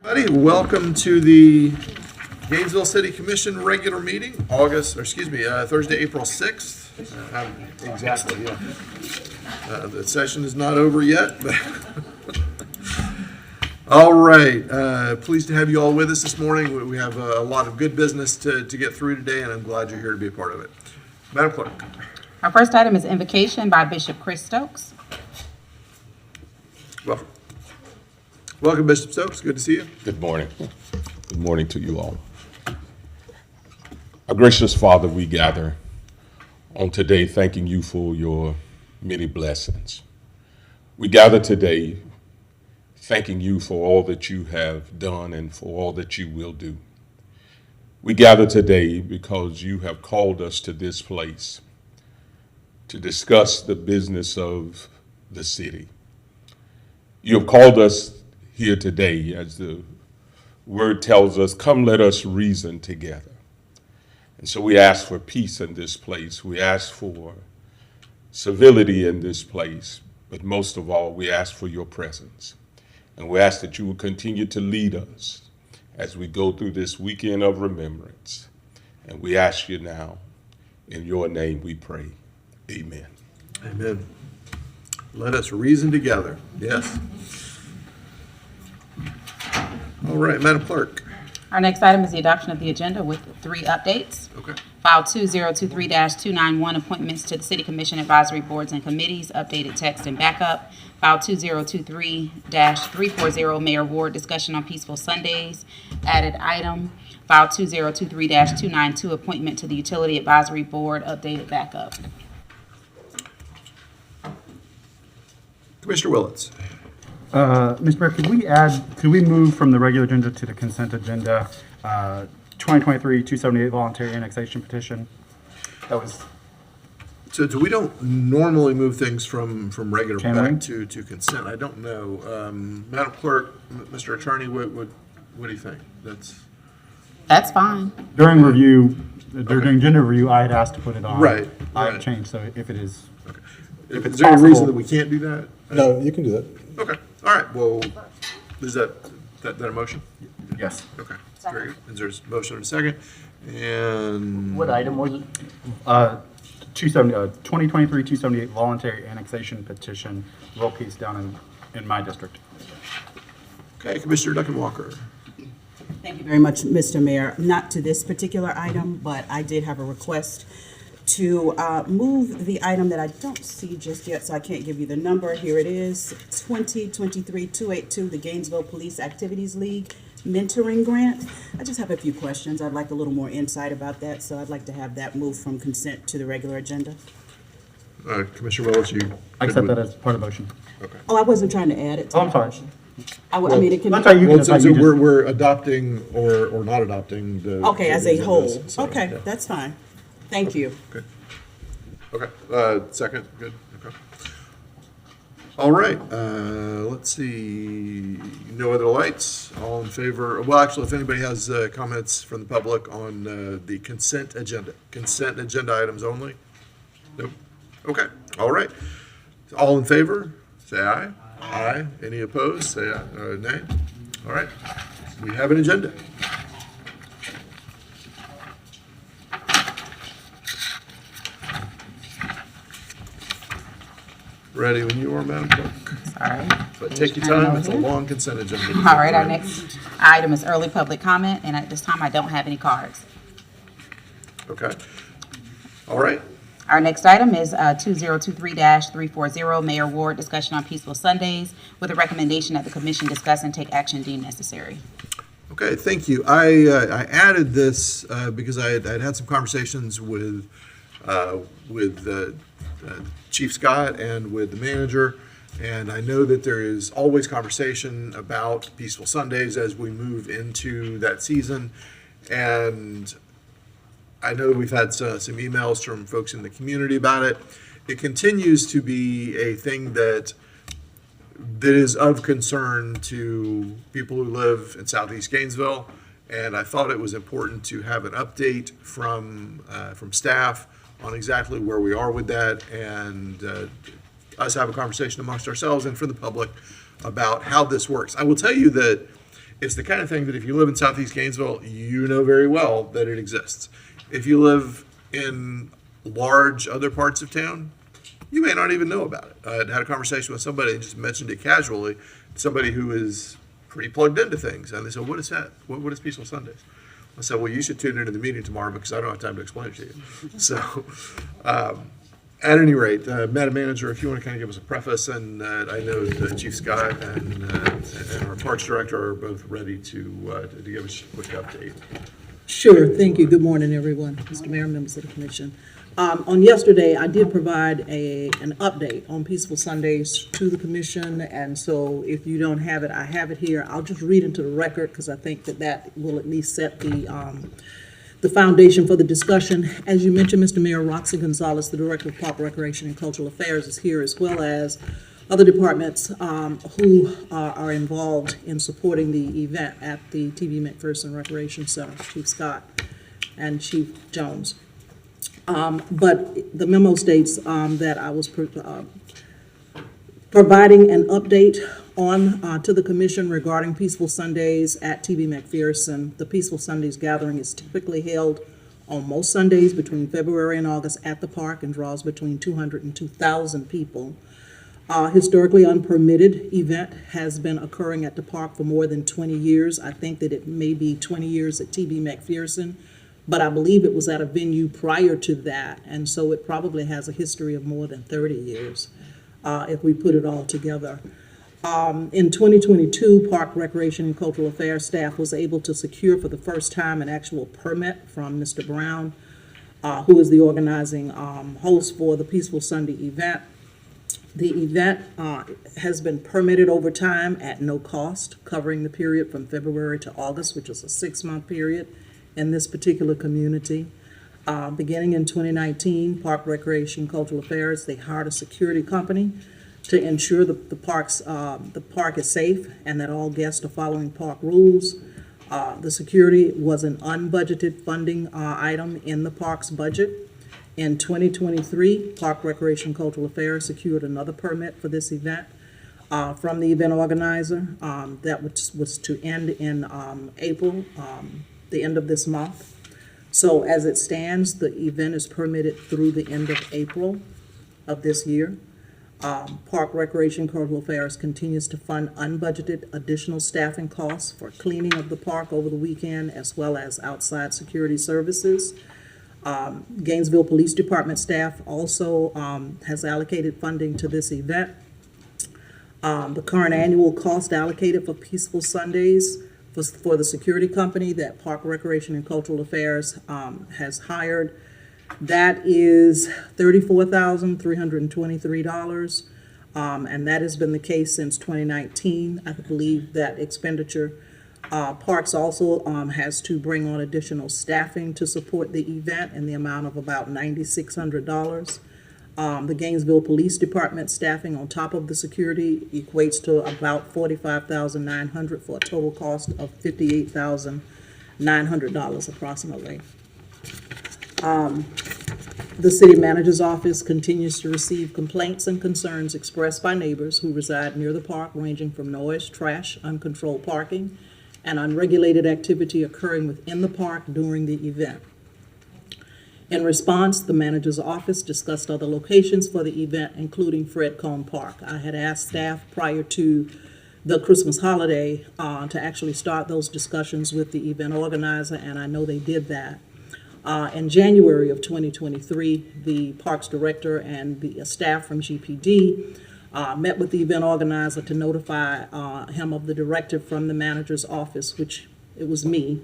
Everybody, welcome to the Gainesville City Commission regular meeting, Thursday, April 6th. Exactly, yeah. The session is not over yet, but all right. Pleased to have you all with us this morning. We have a lot of good business to get through today, and I'm glad you're here to be a part of it. Madam Clerk. Our first item is invocation by Bishop Chris Stokes. Welcome. Welcome, Bishop Stokes. Good to see you. Good morning. Good morning to you all. Our gracious Father, we gather on today thanking you for your many blessings. We gather today thanking you for all that you have done and for all that you will do. We gather today because you have called us to this place to discuss the business of the city. You have called us here today, as the word tells us, come let us reason together. And so we ask for peace in this place. We ask for civility in this place. But most of all, we ask for your presence. And we ask that you will continue to lead us as we go through this weekend of remembrance. And we ask you now, in your name we pray. Amen. Amen. Let us reason together. Yes. All right, Madam Clerk. Our next item is the adoption of the agenda with 3 updates. Okay. File 2023-291, appointments to the City Commission Advisory Boards and Committees, updated text and backup. File 2023-340, Mayor Ward, discussion on peaceful Sundays, added item. File 2023-292, appointment to the Utility Advisory Board, updated backup. Commissioner Willets. Mr. Mayor, could we move from the regular agenda to the consent agenda, 2023-278 voluntary annexation petition? That was. So we don't normally move things from regular Can back we? to consent. I don't know. Madam Clerk, Mr. Attorney, what do you think? That's fine. During review, during agenda review, I had asked to put it on. Right, I right. have changed, so if it is. Okay. If Is it's there any reason possible- that we can't do that? No, you can do that. Okay. All right. Well, is that a motion? Yes. Okay. Very good. Is there a motion and a second? And What item was it? 2023-278 voluntary annexation petition, roll case down in my district. okay, Commissioner Duncan Walker. Thank you very much, Mr. Mayor. Not to this particular item, but I did have a request to move the item that I don't see just yet, so I can't give you the number. Here it is, 2023-282, the Gainesville Police Activities League Mentoring Grant. I just have a few questions. I'd like a little more insight about that, so I'd like to have that moved from consent to the regular agenda. Commissioner Willis, you. I accept that as part of the motion. Okay. Oh, I wasn't trying to add it to Oh, I'm the sorry. motion. I mean, it can. That's how you Well, can. so we're adopting or not adopting the. Okay, as a the whole. agendas, so, Okay, yeah. that's fine. Thank you. Okay. Second. Good. Okay. All right. Let's see. No other lights. All in favor? Well, actually, if anybody has comments from the public on the consent agenda items only. Nope. Okay. All right. All in favor? Say aye. Aye. Any opposed? Say aye. Nay. All right. We have an agenda. Ready when you are, Madam Clerk. Sorry. But take your time, it's a long consent agenda. All right, our next item is early public comment, and at this time, I don't have any cards. Okay. All right. Our next item is 2023-340, Mayor Ward, discussion on peaceful Sundays, with a recommendation that the commission discuss and take action deemed necessary. Okay, thank you. I added this because I'd had some conversations with Chief Scott and with the manager, and I know that there is always conversation about peaceful Sundays as we move into that season, and I know we've had some emails from folks in the community about it. It continues to be a thing that is of concern to people who live in Southeast Gainesville, and I thought it was important to have an update from staff on exactly where we are with that, and us have a conversation amongst ourselves and for the public about how this works. I will tell you that It's the kind of thing that if you live in Southeast Gainesville, you know very well that it exists. If you live in large other parts of town, you may not even know about it. I had a conversation with somebody and just mentioned it casually, somebody who is pretty plugged into things. And they said, what is that? What is Peaceful Sundays? I said, well, you should tune into the meeting tomorrow because I don't have time to explain it to you. So, at any rate, Madam Manager, if you want to kind of give us a preface, and I know that Chief Scott and our Parks Director are both ready to give us a quick update. Sure, thank you. Good morning, everyone. Mr. Mayor, members of the commission. On yesterday, I did provide an update on Peaceful Sundays to the commission, and so if you don't have it, I have it here. I'll just read into the record because I think that will at least set the foundation for the discussion. As you mentioned, Mr. Mayor, Roxy Gonzalez, the Director of Park, Recreation, and Cultural Affairs, is here, as well as other departments who are involved in supporting the event at the TV McPherson Recreation Center, Chief Scott and Chief Jones. But the memo states that I was providing an update on to the commission regarding Peaceful Sundays at TV McPherson. The Peaceful Sundays gathering is typically held on most Sundays between February and August at the park and draws between 200 and 2,000 people. Historically unpermitted event has been occurring at the park for more than 20 years. I think that it may be 20 years at TV McPherson, but I believe it was at a venue prior to that, and so it probably has a history of more than 30 years if we put it all together. In 2022, Park, Recreation, and Cultural Affairs staff was able to secure for the first time an actual permit from Mr. Brown, who is the organizing host for the Peaceful Sunday event. The event has been permitted over time at no cost, covering the period from February to August, which is a 6-month period in this particular community. Beginning in 2019, Park, Recreation, Cultural Affairs, they hired a security company to ensure the park is safe and that all guests are following park rules. The security was an unbudgeted funding item in the park's budget. In 2023, Park, Recreation, Cultural Affairs secured another permit for this event from the event organizer that was to end in April, the end of this month. So as it stands, the event is permitted through the end of April of this year. Park, Recreation, Cultural Affairs continues to fund unbudgeted additional staffing costs for cleaning of the park over the weekend, as well as outside security services. Gainesville Police Department staff also has allocated funding to this event. The current annual cost allocated for Peaceful Sundays for the security company that Park, Recreation, and Cultural Affairs has hired, that is $34,323, and that has been the case since 2019. I believe that expenditure. Parks also has to bring on additional staffing to support the event in the amount of about $9,600. The Gainesville Police Department staffing on top of the security equates to about $45,900 for a total cost of $58,900 approximately. The city manager's office continues to receive complaints and concerns expressed by neighbors who reside near the park, ranging from noise, trash, uncontrolled parking, and unregulated activity occurring within the park during the event. In response, the manager's office discussed other locations for the event, including Fred Cone Park. I had asked staff prior to the Christmas holiday to actually start those discussions with the event organizer, and I know they did that. In January of 2023, the Parks Director and the staff from GPD met with the event organizer to notify him of the directive from the manager's office, which it was me,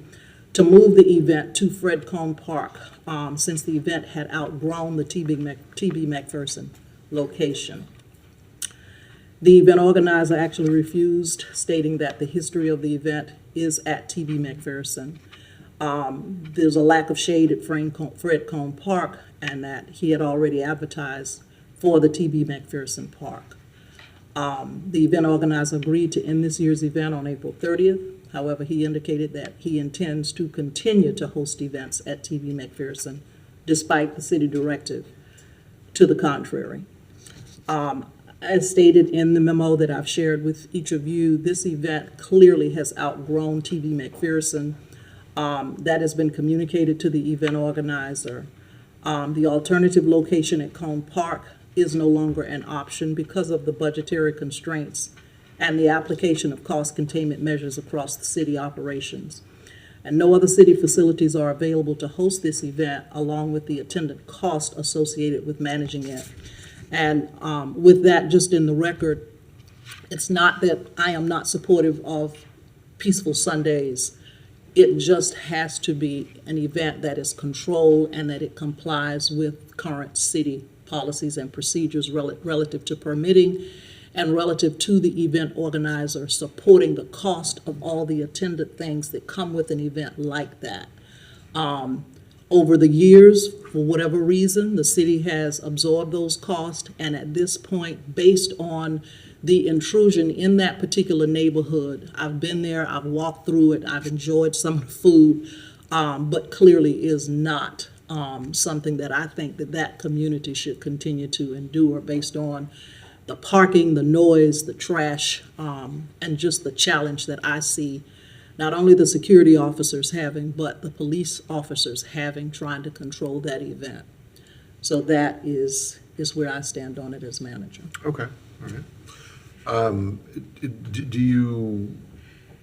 to move the event to Fred Cone Park since the event had outgrown the TB McPherson location. The event organizer actually refused, stating that the history of the event is at TB McPherson. There's a lack of shade at Fred Cone Park, and that he had already advertised for the TB McPherson Park. The event organizer agreed to end this year's event on April 30th. However, he indicated that he intends to continue to host events at TV McPherson despite the city directive to the contrary. As stated in the memo that I've shared with each of you, this event clearly has outgrown TV McPherson. That has been communicated to the event organizer. The alternative location at Cone Park is no longer an option because of the budgetary constraints and the application of cost containment measures across the city operations. And no other city facilities are available to host this event, along with the attendant cost associated with managing it. And with that, just in the record, it's not that I am not supportive of Peaceful Sundays. It just has to be an event that is controlled and that it complies with current city policies and procedures relative to permitting and relative to the event organizer supporting the cost of all the attendant things that come with an event like that. Over the years, for whatever reason, the city has absorbed those costs, and at this point, based on the intrusion in that particular neighborhood, I've been there, I've walked through it, I've enjoyed some of the food, but clearly is not something that I think that that community should continue to endure based on the parking, the noise, the trash, and just the challenge that I see not only the security officers having, but the police officers having, trying to control that event. So that is where I stand on it as manager. Okay, all right. Do you,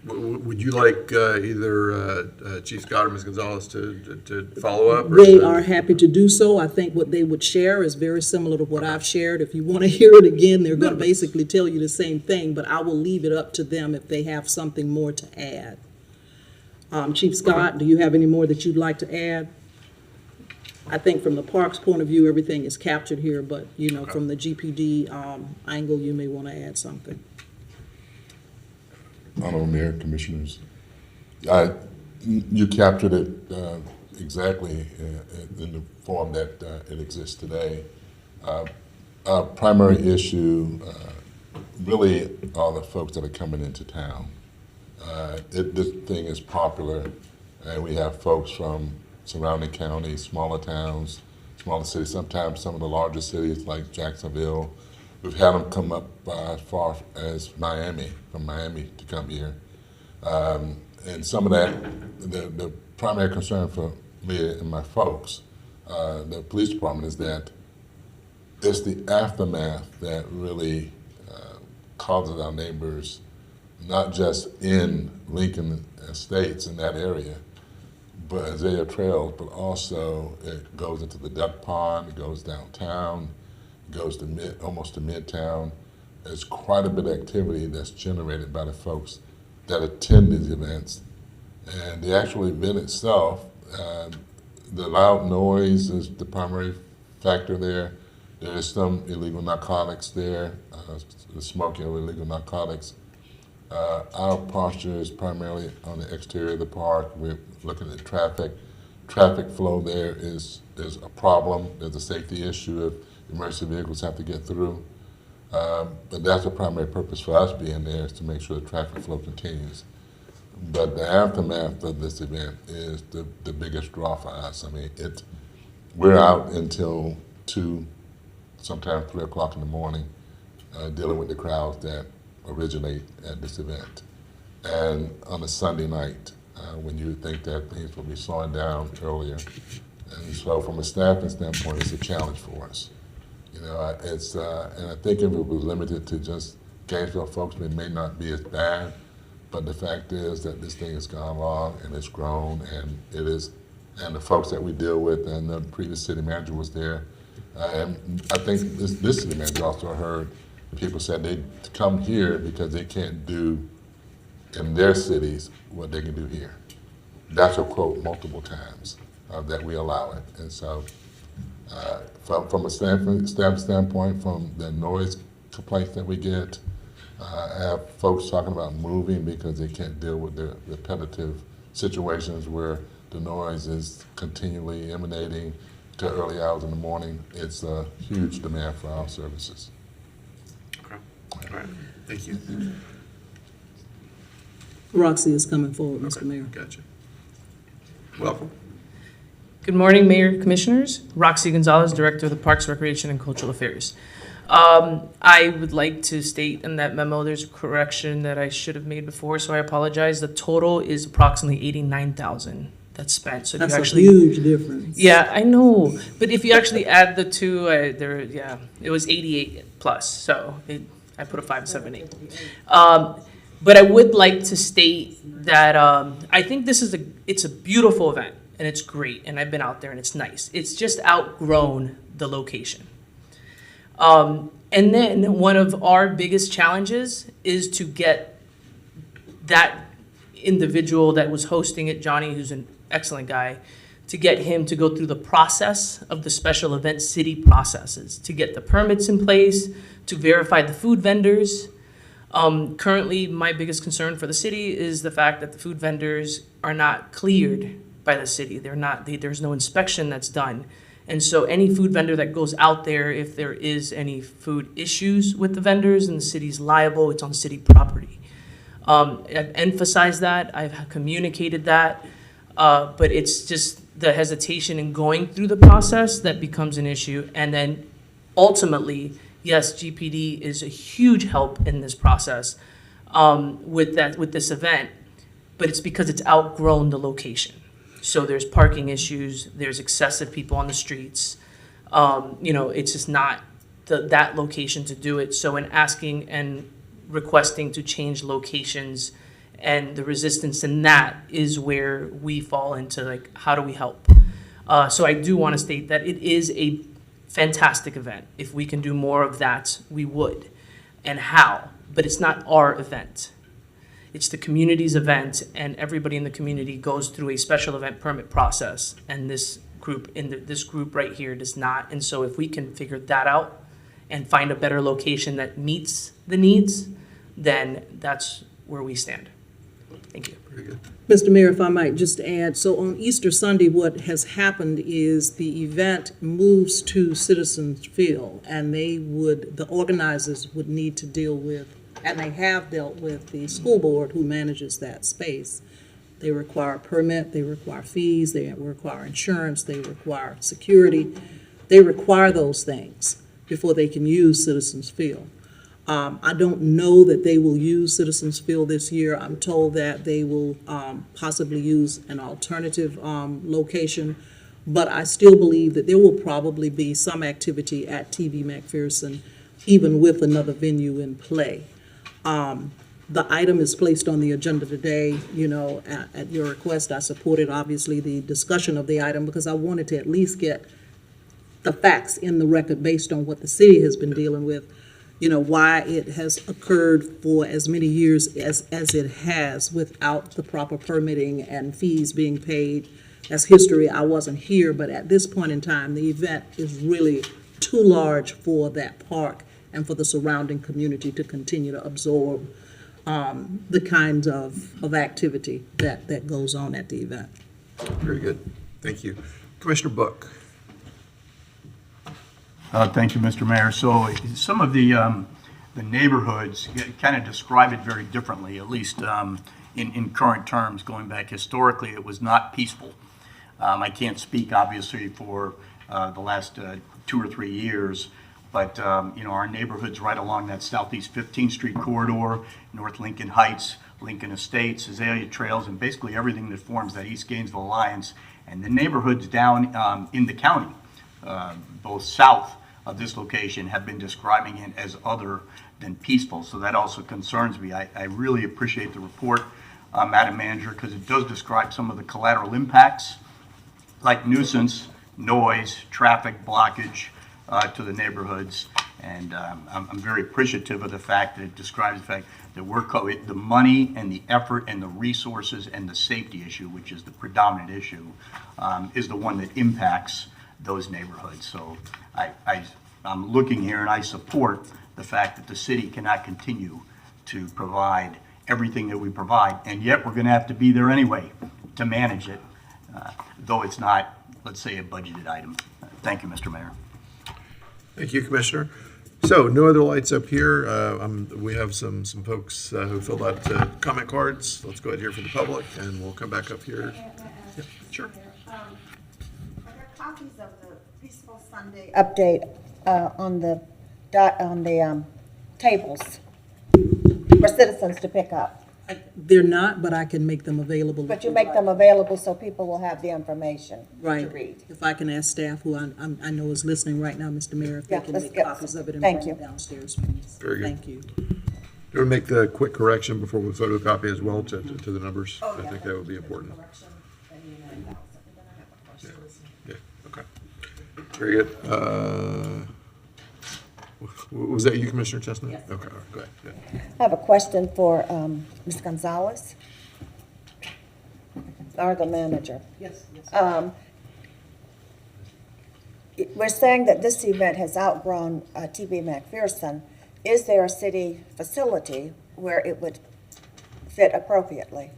would you like either Chief Scott or Ms. Gonzalez to follow up? They are happy to do so. I think what they would share is very similar to what I've shared. If you want to hear it again, they're going to basically tell you the same thing, but I will leave it up to them if they have something more to add. Chief Scott, do you have any more that you'd like to add? I think from the parks point of view, everything is captured here, but, you know, from the GPD angle, you may want to add something. Honorable Mayor, Commissioners, you captured it exactly in the form that it exists today. Our primary issue really are the folks that are coming into town. This thing is popular, and we have folks from surrounding counties, smaller towns, smaller cities, sometimes some of the larger cities like Jacksonville. We've had them come up as far as Miami, from Miami to come here. And some of that, the primary concern for me and my folks, the police department, is that it's the aftermath that really causes our neighbors, not just in Lincoln Estates in that area, but Azalea Trails, but also it goes into the duck pond, it goes downtown, it goes to almost to Midtown. There's quite a bit of activity that's generated by the folks that attend these events. And the actual event itself, the loud noise is the primary factor there. There is some illegal narcotics there, the smoking of illegal narcotics. Our posture is primarily on the exterior of the park. We're looking at traffic. Traffic flow there is a problem. There's a safety issue if emergency vehicles have to get through. But that's the primary purpose for us being there, is to make sure the traffic flow continues. But the aftermath of this event is the biggest draw for us. I mean, we're out until 2, sometimes 3 o'clock in the morning, dealing with the crowds that originate at this event. And on a Sunday night, when you would think that things will be slowing down earlier. And so from a staffing standpoint, it's a challenge for us. You know, and I think if it was limited to just Gainesville folks, it may not be as bad, but the fact is that this thing has gone along and it's grown, and and the folks that we deal with, and the previous city manager was there, and I think this city manager also heard people said they come here because they can't do in their cities what they can do here. That's a quote multiple times that we allow it. And so from a staff standpoint, from the noise complaints that we get, I have folks talking about moving because they can't deal with the repetitive situations where the noise is continually emanating to early hours in the morning. It's a huge demand for our services. Okay, all right, thank you. Roxy is coming forward, Mr. Mayor. Gotcha. Welcome. Good morning, Mayor, Commissioners. Roxy Gonzalez, Director of the Parks, Recreation, and Cultural Affairs. I would like to state in that memo, there's a correction that I should have made before, so I apologize. The total is approximately 89,000 that's spent. So if That's you a actually, huge difference. yeah, I know, but if you actually add the two, it was 88 plus. So I put a 578. But I would like to state that I think it's a beautiful event and it's great, and I've been out there and it's nice. It's just outgrown the location. And then one of our biggest challenges is to get that individual that was hosting it, Johnny, who's an excellent guy, to get him to go through the process of the special event city processes, to get the permits in place, to verify the food vendors. Currently, my biggest concern for the city is the fact that the food vendors are not cleared by the city. There's no inspection that's done. And so any food vendor that goes out there, if there is any food issues with the vendors and the city's liable, it's on city property. I've emphasized that, I've communicated that, but it's just the hesitation in going through the process that becomes an issue. And then ultimately, yes, GPD is a huge help in this process with this event, but it's because it's outgrown the location. So there's parking issues, there's excessive people on the streets. It's just not that location to do it. So in asking and requesting to change locations, and the resistance in that is where we fall into, like, how do we help? So I do want to state that it is a fantastic event. If we can do more of that, we would. And how? But it's not our event. It's the community's event, and everybody in the community goes through a special event permit process. And this group right here does not. And so if we can figure that out and find a better location that meets the needs, then that's where we stand. Thank you. Very good. Mr. Mayor, if I might just add, so on Easter Sunday, what has happened is the event moves to Citizens Field, and the organizers would need to deal with, and they have dealt with, the school board who manages that space. They require a permit, they require fees, they require insurance, they require security. They require those things before they can use Citizens Field. I don't know that they will use Citizens Field this year. I'm told that they will possibly use an alternative location, but I still believe that there will probably be some activity at TV McPherson, even with another venue in play. The item is placed on the agenda today, at your request. I supported, obviously, the discussion of the item because I wanted to at least get the facts in the record based on what the city has been dealing with. Why it has occurred for as many years as it has without the proper permitting and fees being paid. That's history. I wasn't here, but at this point in time, the event is really too large for that park and for the surrounding community to continue to absorb the kinds of activity that goes on at the event. Very good. Thank you. Commissioner Book. Thank you, Mr. Mayor. So some of the neighborhoods kind of describe it very differently, at least in current terms. Going back historically, it was not peaceful. I can't speak, obviously, for the last 2 or 3 years, but our neighborhoods right along that Southeast 15th Street corridor, North Lincoln Heights, Lincoln Estates, Azalea Trails, and basically everything that forms that East Gainesville Alliance, and the neighborhoods down in the county, both south of this location, have been describing it as other than peaceful. So that also concerns me. I really appreciate the report, Madam Manager, because it does describe some of the collateral impacts like nuisance, noise, traffic blockage to the neighborhoods. And I'm very appreciative of the fact that it describes the fact that the money and the effort and the resources and the safety issue, which is the predominant issue, is the one that impacts those neighborhoods. So I'm looking here and I support the fact that the city cannot continue to provide everything that we provide, and yet we're going to have to be there anyway to manage it, though it's not, let's say, a budgeted item. Thank you, Mr. Mayor. Thank you, Commissioner. So no other lights up here. We have some folks who filled out comment cards. Let's go ahead here for the public, and we'll come back up here. Yeah, sure. Are there copies of the Peaceful Sunday update on the tables for citizens to pick up? They're not, but I can make them available. But you make them available so people will have the information to Right. read. If I can ask staff, who I know is listening right now, Mr. Mayor, if they Yeah, can let's make get- copies of it and thank bring it you. downstairs, please. Very good. Thank you. Do you want to make the quick correction before we photocopy as well to the numbers? I think that would be important. Yeah, okay. Very good. Was that you, Commissioner Chestnut? Yes. Okay, all right, go ahead. Yeah. I have a question for Ms. Gonzalez, or the manager. Yes. We're saying that this event has outgrown TB McPherson. Is there a city facility where it would fit appropriately?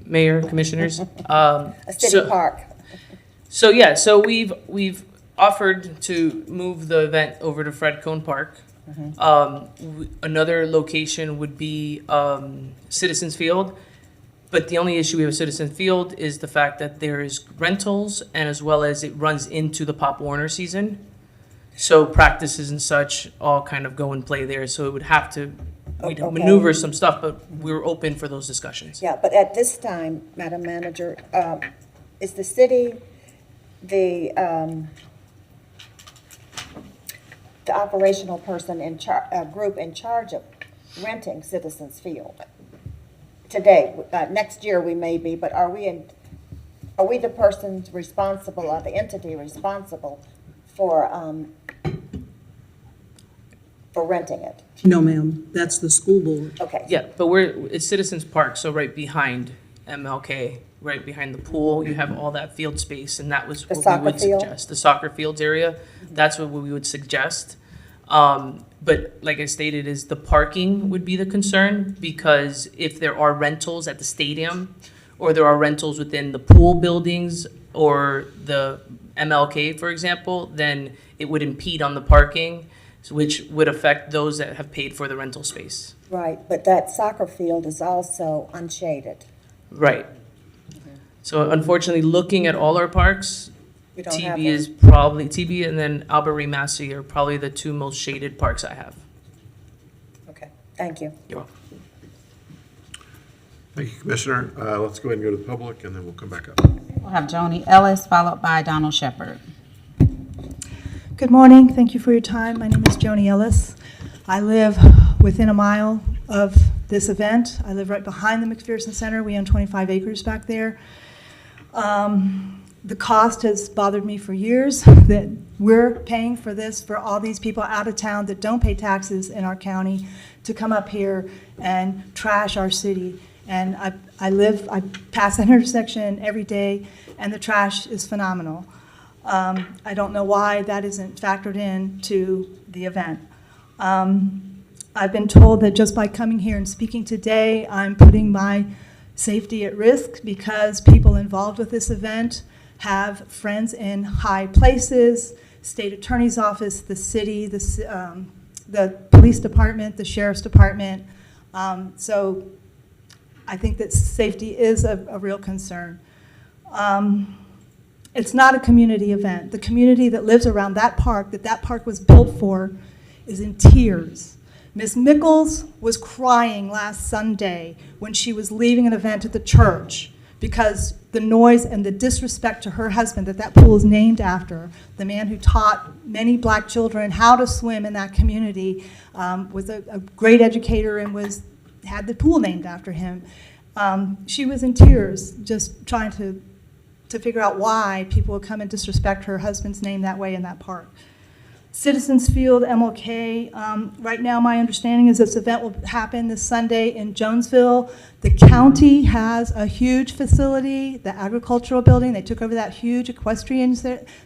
Mayor, commissioners. A city park? So yeah, so we've offered to move the event over to Fred Cone Park. Another location would be Citizens Field, but the only issue we have with Citizens Field is the fact that there is rentals and as well as it runs into the Pop Warner season. So practices and such all kind of go and play there. So it would have to we'd Okay. maneuver some stuff, but we're open for those discussions. Yeah, but at this time, Madam Manager, is the city the operational person group in charge of renting Citizens Field? Today, next year we may be, but are we the persons responsible, or the entity responsible for renting it? No, ma'am, that's the school board. Okay. Yeah, but it's Citizens Park, so right behind MLK, right behind the pool, you have all that field space, and that was The what we soccer would field? suggest. The soccer fields area, that's what we would suggest. But like I stated, is the parking would be the concern, because if there are rentals at the stadium, or there are rentals within the pool buildings, or the MLK, for example, then it would impede on the parking, which would affect those that have paid for the rental space. Right, but that soccer field is also unshaded. Right. So unfortunately, looking at all our parks, We don't have TB one. is probably, TB and then Albert Massey are probably the two most shaded parks I have. Okay, thank you. You're welcome. Thank you, Commissioner. Let's go ahead and go to the public, and then we'll come back up. We'll have Joni Ellis, followed by Donald Shepard. Good morning. Thank you for your time. My name is Joni Ellis. I live within a mile of this event. I live right behind the McPherson Center. We own 25 acres back there. The cost has bothered me for years, that we're paying for this for all these people out of town that don't pay taxes in our county to come up here and trash our city. And I pass that intersection every day, and the trash is phenomenal. I don't know why that isn't factored into the event. I've been told that just by coming here and speaking today, I'm putting my safety at risk, because people involved with this event have friends in high places, state attorney's office, the city, the police department, the sheriff's department. So I think that safety is a real concern. It's not a community event. The community that lives around that park was built for, is in tears. Ms. Mickles was crying last Sunday when she was leaving an event at the church, because the noise and the disrespect to her husband that pool is named after, the man who taught many black children how to swim in that community, was a great educator and had the pool named after him. She was in tears just trying to figure out why people would come and disrespect her husband's name that way in that park. Citizens Field, MLK, right now my understanding is this event will happen this Sunday in Jonesville. The county has a huge facility, the agricultural building. They took over that huge equestrian.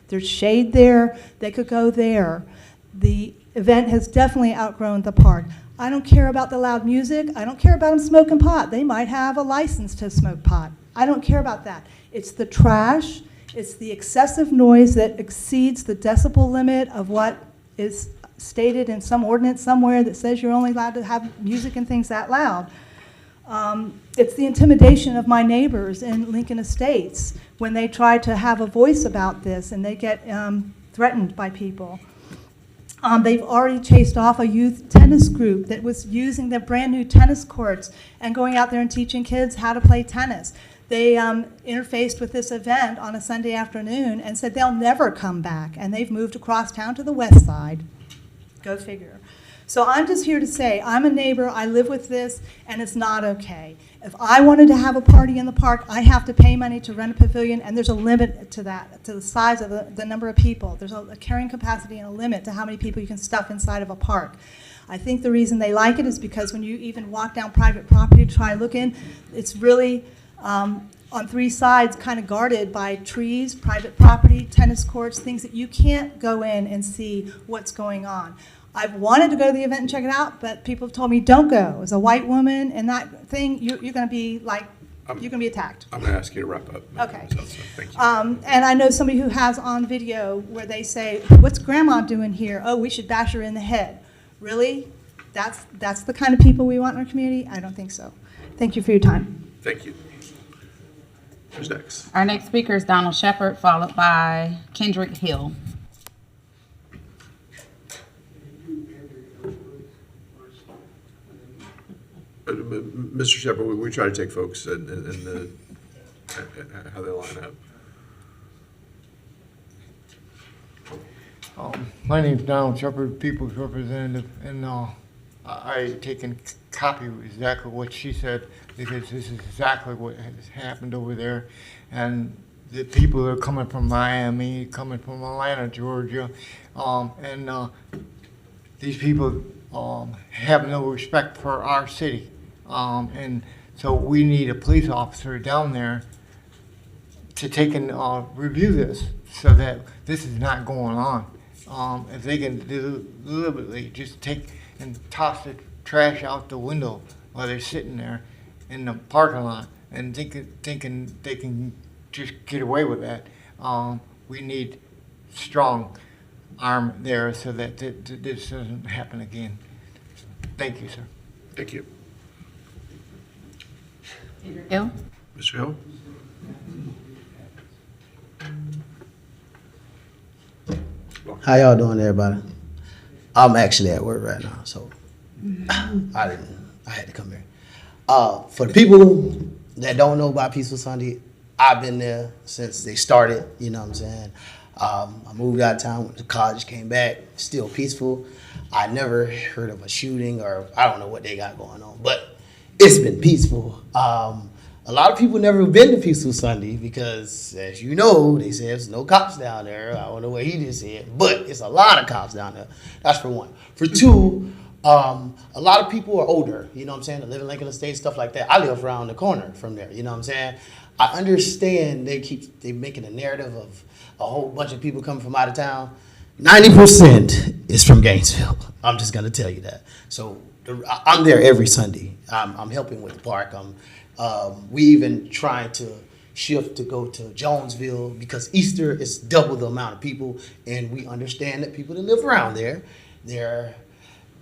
There's shade there. They could go there. The event has definitely outgrown the park. I don't care about the loud music. I don't care about them smoking pot. They might have a license to smoke pot. I don't care about that. It's the trash. It's the excessive noise that exceeds the decibel limit of what is stated in some ordinance somewhere that says you're only allowed to have music and things that loud. It's the intimidation of my neighbors in Lincoln Estates when they try to have a voice about this and they get threatened by people. They've already chased off a youth tennis group that was using their brand-new tennis courts and going out there and teaching kids how to play tennis. They interfaced with this event on a Sunday afternoon and said they'll never come back, and they've moved across town to the west side. Go figure. So I'm just here to say, I'm a neighbor, I live with this, and it's not okay. If I wanted to have a party in the park, I have to pay money to rent a pavilion, and there's a limit to that, to the size of the number of people. There's a carrying capacity and a limit to how many people you can stuff inside of a park. I think the reason they like it is because when you even walk down private property to try to look in, it's really on three sides kind of guarded by trees, private property, tennis courts, things that you can't go in and see what's going on. I've wanted to go to the event and check it out, but people have told me, don't go. As a white woman and that thing, you're going to be like, you're going to be attacked. I'm going to ask you to wrap up. Okay. So, thank you. And I know somebody who has on video where they say, what's grandma doing here? Oh, we should bash her in the head. Really? That's the kind of people we want in our community? I don't think so. Thank you for your time. Thank you. Who's next? Our next speaker is Donald Shepard, followed by Kendrick Hill. Mr. Shepard, we try to take folks and the how they line up. My name's Donald Shepard, People's Representative, and I taken copy of exactly what she said, because this is exactly what has happened over there. And the people that are coming from Miami, coming from Atlanta, Georgia, and these people have no respect for our city. And so we need a police officer down there to take and review this so that this is not going on. If they can deliberately just take and toss the trash out the window while they're sitting there in the parking lot and thinking they can just get away with that. We need strong arm there so that this doesn't happen again. Thank you, sir. Thank you. Hill? Mr. Hill? How y'all doing, everybody? I'm actually at work right now, so I had to come here. For the people that don't know about Peaceful Sunday, I've been there since they started, you know what I'm saying? I moved out of town, went to college, came back, still peaceful. I never heard of a shooting, or I don't know what they got going on, but it's been peaceful. A lot of people never been to Peaceful Sunday because, as you know, they say there's no cops down there. I don't know what he just said, but it's a lot of cops down there. That's for one. For two, a lot of people are older, you know what I'm saying? They live in Lincoln Estates, stuff like that. I live around the corner from there, you know what I'm saying? I understand they making a narrative of a whole bunch of people coming from out of town. 90% is from Gainesville. I'm just gonna tell you that. So I'm there every Sunday. I'm helping with the park. We even trying to shift to go to Jonesville because Easter is double the amount of people, and we understand that people that live around there, they're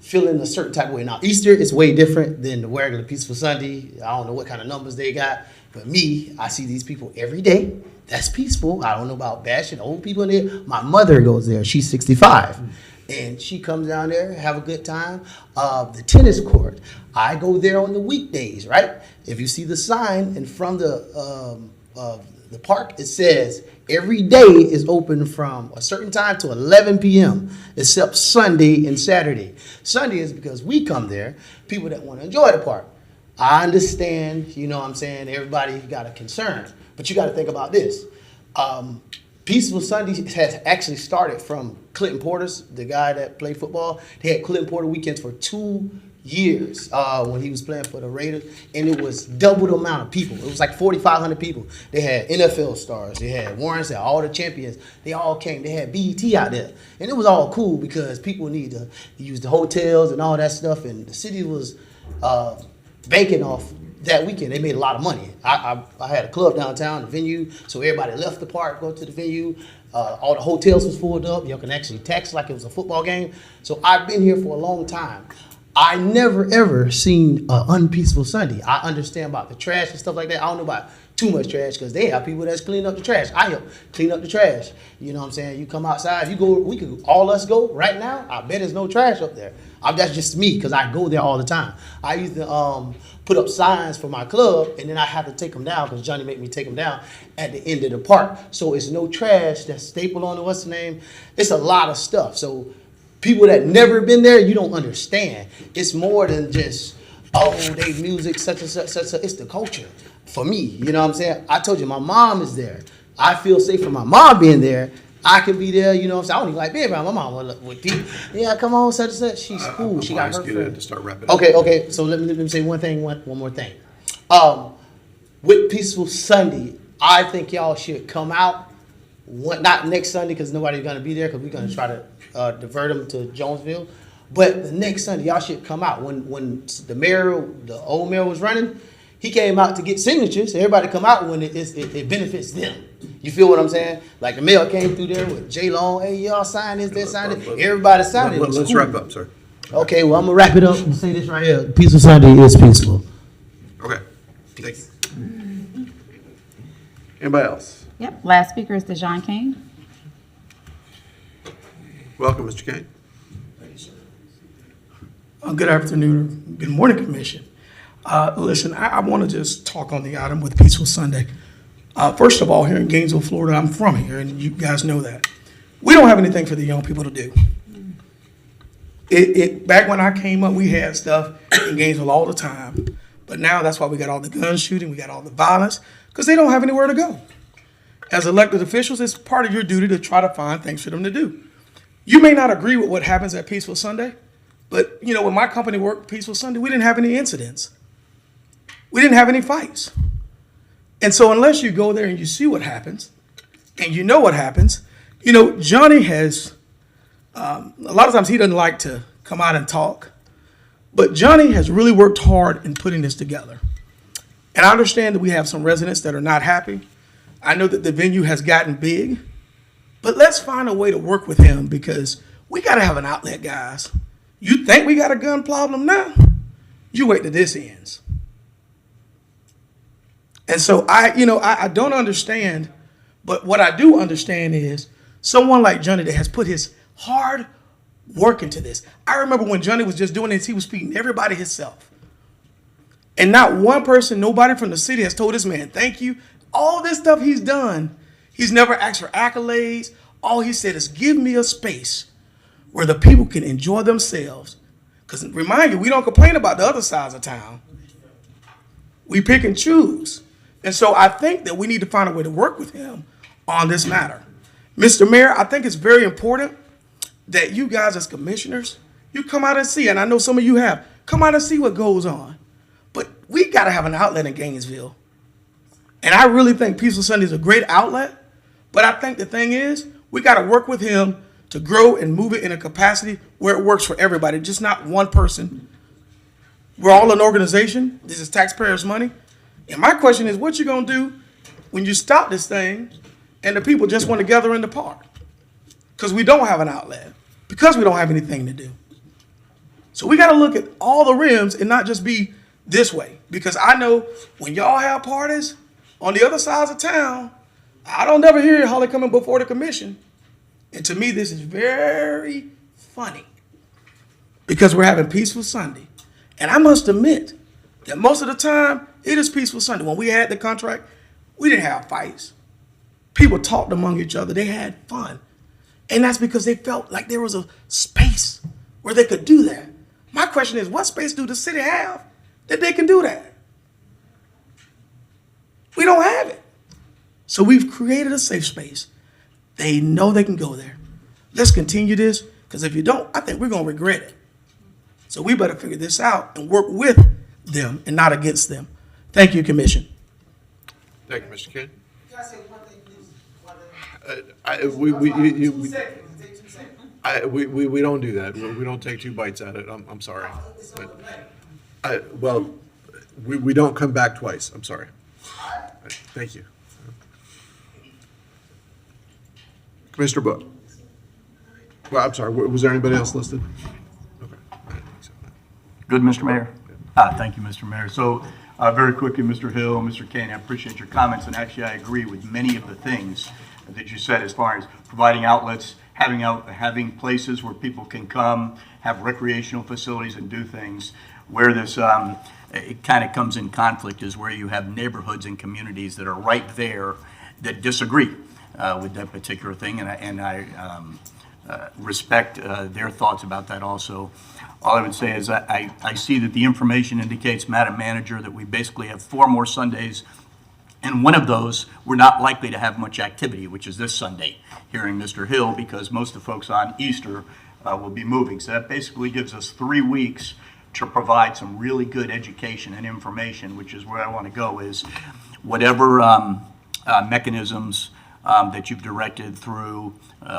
feeling a certain type of way. Now, Easter is way different than the regular Peaceful Sunday. I don't know what kind of numbers they got, but me, I see these people every day. That's peaceful. I don't know about bashing old people in there. My mother goes there. She's 65. And she comes down there, have a good time. The tennis court, I go there on the weekdays, right? If you see the sign in front of the park, it says every day is open from a certain time to 11 p.m. except Sunday and Saturday. Sunday is because we come there, people that want to enjoy the park. I understand, you know what I'm saying, everybody got a concern, but you got to think about this. Peaceful Sunday has actually started from Clinton Porter's, the guy that played football. They had Clinton Porter weekends for 2 years when he was playing for the Raiders, and it was double the amount of people. It was like 4,500 people. They had NFL stars. They had Warren Sapp, all the champions. They all came. They had BET out there, and it was all cool because people need to use the hotels and all that stuff, and the city was banking off that weekend. They made a lot of money. I had a club downtown, the venue, so everybody left the park, go to the venue. All the hotels was filled up. You can actually text like it was a football game. So I've been here for a long time. I never ever seen an unpeaceful Sunday. I understand about the trash and stuff like that. I don't know about too much trash, because they have people that's cleaning up the trash. I help clean up the trash. You know what I'm saying? You come outside, you go, we could all us go right now. I bet there's no trash up there. That's just me, because I go there all the time. I used to put up signs for my club, and then I have to take them down, because Johnny made me take them down at the end of the park. So it's no trash that's stapled on it. What's the name? It's a lot of stuff. So people that never been there, you don't understand. It's more than just, oh, they music, such and such, such. It's the culture. For me, you know what I'm saying? I told you, my mom is there. I feel safe for my mom being there. I can be there, you know what I'm saying? I don't even like being around my mom with people. Yeah, come on, such and such. She's cool. She got her friend. To start wrapping up. Okay. So let me say one more thing. With Peaceful Sunday, I think y'all should come out. Not next Sunday, because nobody's gonna be there, because we're gonna try to divert them to Jonesville. But the next Sunday, y'all should come out. When the old mayor was running, he came out to get signatures. Everybody come out when it benefits them. You feel what I'm saying? Like the mayor came through there with J Long. Hey, y'all sign this, that, sign it. Everybody signed it. It was Let's cool. wrap up, sir. Okay, well, I'm gonna wrap it up and say this right here. Peaceful Sunday is peaceful. Okay, thank you. Anybody else? Yep, last speaker is DeJohn King. Welcome, Mr. Kane. Good afternoon, good morning, Commission. Listen, I want to just talk on the item with Peaceful Sunday. First of all, here in Gainesville, Florida, I'm from here, and you guys know that. We don't have anything for the young people to do. Back when I came up, we had stuff in Gainesville all the time, but now that's why we got all the gun shooting, we got all the violence, because they don't have anywhere to go. As elected officials, it's part of your duty to try to find things for them to do. You may not agree with what happens at Peaceful Sunday, but you know, when my company worked Peaceful Sunday, we didn't have any incidents. We didn't have any fights. And so unless you go there and you see what happens, and you know what happens, you know, Johnny has, a lot of times he doesn't like to come out and talk, but Johnny has really worked hard in putting this together. And I understand that we have some residents that are not happy. I know that the venue has gotten big, but let's find a way to work with him, because we got to have an outlet, guys. You think we got a gun problem now? You wait till this ends. And so I don't understand, but what I do understand is someone like Johnny that has put his hard work into this. I remember when Johnny was just doing this, he was feeding everybody himself. And not one person, nobody from the city has told this man, thank you. All this stuff he's done, he's never asked for accolades. All he said is, give me a space where the people can enjoy themselves. Because remind you, we don't complain about the other sides of town. We pick and choose. And so I think that we need to find a way to work with him on this matter. Mr. Mayor, I think it's very important that you guys as commissioners, you come out and see, and I know some of you have, come out and see what goes on. But we got to have an outlet in Gainesville. And I really think Peaceful Sunday is a great outlet. But I think the thing is, we got to work with him to grow and move it in a capacity where it works for everybody, just not one person. We're all an organization. This is taxpayers' money. And my question is, what you going to do when you stop this thing and the people just want to gather in the park? Because we don't have an outlet, because we don't have anything to do. So we got to look at all the rims and not just be this way. Because I know when y'all have parties on the other sides of town, I don't ever hear Holly coming before the commission. And to me, this is very funny, because we're having Peaceful Sunday. And I must admit that most of the time, it is Peaceful Sunday. When we had the contract, we didn't have fights. People talked among each other. They had fun. And that's because they felt like there was a space where they could do that. My question is, what space do the city have that they can do that? We don't have it. So we've created a safe space. They know they can go there. Let's continue this, because if you don't, I think we're going to regret it. So we better figure this out and work with them and not against them. Thank you, Commission. Thank you, Mr. Kane. Can I say one thing, please? We don't do that. We don't take two bites at it. I'm sorry. But, we don't come back twice. I'm sorry. Thank you. Commissioner Book. Well, I'm sorry. Was there anybody else listed? Okay. Good, Mr. Mayor. Thank you, Mr. Mayor. So, very quickly, Mr. Hill, Mr. Kane, I appreciate your comments, and actually I agree with many of the things that you said as far as providing outlets, having places where people can come, have recreational facilities and do things. Where this, it kind of comes in conflict is where you have neighborhoods and communities that are right there that disagree with that particular thing, and I respect their thoughts about that also. All I would say is I see that the information indicates, Madam Manager, that we basically have 4 more Sundays, and one of those we're not likely to have much activity, which is this Sunday, hearing Mr. Hill, because most of the folks on Easter will be moving. So that basically gives us 3 weeks to provide some really good education and information, which is where I want to go, is whatever mechanisms that you've directed through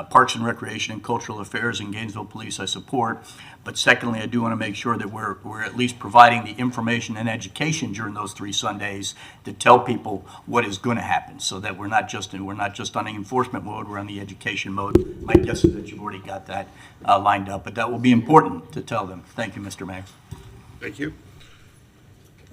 Parks and Recreation and Cultural Affairs and Gainesville Police, I support. But secondly, I do want to make sure that we're at least providing the information and education during those 3 Sundays to tell people what is going to happen, so that we're not just on the enforcement mode, we're on the education mode. My guess is that you've already got that lined up, but that will be important to tell them. Thank you, Mr. Mayor. Thank you.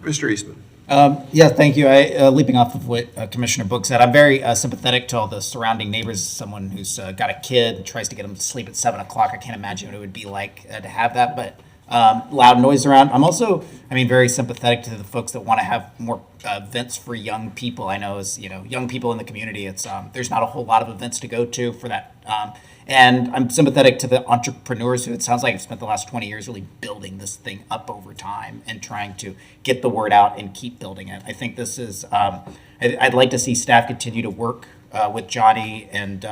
Mr. Eastman. Yeah, thank you. Leaping off of what Commissioner Book said, I'm very sympathetic to all the surrounding neighbors. Someone who's got a kid and tries to get them to sleep at 7 o'clock. I can't imagine what it would be like to have that, but loud noise around. I'm also, very sympathetic to the folks that want to have more events for young people. I know as, young people in the community, it's there's not a whole lot of events to go to for that. And I'm sympathetic to the entrepreneurs who, it sounds like, have spent the last 20 years really building this thing up over time and trying to get the word out and keep building it. I think this is, I'd like to see staff continue to work with Johnny and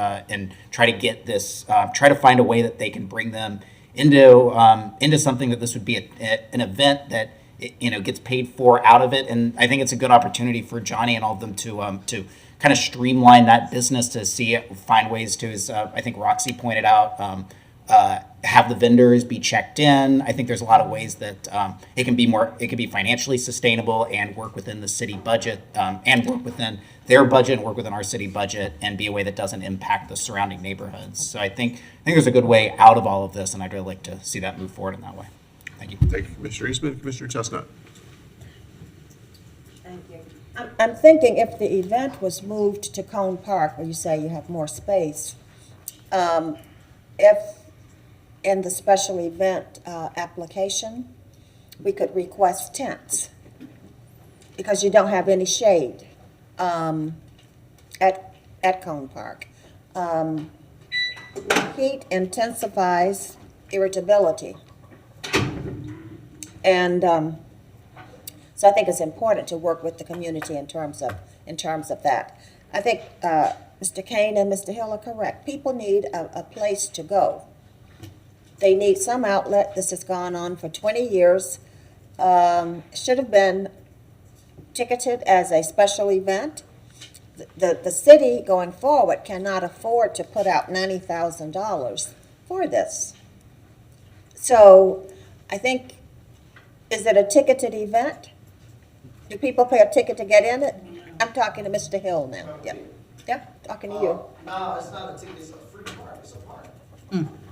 try to get this, try to find a way that they can bring them into something that this would be an event that gets paid for out of it. And I think it's a good opportunity for Johnny and all of them to kind of streamline that business, to see it, find ways to, as I think Roxy pointed out, have the vendors be checked in. I think there's a lot of ways that it can be financially sustainable and work within the city budget, and work within their budget and work within our city budget, and be a way that doesn't impact the surrounding neighborhoods. So I think there's a good way out of all of this, and I'd really like to see that move forward in that way. Thank you. Thank you, Commissioner Eastman. Commissioner Chestnut. Thank you. I'm thinking if the event was moved to Cone Park, where you say you have more space, if in the special event application, we could request tents, because you don't have any shade at Cone Park. Heat intensifies irritability. And so I think it's important to work with the community in terms of that. I think Mr. Kane and Mr. Hill are correct. People need a place to go. They need some outlet. This has gone on for 20 years. Should have been ticketed as a special event. The city going forward cannot afford to put out $90,000 for this. So I think, is it a ticketed event? Do people pay a ticket to get in it? I'm talking to Mr. Hill now. Yep, talking to you. No, it's not a ticket, it's a free park, it's a park.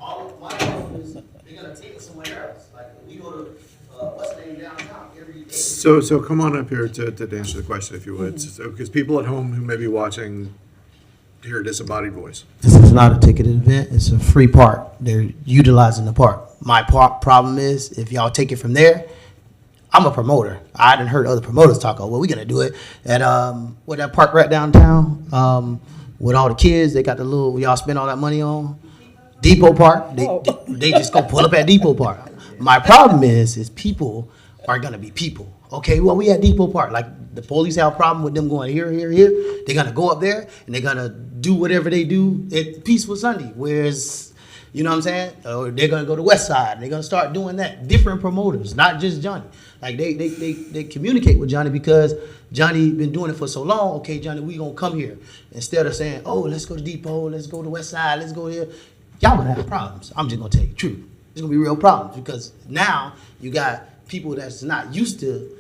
All of my hope is they're gonna take it somewhere else, like we go to, what's the name downtown every day. So come on up here to answer the question, if you would. So, because people at home who may be watching hear a disembodied voice. This is not a ticketed event, it's a free park. They're utilizing the park. My problem is, if y'all take it from there, I'm a promoter. I done heard other promoters talk, we're gonna do it at, that park right downtown, with all the kids, they got the little, y'all spend all that money on? Depot Park, they just go pull up at Depot Park. My problem is people are gonna be people. Okay, well, we at Depot Park, like the police have a problem with them going here. They're gonna go up there and they're gonna do whatever they do at Peaceful Sunday, whereas, you know what I'm saying? Or they're gonna go to West Side, and they're gonna start doing that. Different promoters, not just Johnny. Like they communicate with Johnny because Johnny been doing it for so long. Okay, Johnny, we gonna come here. Instead of saying, oh, let's go to Depot, let's go to West Side, let's go here. Y'all gonna have problems. I'm just gonna tell you the truth. There's gonna be real problems because now you got people that's not used to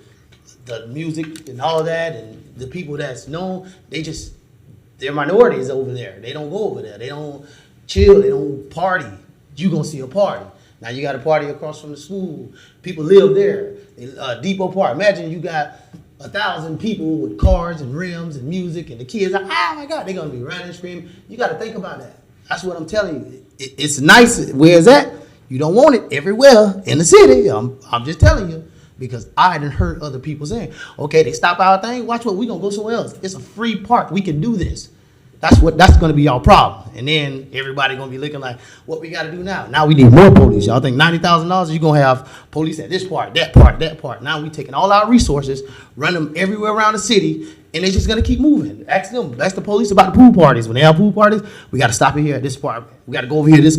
the music and all that, and the people that's known, they're minorities over there. They don't go over there. They don't chill. They don't party. You gonna see a party. Now you got a party across from the school. People live there. Depot Park. Imagine you got 1,000 people with cars and rims and music, and the kids are, oh my God, they're gonna be running, screaming. You got to think about that. That's what I'm telling you. It's nice where it's at. You don't want it everywhere in the city. I'm just telling you, because I done heard other people saying, okay, they stop our thing. Watch what, we gonna go somewhere else. It's a free park. We can do this. That's gonna be our problem. And then everybody gonna be looking like, what we gotta do now? Now we need more police. Y'all think $90,000, you're gonna have police at this part, that part, that part. Now we taking all our resources, run them everywhere around the city, and they're just gonna keep moving. Ask the police about the pool parties. When they have pool parties, we gotta stop it here at this part. We gotta go over here to this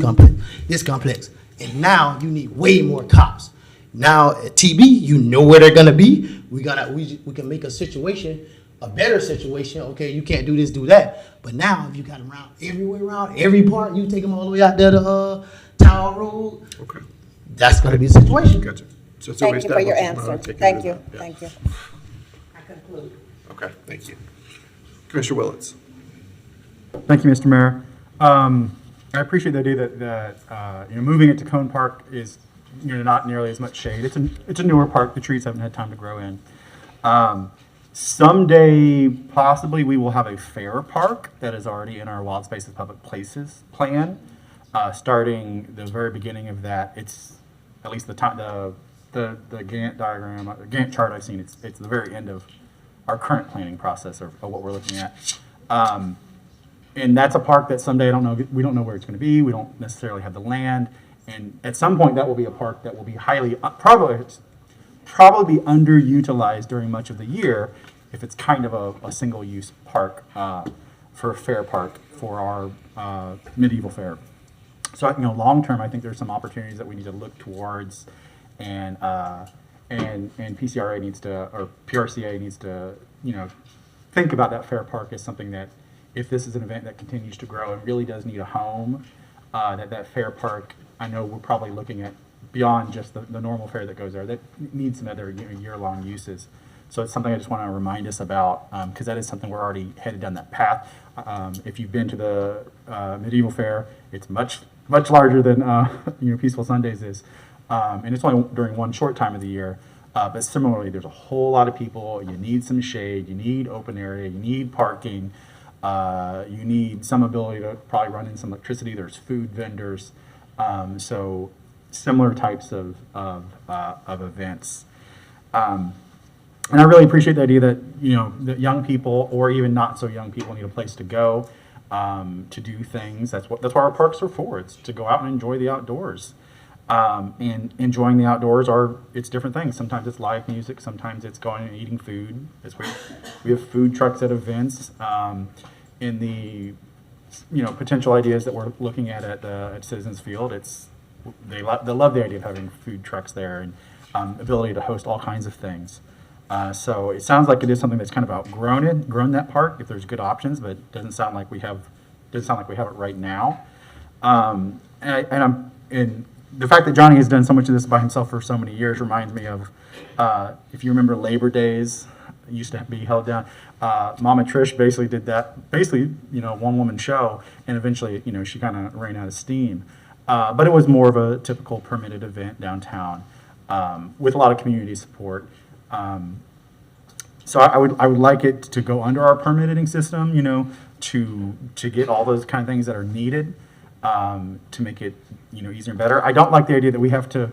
complex. And now you need way more cops. Now at TB, you know where they're gonna be. We can make a situation, a better situation. Okay, you can't do this, do that. But now if you got them around everywhere, around every part, you take them all the way out there to Tower Road. Okay, That's gonna be the situation. gotcha. So Thank you for your establish a answer. model, take Thank it you, to that. Yeah. thank you. Okay, thank you. Commissioner Willetts. Thank you, Mr. Mayor. I appreciate the idea that moving it to Cone Park is not nearly as much shade. It's a newer park. The trees haven't had time to grow in. Someday, possibly, we will have a fair park that is already in our Wild Spaces Public Places plan. Starting the very beginning of that, it's at least the Gantt diagram, the Gantt chart I've seen. It's the very end of our current planning process of what we're looking at. And that's a park that someday, we don't know where it's going to be. We don't necessarily have the land. And at some point, that will be a park that will be probably be underutilized during much of the year if it's kind of a single-use park for a fair park for our medieval fair. So, long-term, I think there's some opportunities that we need to look towards, and PCRA needs to, or PRCA needs to, think about that fair park as something that, if this is an event that continues to grow and really does need a home, that fair park, I know we're probably looking at beyond just the normal fair that goes there, that needs some other year-long uses. So it's something I just want to remind us about, because that is something we're already headed down that path. If you've been to the medieval fair, it's much larger than Peaceful Sundays is, and it's only during one short time of the year. But similarly, there's a whole lot of people. You need some shade. You need open area. You need parking. You need some ability to probably run in some electricity. There's food vendors. So similar types of events. And I really appreciate the idea that, that young people or even not so young people need a place to go, to do things. That's what our parks are for. It's to go out and enjoy the outdoors. And enjoying the outdoors it's different things. Sometimes it's live music. Sometimes it's going and eating food. We have food trucks at events. In the, potential ideas that we're looking at Citizens Field, they love the idea of having food trucks there and ability to host all kinds of things. So it sounds like it is something that's kind of outgrown that park. If there's good options, but it doesn't sound like we have it right now. And the fact that Johnny has done so much of this by himself for so many years reminds me of, if you remember Labor Days, it used to be held down. Mama Trish basically did that, one woman show, and eventually, she kind of ran out of steam. But it was more of a typical permitted event downtown, with a lot of community support. So I would like it to go under our permitting system, to get all those kind of things that are needed, to make it, easier and better. I don't like the idea that we have to,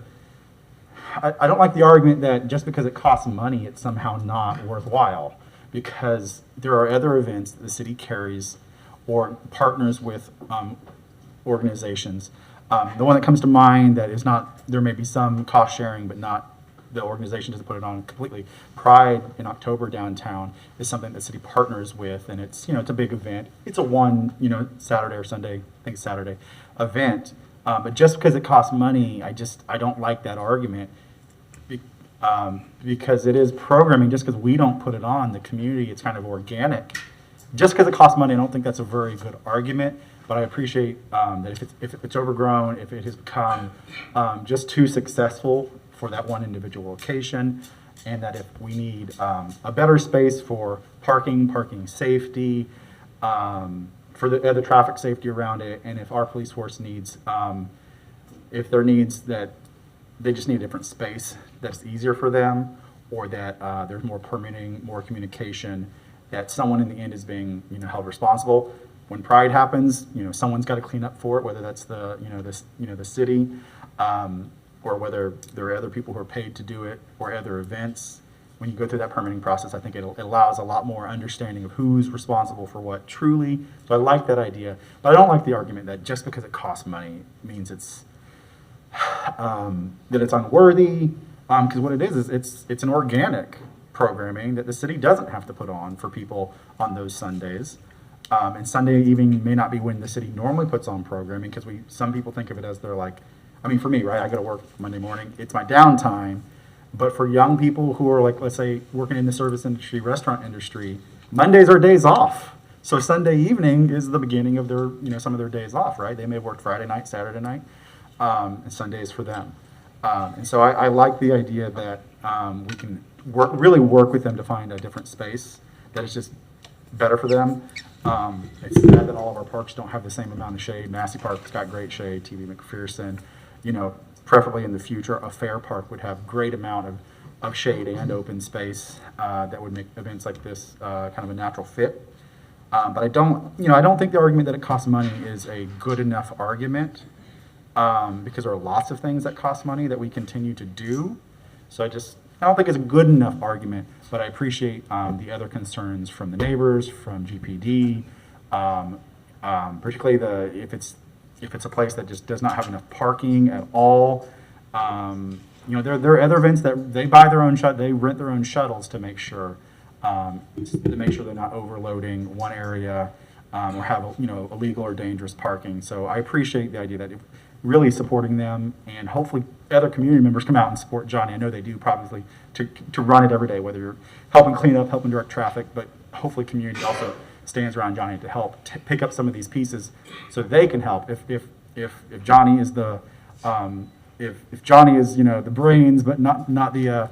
I don't like the argument that just because it costs money, it's somehow not worthwhile, because there are other events that the city carries or partners with organizations. The one that comes to mind that is not, there may be some cost sharing, but not, the organization doesn't put it on completely. Pride in October downtown is something that the city partners with, and it's, it's a big event. It's a one, Saturday or Sunday, I think it's Saturday, event. But just because it costs money, I don't like that argument, because it is programming. Just because we don't put it on the community, it's kind of organic. Just because it costs money, I don't think that's a very good argument. But I appreciate that if it's overgrown, if it has become just too successful for that one individual location, and that if we need a better space for parking safety, for the traffic safety around it, and if our police force needs if there needs that, they just need a different space that's easier for them, or that there's more permitting, more communication, that someone in the end is being, held responsible. When Pride happens, someone's got to clean up for it, whether that's the, the city, or whether there are other people who are paid to do it, or other events. When you go through that permitting process, I think it allows a lot more understanding of who's responsible for what truly. So I like that idea, but I don't like the argument that just because it costs money means it's that it's unworthy. Because what it is it's an organic programming that the city doesn't have to put on for people on those Sundays. And Sunday evening may not be when the city normally puts on programming, because some people think of it as for me, right? I go to work Monday morning. It's my downtime. But for young people who are let's say, working in the service industry, restaurant industry, Mondays are days off. So Sunday evening is the beginning of their, some of their days off, right? They may have worked Friday night, Saturday night, and Sunday is for them. And so I like the idea that we can really work with them to find a different space that is just better for them. It's sad that all of our parks don't have the same amount of shade. Massey Park's got great shade, TV McPherson, preferably in the future, a fair park would have great amount of shade and open space that would make events like this kind of a natural fit. But I don't think the argument that it costs money is a good enough argument, because there are lots of things that cost money that we continue to do. So I don't think it's a good enough argument, but I appreciate the other concerns from the neighbors, from GPD, particularly if it's a place that just does not have enough parking at all. There are other events that they buy their own they rent their own shuttles to make sure they're not overloading one area, or have illegal or dangerous parking. So I appreciate the idea that really supporting them, and hopefully other community members come out and support Johnny. I know they do, probably to run it every day, whether you're helping clean up, helping direct traffic, but hopefully community also stands around Johnny to help pick up some of these pieces so they can help. If Johnny is the if Johnny is the brains, but not the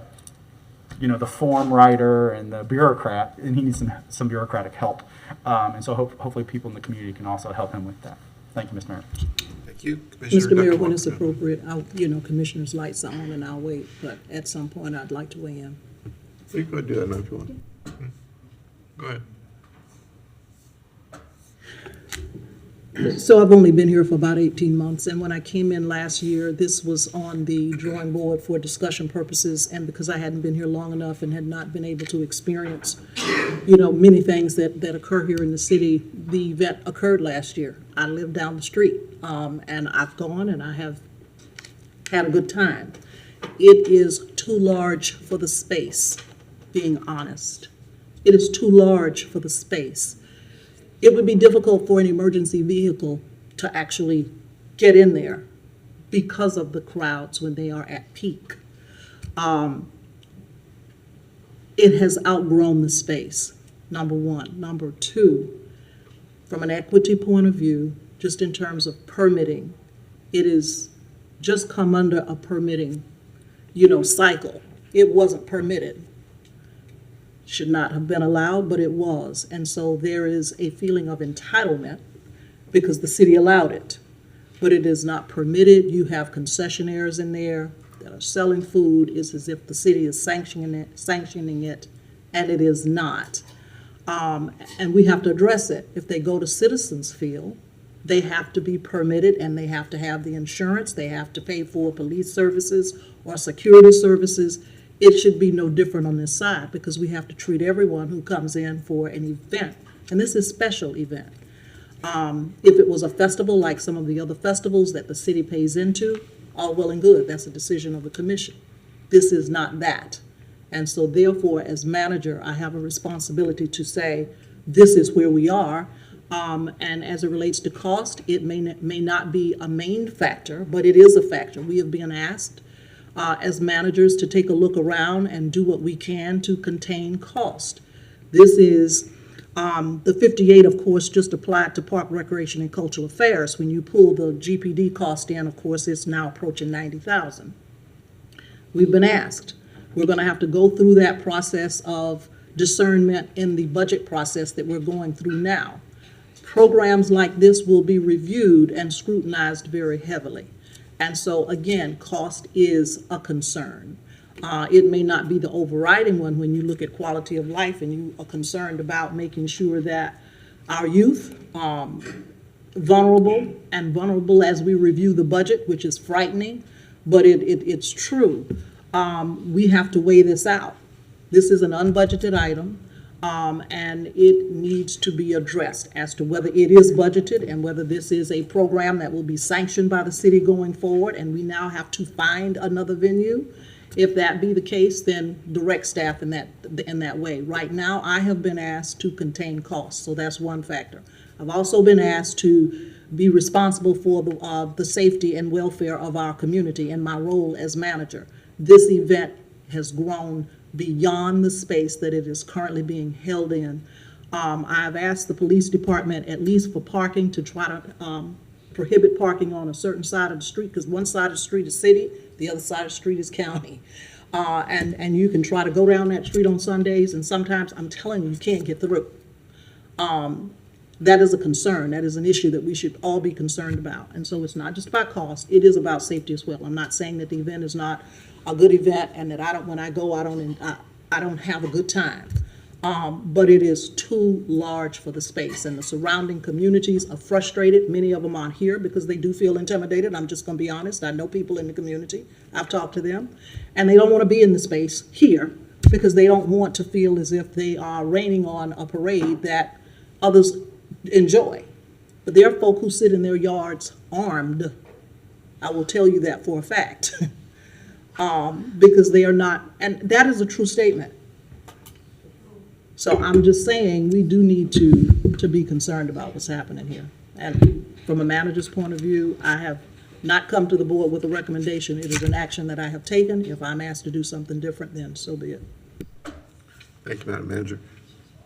the form writer and the bureaucrat, and he needs some bureaucratic help. And so hopefully people in the community can also help him with that. Thank you, Mr. Mayor. Thank you. Mr. Mayor, Dr. when it's Walker. appropriate, Commissioner's lights are on and I'll wait, but at some point I'd like to weigh in. You can go ahead and do that now if you want. Go ahead. So I've only been here for about 18 months, and when I came in last year, this was on the drawing board for discussion purposes, and because I hadn't been here long enough and had not been able to experience, many things that occur here in the city, the event occurred last year. I live down the street, and I've gone and I have had a good time. It is too large for the space, being honest. It is too large for the space. It would be difficult for an emergency vehicle to actually get in there because of the crowds when they are at peak. It has outgrown the space, number one. Number two, from an equity point of view, just in terms of permitting, it is just come under a permitting, cycle. It wasn't permitted. Should not have been allowed, but it was. And so there is a feeling of entitlement because the city allowed it, but it is not permitted. You have concessionaires in there that are selling food. It's as if the city is sanctioning it, and it is not. And we have to address it. If they go to Citizens Field, they have to be permitted, and they have to have the insurance. They have to pay for police services or security services. It should be no different on this side, because we have to treat everyone who comes in for an event. And this is a special event. If it was a festival like some of the other festivals that the city pays into, all well and good. That's a decision of the commission. This is not that. And so therefore, as manager, I have a responsibility to say, this is where we are. And as it relates to cost, it may not be a main factor, but it is a factor. We have been asked as managers to take a look around and do what we can to contain cost. This is the 58, of course, just applied to Park, Recreation, and Cultural Affairs. When you pull the GPD cost in, of course, it's now approaching $90,000. We've been asked. We're going to have to go through that process of discernment in the budget process that we're going through now. Programs like this will be reviewed and scrutinized very heavily. And so, again, cost is a concern. It may not be the overriding one when you look at quality of life and you are concerned about making sure that our youth, vulnerable as we review the budget, which is frightening, but it's true. We have to weigh this out. This is an unbudgeted item, and it needs to be addressed as to whether it is budgeted and whether this is a program that will be sanctioned by the city going forward, and we now have to find another venue. If that be the case, then direct staff in that way. Right now, I have been asked to contain costs, so that's one factor. I've also been asked to be responsible for the safety and welfare of our community in my role as manager. This event has grown beyond the space that it is currently being held in. I've asked the police department, at least for parking, to try to prohibit parking on a certain side of the street, because one side of the street is city, the other side of the street is county. And you can try to go down that street on Sundays, and sometimes, I'm telling you, you can't get through. That is a concern. That is an issue that we should all be concerned about. And so it's not just about cost, it is about safety as well. I'm not saying that the event is not a good event and that when I go, I don't have a good time. But it is too large for the space, and the surrounding communities are frustrated. Many of them aren't here because they do feel intimidated. I'm just gonna be honest. I know people in the community. I've talked to them, and they don't want to be in the space here because they don't want to feel as if they are raining on a parade that others enjoy. But there are folk who sit in their yards armed. I will tell you that for a fact. Because they are not, and that is a true statement. So I'm just saying, we do need to be concerned about what's happening here. And from a manager's point of view, I have not come to the board with a recommendation. It is an action that I have taken. If I'm asked to do something different, then so be it. Thank you, Madam Manager.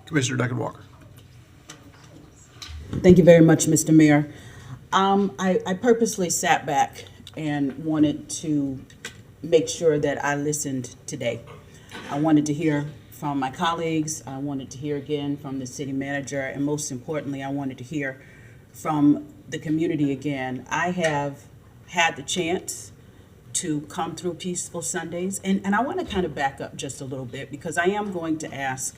Commissioner Duncan Walker. Thank you very much, Mr. Mayor. I purposely sat back and wanted to make sure that I listened today. I wanted to hear from my colleagues. I wanted to hear again from the city manager, and most importantly, I wanted to hear from the community again. I have had the chance to come through Peaceful Sundays, and I want to kind of back up just a little bit, because I am going to ask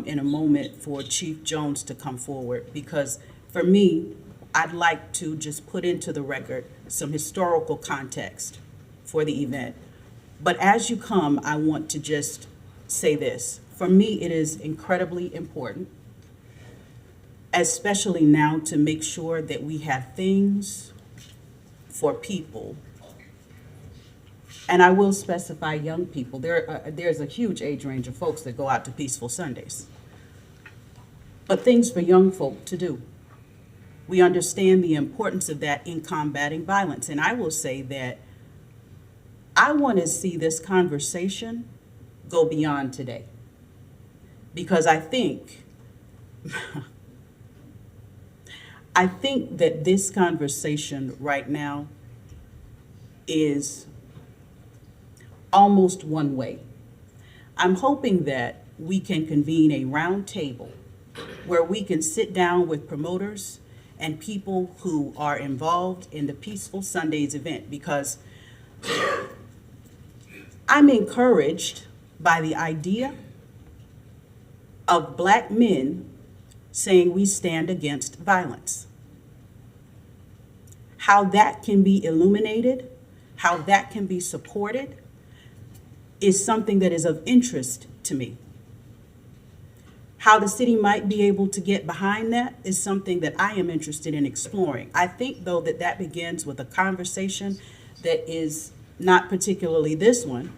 in a moment for Chief Jones to come forward, because for me, I'd like to just put into the record some historical context for the event. But as you come, I want to just say this. For me, it is incredibly important, especially now, to make sure that we have things for people. And I will specify young people. There's a huge age range of folks that go out to Peaceful Sundays. But things for young folk to do. We understand the importance of that in combating violence. And I will say that I want to see this conversation go beyond today. Because I think that this conversation right now is almost one way. I'm hoping that we can convene a round table where we can sit down with promoters and people who are involved in the Peaceful Sundays event, because I'm encouraged by the idea of Black men saying we stand against violence. How that can be illuminated, how that can be supported, is something that is of interest to me. How the city might be able to get behind that is something that I am interested in exploring. I think, though, that that begins with a conversation that is not particularly this one,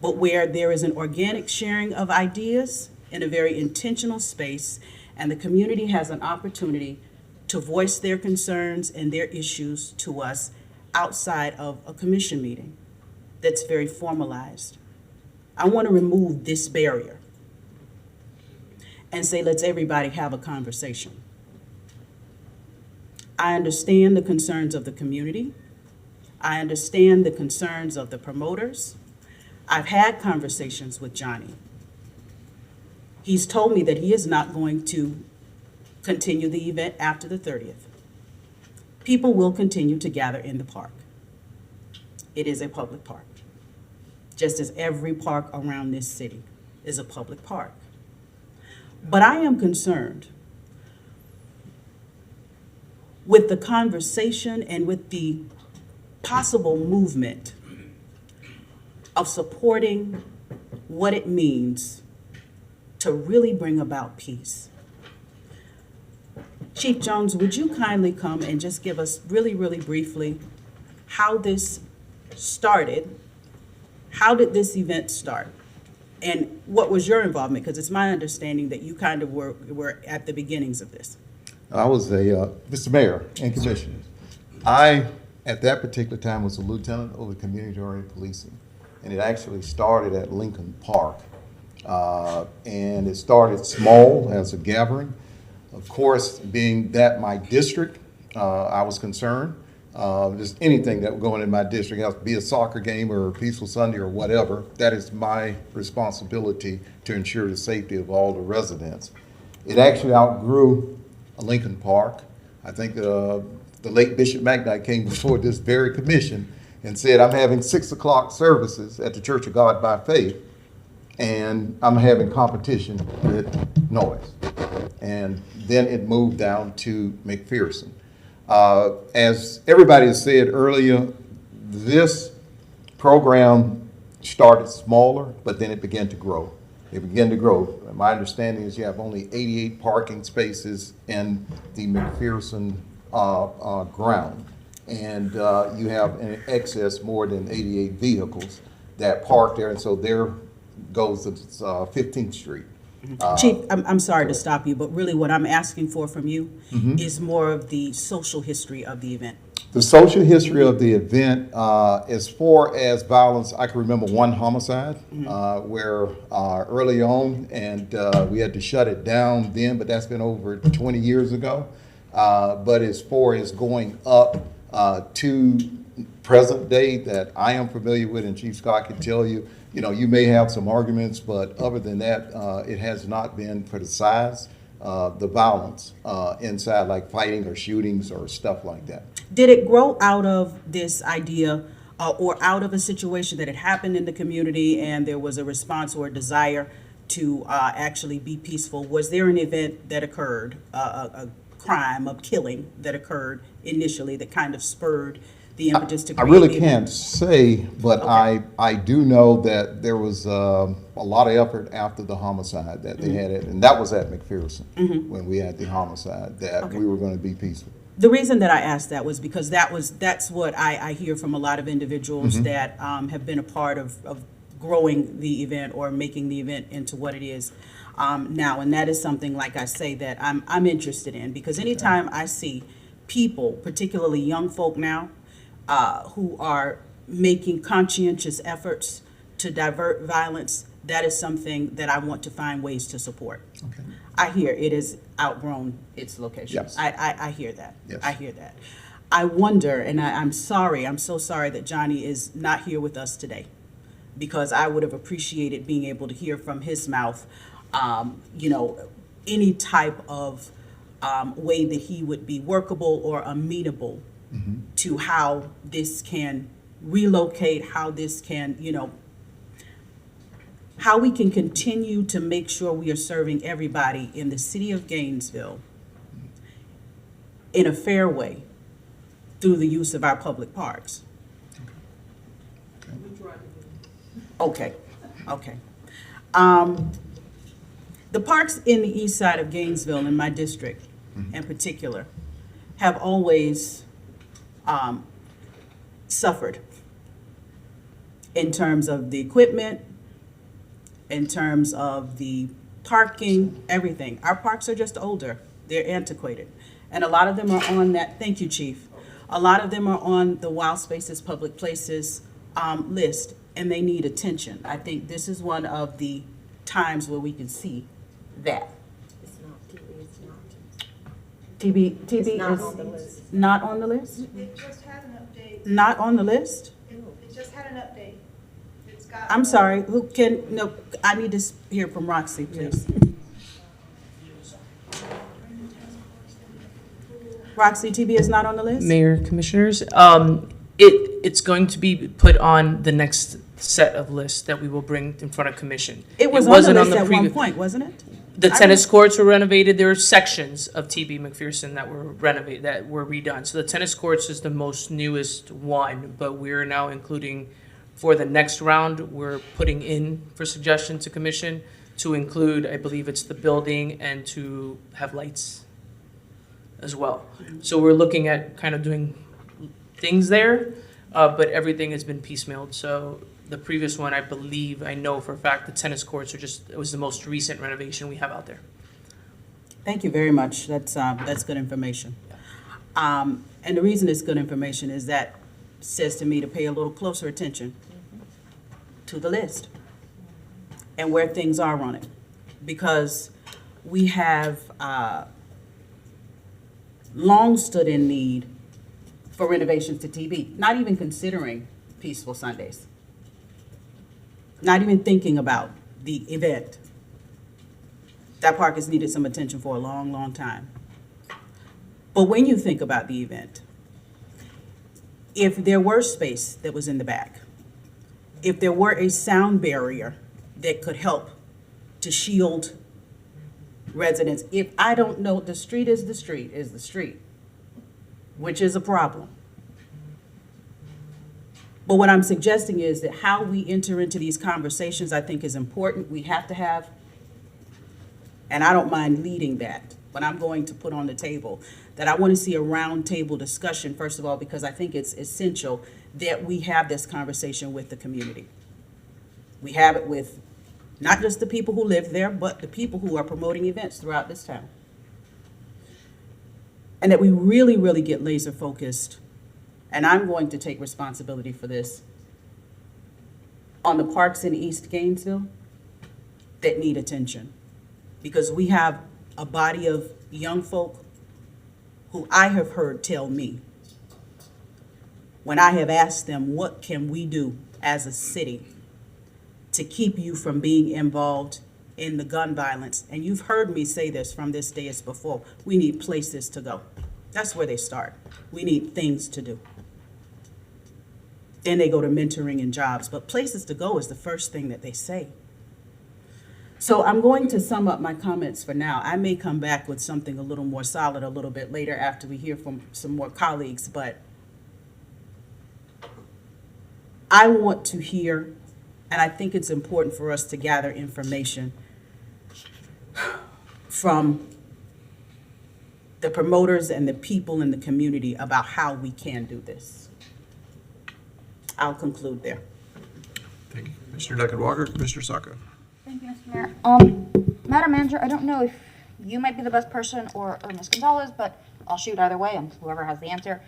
but where there is an organic sharing of ideas in a very intentional space, and the community has an opportunity to voice their concerns and their issues to us outside of a commission meeting that's very formalized. I want to remove this barrier and say, let's everybody have a conversation. I understand the concerns of the community. I understand the concerns of the promoters. I've had conversations with Johnny. He's told me that he is not going to continue the event after the 30th. people will continue to gather in the park. It is a public park, just as every park around this city is a public park. But I am concerned with the conversation and with the possible movement of supporting what it means to really bring about peace. Chief Jones, would you kindly come and just give us really, really briefly how this started? How did this event start? And what was your involvement? Because it's my understanding that you kind of were at the beginnings of this. I was Mr. Mayor and Commissioners. I, at that particular time, was a lieutenant over community-oriented policing. And it actually started at Lincoln Park. And it started small as a gathering. Of course, being that my district, I was concerned. Just anything that was going in my district, it be a soccer game or a peaceful Sunday or whatever, that is my responsibility to ensure the safety of all the residents. It actually outgrew Lincoln Park. I think the late Bishop McKnight came before this very commission and said, I'm having 6 o'clock services at the Church of God by Faith, and I'm having competition with noise. And then it moved down to McPherson. As everybody has said earlier, this program started smaller, but then it began to grow. It began to grow. My understanding is you have only 88 parking spaces in the McPherson ground. And you have in excess more than 88 vehicles that park there. And so there goes the 15th Street. Chief, I'm sorry to stop you, but really what I'm asking for from you is more of the social history of the event. The social history of the event, as far as violence, I can remember one homicide where early on, and we had to shut it down then, but that's been over 20 years ago. But as far as going up to present day that I am familiar with, and Chief Scott can tell you, you know, you may have some arguments, but other than that, it has not been for the size, the violence inside, like fighting or shootings or stuff like that. Did it grow out of this idea or out of a situation that had happened in the community and there was a response or a desire to actually be peaceful? Was there an event that occurred, a crime, a killing that occurred initially that kind of spurred the impetus to create I really the can't say, but Okay. I do know that there was a lot of effort after the homicide that they had it, and that was at McPherson when we had the homicide, that we were going to be peaceful. The reason that I asked that was because that's what I hear from a lot of individuals that have been a part of growing the event or making the event into what it is now. And that is something, like I say, that I'm interested in, because anytime I see people, particularly young folk now, who are making conscientious efforts to divert violence, that is something that I want to find ways to support. Okay. I hear it has outgrown its location. Yes. I hear that. Yes. I hear that. I wonder, and I'm sorry, I'm so sorry that Johnny is not here with us today, because I would have appreciated being able to hear from his mouth, you know, any type of way that he would be workable or amenable to how this can relocate, how this can, you know, how we can continue to make sure we are serving everybody in the city of Gainesville in a fair way through the use of our public parks. Okay, okay. The parks in the east side of Gainesville, in my district in particular, have always suffered in terms of the equipment, in terms of the parking, everything. Our parks are just older. They're antiquated. And a lot of them are on that, thank you, Chief. A lot of them are on the wild spaces, public places list, and they need attention. I think this is one of the times where we can see that. It's not. TB It's not is on the list. not on the list? It just had an update. Not on the list? It just had an update. It's got. I'm sorry, who can, no, I need to hear from Roxy, please. Roxy, TB is not on the list? Mayor, Commissioners, it's going to be put on the next set of lists that we will bring in front of commission. It was on the wasn't list at one previous- point, wasn't it? The tennis courts were renovated. There were sections of TB McPherson that were renovated, that were redone. So the tennis courts is the most newest one, but we're now including, for the next round, we're putting in for suggestion to commission to include, I believe it's the building and to have lights as well. So we're looking at kind of doing things there, but everything has been piecemealed. So the previous one, I believe, I know for a fact, the tennis courts it was the most recent renovation we have out there. Thank you very much. That's good information. And the reason it's good information is that says to me to pay a little closer attention to the list and where things are on it. Because we have long stood in need for renovations to TB, not even considering Peaceful Sundays. Not even thinking about the event. That park has needed some attention for a long, long time. But when you think about the event, if there were space that was in the back, if there were a sound barrier that could help to shield residents, if I don't know, the street is the street, which is a problem. But what I'm suggesting is that how we enter into these conversations, I think, is important. We have to have, and I don't mind leading that, but I'm going to put on the table that I want to see a round table discussion, first of all, because I think it's essential that we have this conversation with the community. We have it with not just the people who live there, but the people who are promoting events throughout this town. And that we really, really get laser focused, and I'm going to take responsibility for this, on the parks in East Gainesville that need attention. Because we have a body of young folk who I have heard tell me, when I have asked them, what can we do as a city to keep you from being involved in the gun violence? And you've heard me say this from this dais before, we need places to go. That's where they start. We need things to do. Then they go to mentoring and jobs, but places to go is the first thing that they say. So I'm going to sum up my comments for now. I may come back with something a little more solid a little bit later after we hear from some more colleagues, but I want to hear, and I think it's important for us to gather information from the promoters and the people in the community about how we can do this. I'll conclude there. Thank you. Commissioner Duckett-Walker, Commissioner Sacco. Thank you, Mr. Mayor. Madam Manager, I don't know if you might be the best person or Ms. Gonzalez, but I'll shoot either way and whoever has the answer.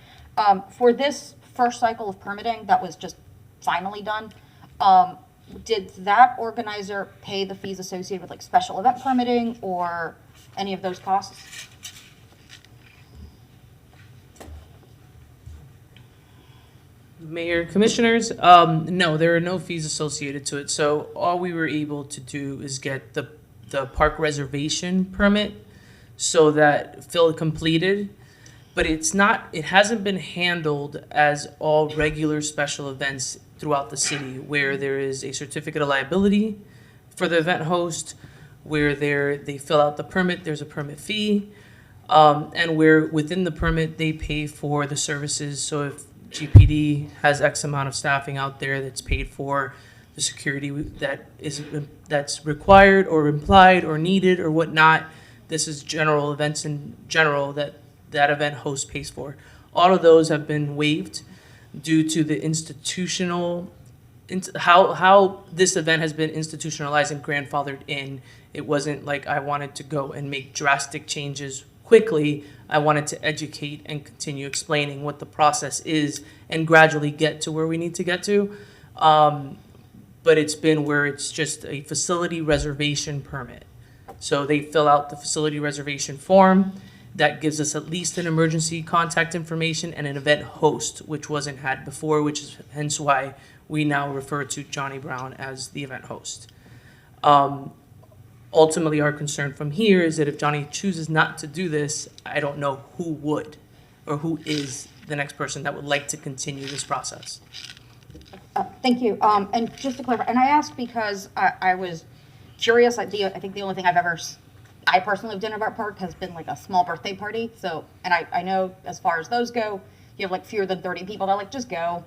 For this first cycle of permitting that was just finally done, did that organizer pay the fees associated with like special event permitting or any of those costs? Mayor, Commissioners, no, there are no fees associated to it. So all we were able to do is get the park reservation permit so that Phil completed, but it hasn't been handled as all regular special events throughout the city where there is a certificate of liability for the event host, where they fill out the permit, there's a permit fee, and where within the permit they pay for the services. So if GPD has X amount of staffing out there that's paid for, the security that's required or implied or needed or whatnot. This is general events in general that event host pays for. All of those have been waived due to the how this event has been institutionalized and grandfathered in. It wasn't like I wanted to go and make drastic changes quickly. I wanted to educate and continue explaining what the process is and gradually get to where we need to get to. But it's been where it's just a facility reservation permit. So they fill out the facility reservation form. That gives us at least an emergency contact information and an event host, which wasn't had before, which is hence why we now refer to Johnny Brown as the event host. Ultimately, our concern from here is that if Johnny chooses not to do this, I don't know who would. or who is the next person that would like to continue this process? Thank you. And just to clarify, and I asked because I was curious. I think the only thing I personally have done at our park has been like a small birthday party. So, and I know as far as those go, you have like fewer than 30 people. They're like, just go,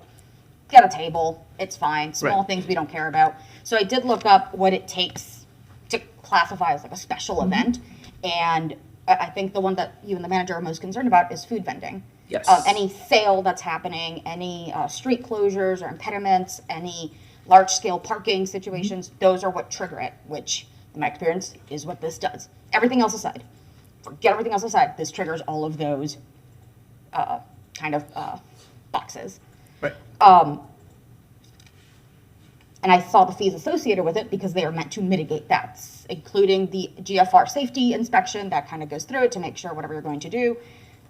get a table. It's fine. Small Right. things we don't care about. So I did look up what it takes to classify as like a special event. And I think the one that you and the manager are most concerned about is food vending. Yes. Any sale that's happening, any street closures or impediments, any large-scale parking situations, those are what trigger it, which, in my experience, is what this does. Everything else aside, forget everything else aside, this triggers all of those boxes. Right. And I saw the fees associated with it because they are meant to mitigate that, including the GFR safety inspection that kind of goes through it to make sure whatever you're going to do,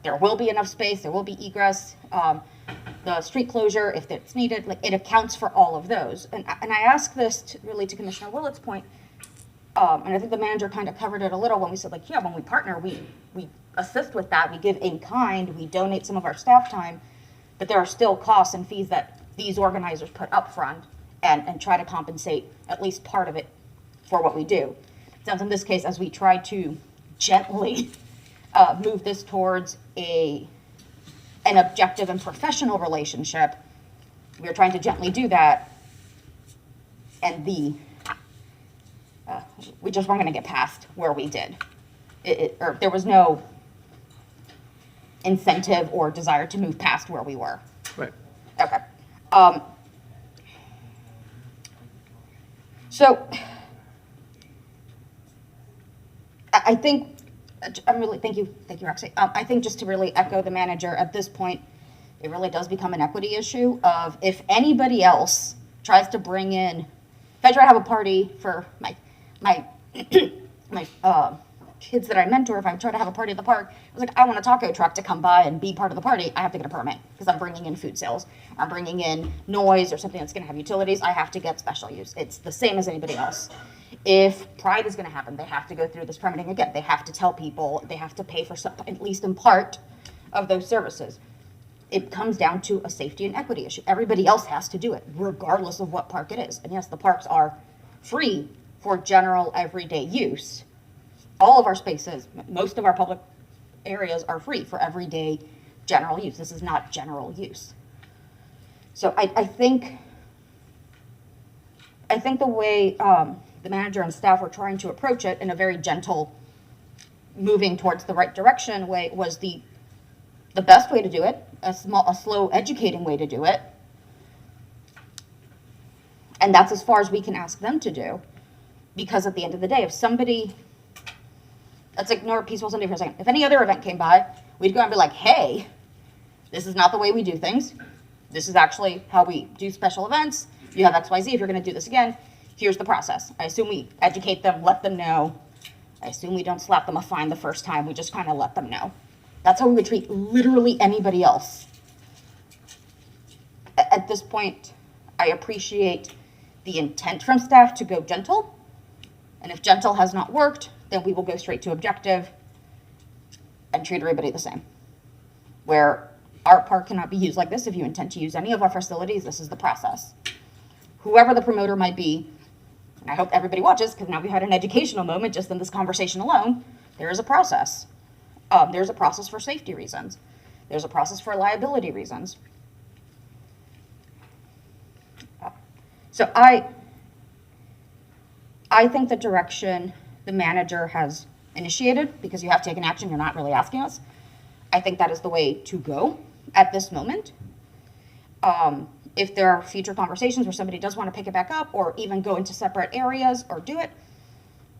there will be enough space, there will be egress, the street closure if it's needed, like it accounts for all of those. And I ask this to Commissioner Willett's point, and I think the manager kind of covered it a little when we said like, yeah, when we partner, we assist with that, we give in kind, we donate some of our staff time, but there are still costs and fees that these organizers put up front and try to compensate at least part of it for what we do. It sounds in this case, as we try to gently move this towards an objective and professional relationship, we are trying to gently do that, and we just weren't going to get past where we did. Or there was no incentive or desire to move past where we were. Right. Okay. So I think thank you, Roxy. I think just to really echo the manager at this point, it really does become an equity issue of if anybody else tries to bring in, if I try to have a party for my kids that I mentor, if I try to have a party at the park, I was like, I want a taco truck to come by and be part of the party. I have to get a permit because I'm bringing in food sales. I'm bringing in noise or something that's going to have utilities. I have to get special use. It's the same as anybody else. If Pride is going to happen, they have to go through this permitting again. They have to tell people, they have to pay for some, at least in part of those services. It comes down to a safety and equity issue. Everybody else has to do it, regardless of what park it is. And yes, the parks are free for general everyday use. All of our spaces, most of our public areas are free for everyday general use. This is not general use. So I think the way the manager and staff were trying to approach it in a very gentle, moving towards the right direction way was the best way to do it, a slow educating way to do it. And that's as far as we can ask them to do. Because at the end of the day, if somebody, let's ignore Peaceful Sunday for a second. If any other event came by, we'd go and be like, hey, this is not the way we do things. This is actually how we do special events. You have XYZ. If you're going to do this again, here's the process. I assume we educate them, let them know. I assume we don't slap them a fine the first time. We just kind of let them know. That's how we would treat literally anybody else. At this point, I appreciate the intent from staff to go gentle. And if gentle has not worked, then we will go straight to objective and treat everybody the same. Where our park cannot be used like this. If you intend to use any of our facilities, this is the process. Whoever the promoter might be, and I hope everybody watches, because now we had an educational moment just in this conversation alone, there is a process. There's a process for safety reasons. There's a process for liability reasons. So I think the direction the manager has initiated, because you have taken action, you're not really asking us, I think that is the way to go at this moment. If there are future conversations where somebody does want to pick it back up or even go into separate areas or do it,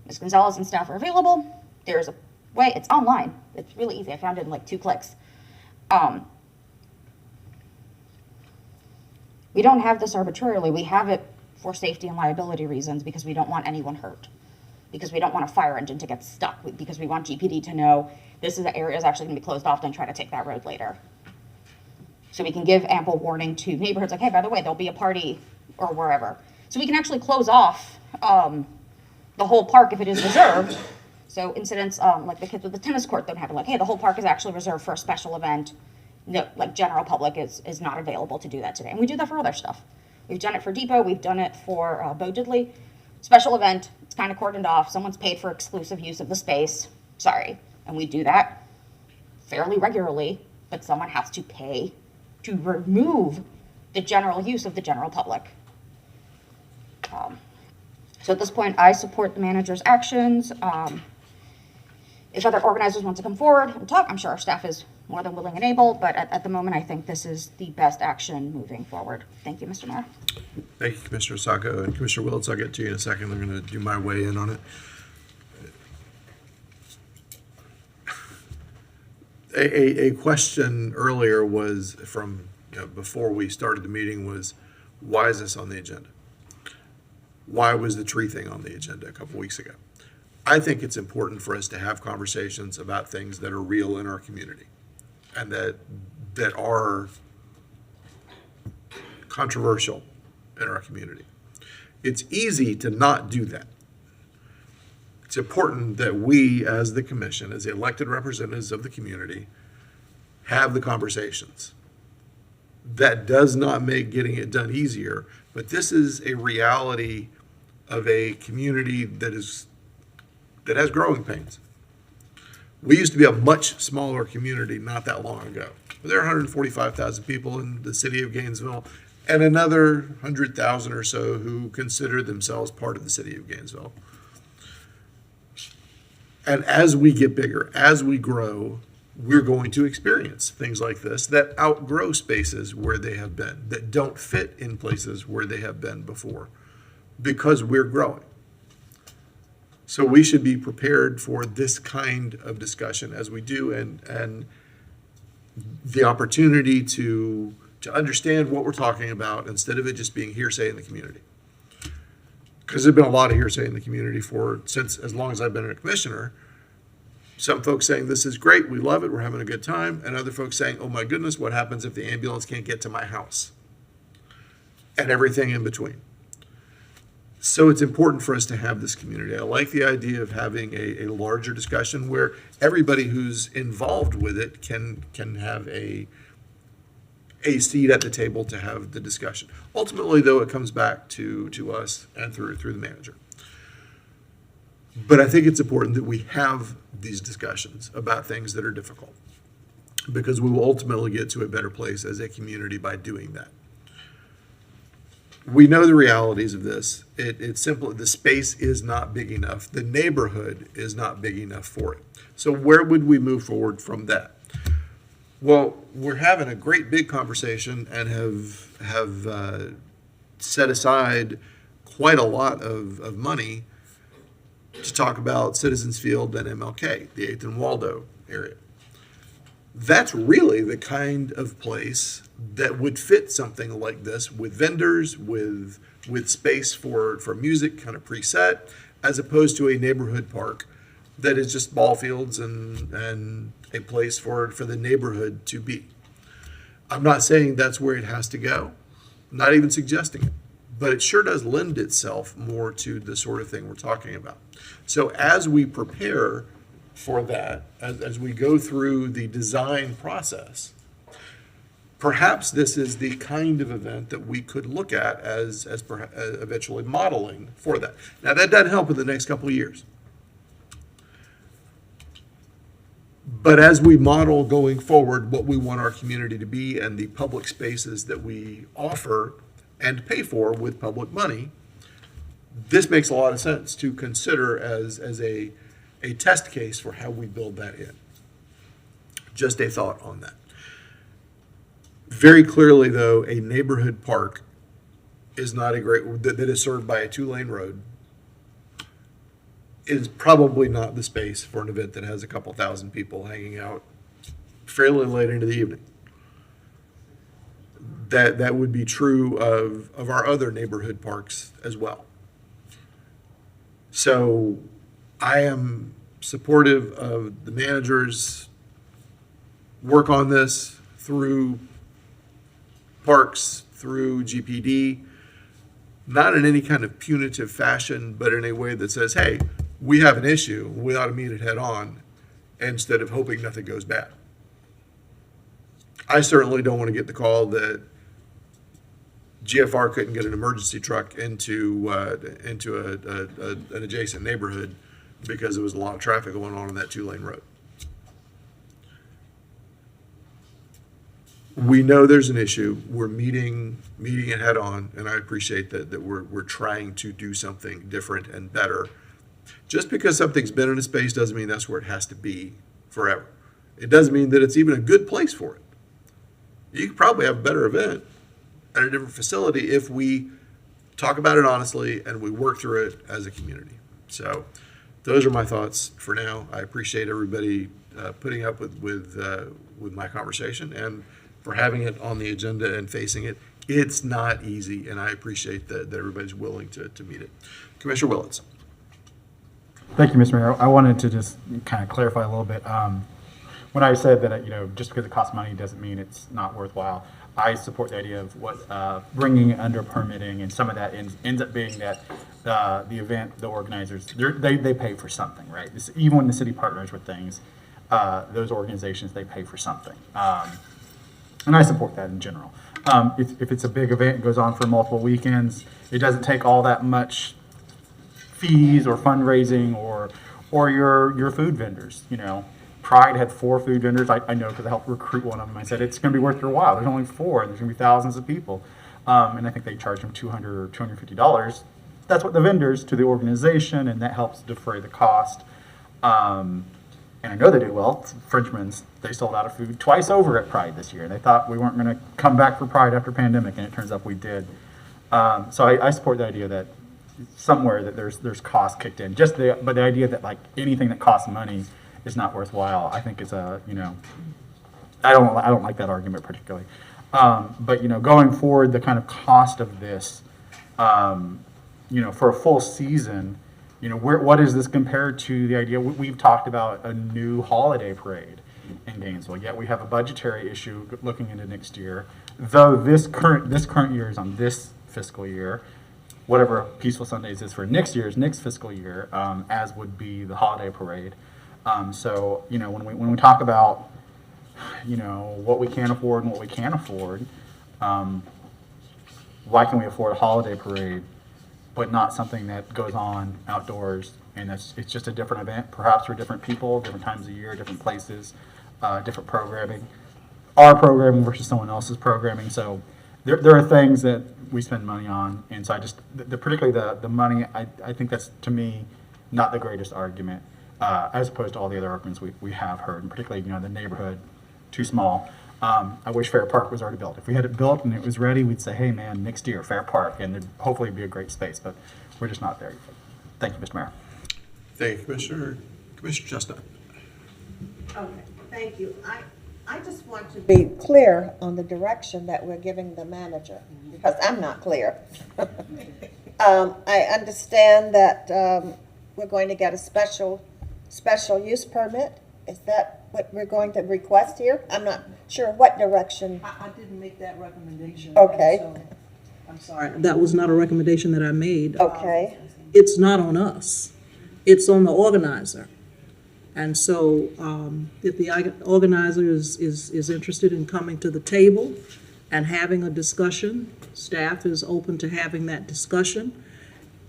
Ms. Gonzalez and staff are available. There's a way, it's online. It's really easy. I found it in like 2 clicks. We don't have this arbitrarily. We have it for safety and liability reasons because we don't want anyone hurt, because we don't want a fire engine to get stuck, because we want GPD to know this is an area is actually going to be closed off and try to take that road later. So we can give ample warning to neighborhoods like, hey, by the way, there'll be a party or wherever. So we can actually close off the whole park if it is reserved. So incidents like the kids with the tennis court don't happen. Like, hey, the whole park is actually reserved for a special event. no, like general public is not available to do that today. And we do that for other stuff. We've done it for Depot, we've done it for Bo Diddley. Special event, it's kind of cordoned off, someone's paid for exclusive use of the space, sorry. And we do that fairly regularly, but someone has to pay to remove the general use of the general public. So at this point, I support the manager's actions. If other organizers want to come forward and talk, I'm sure our staff is more than willing and able, but at the moment, I think this is the best action moving forward. Thank you, Mr. Mayor. Thank you, Commissioner Sacco. And Commissioner Wiltz, I'll get to you in a second. I'm going to do my way in on it. A question earlier was from, before we started the meeting was, why is this on the agenda? Why was the tree thing on the agenda a couple weeks ago? I think it's important for us to have conversations about things that are real in our community and that are controversial in our community. It's easy to not do that. It's important that we, as the commission, as the elected representatives of the community, have the conversations. That does not make getting it done easier, but this is a reality of a community that has growing pains. We used to be a much smaller community not that long ago. There are 145,000 people in the city of Gainesville and another 100,000 or so who consider themselves part of the city of Gainesville. And as we get bigger, as we grow, we're going to experience things like this that outgrow spaces where they have been, that don't fit in places where they have been before, because we're growing. So we should be prepared for this kind of discussion as we do, and the opportunity to understand what we're talking about instead of it just being hearsay in the community. Because there's been a lot of hearsay in the community since as long as I've been a commissioner. Some folks saying this is great, we love it, we're having a good time, and other folks saying, oh my goodness, what happens if the ambulance can't get to my house? And everything in between. So it's important for us to have this community. I like the idea of having a larger discussion where everybody who's involved with it can have a seat at the table to have the discussion. Ultimately, though, it comes back to us and through the manager. But I think it's important that we have these discussions about things that are difficult, because we will ultimately get to a better place as a community by doing that. We know the realities of this. It's simple. The space is not big enough. The neighborhood is not big enough for it. So where would we move forward from that? Well, we're having a great big conversation and have set aside quite a lot of money to talk about Citizens Field and MLK, the 8th and Waldo area. That's really the kind of place that would fit something like this, with vendors, with space for music kind of preset, as opposed to a neighborhood park that is just ball fields and a place for the neighborhood to be. I'm not saying that's where it has to go, I'm not even suggesting it, but it sure does lend itself more to the sort of thing we're talking about. So as we prepare for that, as we go through the design process, perhaps this is the kind of event that we could look at as eventually modeling for that. Now, that doesn't help in the next couple of years. But as we model going forward what we want our community to be and the public spaces that we offer and pay for with public money, this makes a lot of sense to consider as a test case for how we build that in. Just a thought on that. Very clearly, though, a neighborhood park is not a great, that is served by a 2-lane road, is probably not the space for an event that has a couple thousand people hanging out fairly late into the evening. That would be true of our other neighborhood parks as well. So I am supportive of the manager's work on this through parks, through GPD, not in any kind of punitive fashion, but in a way that says, hey, we have an issue, we ought to meet it head on, instead of hoping nothing goes bad. I certainly don't want to get the call that GFR couldn't get an emergency truck into an adjacent neighborhood because there was a lot of traffic going on that 2-lane road. We know there's an issue. We're meeting it head on, and I appreciate that we're trying to do something different and better. Just because something's been in a space doesn't mean that's where it has to be forever. It doesn't mean that it's even a good place for it. You could probably have a better event at a different facility if we talk about it honestly and we work through it as a community. So those are my thoughts for now. I appreciate everybody putting up with my conversation and for having it on the agenda and facing it. It's not easy, and I appreciate that everybody's willing to meet it. Commissioner Willits. Thank you, Mr. Mayor. I wanted to just kind of clarify a little bit. When I said that, just because it costs money doesn't mean it's not worthwhile. I support the idea of what bringing it under permitting, and some of that ends up being that the event, the organizers, they pay for something, right? Even when the city partners with things, those organizations, they pay for something. And I support that in general. If it's a big event, it goes on for multiple weekends, it doesn't take all that much fees or fundraising or your food vendors, Pride had 4 food vendors. I know because I helped recruit one of them. I said, it's going to be worth your while. There's only 4, and there's going to be thousands of people. And I think they charge them $200 or $250. That's what the vendors to the organization, and that helps defray the cost. And I know they did well. Frenchman's, they sold out of food twice over at Pride this year. And they thought we weren't going to come back for Pride after pandemic, and it turns out we did. So I support the idea that somewhere that there's cost kicked in. But the idea that like anything that costs money is not worthwhile, I think is I don't like that argument particularly. But going forward, the kind of cost of this, for a full season, what is this compared to the idea? We've talked about a new holiday parade in Gainesville, yet we have a budgetary issue looking into next year. Though this current year is on this fiscal year, whatever Peaceful Sundays is for next fiscal year, as would be the holiday parade. So when we talk about what we can afford and what we can't afford, why can we afford a holiday parade but not something that goes on outdoors, and it's just a different event, perhaps for different people, different times of year, different places, different programming, our programming versus someone else's programming. So there are things that we spend money on, and so I just, particularly the money, I think that's, to me, not the greatest argument, as opposed to all the other arguments we have heard, and particularly, the neighborhood, too small. I wish Fair Park was already built. If we had it built and it was ready, we'd say, hey man, next year, Fair Park, and there'd hopefully be a great space, but we're just not there yet. Thank you, Mr. Mayor. Thank you, Commissioner Chestnut. Okay, thank you. I just want to be clear on the direction that we're giving the manager, because I'm not clear. I understand that we're going to get a special use permit. Is that what we're going to request here? I'm not sure what direction. I didn't make that recommendation. Okay. So, I'm sorry, that was not a recommendation that I made. Okay. It's not on us. It's on the organizer. And so if the organizer is interested in coming to the table and having a discussion, staff is open to having that discussion.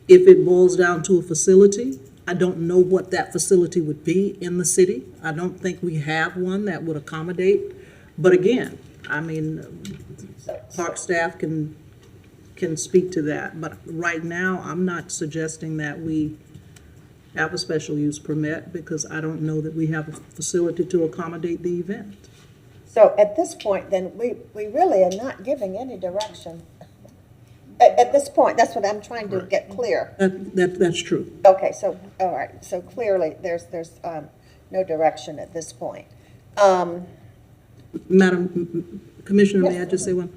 If it boils down to a facility, I don't know what that facility would be in the city. I don't think we have one that would accommodate. But again, park staff can speak to that. But right now, I'm not suggesting that we have a special use permit, because I don't know that we have a facility to accommodate the event. So at this point, then, we really are not giving any direction. At this point, that's what I'm trying to get clear. That's true. Okay, so, all right, so clearly, there's no direction at this point. Madam Commissioner, may I just say one?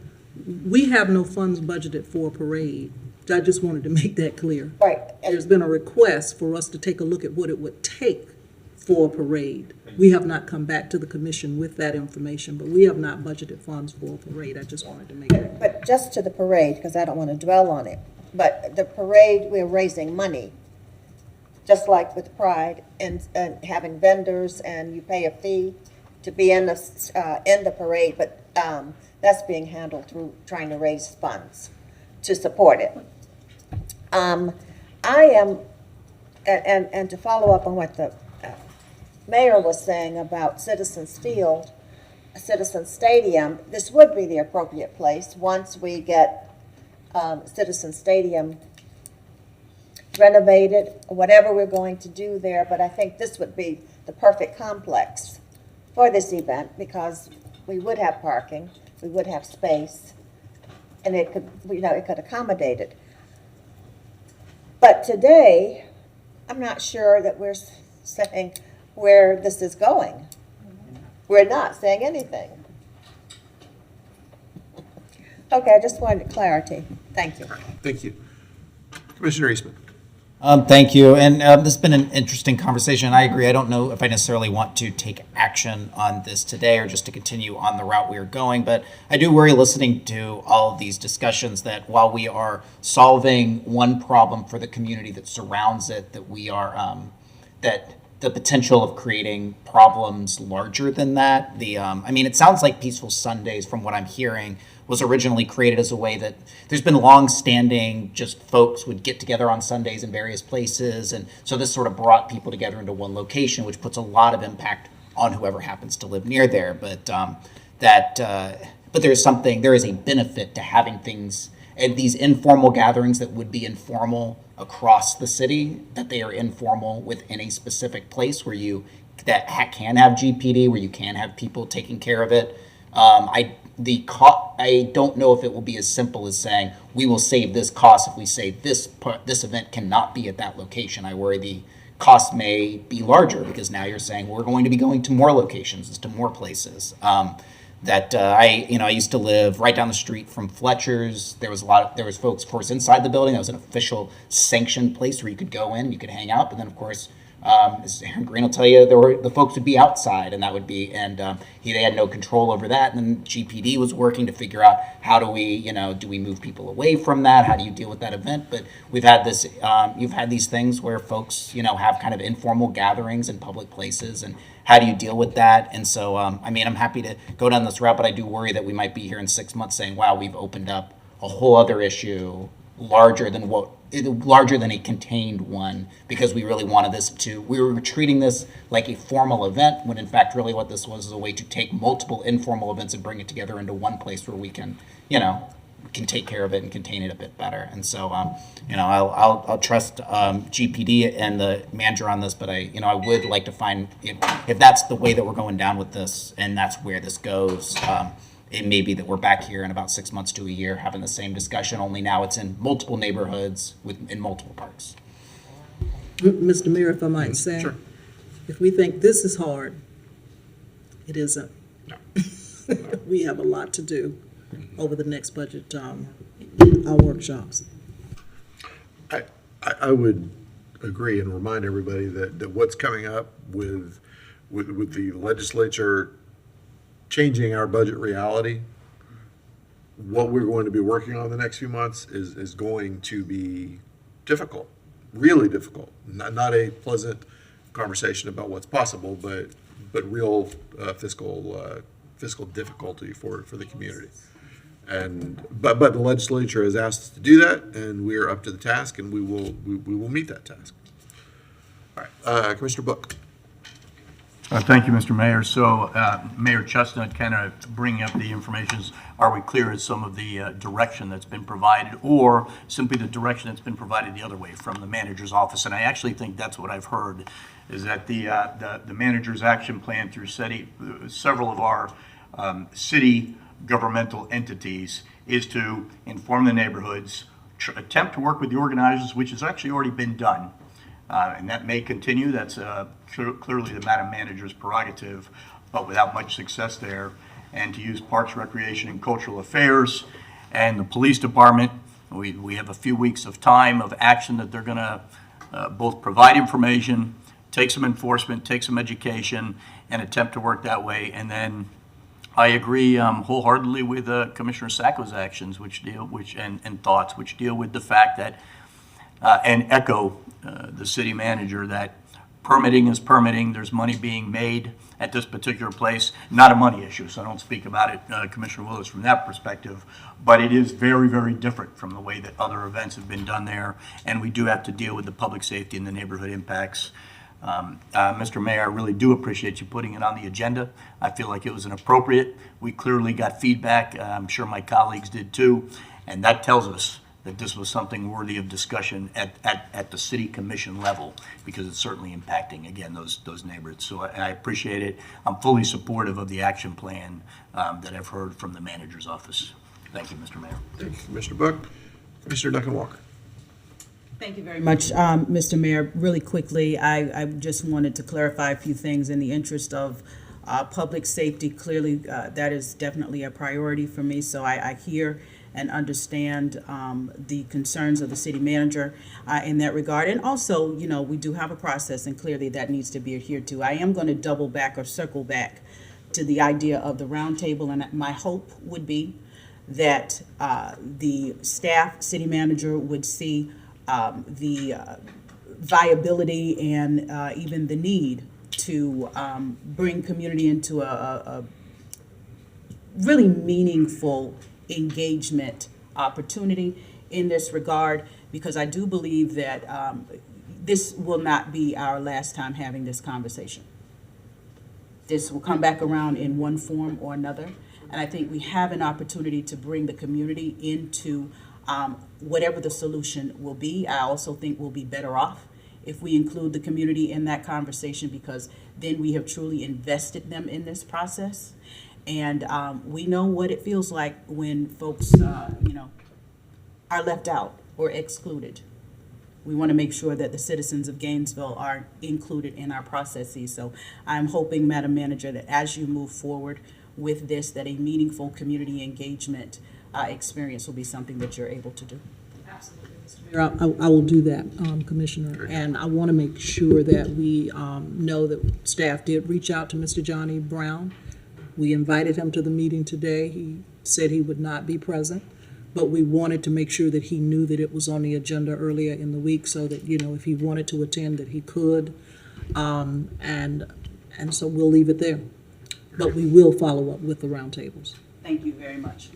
We have no funds budgeted for a parade. I just wanted to make that clear. Right. There's been a request for us to take a look at what it would take for a parade. We have not come back to the commission with that information, but we have not budgeted funds for a parade. I just wanted to make that clear. But just to the parade, because I don't want to dwell on it, but the parade, we're raising money, just like with Pride, and having vendors, and you pay a fee to be in the parade, but that's being handled through trying to raise funds to support it. I am, and to follow up on what the mayor was saying about Citizens Field, Citizens Stadium, this would be the appropriate place once we get Citizens Stadium renovated, whatever we're going to do there, but I think this would be the perfect complex for this event because we would have parking, we would have space, and it could, it could accommodate it. But today, I'm not sure that we're saying where this is going. We're not saying anything. Okay, I just wanted clarity. Thank you. Thank you. Commissioner Eastman. Thank you. And this has been an interesting conversation. I agree. I don't know if I necessarily want to take action on this today or just to continue on the route we are going. But I do worry listening to all of these discussions that while we are solving one problem for the community that surrounds it, that we are, that the potential of creating problems larger than that. I mean, it sounds like Peaceful Sundays, from what I'm hearing, was originally created as a way that there's been long-standing, just folks would get together on Sundays in various places, and so this sort of brought people together into one location, which puts a lot of impact on whoever happens to live near there. But but there is a benefit to having things and these informal gatherings that would be informal across the city, that they are informal within a specific place where you can have GPD, where you can have people taking care of it. I don't know if it will be as simple as saying we will save this cost if we say this event cannot be at that location. I worry the cost may be larger because now you're saying we're going to be going to more locations, to more places. I used to live right down the street from Fletcher's. There was folks, of course, inside the building. That was an official sanctioned place where you could go in, you could hang out. But then, of course, as Aaron Green will tell you, the folks would be outside, and they had no control over that. And then GPD was working to figure out how do we move people away from that? How do you deal with that event? But we've had this, you've had these things where folks, have kind of informal gatherings in public places, and how do you deal with that? And so, I'm happy to go down this route, but I do worry that we might be here in 6 months saying, wow, we've opened up a whole other issue larger than a contained one, because we really wanted we were treating this like a formal event, when in fact really what this was is a way to take multiple informal events and bring it together into one place where we can take care of it and contain it a bit better. And so, I'll trust GPD and the manager on this, but I would like to find if that's the way that we're going down with this and that's where this goes. It may be that we're back here in about 6 months to a year having the same discussion, only now it's in multiple neighborhoods in multiple parks. Mr. Mayor, if I might say, Sure. if we think this is hard, it isn't. No. We have a lot to do over the next budget, our workshops. I would agree and remind everybody that what's coming up with the legislature changing our budget reality, what we're going to be working on the next few months is going to be difficult, really difficult. Not a pleasant conversation about what's possible, but real fiscal difficulty for the community. But the legislature has asked us to do that, and we are up to the task, and we will meet that task. All right, Commissioner Book. Thank you, Mr. Mayor. So, Mayor Chestnut kind of bringing up the information. Are we clear as some of the direction that's been provided, or simply the direction that's been provided the other way from the manager's office? And I actually think that's what I've heard, is that the manager's action plan through several of our city governmental entities is to inform the neighborhoods, attempt to work with the organizers, which has actually already been done. And that may continue. That's clearly the Madam Manager's prerogative, but without much success there. And to use Parks, Recreation, and Cultural Affairs and the Police Department, we have a few weeks of time of action that they're going to both provide information, take some enforcement, take some education, and attempt to work that way. And then I agree wholeheartedly with Commissioner Sacco's actions, and thoughts, which deal with the fact that and echo the city manager that Permitting is permitting. There's money being made at this particular place. Not a money issue, so I don't speak about it, Commissioner Willis, from that perspective. But it is very, very different from the way that other events have been done there. And we do have to deal with the public safety and the neighborhood impacts. Mr. Mayor, I really do appreciate you putting it on the agenda. I feel like it was inappropriate. We clearly got feedback. I'm sure my colleagues did too. And that tells us that this was something worthy of discussion at the city commission level, because it's certainly impacting, again, those neighborhoods. So I appreciate it. I'm fully supportive of the action plan that I've heard from the manager's office. Thank you, Mr. Mayor. Thank you, Commissioner Book. Commissioner Duncan Walker. Thank you very much, Mr. Mayor. Really quickly, I just wanted to clarify a few things in the interest of public safety. Clearly, that is definitely a priority for me, so I hear and understand the concerns of the city manager in that regard. And also, you know, we do have a process, and clearly that needs to be adhered to. I am going to double back or circle back to the idea of the roundtable, and my hope would be that the staff, city manager would see the viability and even the need to bring community into a really meaningful engagement opportunity in this regard, because I do believe that this will not be our last time having this conversation. This will come back around in one form or another, and I think we have an opportunity to bring the community into whatever the solution will be. I also think we'll be better off if we include the community in that conversation, because then we have truly invested them in this process. And we know what it feels like when folks, you know, are left out or excluded. We want to make sure that the citizens of Gainesville are included in our processes. So I'm hoping, Madam Manager, that as you move forward with this, that a meaningful community engagement experience will be something that you're able to do. Mayor, I will do that, Commissioner, and I want to make sure that we know that staff did reach out to Mr. Johnny Brown. We invited him to the meeting today. He said he would not be present, but we wanted to make sure that he knew that it was on the agenda earlier in the week, so that, you know, if he wanted to attend, that he could, and so we'll leave it there. But we will follow up with the roundtables. Thank you very much.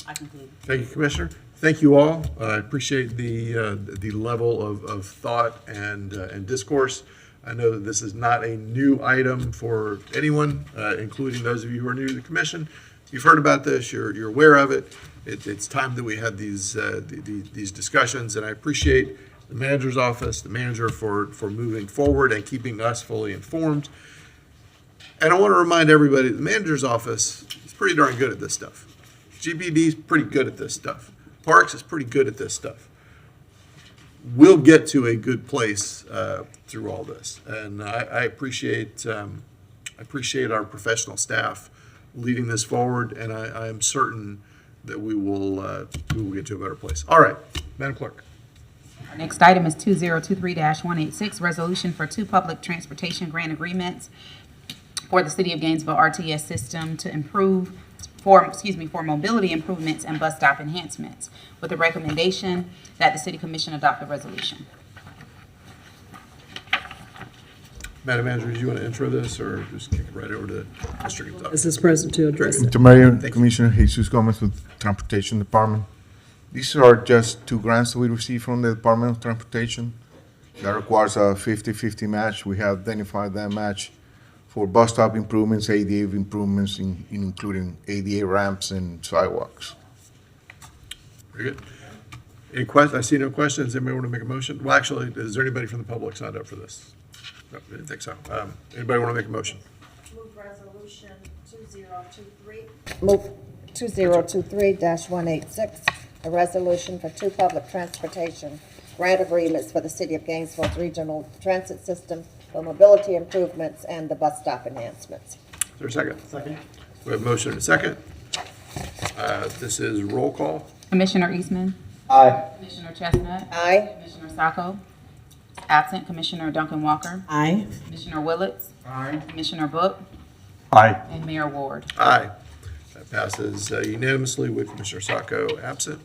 I conclude. Thank you, Commissioner. Thank you all. I appreciate the level of thought and discourse. I know that this is not a new item for anyone, including those of you who are new to the commission. You've heard about this. You're aware of it. It's time that we had these discussions, and I appreciate the manager's office, the manager for moving forward and keeping us fully informed. And I want to remind everybody, the manager's office is pretty darn good at this stuff. GBD is pretty good at this stuff. Parks is pretty good at this stuff. We'll get to a good place through all this, and I appreciate our professional staff leading this forward, and I am certain that we will get to a better place. All right, Madam Clerk. Our next item is 2023-186, resolution for 2 public transportation grant agreements for the City of Gainesville RTS system to improve for mobility improvements and bus stop enhancements, with the recommendation that the City Commission adopt the resolution. Madam Manager, do you want to intro this, or just kick it right over to Mr. Gonzalez? This is present to address it. Mr. Mayor, Commissioner Jesus Gomez with Transportation Department. These are just 2 grants that we received from the Department of Transportation that requires a 50-50 match. We have identified that match for bus stop improvements, ADA improvements, including ADA ramps and sidewalks. Very good. Any questions? I see no questions. Anybody want to make a motion? Well, actually, is there anybody from the public signed up for this? No, I didn't think so. Anybody want to make a motion? Move resolution 2023. Move 2023-186, a resolution for 2 public transportation grant agreements for the City of Gainesville's regional transit system for mobility improvements and the bus stop enhancements. Is there a second? Second. We have a motion and a second. This is roll call. Commissioner Eastman? Aye. Commissioner Chestnut? Aye. Commissioner Sacco? Absent. Commissioner Duncan Walker? Aye. Commissioner Willets? Aye. Commissioner Book? Aye. And Mayor Ward. Aye. That passes unanimously with Commissioner Sacco absent.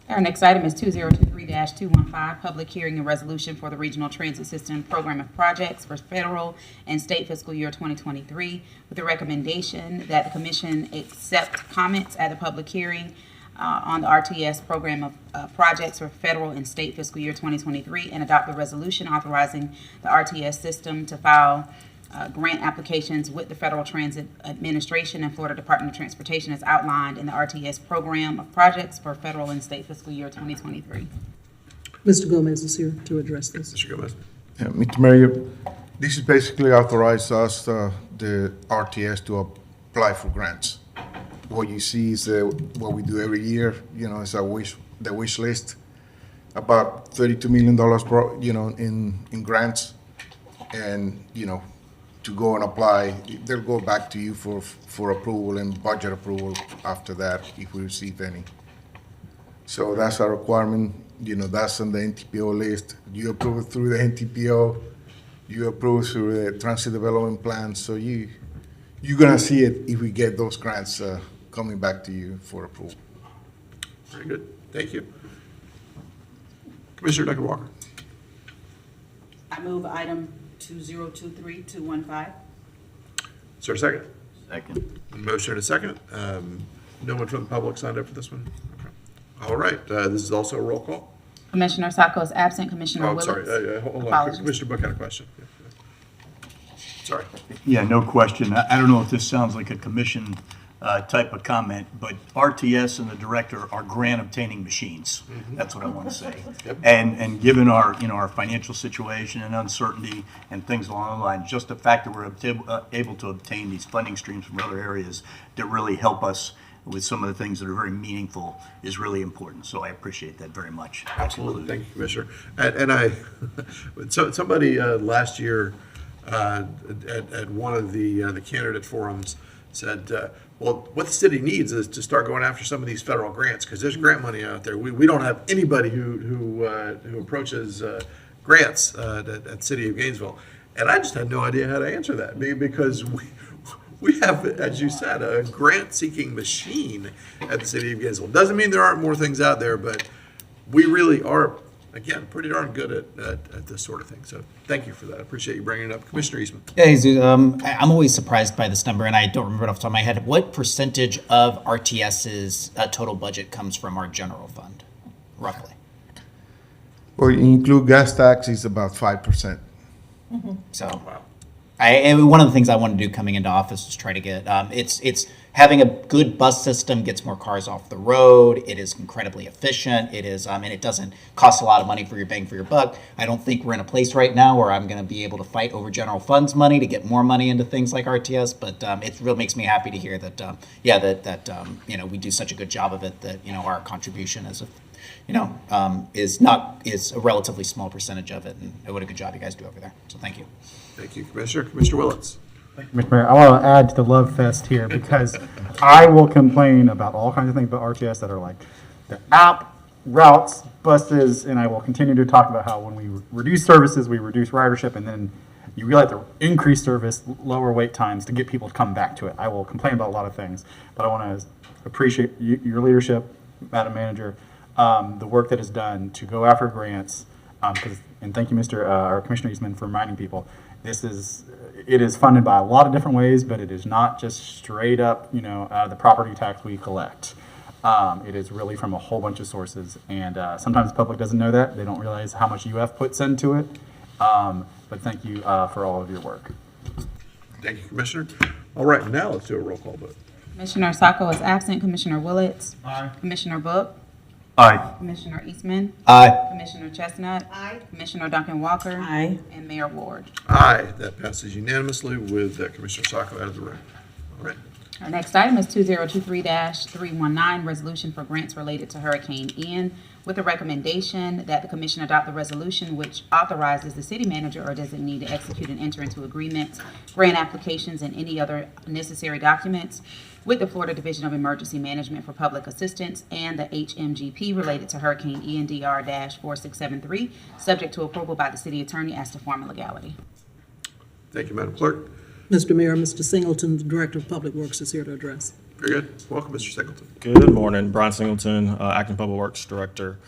Our next item is 2023-215, public hearing and resolution for the Regional Transit System Program of Projects for federal and state fiscal year 2023, with the recommendation that the commission accept comments at the public hearing on the RTS Program of Projects for federal and state fiscal year 2023, and adopt the resolution authorizing the RTS system to file grant applications with the Federal Transit Administration and Florida Department of Transportation as outlined in the RTS Program of Projects for federal and state fiscal year 2023. Mr. Gomez is here to address this. Mr. Gomez. Yeah, Mr. Mayor, this is basically authorize us, the RTS, to apply for grants. What you see is what we do every year, is the wish list, about $32 million, in grants. And, to go and apply, they'll go back to you for approval and budget approval after that, if we receive any. So that's our requirement, that's on the NTPO list. You approve it through the NTPO, you approve through the Transit Development Plan, so you're gonna see it if we get those grants coming back to you for approval. Very good. Thank you. Commissioner Duncan Walker. I move item 2023-215. Is there a second? Second. Motion and a second. No one from the public signed up for this one? Okay. All right, this is also a roll call. Commissioner Sacco is absent. Commissioner Oh, I'm Willis. sorry, hold on. Apologies. Commissioner Book had a question. Sorry. Yeah, no question. I don't know if this sounds like a commission type of comment, but RTS and the director are grant obtaining machines. That's what I want to say. And given our, our financial situation and uncertainty and things along the lines, just the fact that we're able to obtain these funding streams from other areas that really help us with some of the things that are very meaningful is really important. So I appreciate that very much. Absolutely. Thank you, Commissioner. And somebody last year at one of the candidate forums said, well, what the city needs is to start going after some of these federal grants, because there's grant money out there. We don't have anybody who approaches grants at the city of Gainesville. And I just had no idea how to answer that, because we have, as you said, a grant-seeking machine at the city of Gainesville. Doesn't mean there aren't more things out there, but we really are, again, pretty darn good at this sort of thing. So thank you for that. I appreciate you bringing it up. Commissioner Eastman. Yeah, Jesus, I'm always surprised by this number, and I don't remember it off the top of my head. What percentage of RTS's total budget comes from our general fund, roughly? Well, you include gas tax, it's about 5%. So, and one of the things I want to do coming into office is try to get, it's having a good bus system gets more cars off the road. It is incredibly efficient. It is, and it doesn't cost a lot of money for your bang for your buck. I don't think we're in a place right now where I'm going to be able to fight over general funds money to get more money into things like RTS. But it really makes me happy to hear that, that we do such a good job of it. That our contribution is is a relatively small percentage of it, and what a good job you guys do over there. So thank you. Thank you, Commissioner. Commissioner Willits. Mr. Mayor, I want to add to the love fest here because I will complain about all kinds of things about RTS that are like the app, routes, buses, and I will continue to talk about how when we reduce services, we reduce ridership, and then you realize to increase service, lower wait times to get people to come back to it. I will complain about a lot of things, but I want to appreciate your leadership, Madam Manager, the work that is done to go after grants, and thank you, Commissioner Eastman, for reminding people. It is funded by a lot of different ways, but it is not just straight up, out of the property tax we collect. It is really from a whole bunch of sources, and sometimes the public doesn't know that. They don't realize how much UF puts into it. But thank you for all of your work. Thank you, Commissioner. All right, now let's do a roll call vote. Commissioner Sacco is absent. Commissioner Willits. Aye. Commissioner Book. Aye. Commissioner Eastman. Aye. Commissioner Chestnut. Aye. Commissioner Duncan Walker. Aye. And Mayor Ward. Aye, that passes unanimously with Commissioner Sacco out of the room. All right. Our next item is 2023-319, resolution for grants related to Hurricane Ian, with a recommendation that the commission adopt the resolution which authorizes the city manager or designee to execute and enter into agreements, grant applications, and any other necessary documents with the Florida Division of Emergency Management for Public Assistance and the HMGP related to Hurricane Ian DR-4673, subject to approval by the city attorney as to form and legality. Thank you, Madam Clerk. Mr. Mayor, Mr. Singleton, the Director of Public Works, is here to address. Very good. Welcome, Mr. Singleton. Good morning, Brian Singleton, Acting Public Works Director.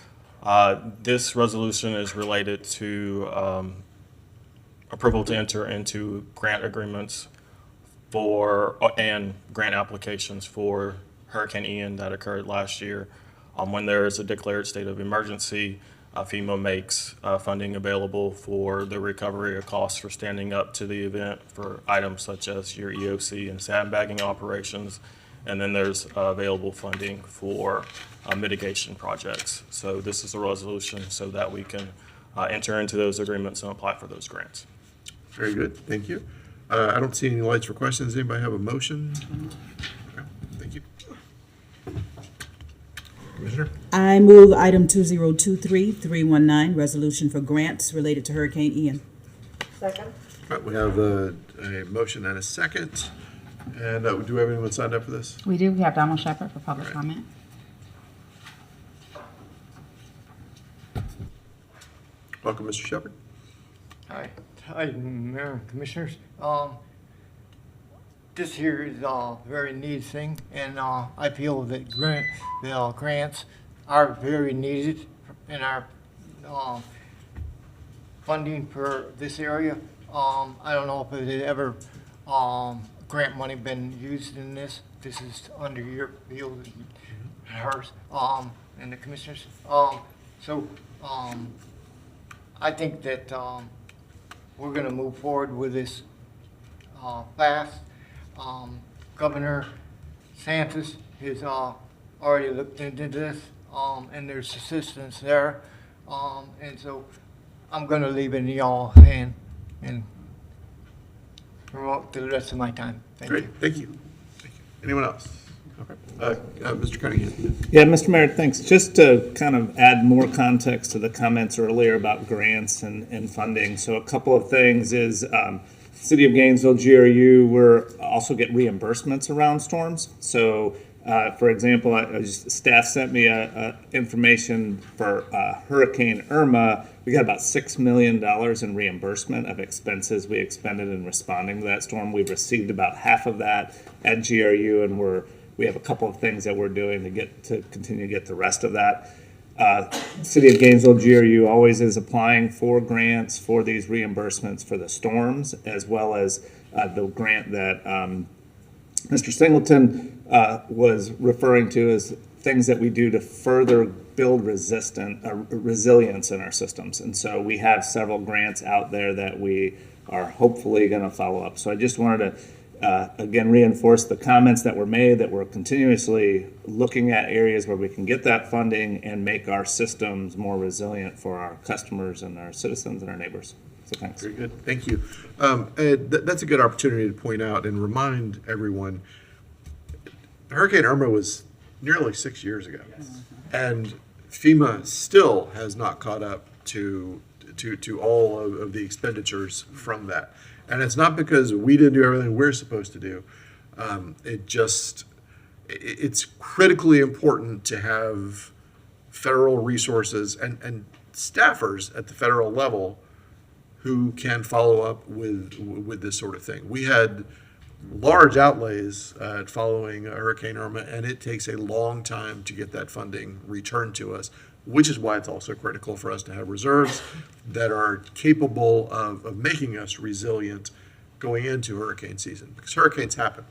This resolution is related to approval to enter into grant agreements and grant applications for Hurricane Ian that occurred last year. When there is a declared state of emergency, FEMA makes funding available for the recovery of costs for standing up to the event for items such as your EOC and sandbagging operations. And then there's available funding for mitigation projects. So this is a resolution so that we can enter into those agreements and apply for those grants. Very good. Thank you. I don't see any lights for questions. Anybody have a motion? Okay, thank you. Commissioner? I move item 2023319, resolution for grants related to Hurricane Ian. Second. All right, we have a motion and a second. And do we have anyone signed up for this? We do. We have Donald Shepard for public comment. Welcome, Mr. Shepard. Hi, Mayor and Commissioners. This here is a very needed thing, and I feel that grants are very needed in our funding for this area. I don't know if it ever grant money been used in this. This is under your field and hers, and the commissioners. I think that we're going to move forward with this fast. Governor Santos has already looked into this, and there's assistance there. And so I'm going to leave it in y'all hand and promote the rest of my time. Thank you. Great, thank you. Thank you. Anyone else? Okay. Mr. Cunningham. Yeah, Mr. Mayor, thanks. Just to kind of add more context to the comments earlier about grants and funding. So a couple of things is City of Gainesville, GRU, we're also get reimbursements around storms. So, for example, staff sent me information for Hurricane Irma. We got about $6 million in reimbursement of expenses we expended in responding to that storm. We've received about half of that at GRU, and we have a couple of things that we're doing to continue to get the rest of that. City of Gainesville, GRU always is applying for grants for these reimbursements for the storms, as well as the grant that Mr. Singleton was referring to as things that we do to further build resilience in our systems. And so we have several grants out there that we are hopefully going to follow up. So I just wanted to again, reinforce the comments that were made, that we're continuously looking at areas where we can get that funding and make our systems more resilient for our customers and our citizens and our neighbors. So thanks. Very good. Thank you. That's a good opportunity to point out and remind everyone, Hurricane Irma was nearly 6 years ago. And FEMA still has not caught up to all of the expenditures from that. And it's not because we didn't do everything we're supposed to do. It's critically important to have federal resources and staffers at the federal level who can follow up with this sort of thing. We had large outlays following Hurricane Irma, and it takes a long time to get that funding returned to us, which is why it's also critical for us to have reserves that are capable of making us resilient going into hurricane season, because hurricanes happen.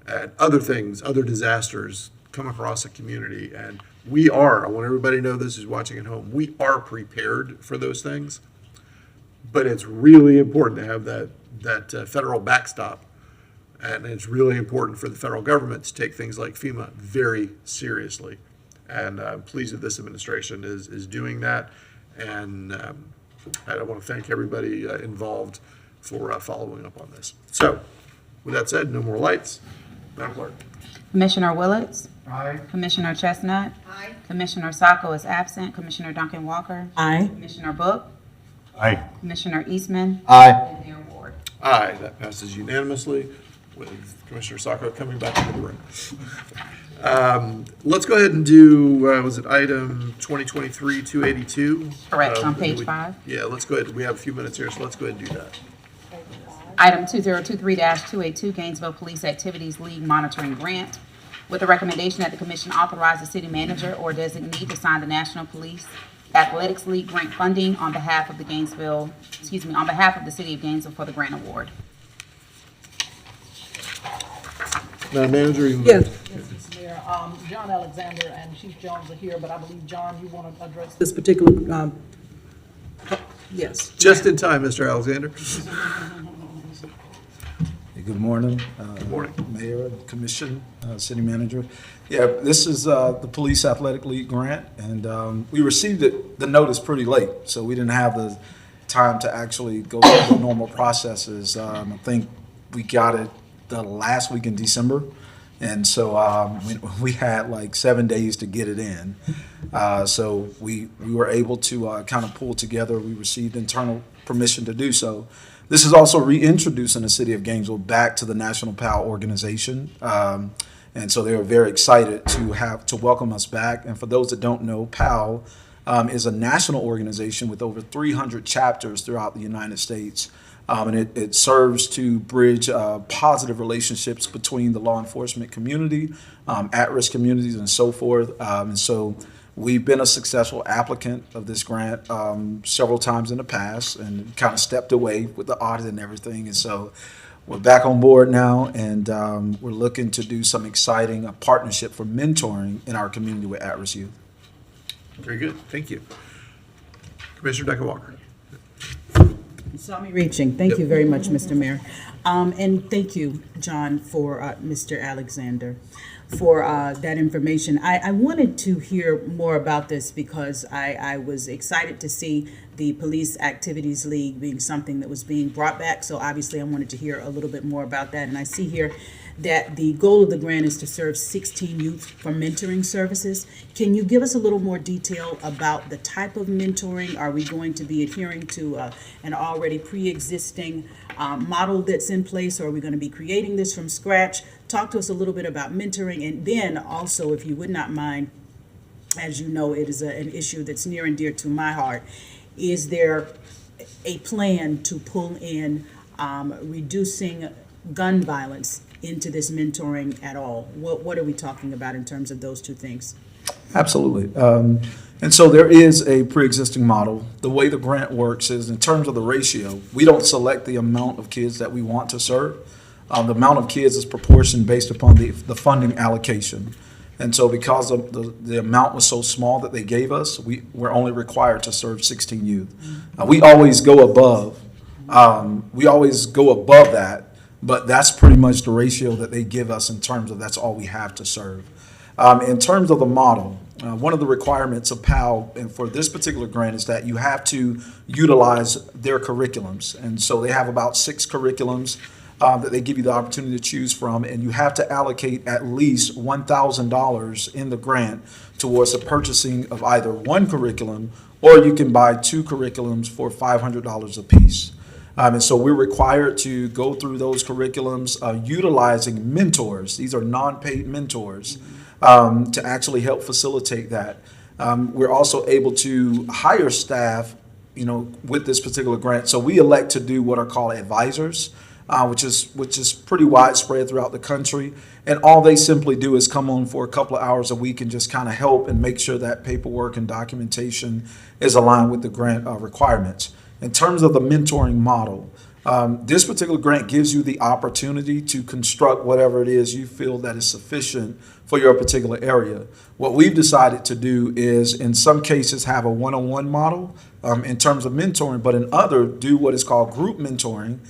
And other things, other disasters come across a community, and I want everybody to know this who's watching at home, we are prepared for those things, but it's really important to have that federal backstop. And it's really important for the federal government to take things like FEMA very seriously. And I'm pleased that this administration is doing that. And I want to thank everybody involved for following up on this. So, with that said, no more lights. Madam Clerk. Commissioner Willets? Aye. Commissioner Chestnut? Aye. Commissioner Sacco is absent. Commissioner Duncan Walker? Aye. Commissioner Book? Aye. Commissioner Eastman? Aye. And Mayor Ward. Aye, that passes unanimously with Commissioner Sacco coming back into the room. Let's go ahead and do, was it item 2023-282? Correct, on page 5. Yeah, let's go ahead. We have a few minutes here, so let's go ahead and do that. Item 2023-282, Gainesville Police Activities League Monitoring Grant, with the recommendation that the commission authorize the city manager or designee to sign the National Police Athletics League grant funding on behalf of the on behalf of the city of Gainesville for the grant award. Madam Manager, you. Yes, Mr. Mayor, John Alexander and Chief Jones are here, but I believe, John, you want to address this particular, yes. Just in time, Mr. Alexander. Good morning. Good morning. Mayor, Commission, City Manager. Yeah, this is the Police Athletic League grant, and we received the notice pretty late, so we didn't have the time to actually go through the normal processes. I think we got it the last week in December, and so we had like 7 days to get it in. So we were able to kind of pull together. We received internal permission to do so. This is also reintroducing the city of Gainesville back to the National PAL organization. And so they were very excited to welcome us back. And for those that don't know, PAL is a national organization with over 300 chapters throughout the United States. And it serves to bridge positive relationships between the law enforcement community, at-risk communities, and so forth. And so we've been a successful applicant of this grant several times in the past, and kind of stepped away with the audit and everything. And so we're back on board now, and we're looking to do some exciting partnership for mentoring in our community with at-risk youth. Very good. Thank you. Commissioner Duncan Walker. Saw me reaching. Thank you very much, Mr. Mayor. And thank you, John, for Mr. Alexander, for that information. I wanted to hear more about this because I was excited to see the Police Activities League being something that was being brought back. So obviously I wanted to hear a little bit more about that. And I see here that the goal of the grant is to serve 16 youth for mentoring services. Can you give us a little more detail about the type of mentoring? Are we going to be adhering to an already pre-existing model that's in place, or are we going to be creating this from scratch? Talk to us a little bit about mentoring, and then also, if you would not mind, as you know, it is an issue that's near and dear to my heart. Is there a plan to pull in reducing gun violence into this mentoring at all? What are we talking about in terms of those two things? Absolutely. And so there is a pre-existing model. The way the grant works is in terms of the ratio, we don't select the amount of kids that we want to serve. The amount of kids is proportioned based upon the funding allocation. And so because of the amount was so small that they gave us, we're only required to serve 16 youth. We always go above. That, but that's pretty much the ratio that they give us in terms of that's all we have to serve. In terms of the model, one of the requirements of PAL and for this particular grant is that you have to utilize their curriculums. And so they have about 6 curriculums that they give you the opportunity to choose from, and you have to allocate at least $1,000 in the grant towards the purchasing of either one curriculum, or you can buy 2 curriculums for $500 a piece. And so we're required to go through those curriculums utilizing mentors. These are non-paid mentors to actually help facilitate that. We're also able to hire staff, with this particular grant. So we elect to do what are called advisors, which is pretty widespread throughout the country. And all they simply do is come on for a couple of hours a week and just kind of help and make sure that paperwork and documentation is aligned with the grant requirements. In terms of the mentoring model, this particular grant gives you the opportunity to construct whatever it is you feel that is sufficient for your particular area. What we've decided to do is, in some cases, have a one-on-one model in terms of mentoring, but in other, do what is called group mentoring,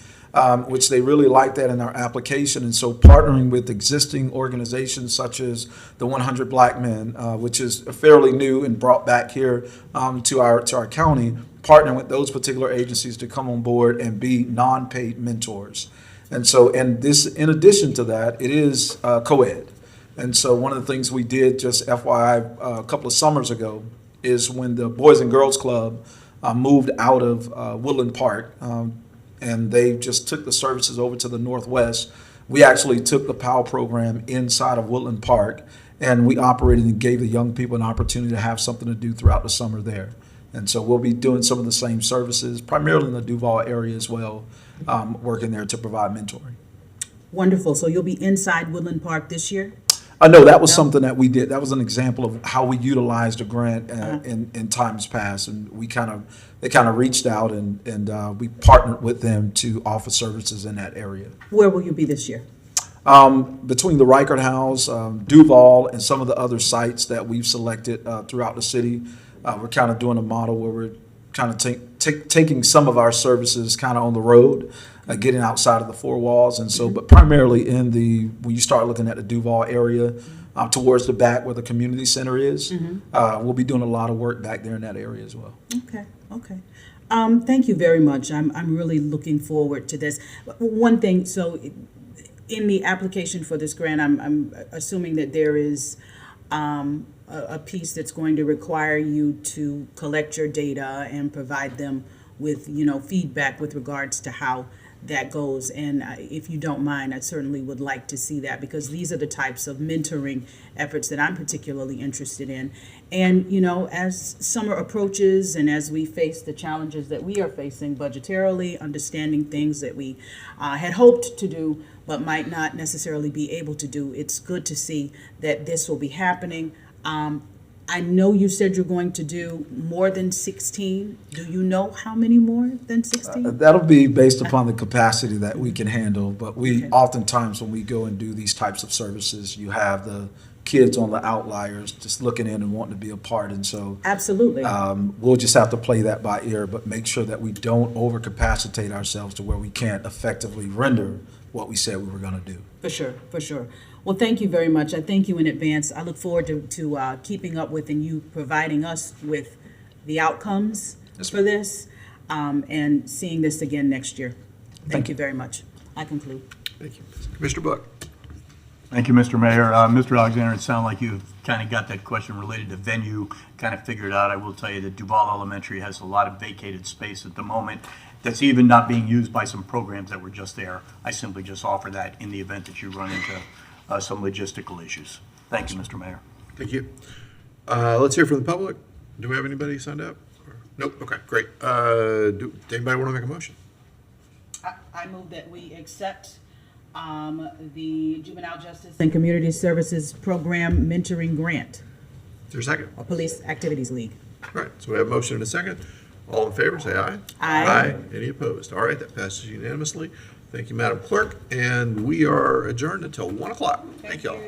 which they really like that in our application. And so partnering with existing organizations such as the 100 Black Men, which is fairly new and brought back here to our county, partnering with those particular agencies to come on board and be non-paid mentors. And so, and this, in addition to that, it is co-ed. And so one of the things we did, just FYI, a couple of summers ago, is when the Boys and Girls Club moved out of Woodland Park, and they just took the services over to the Northwest, we actually took the PAL program inside of Woodland Park, and we operated and gave the young people an opportunity to have something to do throughout the summer there. And so we'll be doing some of the same services, primarily in the Duval area as well, working there to provide mentoring. Wonderful. So you'll be inside Woodland Park this year? No, that was something that we did. That was an example of how we utilized a grant in times past. And they kind of reached out and we partnered with them to offer services in that area. Where will you be this year? Between the Reichert House, Duval, and some of the other sites that we've selected throughout the city, we're kind of doing a model where we're kind of taking some of our services kind of on the road, getting outside of the four walls. And so, but primarily when you start looking at the Duval area, towards the back where the community center is, we'll be doing a lot of work back there in that area as well. Okay. Thank you very much. I'm really looking forward to this. One thing, so in the application for this grant, I'm assuming that there is a piece that's going to require you to collect your data and provide them with, feedback with regards to how that goes. And if you don't mind, I certainly would like to see that, because these are the types of mentoring efforts that I'm particularly interested in. And, as summer approaches and as we face the challenges that we are facing budgetarily, understanding things that we had hoped to do but might not necessarily be able to do, it's good to see that this will be happening. I know you said you're going to do more than 16. Do you know how many more than 16? That'll be based upon the capacity that we can handle. But we oftentimes, when we go and do these types of services, you have the kids on the outliers just looking in and wanting to be a part. And so Absolutely. We'll just have to play that by ear, but make sure that we don't overcapacitate ourselves to where we can't effectively render what we said we were going to do. For sure. Well, thank you very much. I thank you in advance. I look forward to keeping up with and you providing us with the outcomes for this and seeing this again next year. Thank you very much. I conclude. Thank you. Commissioner Buck. Thank you, Mr. Mayor. Mr. Alexander, it sounded like you kind of got that question related to venue kind of figured out. I will tell you that Duval Elementary has a lot of vacated space at the moment that's even not being used by some programs that were just there. I simply just offer that in the event that you run into some logistical issues. Thank you, Mr. Mayor. Thank you. Let's hear from the public. Do we have anybody signed up? Nope. Okay, great. Does anybody want to make a motion? I move that we accept the Juvenile Justice and Community Services Program Mentoring Grant, Is there a second? or Police Activities League. All right, so we have a motion and a second. All in favor, say aye. Aye. Any opposed? All right, that passes unanimously. Thank you, Madam Clerk, and we are adjourned until 1 o'clock. Thank y'all.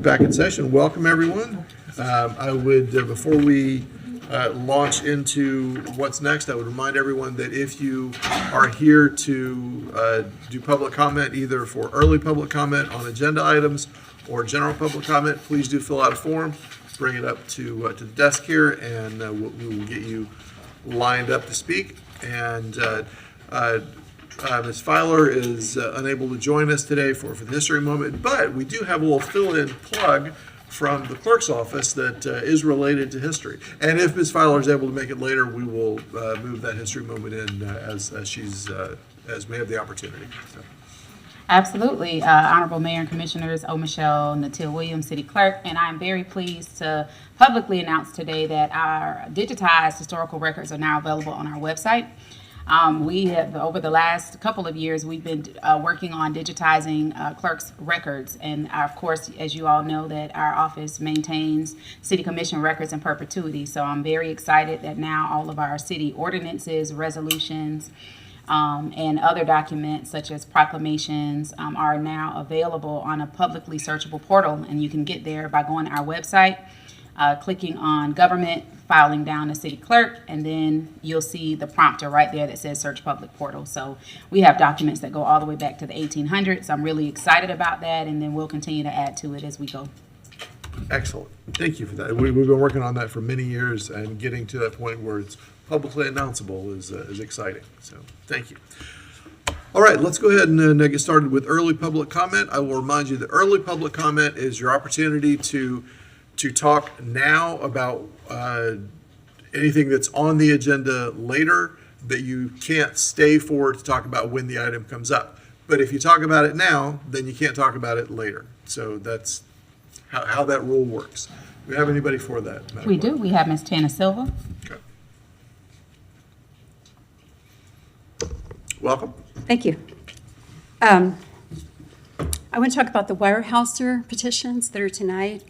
back in session. Welcome, everyone. I would, before we launch into what's next, I would remind everyone that if you are here to do public comment, either for early public comment on agenda items or general public comment, please do fill out a form, bring it up to the desk here, and we will get you lined up to speak. And Ms. Filer is unable to join us today for the history moment, but we do have a little fill-in plug from the clerk's office that is related to history. And if Ms. Filer is able to make it later, we will move that history moment in as may have the opportunity. So. Absolutely. Honorable Mayor and Commissioners, Michelle Natil Williams, City Clerk, and I'm very pleased to publicly announce today that our digitized historical records are now available on our website. We have, over the last couple of years, we've been working on digitizing clerks' records. And of course, as you all know, that our office maintains city commission records in perpetuity. So I'm very excited that now all of our city ordinances, resolutions, and other documents such as proclamations are now available on a publicly searchable portal. And you can get there by going to our website, clicking on government, filing down the city clerk, and then you'll see the prompter right there that says search public portal. So we have documents that go all the way back to the 1800s. I'm really excited about that, and then we'll continue to add to it as we go. Excellent. Thank you for that. We've been working on that for many years, and getting to that point where it's publicly announceable is exciting. So thank you. All right, let's go ahead and get started with early public comment. I will remind you that early public comment is your opportunity to talk now about anything that's on the agenda later that you can't stay for to talk about when the item comes up. But if you talk about it now, then you can't talk about it later. So that's how that rule works. Do we have anybody for that, Madam We Clerk? do. We have Ms. Tana Silva. Okay. Welcome. Thank you. I want to talk about the Weyerhaeuser petitions that are tonight.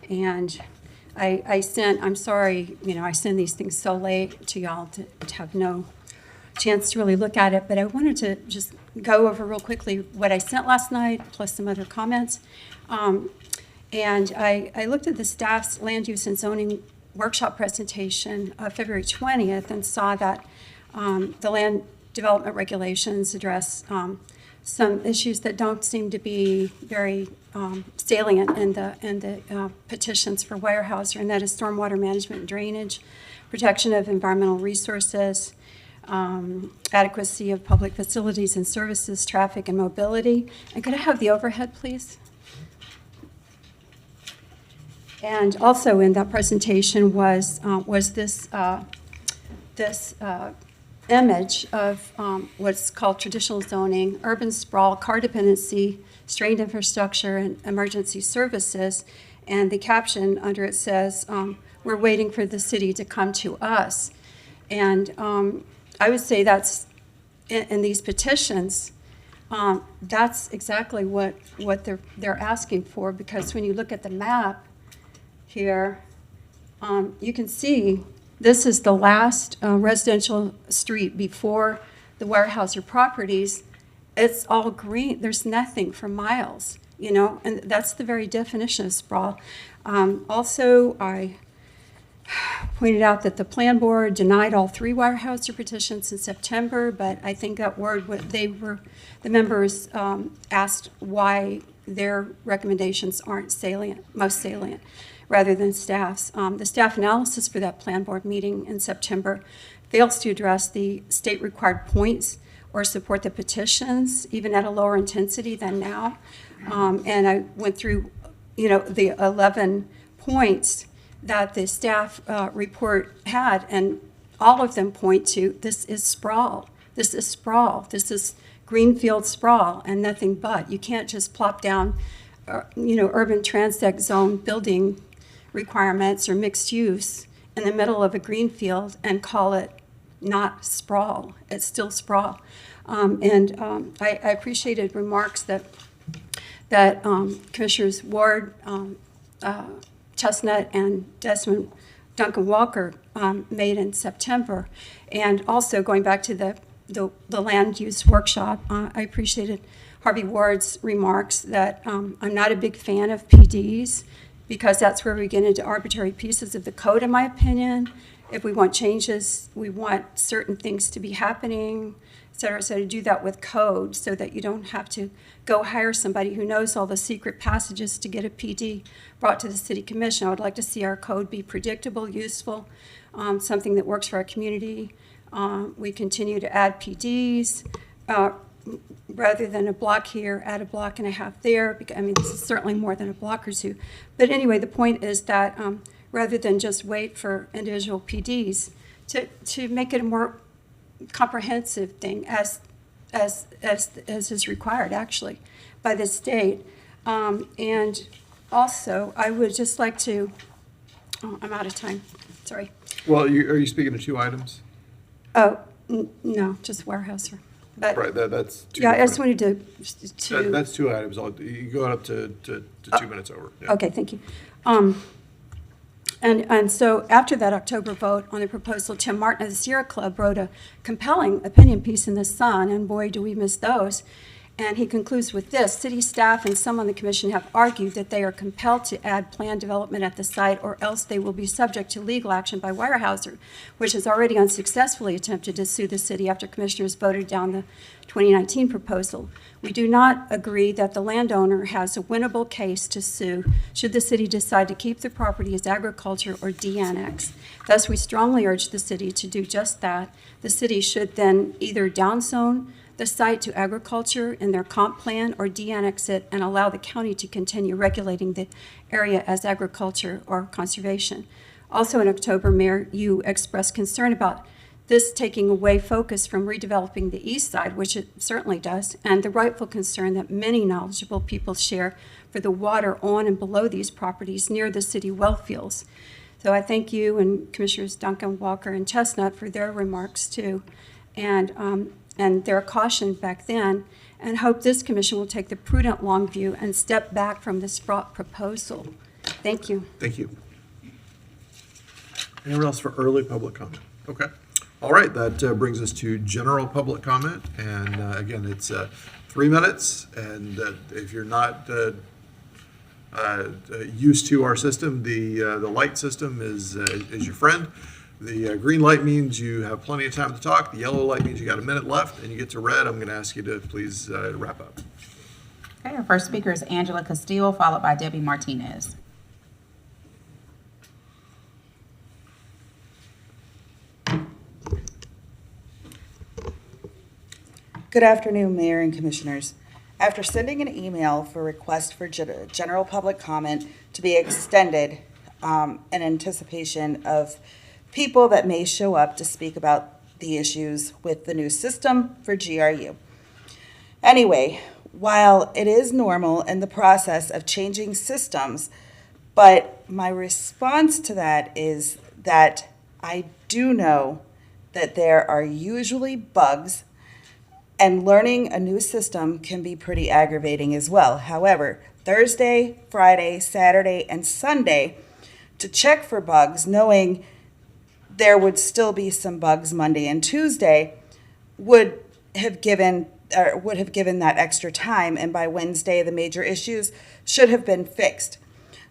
And I'm sorry, I send these things so late to y'all to have no chance to really look at it, but I wanted to just go over real quickly what I sent last night, plus some other comments. And I looked at the staff's land use and zoning workshop presentation of February 20th and saw that the land development regulations address some issues that don't seem to be very salient in the petitions for Weyerhaeuser, and that is stormwater management and drainage, protection of environmental resources, adequacy of public facilities and services, traffic and mobility. And could I have the overhead, please? And also in that presentation was this image of what's called traditional zoning, urban sprawl, car dependency, strained infrastructure, and emergency services. And the caption under it says, we're waiting for the city to come to us. And I would say that's, in these petitions, that's exactly what they're asking for, because when you look at the map here, you can see this is the last residential street before the Weyerhaeuser properties. It's all green. There's nothing for miles, and that's the very definition of sprawl. Also, I pointed out that the plan board denied all 3 Weyerhaeuser petitions in September, but I think that the members asked why their recommendations aren't most salient, rather than staff's. The staff analysis for that plan board meeting in September fails to address the state required points or support the petitions, even at a lower intensity than now. And I went through, the 11 points that the staff report had, and all of them point to this is sprawl. This is sprawl. This is greenfield sprawl and nothing but. You can't just plop down, urban transect zone building requirements or mixed use in the middle of a greenfield and call it not sprawl. It's still sprawl. I appreciated remarks that Commissioners Ward, Chestnut, and Desmond Duncan Walker made in September. And also going back to the land use workshop, I appreciated Harvey Ward's remarks that I'm not a big fan of PDs because that's where we get into arbitrary pieces of the code, in my opinion. If we want changes, we want certain things to be happening, et cetera. So to do that with code so that you don't have to go hire somebody who knows all the secret passages to get a PD brought to the city commission. I would like to see our code be predictable, useful, something that works for our community. We continue to add PDs. Rather than a block here, add a block and a half there. I mean, this is certainly more than a block or two. But anyway, the point is that rather than just wait for individual PDs, to make it a more comprehensive thing as is required, actually, by the state. And also, I would just like to, I'm out of time, sorry. Well, are you speaking of two items? Oh, no, just Weyerhaeuser. But, Right, that's two. yeah, I just different- wanted to That's two items. You go up to 2 minutes over. Yeah. okay, thank you. And so after that October vote on the proposal, Tim Martin of the Sierra Club wrote a compelling opinion piece in the Sun, and boy, do we miss those. And he concludes with this: city staff and some on the commission have argued that they are compelled to add planned development at the site, or else they will be subject to legal action by Weyerhaeuser, which has already unsuccessfully attempted to sue the city after commissioners voted down the 2019 proposal. We do not agree that the landowner has a winnable case to sue should the city decide to keep the property as agriculture or de-annex. Thus, we strongly urge the city to do just that. The city should then either downzone the site to agriculture in their comp plan or de-annex it and allow the county to continue regulating the area as agriculture or conservation. Also in October, Mayor, you expressed concern about this taking away focus from redeveloping the east side, which it certainly does, and the rightful concern that many knowledgeable people share for the water on and below these properties near the city well fields. So I thank you and Commissioners Duncan, Walker, and Chestnut for their remarks too, and their caution back then, and hope this commission will take the prudent long view and step back from this fraught proposal. Thank you. Thank you. Anyone else for early public comment? Okay. All right, that brings us to general public comment. And again, it's 3 minutes. And if you're not used to our system, the light system is your friend. The green light means you have plenty of time to talk. The yellow light means you got a minute left, and you get to red. I'm going to ask you to please wrap up. Okay, our first speaker is Angela Castillo, followed by Debbie Martinez. Good afternoon, Mayor and Commissioners. After sending an email for request for general public comment to be extended in anticipation of people that may show up to speak about the issues with the new system for GRU. Anyway, while it is normal in the process of changing systems, but my response to that is that I do know that there are usually bugs, and learning a new system can be pretty aggravating as well. However, Thursday, Friday, Saturday, and Sunday to check for bugs, knowing there would still be some bugs Monday and Tuesday, would have given that extra time, and by Wednesday the major issues should have been fixed.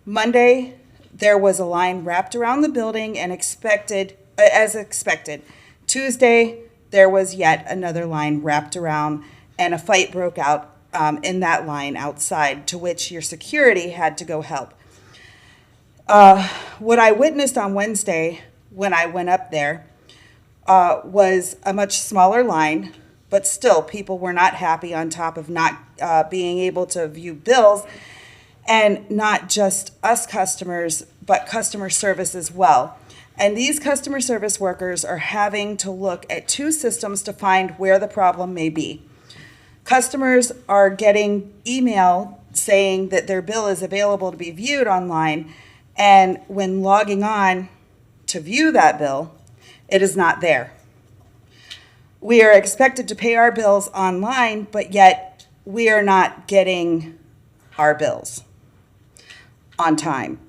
Monday there was a line wrapped around the building and as expected. Tuesday there was yet another line wrapped around, and a fight broke out in that line outside, to which your security had to go help. What I witnessed on Wednesday when I went up there was a much smaller line, but still people were not happy, on top of not being able to view bills, and not just us customers, but customer service as well. And these customer service workers are having to look at two systems to find where the problem may be. Customers are getting email saying that their bill is available to be viewed online, and when logging on to view that bill, it is not there. We are expected to pay our bills online, but yet we are not getting our bills on time.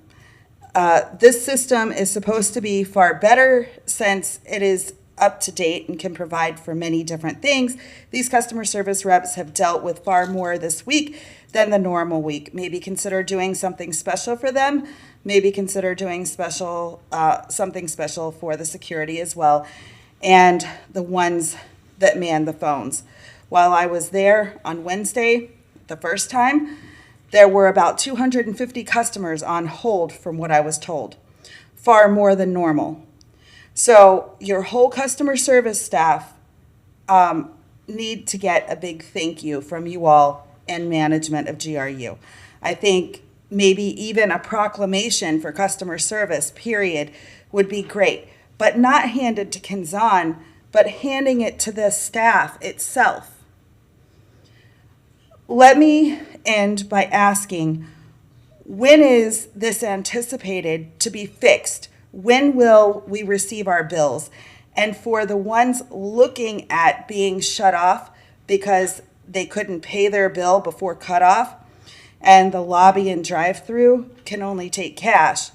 This system is supposed to be far better, since it is up to date and can provide for many different things, these customer service reps have dealt with far more this week than the normal week. Maybe consider doing something special for them. Maybe consider doing something special for the security as well, and the ones that man the phones. While I was there on Wednesday, the first time, there were about 250 customers on hold from what I was told, far more than normal. So your whole customer service staff need to get a big thank you from you all and management of GRU. I think maybe even a proclamation for customer service, period, would be great, but not handed to Kinzon, but handing it to the staff itself. Let me end by asking, when is this anticipated to be fixed? When will we receive our bills? And for the ones looking at being shut off because they couldn't pay their bill before cutoff, and the lobby and drive-through can only take cash.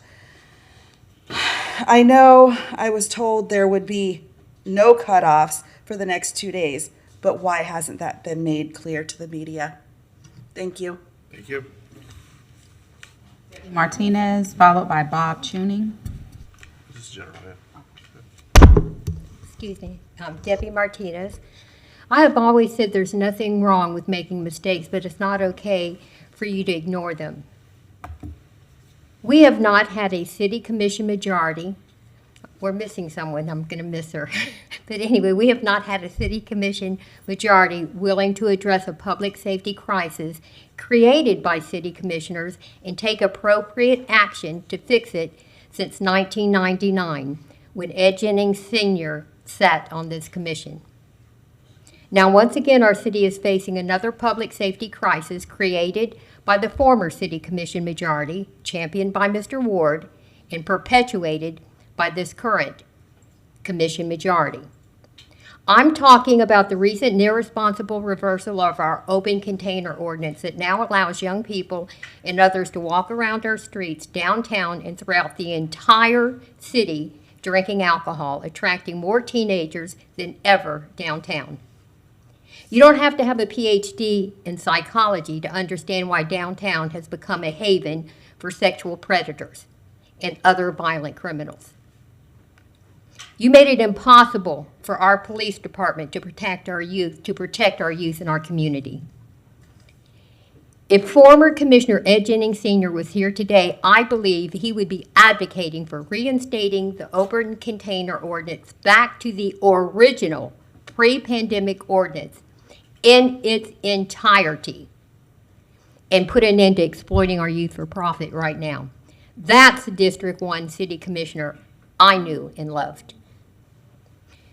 I know I was told there would be no cutoffs for the next 2 days, but why hasn't that been made clear to the media? Thank you. Thank you. Martinez, followed by Bob Chuning. This is General. Excuse me, Debbie Martinez. I have always said there's nothing wrong with making mistakes, but it's not okay for you to ignore them. We have not had a city commission majority. We're missing someone, I'm going to miss her. But anyway, we have not had a city commission majority willing to address a public safety crisis created by city commissioners and take appropriate action to fix it since 1999, when Ed Jennings Sr. sat on this commission. Now, once again, our city is facing another public safety crisis created by the former city commission majority, championed by Mr. Ward, and perpetuated by this current commission majority. I'm talking about the recent irresponsible reversal of our open container ordinance that now allows young people and others to walk around our streets, downtown, and throughout the entire city drinking alcohol, attracting more teenagers than ever downtown. You don't have to have a PhD in psychology to understand why downtown has become a haven for sexual predators and other violent criminals. You made it impossible for our police department to protect our youth in our community. If former Commissioner Ed Jennings Sr. was here today, I believe he would be advocating for reinstating the open container ordinance back to the original pre-pandemic ordinance in its entirety and put an end to exploiting our youth for profit right now. That's the District 1 City Commissioner I knew and loved.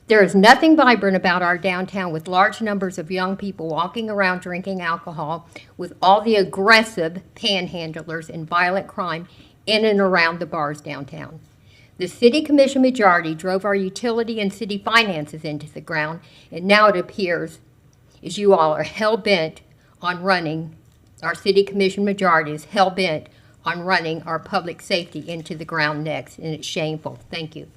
There is nothing vibrant about our downtown with large numbers of young people walking around drinking alcohol, with all the aggressive panhandlers and violent crime in and around the bars downtown. The City Commission majority drove our utility and city finances into the ground, and now it appears as you all are hell-bent on running, our City Commission majority is hell-bent on running our public safety into the ground next, and it's shameful. Thank you.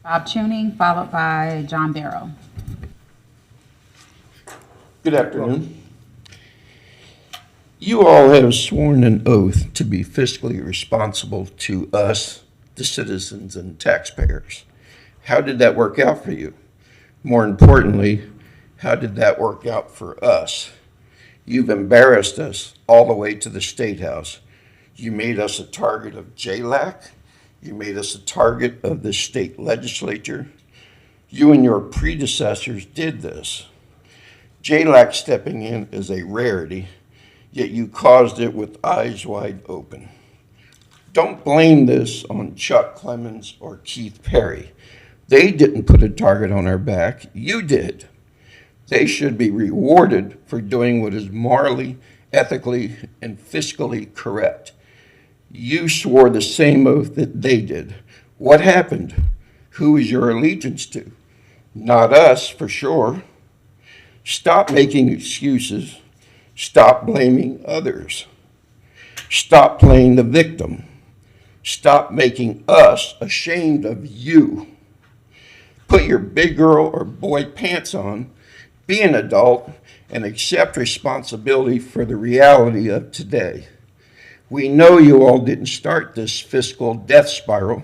Bob Chuning, followed by John Barrow. Good afternoon. You all have sworn an oath to be fiscally responsible to us, the citizens and taxpayers. How did that work out for you? More importantly, how did that work out for us? You've embarrassed us all the way to the State House. You made us a target of JLAC. You made us a target of the state legislature. You and your predecessors did this. JLAC stepping in is a rarity, yet you caused it with eyes wide open. Don't blame this on Chuck Clemens or Keith Perry. They didn't put a target on our back, you did. They should be rewarded for doing what is morally, ethically, and fiscally correct. You swore the same oath that they did. What happened? Who is your allegiance to? Not us, for sure. Stop making excuses. Stop blaming others. Stop playing the victim. Stop making us ashamed of you. Put your big girl or boy pants on, be an adult, and accept responsibility for the reality of today. We know you all didn't start this fiscal death spiral,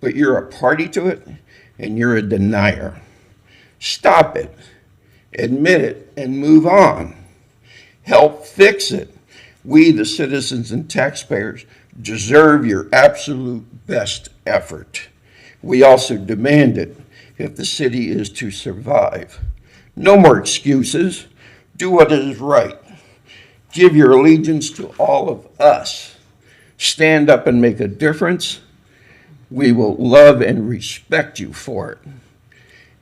but you're a party to it, and you're a denier. Stop it, admit it, and move on. Help fix it. We, the citizens and taxpayers, deserve your absolute best effort. We also demand it if the city is to survive. No more excuses. Do what is right. Give your allegiance to all of us. Stand up and make a difference. We will love and respect you for it.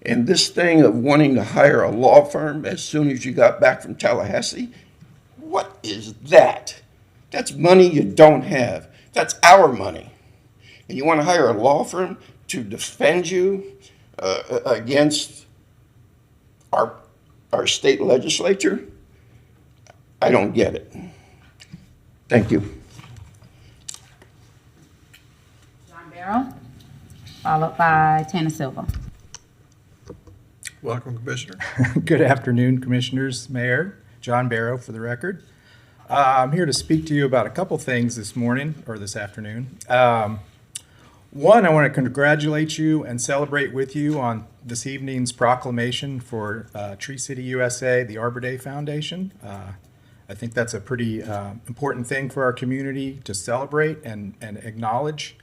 And this thing of wanting to hire a law firm as soon as you got back from Tallahassee, what is that? That's money you don't have. That's our money. And you want to hire a law firm to defend you against our state legislature? I don't get it. Thank you. John Barrow, followed by Tana Silva. Welcome, Commissioner. Good afternoon, Commissioners, Mayor. John Barrow for the record. I'm here to speak to you about a couple things this morning, or this afternoon. One, I want to congratulate you and celebrate with you on this evening's proclamation for Tree City USA, the Arbor Day Foundation. I think that's a pretty important thing for our community to celebrate and acknowledge.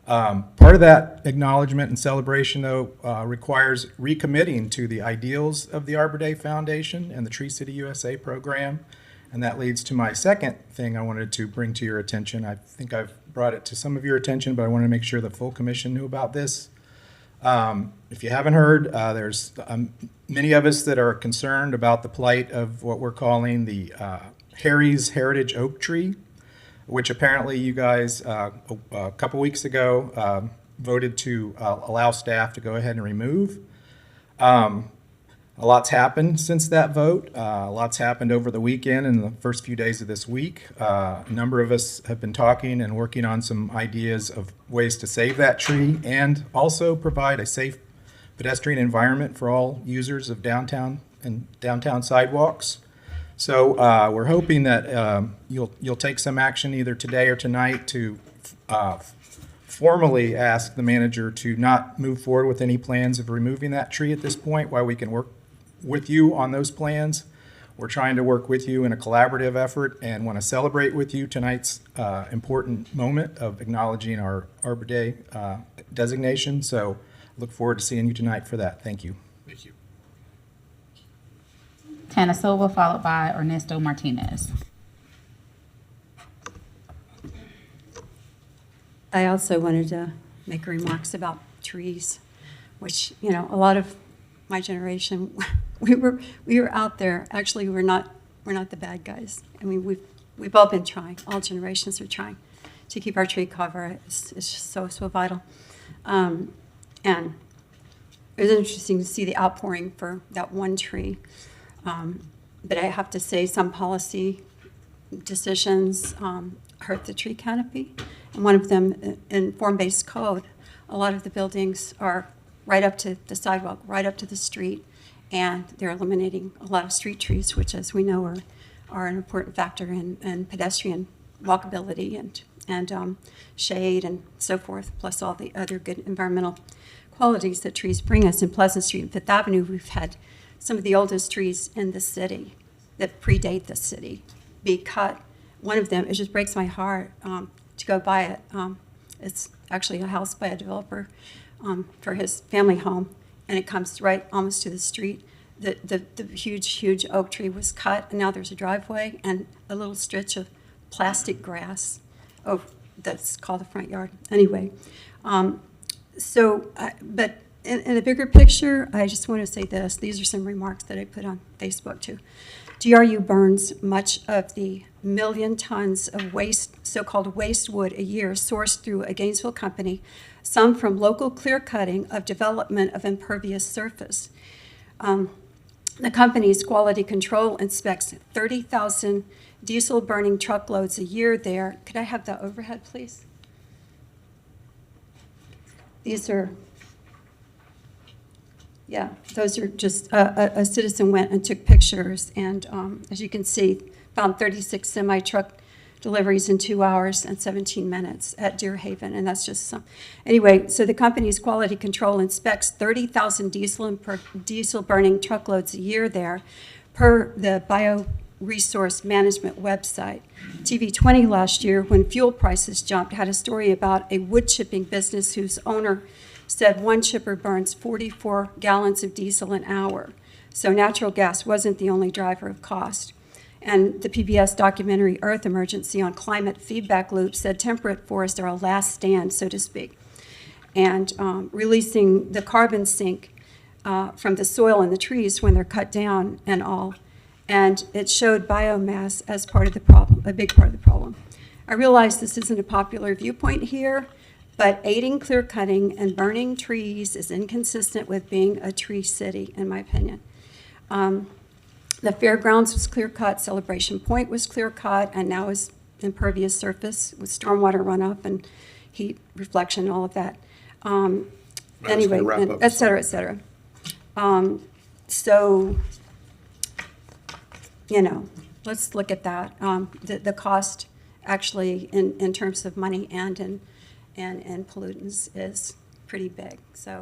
Part of that acknowledgement and celebration, though, requires recommitting to the ideals of the Arbor Day Foundation and the Tree City USA program. And that leads to my second thing I wanted to bring to your attention. I think I've brought it to some of your attention, but I want to make sure the full commission knew about this. If you haven't heard, there's many of us that are concerned about the plight of what we're calling the Harry's Heritage Oak Tree, which apparently you guys a couple weeks ago voted to allow staff to go ahead and remove. A lot's happened since that vote. A lot's happened over the weekend and the first few days of this week. A number of us have been talking and working on some ideas of ways to save that tree and also provide a safe pedestrian environment for all users of downtown and downtown sidewalks. So we're hoping that you'll take some action either today or tonight to formally ask the manager to not move forward with any plans of removing that tree at this point while we can work with you on those plans. We're trying to work with you in a collaborative effort and want to celebrate with you tonight's important moment of acknowledging our Arbor Day designation. So look forward to seeing you tonight for that. Thank you. Thank you. Tana Silva, followed by Ernesto Martinez. I also wanted to make remarks about trees, which, you know, a lot of my generation, we were out there. Actually, we're not the bad guys. I mean, we've all been trying. All generations are trying to keep our tree cover. It's just so vital. And it was interesting to see the outpouring for that one tree. But I have to say, some policy decisions hurt the tree canopy. And one of them, in form-based code, a lot of the buildings are right up to the sidewalk, right up to the street, and they're eliminating a lot of street trees, which, as we know, are an important factor in pedestrian walkability and shade and so forth, plus all the other good environmental qualities that trees bring us. In Pleasant Street and Fifth Avenue, we've had some of the oldest trees in the city that predate the city be cut. One of them, it just breaks my heart to go by it. It's actually a house by a developer for his family home, and it comes right almost to the street. The huge oak tree was cut, and now there's a driveway and a little stretch of plastic grass. Oh, that's called the front yard. Anyway, but in the bigger picture, I just want to say this. These are some remarks that I put on Facebook too. GRU burns much of the 1 million tons of waste, so-called waste wood a year sourced through a Gainesville company, some from local clear cutting of development of impervious surface. The company's quality control inspects 30,000 diesel burning truckloads a year there. Could I have the overhead, please? these are, yeah, those are just, a citizen went and took pictures, and as you can see, found 36 semi-truck deliveries in 2 hours and 17 minutes at Deer Haven, and that's just some. Anyway, so the company's quality control inspects 30,000 diesel burning truckloads a year there, per the Bioresource Management website. TV20 last year, when fuel prices jumped, had a story about a wood chipping business whose owner said one chipper burns 44 gallons of diesel an hour. So natural gas wasn't the only driver of cost. And the PBS documentary Earth Emergency on climate feedback loop said temperate forests are a last stand, so to speak. And releasing the carbon sink from the soil and the trees when they're cut down and all. And it showed biomass as part of the problem, a big part of the problem. I realize this isn't a popular viewpoint here, but aiding clear cutting and burning trees is inconsistent with being a tree city, in my opinion. The fairgrounds was clear cut, Celebration Point was clear cut, and now is impervious surface with stormwater runoff and heat reflection, all of that. Anyway, and et cetera, et cetera. So, you know, let's look at that. The cost actually in terms of money and in pollutants is pretty big. So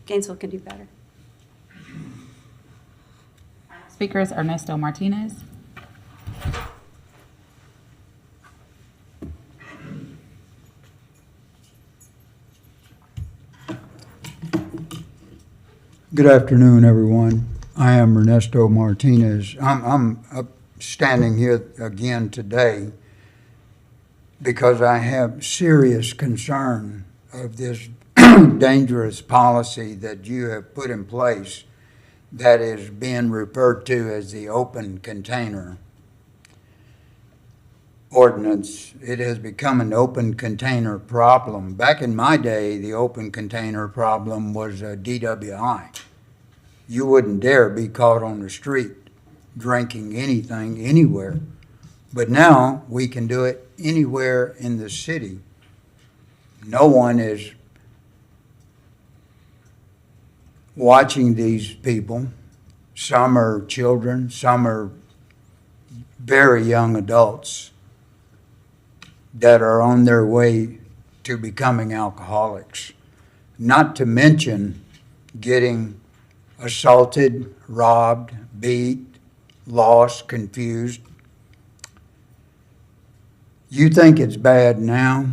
Gainesville can do better. Speaker is Ernesto Martinez. Good afternoon, everyone. I am Ernesto Martinez. I'm up standing here again today because I have serious concern of this dangerous policy that you have put in place that is being referred to as the open container ordinance. It has become an open container problem. Back in my day, the open container problem was a DWI. You wouldn't dare be caught on the street drinking anything anywhere. But now we can do it anywhere in the city. No one is watching these people. Some are children, some are very young adults that are on their way to becoming alcoholics. Not to mention getting assaulted, robbed, beat, lost, confused. You think it's bad now?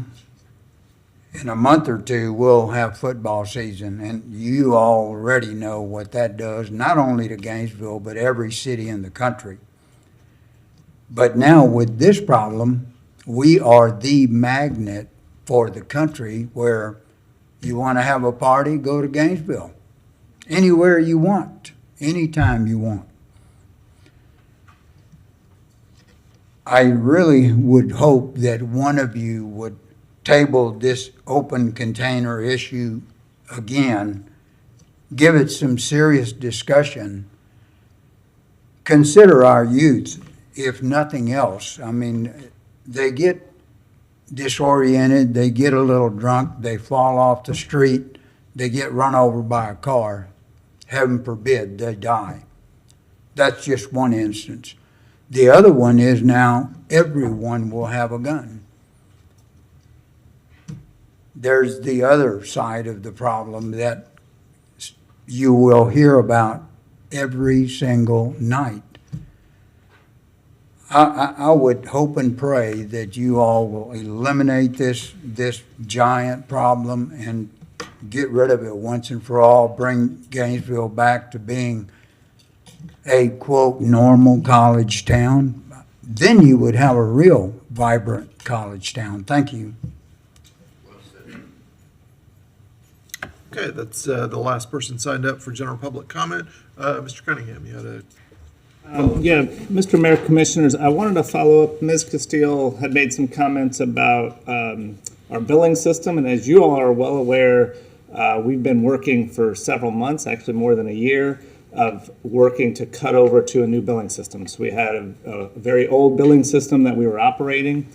In a month or two, we'll have football season, and you already know what that does, not only to Gainesville, but every city in the country. But now with this problem, we are the magnet for the country where you want to have a party, go to Gainesville. Anywhere you want, anytime you want. I really would hope that one of you would table this open container issue again, give it some serious discussion, consider our youth, if nothing else. I mean, they get disoriented, they get a little drunk, they fall off the street, they get run over by a car. Heaven forbid they die. That's just one instance. The other one is now everyone will have a gun. There's the other side of the problem that you will hear about every single night. I would hope and pray that you all will eliminate this giant problem and get rid of it once and for all, bring Gainesville back to being a, quote, normal college town. Then you would have a real vibrant college town. Thank you. Okay, that's the last person signed up for general public comment. Mr. Cunningham, you had a... Yeah, Mr. Mayor, Commissioners, I wanted to follow up. Ms. Castile had made some comments about our billing system, and as you all are well aware, we've been working for several months, actually more than a year, of working to cut over to a new billing system. So we had a very old billing system that we were operating.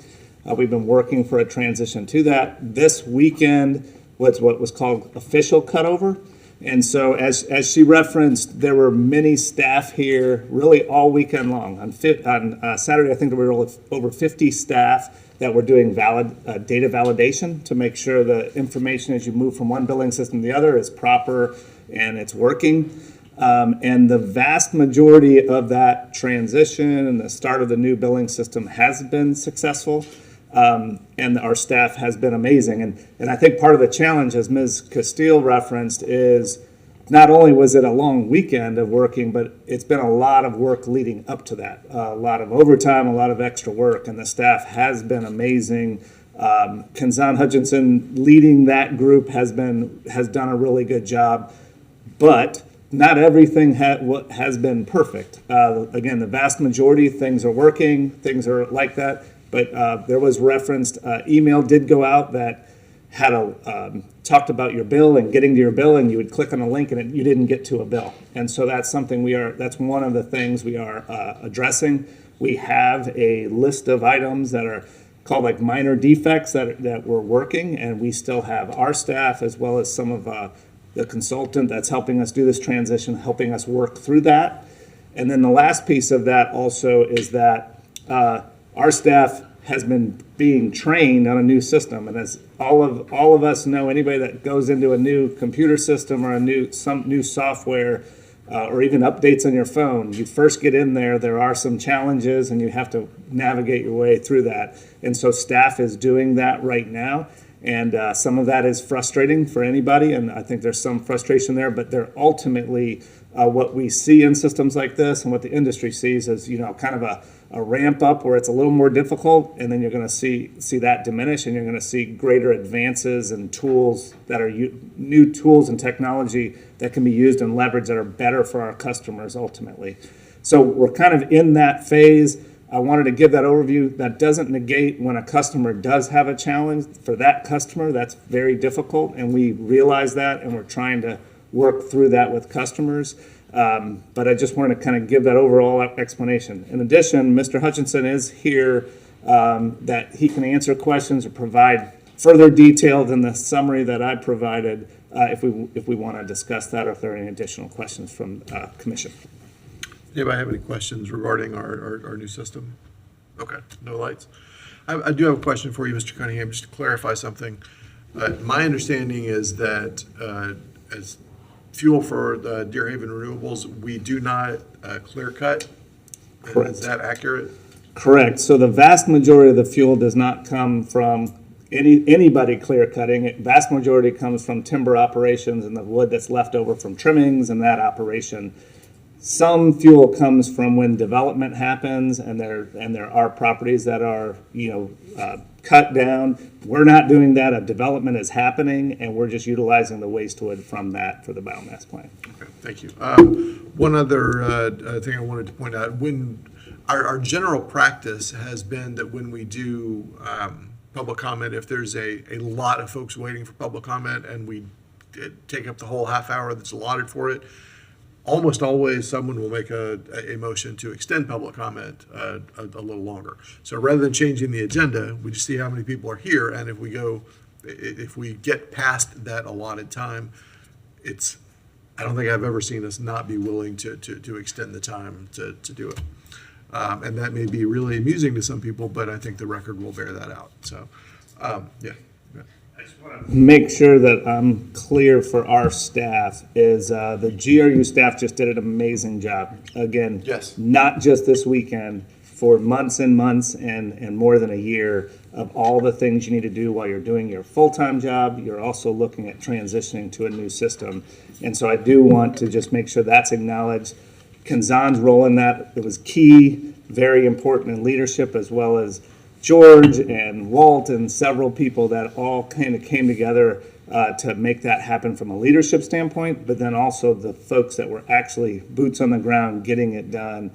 We've been working for a transition to that. This weekend, what was called official cutover. And so as she referenced, there were many staff here really all weekend long. On Saturday, I think there were over 50 staff that were doing data validation to make sure the information as you move from one billing system to the other is proper and it's working. And the vast majority of that transition and the start of the new billing system has been successful. And our staff has been amazing. And I think part of the challenge, as Ms. Castile referenced, is not only was it a long weekend of working, but it's been a lot of work leading up to that. A lot of overtime, a lot of extra work, and the staff has been amazing. Kenzan Hutchinson leading that group has done a really good job, but not everything has been perfect. Again, the vast majority things are working, things are like that. But there was referenced, email did go out that had talked about your bill and getting to your bill, and you would click on a link and you didn't get to a bill. And so that's something that's one of the things we are addressing. We have a list of items that are called like minor defects that we're working, and we still have our staff as well as some of the consultant that's helping us do this transition, helping us work through that. And then the last piece of that also is that our staff has been being trained on a new system, and as all of us know, anybody that goes into a new computer system or some new software or even updates on your phone, you first get in there are some challenges, and you have to navigate your way through that. And so staff is doing that right now, and some of that is frustrating for anybody, and I think there's some frustration there, but they're ultimately what we see in systems like this and what the industry sees is, kind of a ramp up where it's a little more difficult, and then you're going to see that diminish, and you're going to see greater advances and tools that are new tools and technology that can be used and leveraged that are better for our customers ultimately. So we're kind of in that phase. I wanted to give that overview. That doesn't negate when a customer does have a challenge. For that customer, that's very difficult, and we realize that, and we're trying to work through that with customers. But I just wanted to kind of give that overall explanation. In addition, Mr. Hutchinson is here that he can answer questions or provide further detail than the summary that I provided if we want to discuss that, or if there are any additional questions from Commission. Anybody have any questions regarding our new system? Okay, no lights. I do have a question for you, Mr. Cunningham, just to clarify something. My understanding is that as fuel for the Deer Haven Renewables, we do not clear cut. Correct. Is that accurate? Correct. So the vast majority of the fuel does not come from anybody clear cutting. It vast majority comes from timber operations and the wood that's left over from trimmings and that operation. Some fuel comes from when development happens, and there are properties that are cut down. We're not doing that. A development is happening, and we're just utilizing the waste wood from that for the biomass plant. Okay, thank you. One other thing I wanted to point out: when our general practice has been that when we do public comment, if there's a lot of folks waiting for public comment, and we take up the whole half hour that's allotted for it, almost always someone will make a motion to extend public comment a little longer. So rather than changing the agenda, we just see how many people are here, and if we get past that allotted time, I don't think I've ever seen us not be willing to extend the time to do it. And that may be really amusing to some people, but I think the record will bear that out. So, yeah. Make sure that I'm clear for our staff is the GRU staff just did an amazing job. Again, Yes. Not just this weekend, for months and months and more than a year of all the things you need to do while you're doing your full-time job. You're also looking at transitioning to a new system. And so I do want to just make sure that's acknowledged. Kenzan's role in that, it was key, very important in leadership, as well as George and Walt and several people that all kind of came together to make that happen from a leadership standpoint, but then also the folks that were actually boots on the ground getting it done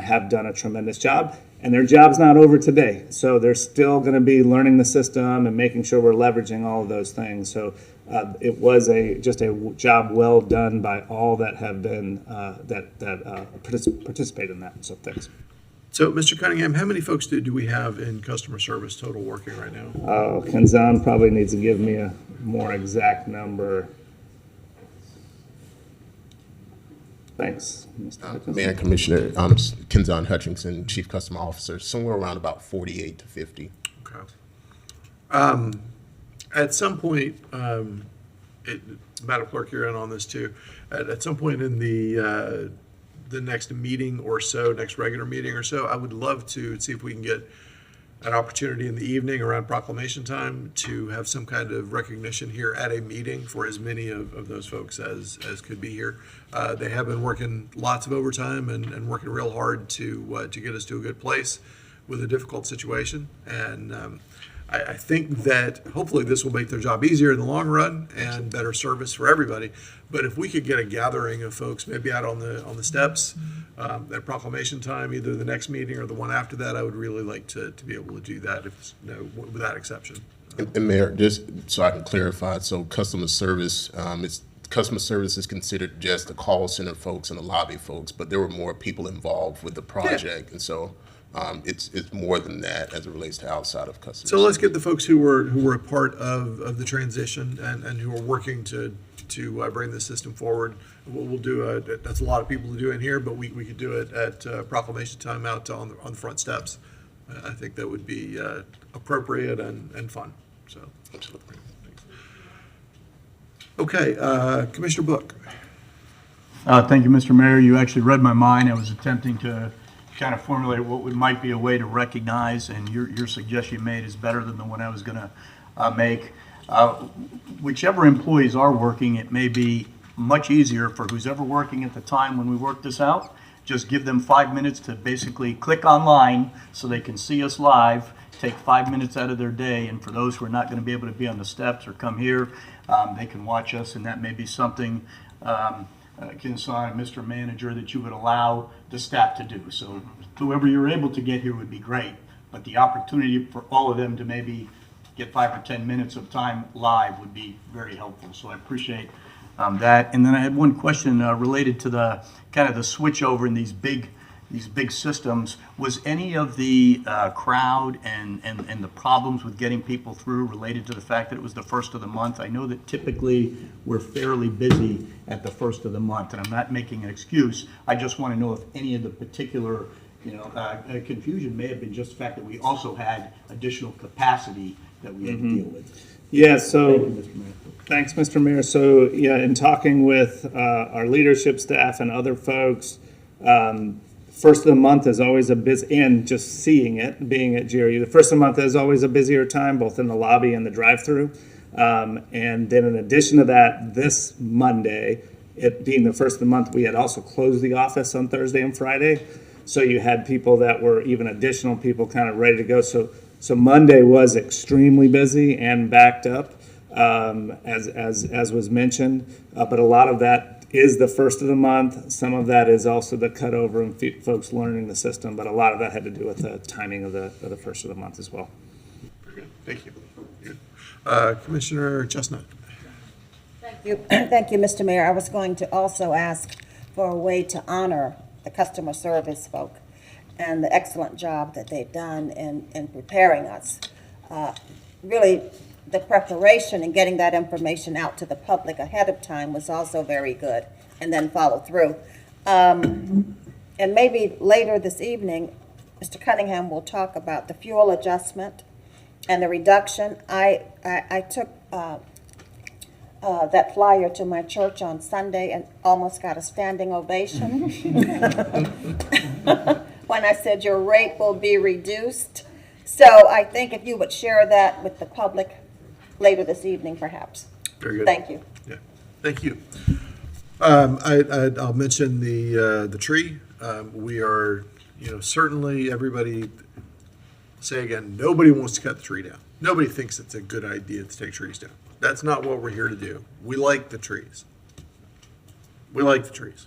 have done a tremendous job. And their job's not over today. So they're still going to be learning the system and making sure we're leveraging all of those things. So it was just a job well done by all that have been, that participate in that. So thanks. So, Mr. Cunningham, how many folks do we have in customer service total working right now? Oh, Kenzan probably needs to give me a more exact number. Thanks, Mr. Hutchinson. Mayor and Commissioner, Kenzan Hutchinson, Chief Customer Officer, somewhere around about 48 to 50. Okay. At some point, Madam Clerk, you're in on this too. At some point in the next meeting or so, next regular meeting or so, I would love to see if we can get an opportunity in the evening around proclamation time to have some kind of recognition here at a meeting for as many of those folks as could be here. They have been working lots of overtime and working real hard to get us to a good place with a difficult situation. And I think that hopefully this will make their job easier in the long run and better service for everybody. But if we could get a gathering of folks, maybe out on the steps at proclamation time, either the next meeting or the one after that, I would really like to be able to do that, without exception. And Mayor, just so I can clarify, so customer service, customer service is considered just the call center folks and the lobby folks, but there were more people involved with the project, and so it's more than that as it relates to outside of customer So let's service. get the folks who were a part of the transition and who are working to bring the system forward. We'll do that's a lot of people to do in here, but we could do it at proclamation time out on the front steps. I think that would be appropriate and fun. So, Absolutely. okay, Commissioner Book. Thank you, Mr. Mayor. You actually read my mind. I was attempting to kind of formulate what might be a way to recognize, and your suggestion you made is better than the one I was going to make. Whichever employees are working, it may be much easier for who's ever working at the time when we work this out. Just give them 5 minutes to basically click online so they can see us live, take 5 minutes out of their day, and for those who are not going to be able to be on the steps or come here, they can watch us, and that may be something, Kinsan and Mr. Manager, that you would allow the staff to do. So whoever you're able to get here would be great, but the opportunity for all of them to maybe get 5 or 10 minutes of time live would be very helpful. So I appreciate that. And then I had one question related to the kind of the switch over in these big systems. Was any of the crowd and the problems with getting people through related to the fact that it was the first of the month? I know that typically we're fairly busy at the first of the month, and I'm not making an excuse. I just want to know if any of the particular confusion may have been just the fact that we also had additional capacity that we had to deal with. Yeah, so, Thank you, Mr. Mayor. thanks, Mr. Mayor. So, yeah, in talking with our leadership staff and other folks, first of the month is always a busy, and just seeing it, being at GRU, the first of the month is always a busier time, both in the lobby and the drive-through. And then in addition to that, this Monday, it being the first of the month, we had also closed the office on Thursday and Friday. So you had people that were even additional people kind of ready to go. So Monday was extremely busy and backed up, as was mentioned. But a lot of that is the first of the month. Some of that is also the cutover and folks learning the system. But a lot of that had to do with the timing of the first of the month as well. Very good. Thank you. Good. Commissioner Chestnut. Thank you, Mr. Mayor. I was going to also ask for a way to honor the customer service folk and the excellent job that they've done in preparing us. Really, the preparation and getting that information out to the public ahead of time was also very good, and then follow through. And maybe later this evening, Mr. Cunningham will talk about the fuel adjustment and the reduction. I took that flyer to my church on Sunday and almost got a standing ovation when I said your rate will be reduced. So I think if you would share that with the public later this evening, perhaps. Very good. Thank you. Yeah, thank you. I'll mention the tree. We are, certainly everybody, say again, nobody wants to cut the tree down. Nobody thinks it's a good idea to take trees down. That's not what we're here to do. We like the trees. We like the trees.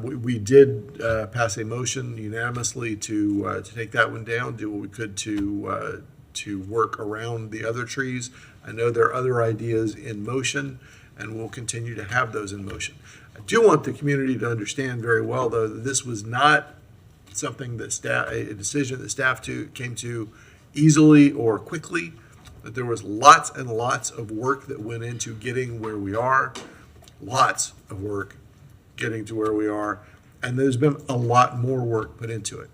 We did pass a motion unanimously to take that one down, do what we could to work around the other trees. I know there are other ideas in motion, and we'll continue to have those in motion. I do want the community to understand very well, though, that this was not something that a decision that staff came to easily or quickly. That there was lots and lots of work that went into getting where we are, lots of work getting to where we are, and there's been a lot more work put into it.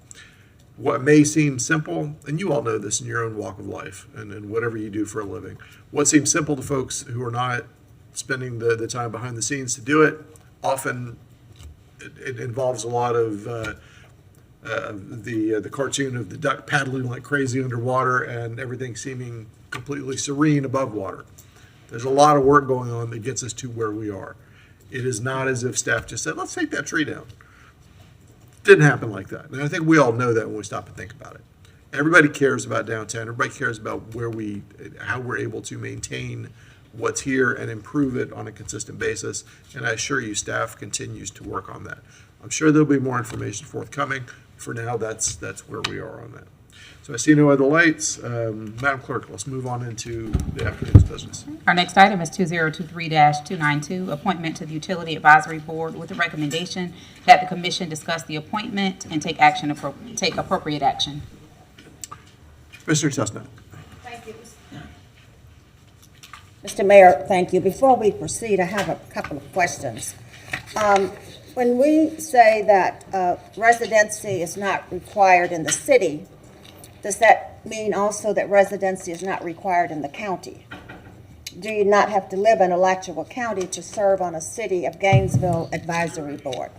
What may seem simple, and you all know this in your own walk of life and whatever you do for a living, what seems simple to folks who are not spending the time behind the scenes to do it, often it involves a lot of the cartoon of the duck paddling like crazy underwater and everything seeming completely serene above water. There's a lot of work going on that gets us to where we are. It is not as if staff just said, let's take that tree down. Didn't happen like that. And I think we all know that when we stop and think about it. Everybody cares about downtown. Everybody cares about how we're able to maintain what's here and improve it on a consistent basis. And I assure you, staff continues to work on that. I'm sure there'll be more information forthcoming. For now, that's where we are on that. So I see no other lights. Madam Clerk, let's move on into the afternoon's business. Our next item is 2023-292, appointment to the Utility Advisory Board with the recommendation that the commission discuss the appointment and take appropriate action. Mr. Chestnut. Thank you. Mr. Mayor, thank you. Before we proceed, I have a couple of questions. When we say that residency is not required in the city, does that mean also that residency is not required in the county? Do you not have to live in Alachua County to serve on a City of Gainesville Advisory Board?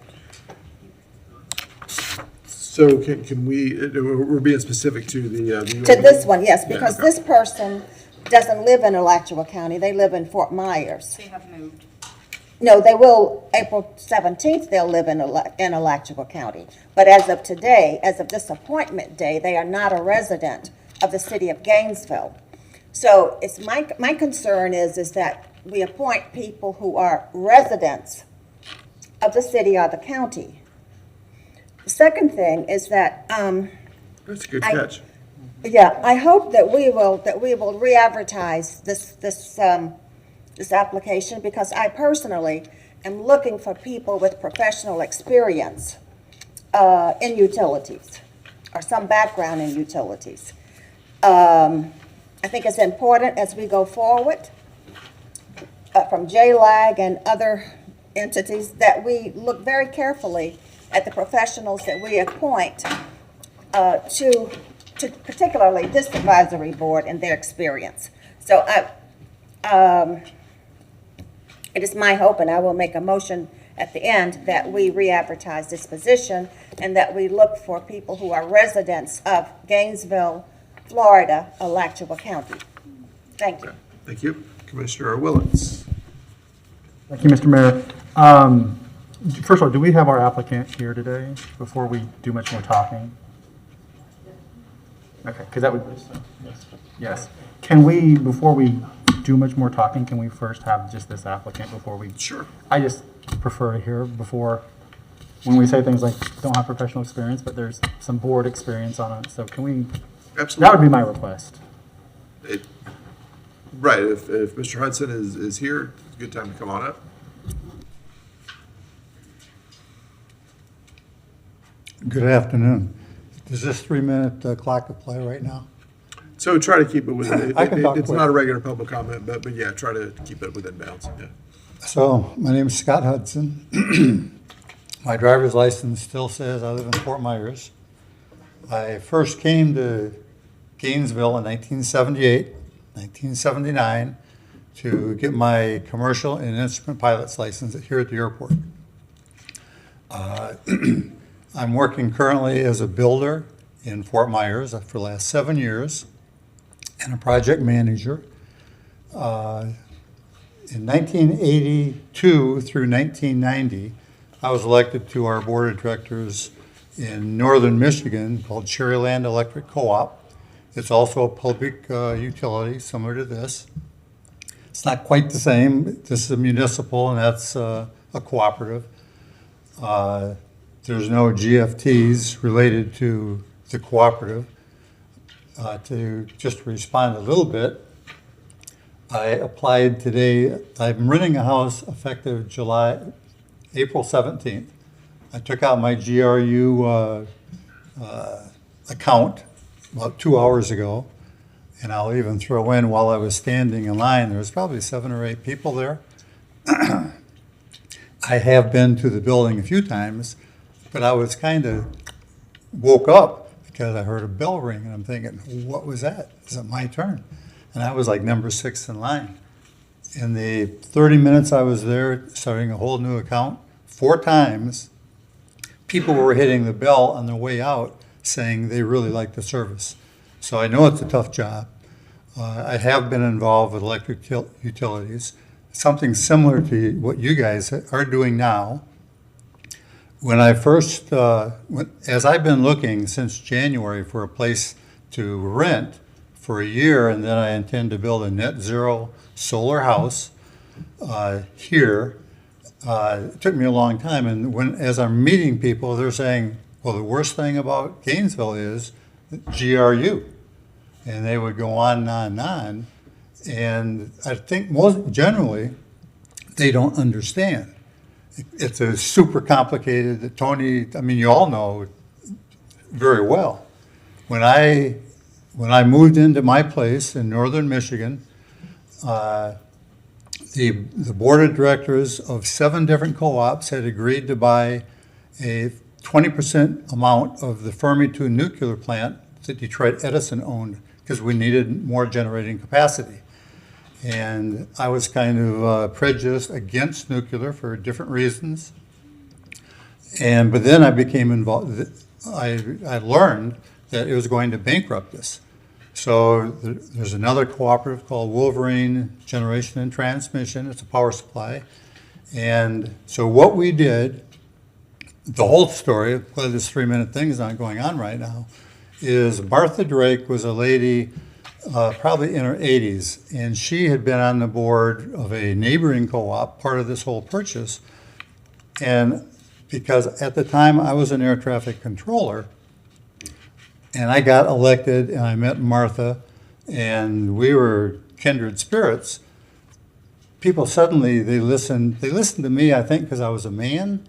So can we're being specific to the To this one, yes, because Yeah, okay. this person doesn't live in Alachua County. They live in Fort Myers. They have moved. No, they will, April 17th, they'll live in Alachua County. But as of today, as of this appointment day, they are not a resident of the City of Gainesville. So it's my concern is that we appoint people who are residents of the city or the county. The second thing is that, That's a good catch. yeah, I hope that we will re-advertise this application, because I personally am looking for people with professional experience in utilities, or some background in utilities. I think it's important as we go forward from JLAG and other entities that we look very carefully at the professionals that we appoint to particularly this advisory board and their experience. So it is my hope, and I will make a motion at the end, that we re-advertise this position and that we look for people who are residents of Gainesville, Florida, Alachua County. Thank you. Thank you. Commissioner Willets. Thank you, Mr. Mayor. First of all, do we have our applicant here today before we do much more talking? Okay, because that would, yes. Can we, before we do much more talking, can we first have just this applicant before we? Sure. I just prefer to hear before, when we say things like don't have professional experience, but there's some board experience on it. So can we, Absolutely. that would be my request. Right. If Mr. Hudson is here, it's a good time to come on up. Good afternoon. Does this 3-minute clock apply right now? So try to keep it within, I can talk it's quick. not a regular public comment, but yeah, try to keep it within bounds. Yeah. So, my name is Scott Hudson. My driver's license still says I live in Fort Myers. I first came to Gainesville in 1978, 1979 to get my commercial and instrument pilot's license here at the airport. I'm working currently as a builder in Fort Myers for the last 7 years and a project manager. In 1982 through 1990, I was elected to our board of directors in northern Michigan called Cherryland Electric Co-op. It's also a public utility similar to this. It's not quite the same. This is a municipal, and that's a cooperative. There's no GFTs related to the cooperative. To just respond a little bit, I applied today. I'm renting a house effective April 17th. I took out my GRU account about 2 hours ago. And I'll even throw in, while I was standing in line, there was probably 7 or 8 people there. I have been to the building a few times, but I was kind of woke up because I heard a bell ring, and I'm thinking, what was that? Is it my turn? And I was like number 6 in line. In the 30 minutes I was there, starting a whole new account, 4 times, people were hitting the bell on their way out saying they really liked the service. So I know it's a tough job. I have been involved with electric utilities, something similar to what you guys are doing now. When I first, as I've been looking since January for a place to rent for a year, and then I intend to build a net zero solar house here, it took me a long time. And as I'm meeting people, they're saying, well, the worst thing about Gainesville is GRU. And they would go on and on and on. And I think generally, they don't understand. It's a super complicated, Tony, I mean, you all know very well. When I moved into my place in northern Michigan, the board of directors of 7 different co-ops had agreed to buy a 20% amount of the Fermi 2 nuclear plant that Detroit Edison owned, because we needed more generating capacity. And I was kind of prejudiced against nuclear for different reasons. But then I became involved. I learned that it was going to bankrupt us. So there's another cooperative called Wolverine Generation and Transmission. It's a power supply. And so what we did, the whole story, whether this 3-minute thing is not going on right now, is Martha Drake was a lady probably in her 80s, and she had been on the board of a neighboring co-op, part of this whole purchase. And because at the time I was an air traffic controller, and I got elected, and I met Martha, and we were kindred spirits, people suddenly, they listened to me, I think, because I was a man,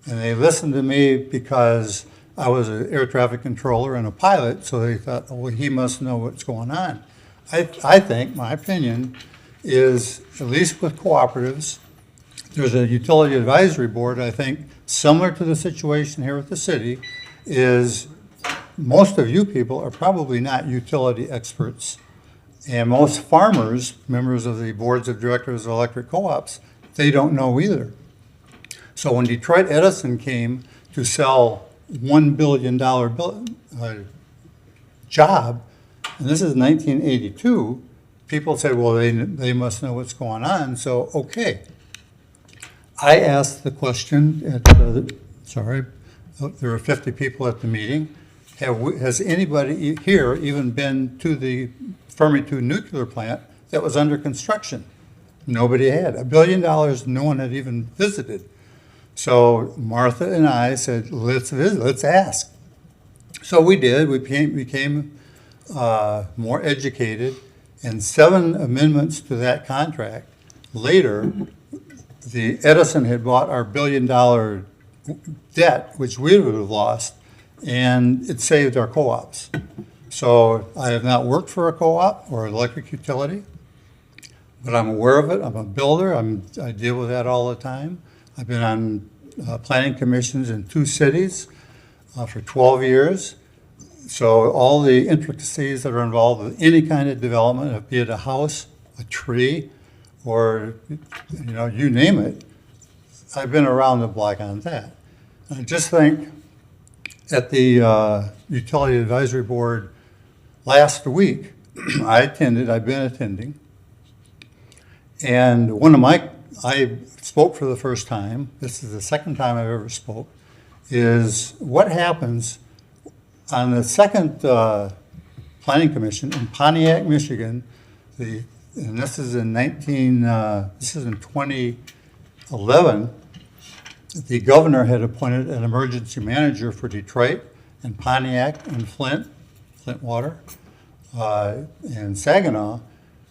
and they listened to me because I was an air traffic controller and a pilot, so they thought, oh, well, he must know what's going on. I think, my opinion, is, at least with cooperatives, there's a utility advisory board, I think, similar to the situation here at the city, is most of you people are probably not utility experts. And most farmers, members of the boards of directors of electric co-ops, they don't know either. So when Detroit Edison came to sell $1 billion job, and this is 1982, people said, well, they must know what's going on, so okay. I asked the question there were 50 people at the meeting. Has anybody here even been to the Fermi 2 nuclear plant that was under construction? Nobody had. $1 billion, no one had even visited. So Martha and I said, let's visit, let's ask. So we did. We became more educated, and 7 amendments to that contract. Later, the Edison had bought our $1 billion debt, which we would have lost, and it saved our co-ops. So I have not worked for a co-op or an electric utility, but I'm aware of it. I'm a builder. I deal with that all the time. I've been on planning commissions in 2 cities for 12 years. So all the intricacies that are involved with any kind of development, be it a house, a tree, or you name it, I've been around the block on that. I just think at the Utility Advisory Board last week, I've been attending, and I spoke for the first time, this is the second time I've ever spoke, is what happens on the second planning commission in Pontiac, Michigan, and this is in 2011, the governor had appointed an emergency manager for Detroit and Pontiac and Flint Water, and Saginaw.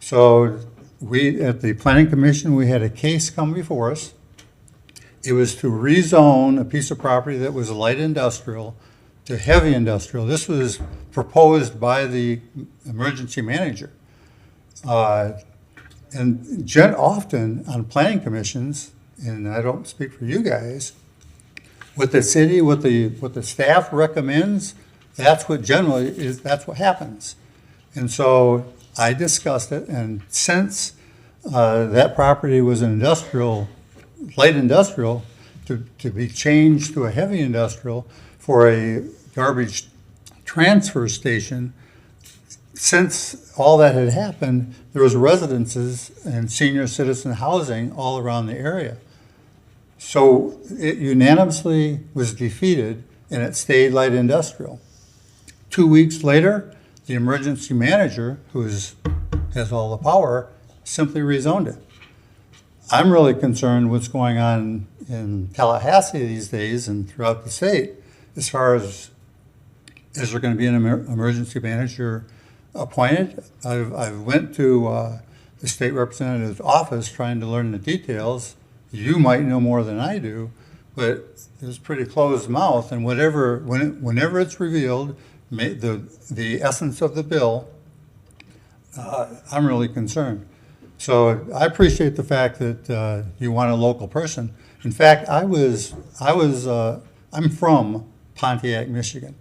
So we, at the planning commission, we had a case come before us. It was to rezone a piece of property that was light industrial to heavy industrial. This was proposed by the emergency manager. And often on planning commissions, and I don't speak for you guys, what the city, what the staff recommends, that's what generally is, that's what happens. And so I discussed it, and since that property was an industrial, light industrial, to be changed to a heavy industrial for a garbage transfer station, since all that had happened, there was residences and senior citizen housing all around the area. So it unanimously was defeated, and it stayed light industrial. 2 weeks later, the emergency manager, who has all the power, simply rezoned it. I'm really concerned what's going on in Tallahassee these days and throughout the state, as far as, is there going to be an emergency manager appointed? I went to the state representative's office trying to learn the details. You might know more than I do, but it was pretty closed mouth, and whenever it's revealed, the essence of the bill, I'm really concerned. So I appreciate the fact that you want a local person. In fact, I'm from Pontiac, Michigan.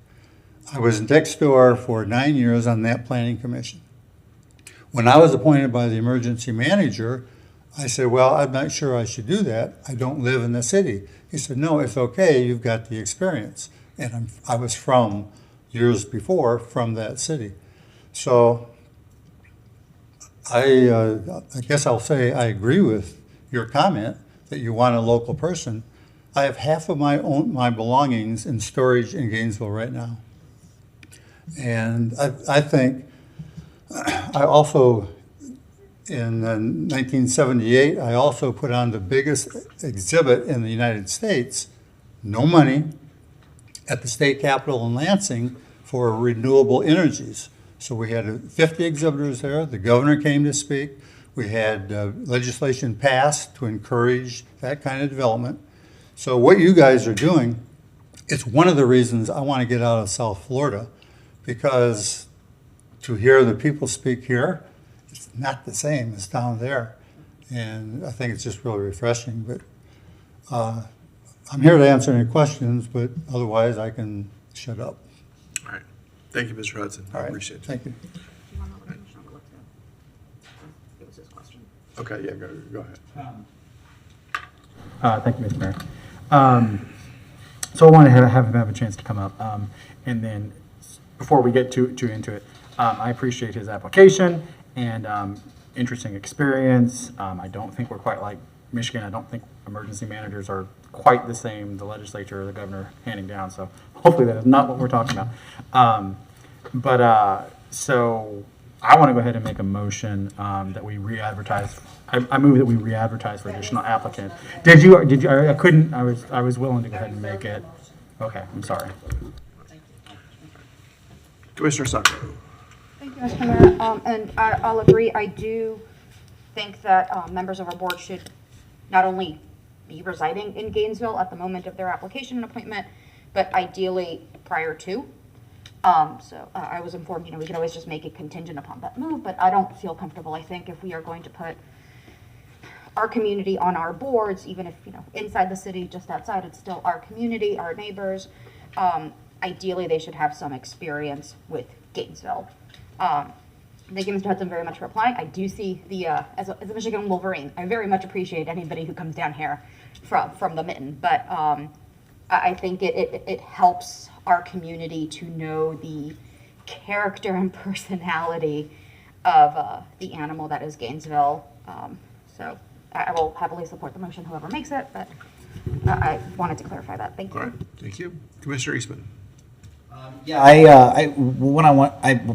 I was next door for 9 years on that planning commission. When I was appointed by the emergency manager, I said, well, I'm not sure I should do that. I don't live in the city. He said, no, it's okay. You've got the experience. And I was from years before from that city. So I guess I'll say I agree with your comment that you want a local person. I have half of my belongings in storage in Gainesville right now. And I think I also, in 1978, I also put on the biggest exhibit in the United States, no money, at the state capitol in Lansing for renewable energies. So we had 50 exhibitors there. The governor came to speak. We had legislation passed to encourage that kind of development. So what you guys are doing, it's one of the reasons I want to get out of South Florida, because to hear the people speak here, it's not the same as down there. And I think it's just really refreshing. But I'm here to answer any questions, but otherwise I can shut up. All right. Thank you, Mr. Hudson. All I right. appreciate it. Thank you. Okay, yeah, go ahead. Thank you, Mr. Mayor. So I wanted to have him have a chance to come up. And then before we get too into it, I appreciate his application and interesting experience. I don't think we're quite like Michigan. I don't think emergency managers are quite the same, the legislature or the governor handing down. So hopefully that is not what we're talking about. So I want to go ahead and make a motion that we re-advertise. I move that we re-advertise for additional applicants. Did you? I couldn't. I was willing to go ahead and make it. Okay, I'm sorry. Commissioner Sucker. Thank you, Mr. Mayor. And I'll agree, I do think that members of our board should not only be residing in Gainesville at the moment of their application and appointment, but ideally prior to. So I was informed, we can always just make it contingent upon that move, but I don't feel comfortable. I think if we are going to put our community on our boards, even if, inside the city, just outside, it's still our community, our neighbors. Ideally, they should have some experience with Gainesville. Thank you, Mr. Hudson, very much for applying. I do see as a Michigan Wolverine, I very much appreciate anybody who comes down here from the mitten, but I think it helps our community to know the character and personality of the animal that is Gainesville. So I will happily support the motion, whoever makes it, but I wanted to clarify that. Thank you. All right, thank you. Commissioner Eastman. Yeah,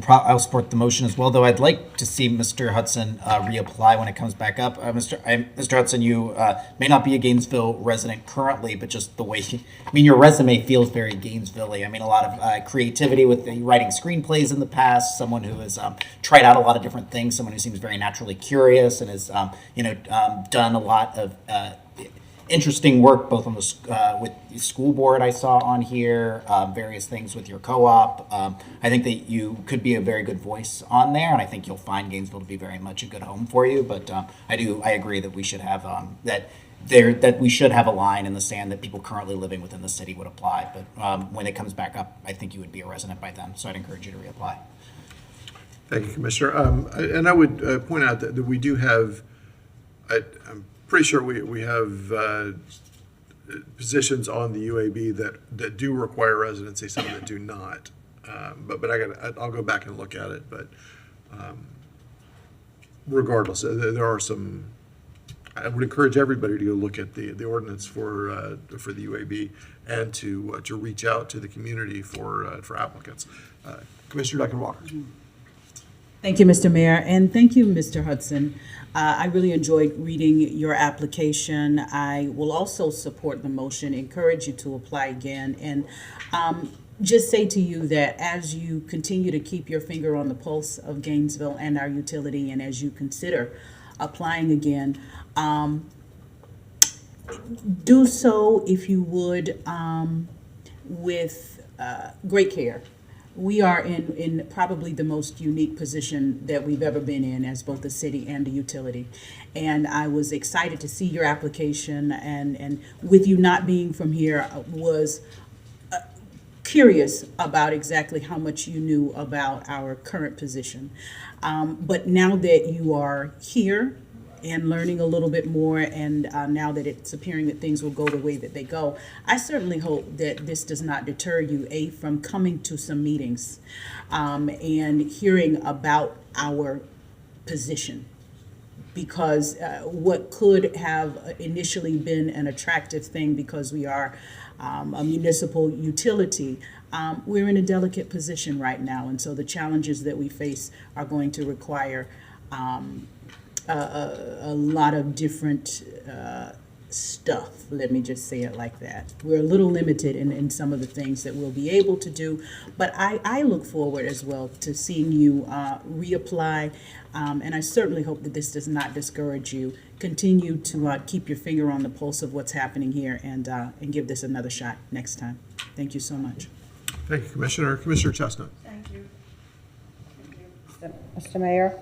I'll support the motion as well, though I'd like to see Mr. Hudson reapply when it comes back up. Mr. Hudson, you may not be a Gainesville resident currently, but just the way, your resume feels very Gainesville-y. A lot of creativity with writing screenplays in the past, someone who has tried out a lot of different things, someone who seems very naturally curious and has, done a lot of interesting work both on with the school board I saw on here, various things with your co-op. I think that you could be a very good voice on there, and I think you'll find Gainesville to be very much a good home for you. But I agree that we should have that we should have a line in the sand that people currently living within the city would apply. But when it comes back up, I think you would be a resident by then. So I'd encourage you to reapply. Thank you, Commissioner. And I would point out that we do have, I'm pretty sure we have positions on the UAB that do require residency, some that do not. But I'll go back and look at it. But regardless, there are some. I would encourage everybody to go look at the ordinance for the UAB and to reach out to the community for applicants. Commissioner Duncan Walker. Thank you, Mr. Mayor, and thank you, Mr. Hudson. I really enjoyed reading your application. I will also support the motion, encourage you to apply again, and just say to you that as you continue to keep your finger on the pulse of Gainesville and our utility, and as you consider applying again, do so, if you would, with great care. We are in probably the most unique position that we've ever been in as both a city and a utility. And I was excited to see your application, and with you not being from here, was curious about exactly how much you knew about our current position. But now that you are here and learning a little bit more, and now that it's appearing that things will go the way that they go, I certainly hope that this does not deter you, from coming to some meetings and hearing about our position. Because what could have initially been an attractive thing because we are a municipal utility, we're in a delicate position right now. And so the challenges that we face are going to require a lot of different stuff, let me just say it like that. We're a little limited in some of the things that we'll be able to do, but I look forward as well to seeing you reapply, and I certainly hope that this does not discourage you. Continue to keep your finger on the pulse of what's happening here, and give this another shot next time. Thank you so much. Thank you, Commissioner. Commissioner Chestnut. Thank you. Mr. Mayor,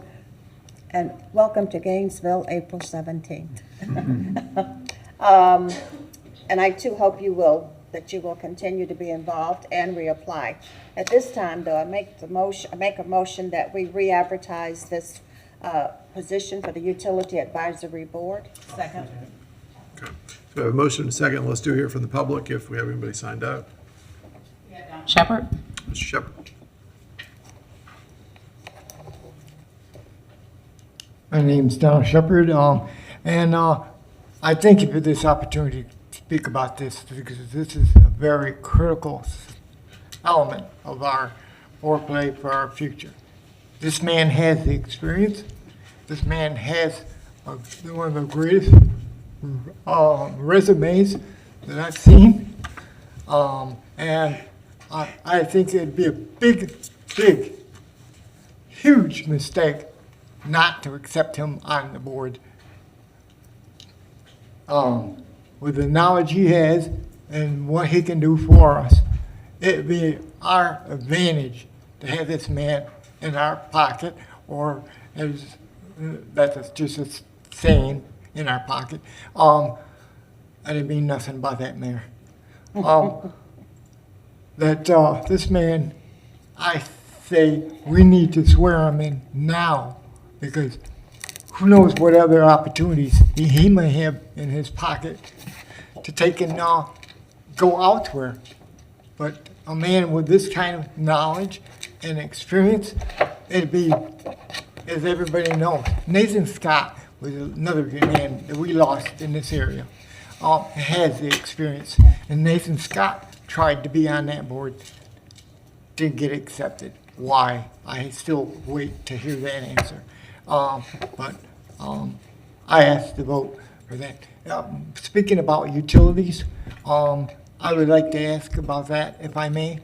and welcome to Gainesville, April 17th. And I too hope that you will continue to be involved and reapply. At this time, though, I make a motion that we re-advertise this position for the Utility Advisory Board. Second. Okay. So we have a motion and a second. Let's do hear from the public if we have anybody signed up. Shepherd? Mr. Shepherd. My name's Don Shepard, and I thank you for this opportunity to speak about this, because this is a very critical element of our foreplay for our future. This man has the experience. This man has one of the greatest resumes that I've seen, and I think it'd be a big, huge mistake not to accept him on the board. With the knowledge he has and what he can do for us, it'd be our advantage to have this man in our pocket, or as that's just a saying, in our pocket. I didn't mean nothing by that, Mayor. That this man, I say we need to swear him in now, because who knows what other opportunities he may have in his pocket to take and go elsewhere. But a man with this kind of knowledge and experience, it'd be, as everybody knows, Nathan Scott was another man that we lost in this area. Has the experience, and Nathan Scott tried to be on that board, didn't get accepted. Why? I still wait to hear that answer. But I asked to vote for that. Speaking about utilities, I would like to ask about that, if I may.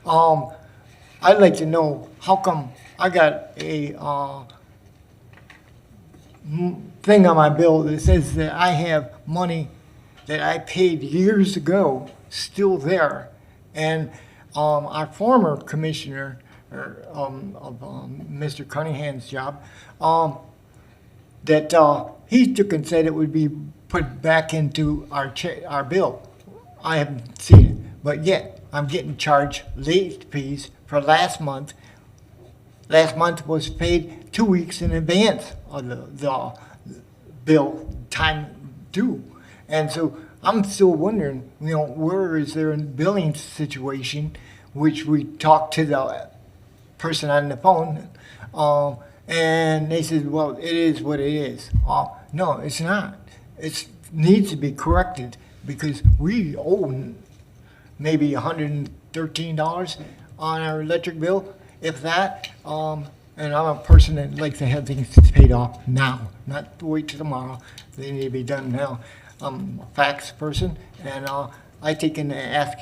I'd like to know how come I got a thing on my bill that says that I have money that I paid years ago still there. And our former commissioner Mr. Cunningham's job, that he took and said it would be put back into our bill. I haven't seen it, but yet I'm getting charged late fees for last month. Last month was paid 2 weeks in advance of the bill time due. And so I'm still wondering, where is there a billing situation, which we talked to the person on the phone, and they said, well, it is what it is. No, it's not. It needs to be corrected because we owe maybe $113 on our electric bill, if that. And I'm a person that likes to have things paid off now, not to wait till tomorrow. They need to be done now. I'm a fax person, and I take and ask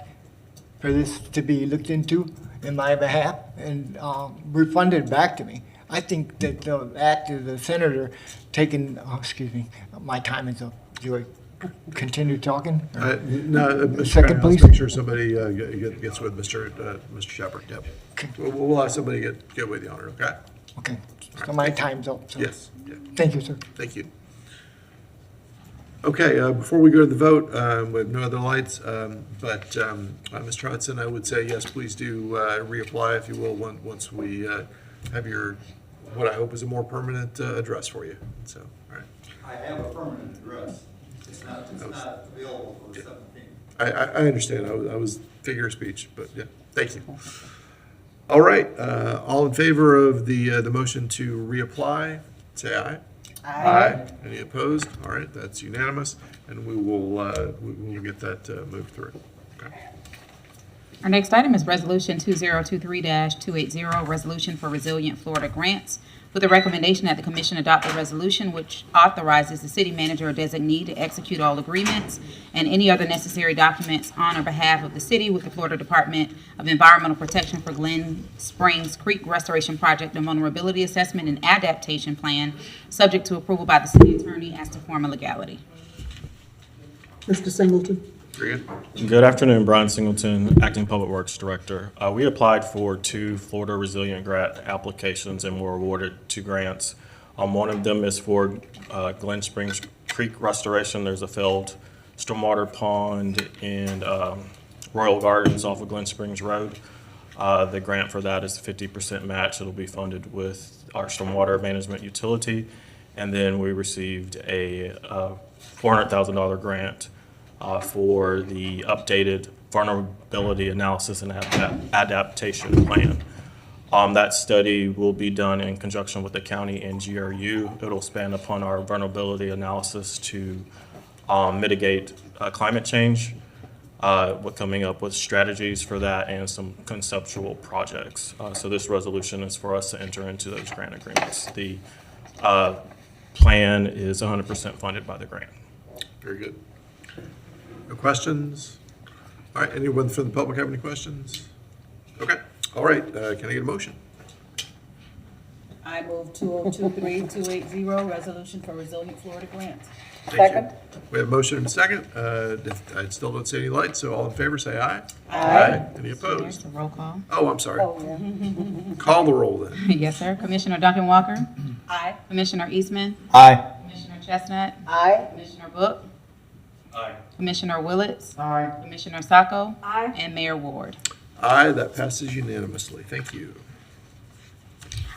for this to be looked into in my behalf and refunded back to me. I think that the act of the senator taking, excuse me, my time is up. Do I continue talking? No, Mr. Second, Brown, let's please. make sure somebody gets with Mr. Shepherd. Yep. We'll have somebody get with you on it, okay? Okay, so my time's up. So. Yes. Yeah. Thank you, sir. Thank you. Okay, before we go to the vote, we have no other lights, but Mr. Hudson, I would say yes, please do reapply, if you will, once we have your, what I hope is a more permanent address for you. So, all right. I have a permanent address. It's not available for 17. I understand. I was figure of speech, but yeah, thank you. All right, all in favor of the motion to reapply, say aye. Aye. Any opposed? All right, that's unanimous, and we will get that moved through. Okay. Our next item is Resolution 2023-280, Resolution for Resilient Florida Grants, with a recommendation that the Commission adopt a resolution which authorizes the city manager or designee to execute all agreements and any other necessary documents on or behalf of the city with the Florida Department of Environmental Protection for Glen Springs Creek Restoration Project and Vulnerability Assessment and Adaptation Plan, subject to approval by the city attorney as to form and legality. Mr. Singleton. Very good. Good afternoon, Brian Singleton, Acting Public Works Director. We applied for 2 Florida Resilient Grant applications and were awarded 2 grants. One of them is for Glen Springs Creek Restoration. There's a failed stormwater pond in Royal Gardens off of Glen Springs Road. The grant for that is 50% match. It'll be funded with our stormwater management utility. And then we received a $400,000 grant for the updated vulnerability analysis and adaptation plan. That study will be done in conjunction with the county and GRU. It'll span upon our vulnerability analysis to mitigate climate change. We're coming up with strategies for that and some conceptual projects. So this resolution is for us to enter into those grant agreements. The plan is 100% funded by the grant. Very good. No questions? All right, anyone from the public have any questions? Okay, all right, can I get a motion? I move 2023-280, Resolution for Resilient Florida Grants. Thank you. We have a motion and a second. I still don't see any lights, so all in favor, say aye. Aye. Any opposed? There's the roll call. Oh, I'm sorry. Call the roll then. Yes, sir. Commissioner Duncan Walker? Aye. Commissioner Eastman? Aye. Commissioner Chestnut? Aye. Commissioner Book? Aye. Commissioner Willets? Aye. Commissioner Sacco? Aye. And Mayor Ward. Aye, that passes unanimously. Thank you.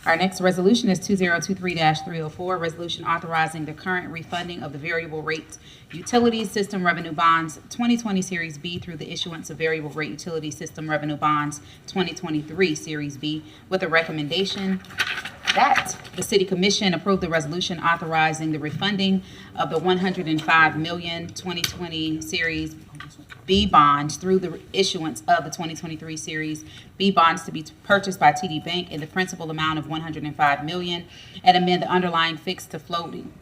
Our next resolution is 2023-304, resolution authorizing the current refunding of the variable rate utility system revenue bonds 2020 Series B through the issuance of variable rate utility system revenue bonds 2023 Series B, with a recommendation that the City Commission approve the resolution authorizing the refunding of the $105 million 2020 Series B bonds through the issuance of the 2023 Series B bonds to be purchased by TD Bank in the principal amount of $105 million, and amend the underlying fixed to floating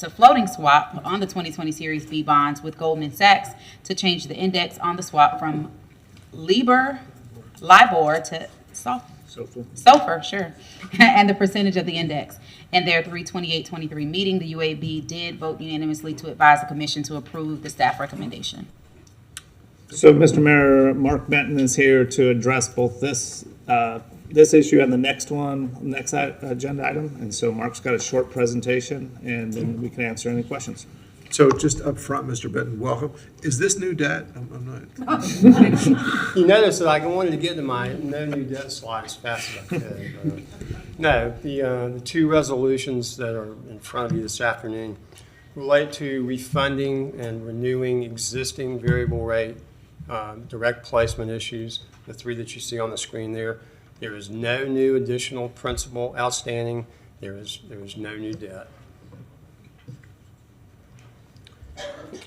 swap on the 2020 Series B bonds with Goldman Sachs to change the index on the swap from LIBOR to SOFR, sure, and the percentage of the index. In their 3/28/23 meeting, the UAB did vote unanimously to advise the Commission to approve the staff recommendation. So, Mr. Mayor, Mark Benton is here to address both this issue and the next one, agenda item. And so Mark's got a short presentation, and then we can answer any questions. So just up front, Mr. Benton, welcome. Is this new debt? I'm not. You notice that I wanted to get to my no new debt slide as fast as I could. No, the two resolutions that are in front of you this afternoon relate to refunding and renewing existing variable rate direct placement issues, the three that you see on the screen there. There is no new additional principal outstanding. There is no new debt.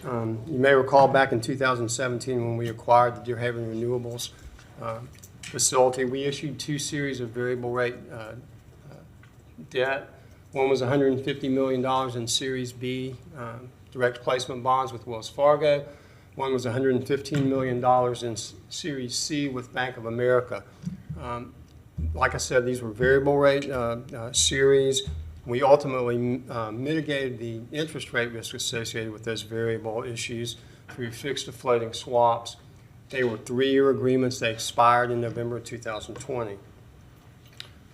You may recall back in 2017 when we acquired the Deer Haven Renewables facility, we issued two series of variable rate debt. One was $150 million in Series B direct placement bonds with Wells Fargo. One was $115 million in Series C with Bank of America. Like I said, these were variable rate series. We ultimately mitigated the interest rate risk associated with those variable issues through fixed to floating swaps. They were 3-year agreements. They expired in November of 2020.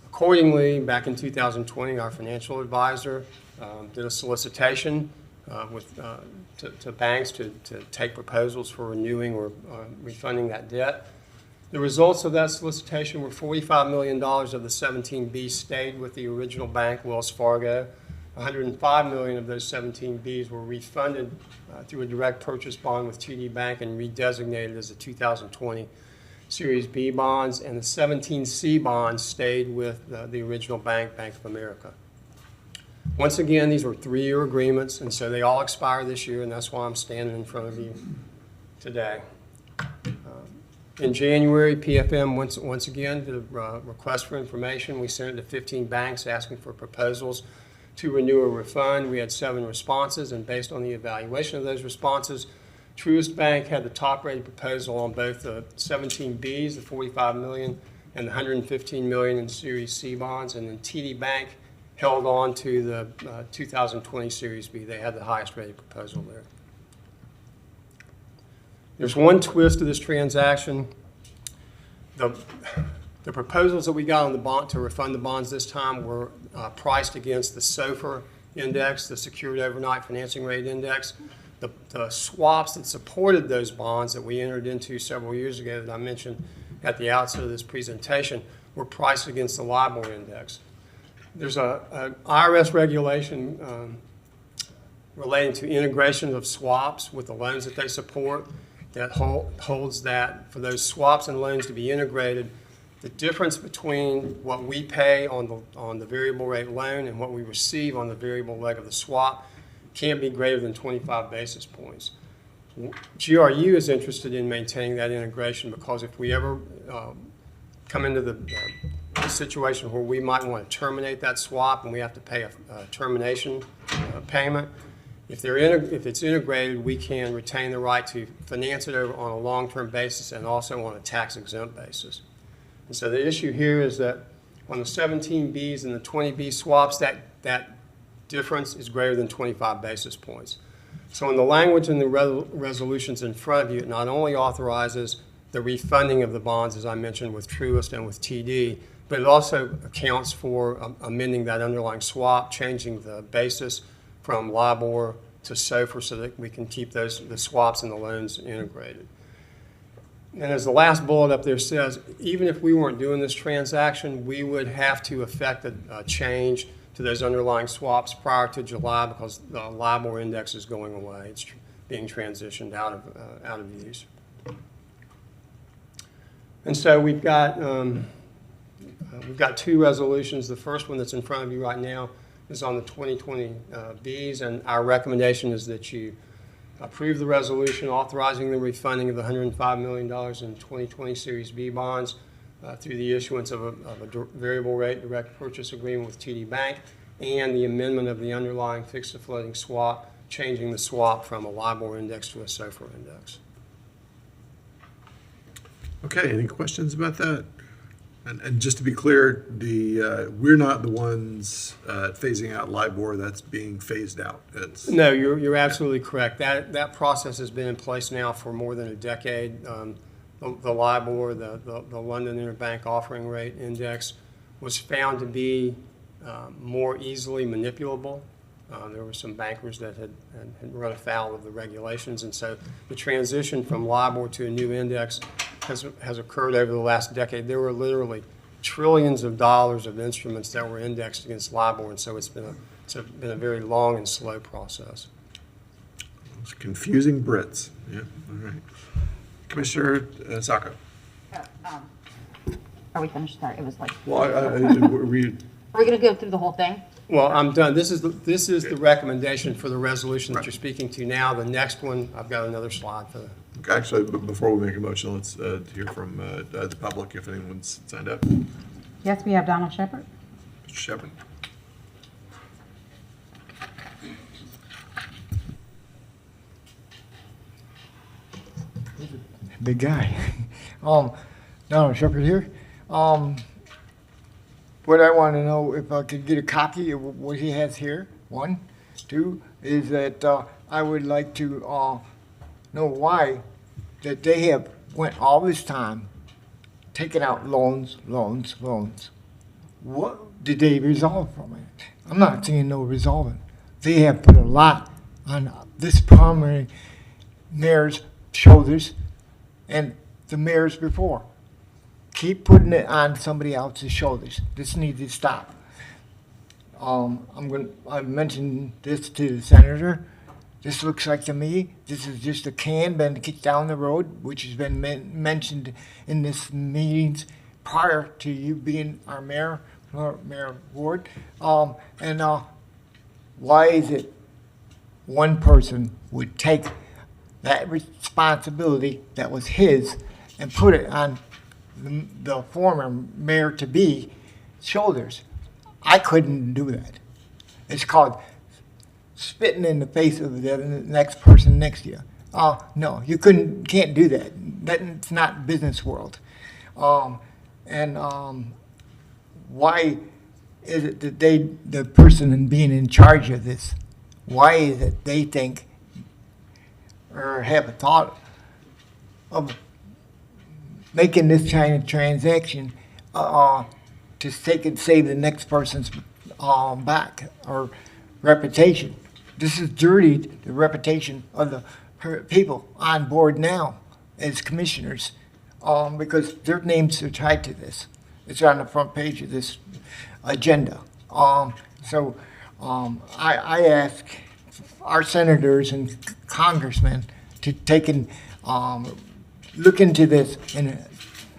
Accordingly, back in 2020, our financial advisor did a solicitation to banks to take proposals for renewing or refunding that debt. The results of that solicitation were $45 million of the 17Bs stayed with the original bank, Wells Fargo. $105 million of those 17Bs were refunded through a direct purchase bond with TD Bank and redesignated as the 2020 Series B bonds, and the 17C bonds stayed with the original bank, Bank of America. Once again, these were 3-year agreements, and so they all expire this year, and that's why I'm standing in front of you today. In January, PFM once again did a request for information. We sent it to 15 banks asking for proposals to renew or refund. We had 7 responses, and based on the evaluation of those responses, Truist Bank had the top-rated proposal on both the 17Bs, the $45 million, and the $115 million in Series C bonds, and then TD Bank held on to the 2020 Series B. They had the highest-rated proposal there. There's one twist to this transaction. The proposals that we got on the bond to refund the bonds this time were priced against the SOFR index, the Secured Overnight Financing Rate Index. The swaps that supported those bonds that we entered into several years ago that I mentioned at the outset of this presentation were priced against the LIBOR index. There's an IRS regulation relating to integration of swaps with the loans that they support that holds that for those swaps and loans to be integrated, the difference between what we pay on the variable rate loan and what we receive on the variable leg of the swap can't be greater than 25 basis points. GRU is interested in maintaining that integration because if we ever come into the situation where we might want to terminate that swap and we have to pay a termination payment, if it's integrated, we can retain the right to finance it over on a long-term basis and also on a tax-exempt basis. And so the issue here is that on the 17Bs and the 20B swaps, that difference is greater than 25 basis points. So in the language in the resolutions in front of you, it not only authorizes the refunding of the bonds, as I mentioned, with Truist and with TD, but it also accounts for amending that underlying swap, changing the basis from LIBOR to SOFR so that we can keep the swaps and the loans integrated. And as the last bullet up there says, even if we weren't doing this transaction, we would have to effect a change to those underlying swaps prior to July because the LIBOR index is going away. It's being transitioned out of use. And so we've got 2 resolutions. The first one that's in front of you right now is on the 2020 Bs, and our recommendation is that you approve the resolution authorizing the refunding of the $105 million in 2020 Series B bonds through the issuance of a variable rate direct purchase agreement with TD Bank and the amendment of the underlying fixed to floating swap, changing the swap from a LIBOR index to a SOFR index. Okay, any questions about that? And just to be clear, we're not the ones phasing out LIBOR, that's being phased out. No, you're absolutely correct. That process has been in place now for more than a decade. The LIBOR, the London Interbank Offering Rate Index, was found to be more easily manipulable. There were some bankers that had run afoul of the regulations, and so the transition from LIBOR to a new index has occurred over the last decade. There were literally trillions of dollars of instruments that were indexed against LIBOR, and so it's been a very long and slow process. It's confusing Brits. Yeah, all right. Commissioner Sacco. Are we finished? Sorry, it was like, Well, are we going to go through the whole thing? Well, I'm done. This is the recommendation for the resolution that you're speaking to now. The next one, I've got another slide for the. Actually, before we make a motion, let's hear from the public if anyone's signed up. Yes, we have Donald Shepard. Mr. Shepard. Big guy. Donald Shepard here. What I want to know, if I could get a copy of what he has here, one. Two, is that I would like to know why that they have went all this time taking out loans. What did they resolve from it? I'm not seeing no resolving. They have put a lot on this primary mayor's shoulders and the mayors before. Keep putting it on somebody else's shoulders. This needs to stop. I mentioned this to the senator. This looks like to me, this is just a can been kicked down the road, which has been mentioned in this meetings prior to you being our mayor, Mayor Ward. Why is it one person would take that responsibility that was his and put it on the former mayor-to-be shoulders? I couldn't do that. It's called spitting in the face of the next person next to you. No, you can't do that. That's not business world. Why is it that the person being in charge of this, why is it they think or have a thought of making this kind of transaction to save the next person's back or reputation? This has dirtied the reputation of the people on board now as commissioners because their names are tied to this. It's on the front page of this agenda. I ask our senators and congressmen to take and look into this and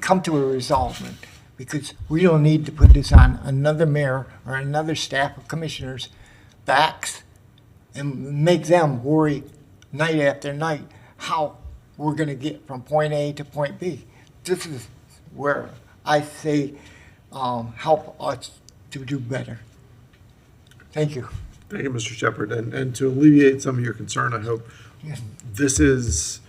come to a resolvement, because we don't need to put this on another mayor or another staff of commissioners' backs and make them worry night after night how we're going to get from point A to point B. This is where I say help us to do better. Thank you. Thank you, Mr. Shepard. And to alleviate some of your concern, I hope this is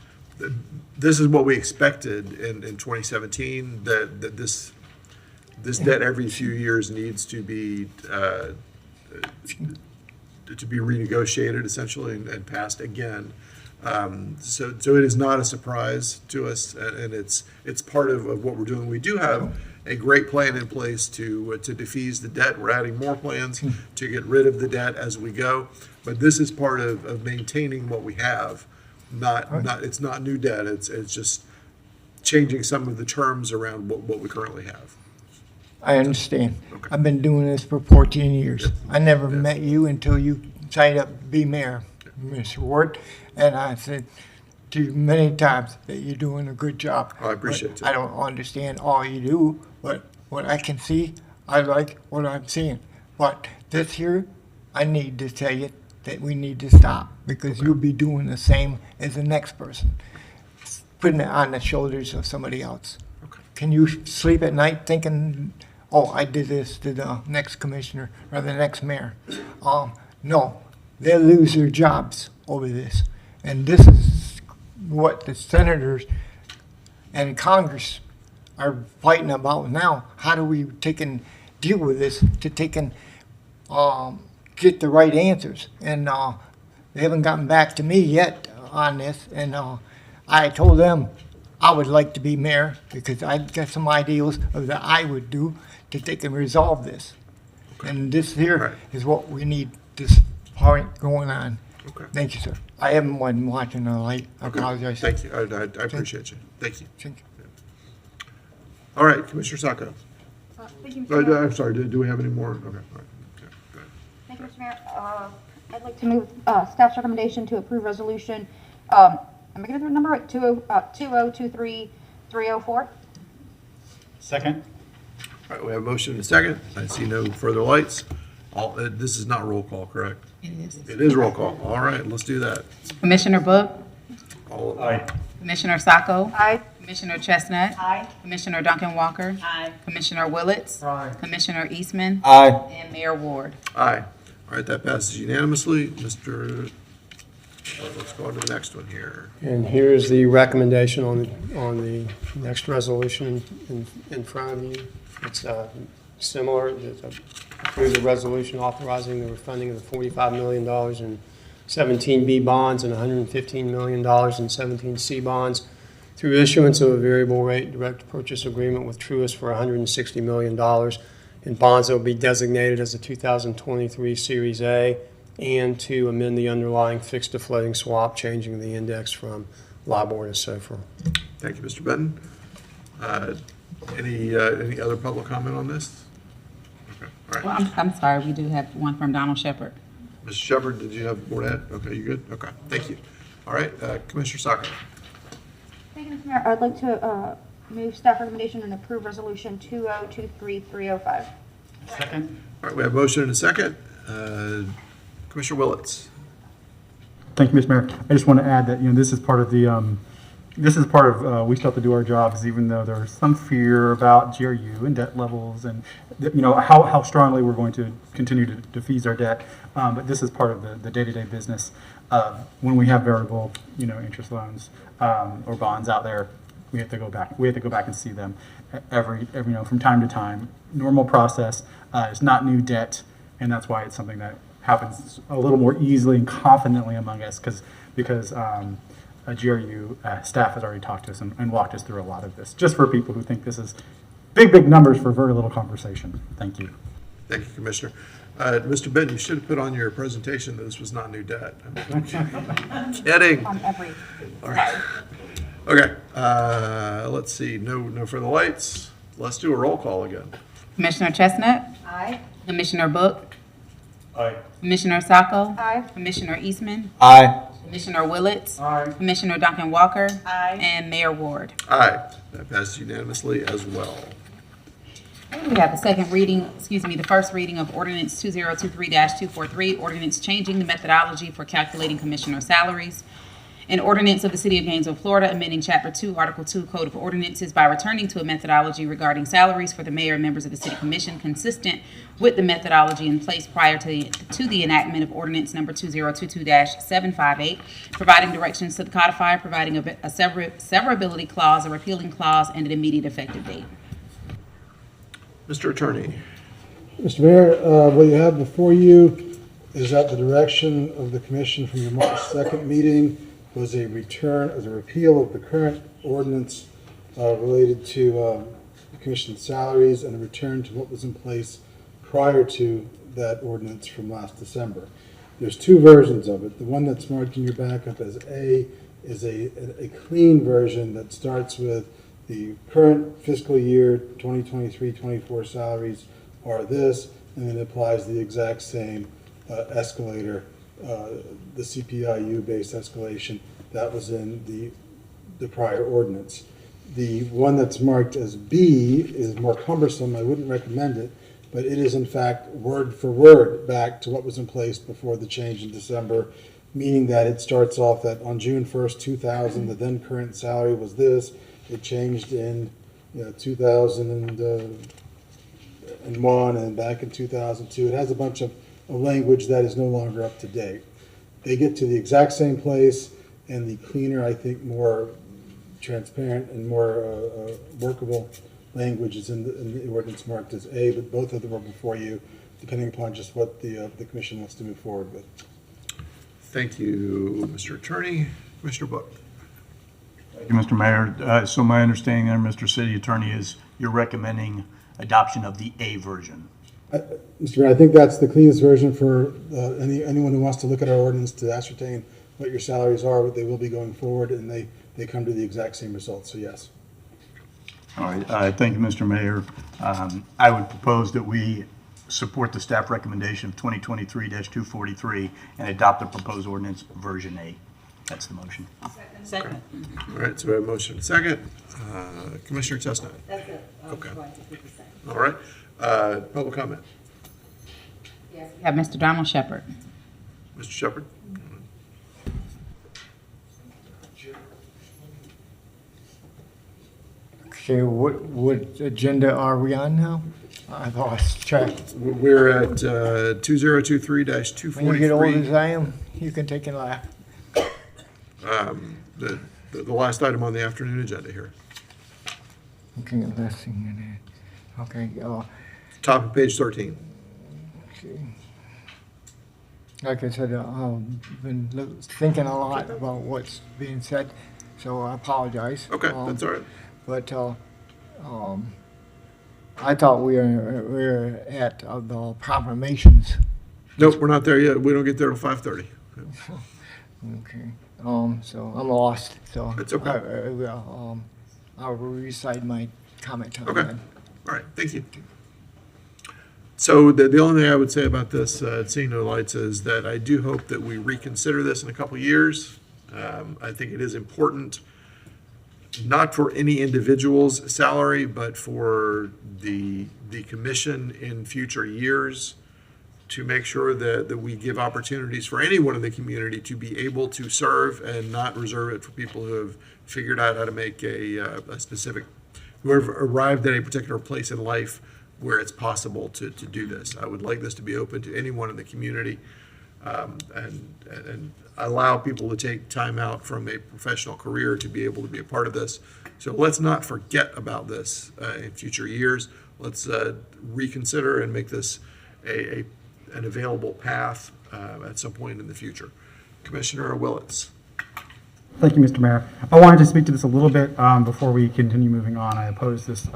what we expected in 2017, that this debt every few years needs to be renegotiated essentially and passed again. So it is not a surprise to us, and it's part of what we're doing. We do have a great plan in place to defease the debt. We're adding more plans to get rid of the debt as we go, but this is part of maintaining what we have. It's not new debt. It's just changing some of the terms around what we currently have. I understand. Okay. I've been doing this for 14 years. I never met you until you signed up to be mayor, Mr. Ward, and I said to you many times that you're doing a good job. I appreciate it. I don't understand all you do, but what I can see, I like what I'm seeing. But this here, I need to tell you that we need to stop, because you'll be doing the same as the next person, putting it on the shoulders of somebody else. Okay. Can you sleep at night thinking, oh, I did this to the next commissioner or the next mayor? No, they'll lose their jobs over this. And this is what the senators and Congress are fighting about now. How do we take and deal with this to take and get the right answers? And they haven't gotten back to me yet on this. And I told them I would like to be mayor because I've got some ideas of that I would do to take and resolve this. And this here Right. is what we need this point going on. Okay. Thank you, sir. I haven't been watching the light. I Okay. apologize. Thank you. I appreciate you. Thank you. Thank you. All right, Commissioner Sacco. Thank you, Mr. Mayor. I'm sorry, do we have any more? Okay, all right. Okay, go ahead. Thank you, Mr. Mayor. I'd like to move staff's recommendation to approve resolution, am I getting the number right? 2023304? Second? All right, we have a motion and a second. I see no further lights. This is not roll call, correct? It is. It is roll call. All right, let's do that. Commissioner Book, All, Aye. Commissioner Sacco, Aye. Commissioner Chestnut, Aye. Commissioner Duncan Walker, Aye. Commissioner Willetts, Commissioner Eastman, Aye. and Mayor Ward. Aye. All right, that passes unanimously. Let's go on to the next one here. And here's the recommendation on the next resolution in front of you. It's similar. It's approve the resolution authorizing the refunding of the $45 million in 17B bonds and $115 million in 17C bonds through issuance of a variable rate direct purchase agreement with Truist for $160 million in bonds that will be designated as the 2023 Series A, and to amend the underlying fixed to floating swap, changing the index from LIBOR to SOFR. Thank you, Mr. Benton. Any other public comment on this? Okay, all Well, right. I'm sorry, we do have one from Donald Shepard. Mr. Shepard, did you have more to add? Okay, you good? Okay, thank you. All right, Commissioner Sacco. Thank you, Mr. Mayor. I'd like to move staff recommendation and approve resolution 2023305. Second? All right, we have a motion and a second. Commissioner Willetts. Thank you, Mr. Mayor. I just want to add that, this is part of we still have to do our jobs, even though there's some fear about GRU and debt levels and, how strongly we're going to continue to defease our debt. But this is part of the day-to-day business. When we have variable, interest loans or bonds out there, we have to go back. We have to go back and see them every from time to time. Normal process. It's not new debt, and that's why it's something that happens a little more easily and confidently among us because a GRU staff has already talked to us and walked us through a lot of this, just for people who think this is big numbers for very little conversation. Thank you. Thank you, Commissioner. Mr. Benton, you should have put on your presentation that this was not new debt. I'm kidding. On every. All right. Okay, let's see, no further lights. Let's do a roll call again. Commissioner Chestnut, Aye. Commissioner Book, Aye. Commissioner Sacco, Aye. Commissioner Eastman, Aye. Commissioner Willets, Aye. Commissioner Duncan Walker, Aye. and Mayor Ward. Aye, that passes unanimously as well. We have the first reading of Ordinance 2023-243, ordinance changing the methodology for calculating commissioner salaries. An ordinance of the City of Gainesville, Florida, amending Chapter 2, Article 2, Code of Ordinances by returning to a methodology regarding salaries for the mayor and members of the City Commission consistent with the methodology in place prior to the enactment of Ordinance Number 2022-758, providing directions to the codifier, providing a severability clause, a repealing clause, and an immediate effective date. Mr. Attorney. Mr. Mayor, what you have before you is at the direction of the commission from your March 2nd meeting was a repeal of the current ordinance related to the commission's salaries and a return to what was in place prior to that ordinance from last December. There's two versions of it. The one that's marked in your backup as A is a clean version that starts with the current fiscal year 2023-24 salaries are this, and then applies the exact same escalator, the CPIU-based escalation that was in the prior ordinance. The one that's marked as B is more cumbersome. I wouldn't recommend it, but it is in fact word for word back to what was in place before the change in December, meaning that it starts off that on June 1st, 2000, the then current salary was this. It changed in 2001 and back in 2002. It has a bunch of language that is no longer up to date. They get to the exact same place, and the cleaner, I think, more transparent and more workable language is in the ordinance marked as A, but both of them are before you, depending upon just what the commission wants to move forward with. Thank you, Mr. Attorney. Commissioner Book. Thank you, Mr. Mayor. So my understanding there, Mr. City Attorney, is you're recommending adoption of the A version. Mr. Mayor, I think that's the cleanest version for anyone who wants to look at our ordinance to ascertain what your salaries are, what they will be going forward, and they come to the exact same results, so yes. All right, thank you, Mr. Mayor. I would propose that we support the staff recommendation of 2023-243 and adopt the proposed ordinance version A. That's the motion. Second. All right, so we have a motion and a second. Commissioner Chestnut. That's it. Okay. All right. Public comment. Yes. We have Mr. Donald Shepard. Mr. Shepard. Okay, what agenda are we on now? I've lost track. We're at 2023-243. When you get old as I am, you can take and laugh. The last item on the afternoon agenda here. Okay, listening. Okay, Top of page 13. okay. Like I said, I've been thinking a lot about what's being said, so I apologize. Okay, that's all right. But I thought we were at the proclamations. Nope, we're not there yet. We don't get there till 5:30. Okay. So I'm lost. So It's okay. I'll recite my comment on Okay. that. All right, thank you. So the only thing I would say about this, seeing no lights, is that I do hope that we reconsider this in a couple years. I think it is important, not for any individual's salary, but for the commission in future years, to make sure that we give opportunities for anyone in the community to be able to serve and not reserve it for people who have figured out how to make a specific, who have arrived at a particular place in life where it's possible to do this. I would like this to be open to anyone in the community, and allow people to take time out from a professional career to be able to be a part of this. So let's not forget about this in future years. Let's reconsider and make this an available path at some point in the future. Commissioner Willits. Thank you, Mr. Mayor. I wanted to speak to this a little bit before we continue moving on. I oppose this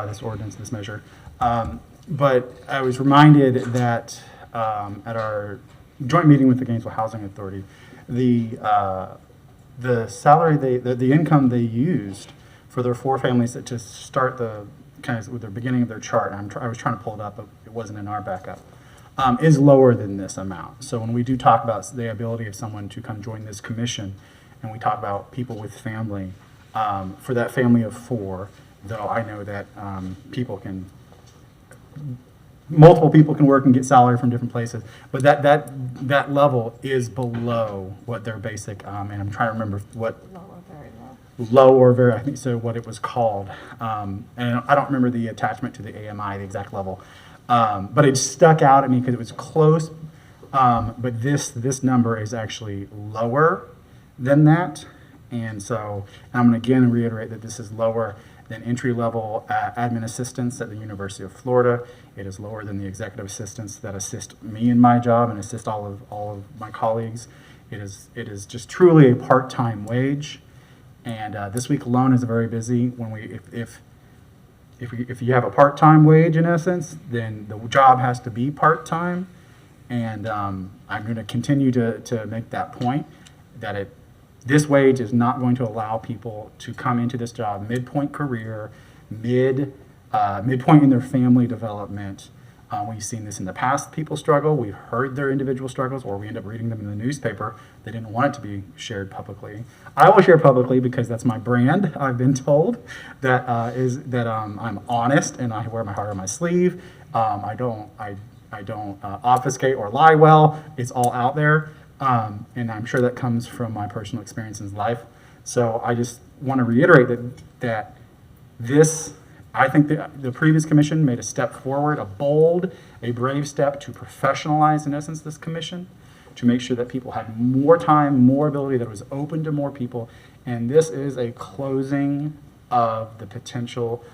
this ordinance, this measure. But I was reminded that at our joint meeting with the Gainesville Housing Authority, the salary, the income they used for their 4 families to start the kind of with the beginning of their chart, and I was trying to pull it up, but it wasn't in our backup, is lower than this amount. So when we do talk about the ability of someone to come join this commission, and we talk about people with family, for that family of 4, though I know that multiple people can work and get salary from different places, but that level is below what their basic, and I'm trying to remember what. Low or very, I think so, what it was called. And I don't remember the attachment to the AMI, the exact level. But it stuck out at me because it was close. But this number is actually lower than that. And so I'm going to again reiterate that this is lower than entry-level admin assistants at the University of Florida. It is lower than the executive assistants that assist me in my job and assist all of my colleagues. It is just truly a part-time wage. And this week alone is very busy. When if you have a part-time wage in essence, then the job has to be part-time. And I'm going to continue to make that point that this wage is not going to allow people to come into this job midpoint career, midpoint in their family development. We've seen this in the past. People struggle. We've heard their individual struggles, or we end up reading them in the newspaper. They didn't want it to be shared publicly. I will share publicly because that's my brand. I've been told that I'm honest and I wear my heart on my sleeve. I don't obfuscate or lie well. It's all out there, and I'm sure that comes from my personal experience in life. So I just want to reiterate that this. I think the previous commission made a step forward, a bold, a brave step to professionalize, in essence, this commission, to make sure that people had more time, more ability, that it was open to more people, And this is a closing of the potential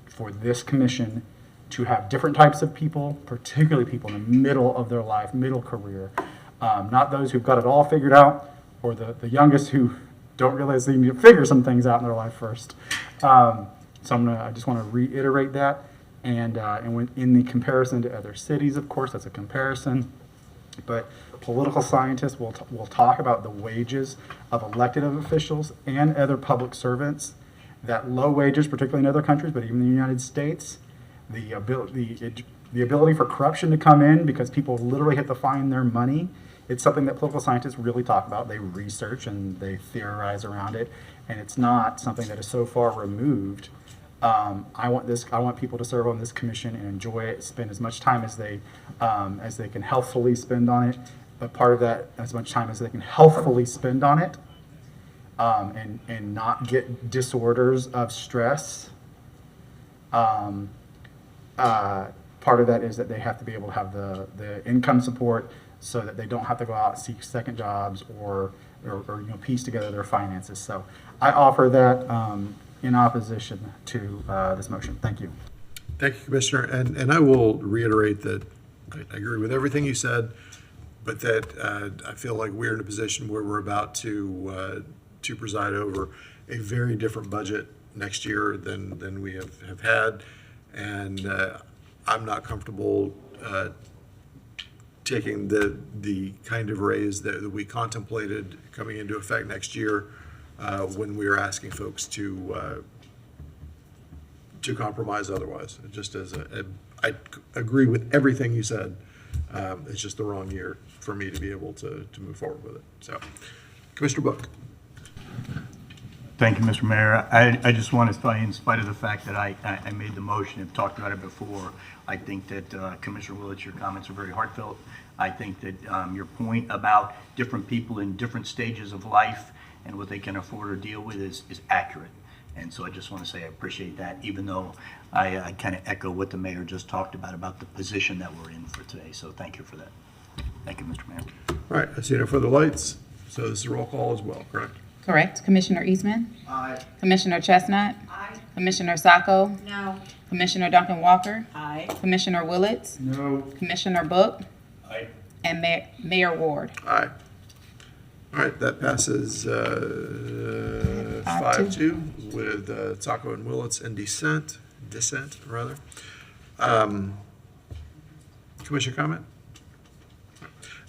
for this commission to have different types of people, particularly people in the middle of their life, middle career, not those who've got it all figured out, or the youngest who don't realize they need to figure some things out in their life first. So I just want to reiterate that. And when in the comparison to other cities, of course, that's a comparison. But political scientists will talk about the wages of elected officials and other public servants. That low wages, particularly in other countries, but even in the United States, the ability for corruption to come in because people literally have to find their money. It's something that political scientists really talk about. They research and they theorize around it, and it's not something that is so far removed. I want people to serve on this commission and enjoy it, spend as much time as they can healthfully spend on it. But part of that, as much time as they can healthfully spend on it, and not get disorders of stress. Part of that is that they have to be able to have the income support so that they don't have to go out and seek second jobs or piece together their finances. So I offer that in opposition to this motion. Thank you. Thank you, Commissioner. And I will reiterate that I agree with everything you said, but that I feel like we're in a position where we're about to preside over a very different budget next year than we have had. And I'm not comfortable taking the kind of raise that we contemplated coming into effect next year when we were asking folks to compromise otherwise. Just I agree with everything you said. It's just the wrong year for me to be able to move forward with it. So, Commissioner Book. Thank you, Mr. Mayor. I just want to say, in spite of the fact that I made the motion and talked about it before, I think that Commissioner Willits, your comments are very heartfelt. I think that your point about different people in different stages of life and what they can afford or deal with is accurate. And so I just want to say I appreciate that, even though I kind of echo what the mayor just talked about the position that we're in for today. So thank you for that. Thank you, Mr. Mayor. All right, I see no further lights. So this is a roll call as well, correct? Correct. Commissioner Eastman? Aye. Commissioner Chestnut? Aye. Commissioner Sacco? No. Commissioner Duncan Walker? Aye. Commissioner Willits? No. Commissioner Book? Aye. And Mayor Ward? Aye. All right, that passes 5-2 with Sacco and Willits in dissent rather. Commissioner comment?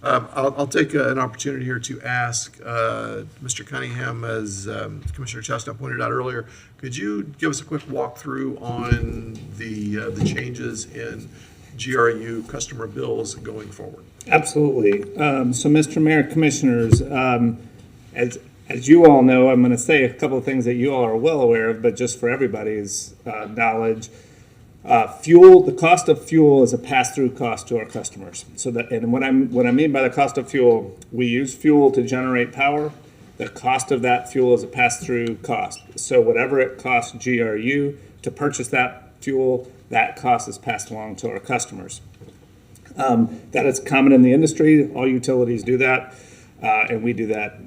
I'll take an opportunity here to ask Mr. Cunningham, as Commissioner Chestnut pointed out earlier, could you give us a quick walkthrough on the changes in GRU customer bills going forward? Absolutely. So, Mr. Mayor, Commissioners, as you all know, I'm going to say a couple of things that you all are well aware of, but just for everybody's knowledge, fuel. The cost of fuel is a pass-through cost to our customers. So that, and what I mean by the cost of fuel, we use fuel to generate power. The cost of that fuel is a pass-through cost. So whatever it costs GRU to purchase that fuel, that cost is passed along to our customers. That is common in the industry. All utilities do that, and we do that,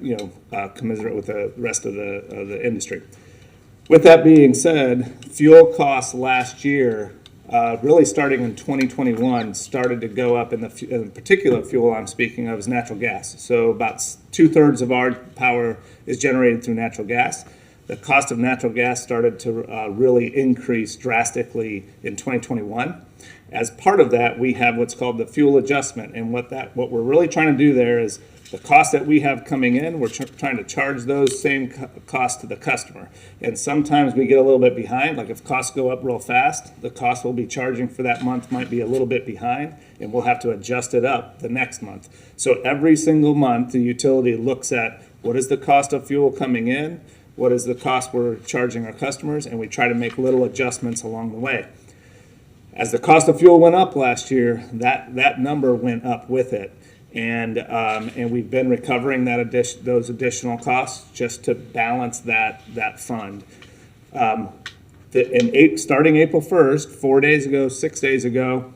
commensurate with the rest of the industry. With that being said, fuel costs last year, really starting in 2021, started to go up. In the particular fuel I'm speaking of is natural gas. So about 2/3 of our power is generated through natural gas. The cost of natural gas started to really increase drastically in 2021. As part of that, we have what's called the fuel adjustment. And what we're really trying to do there is the cost that we have coming in, we're trying to charge those same costs to the customer. And sometimes we get a little bit behind, like if costs go up real fast, the cost we'll be charging for that month might be a little bit behind, and we'll have to adjust it up the next month. So every single month, the utility looks at what is the cost of fuel coming in, what is the cost we're charging our customers, and we try to make little adjustments along the way. As the cost of fuel went up last year, that number went up with it. And we've been recovering those additional costs just to balance that fund. Starting April 1st, 6 days ago,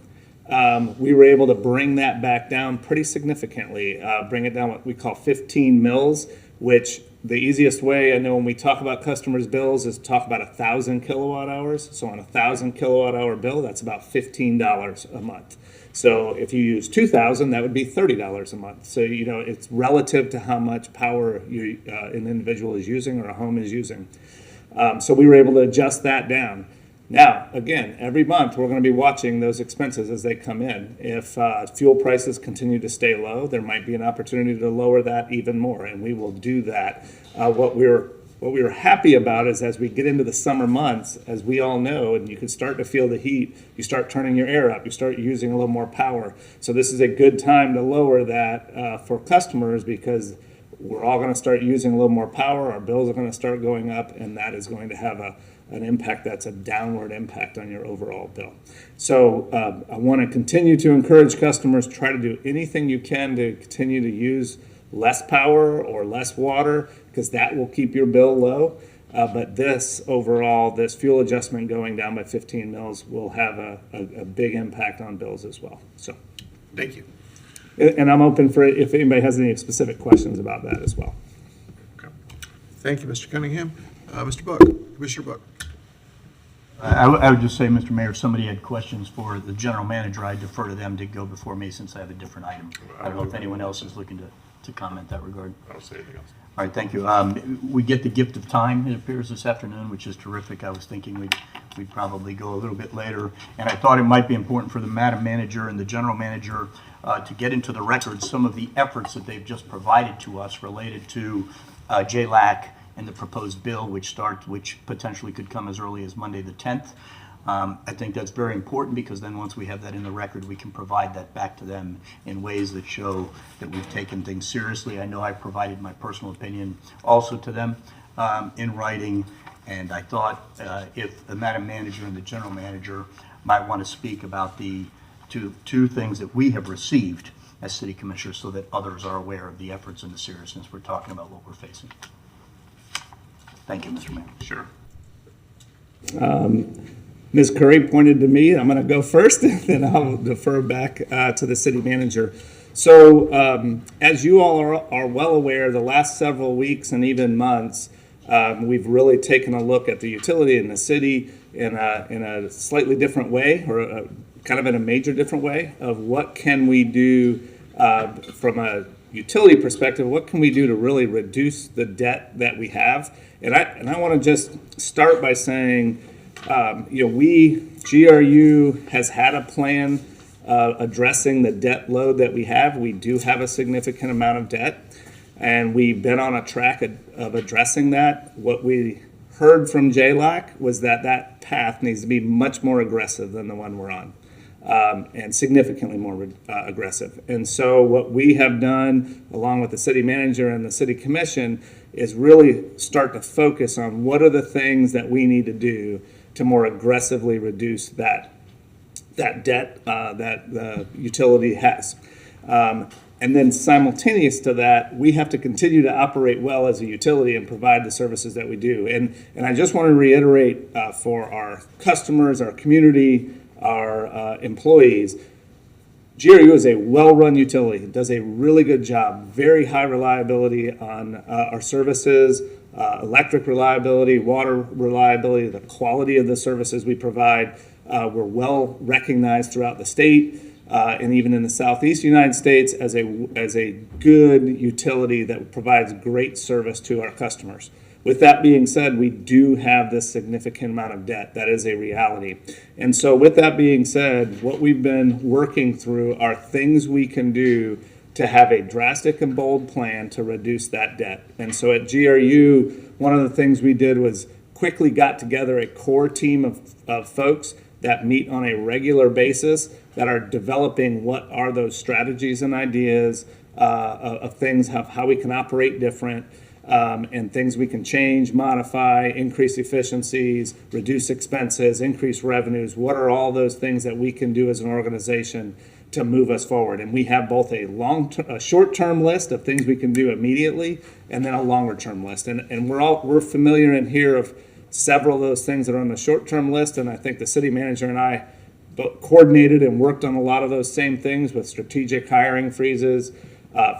we were able to bring that back down pretty significantly, bring it down what we call 15 mils, which the easiest way, I know when we talk about customers' bills, is talk about 1,000 kilowatt hours. So on a 1,000 kilowatt hour bill, that's about $15 a month. So if you use 2,000, that would be $30 a month. So, you know, it's relative to how much power an individual is using or a home is using. So we were able to adjust that down. Now, again, every month, we're going to be watching those expenses as they come in. If fuel prices continue to stay low, there might be an opportunity to lower that even more, and we will do that. What we were happy about is as we get into the summer months, as we all know, and you can start to feel the heat, you start turning your air up, you start using a little more power. So this is a good time to lower that for customers, because we're all going to start using a little more power, our bills are going to start going up, and that is going to have an impact that's a downward impact on your overall bill. So I want to continue to encourage customers, try to do anything you can to continue to use less power or less water, because that will keep your bill low. But this overall, this fuel adjustment going down by 15 mils will have a big impact on bills as well. So, Thank you. and I'm open for it if anybody has any specific questions about that as well. Okay. Thank you, Mr. Cunningham. Mr. Buck, Commissioner Buck. I would just say, Mr. Mayor, if somebody had questions for the general manager, I defer to them to go before me since I have a different item. I don't know if anyone else is looking to comment that regard. I don't say anything else. All right, thank you. We get the gift of time, it appears, this afternoon, which is terrific. I was thinking we'd probably go a little bit later, and I thought it might be important for the Madam Manager and the General Manager to get into the record some of the efforts that they've just provided to us related to JLAC and the proposed bill, which potentially could come as early as Monday the 10th. I think that's very important, because then once we have that in the record, we can provide that back to them in ways that show that we've taken things seriously. I know I've provided my personal opinion also to them in writing, and I thought if the Madam Manager and the General Manager might want to speak about the two things that we have received as City Commissioners, so that others are aware of the efforts and the seriousness we're talking about what we're facing. Thank you, Mr. Mayor. Sure. Ms. Curry pointed to me. I'm going to go first, and then I'll defer back to the city manager. So as you all are well aware, the last several weeks and even months, we've really taken a look at the utility in the city in a slightly different way, or kind of in a major different way, of what can we do from a utility perspective, what can we do to really reduce the debt that we have? And I want to just start by saying, GRU has had a plan addressing the debt load that we have. We do have a significant amount of debt, and we've been on a track of addressing that. What we heard from JLAC was that path needs to be much more aggressive than the one we're on. And significantly more aggressive. And so what we have done, along with the city manager and the city commission, is really start to focus on what are the things that we need to do to more aggressively reduce that debt that the utility has. And then simultaneous to that, we have to continue to operate well as a utility and provide the services that we do. And I just want to reiterate for our customers, our community, our employees, GRU is a well-run utility. It does a really good job, very high reliability on our services, electric reliability, water reliability, the quality of the services we provide. We're well recognized throughout the state and even in the Southeast United States as a good utility that provides great service to our customers. With that being said, we do have this significant amount of debt. That is a reality. And so with that being said, what we've been working through are things we can do to have a drastic and bold plan to reduce that debt. And so at GRU, one of the things we did was quickly got together a core team of folks that meet on a regular basis that are developing what are those strategies and ideas of things, how we can operate different, and things we can change, modify, increase efficiencies, reduce expenses, increase revenues. What are all those things that we can do as an organization to move us forward? And we have both a short-term list of things we can do immediately, and then a longer-term list. And we're familiar in here of several of those things that are on the short-term list, and I think the city manager and I both coordinated and worked on a lot of those same things with strategic hiring freezes,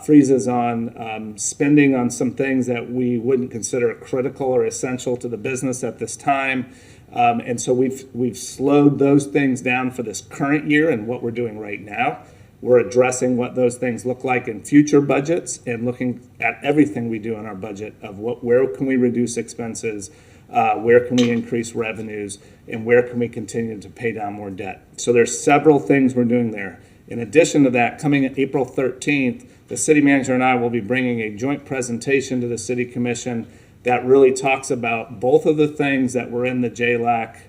freezes on spending on some things that we wouldn't consider critical or essential to the business at this time. And so we've slowed those things down for this current year and what we're doing right now. We're addressing what those things look like in future budgets and looking at everything we do in our budget of where can we reduce expenses, where can we increase revenues, and where can we continue to pay down more debt. So there's several things we're doing there. In addition to that, coming April 13th, the city manager and I will be bringing a joint presentation to the city commission that really talks about both of the things that were in the JLAC,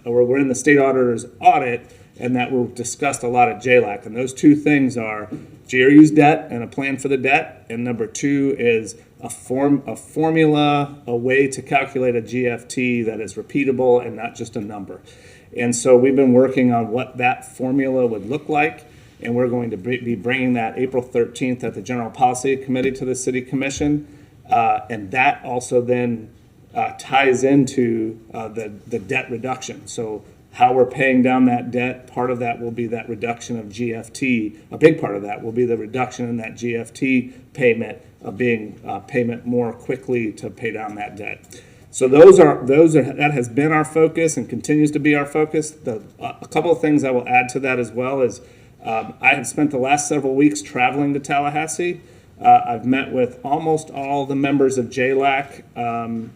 or were in the state auditor's audit, and that were discussed a lot at JLAC. And those two things are GRU's debt and a plan for the debt, and number two is a formula, a way to calculate a GFT that is repeatable and not just a number. And so we've been working on what that formula would look like, and we're going to be bringing that April 13th at the General Policy Committee to the City Commission. And that also then ties into the debt reduction. So how we're paying down that debt, part of that will be that reduction of GFT. A big part of that will be the reduction in that GFT payment of being payment more quickly to pay down that debt. So that has been our focus and continues to be our focus. A couple of things I will add to that as well is I have spent the last several weeks traveling to Tallahassee. I've met with almost all the members of JLAC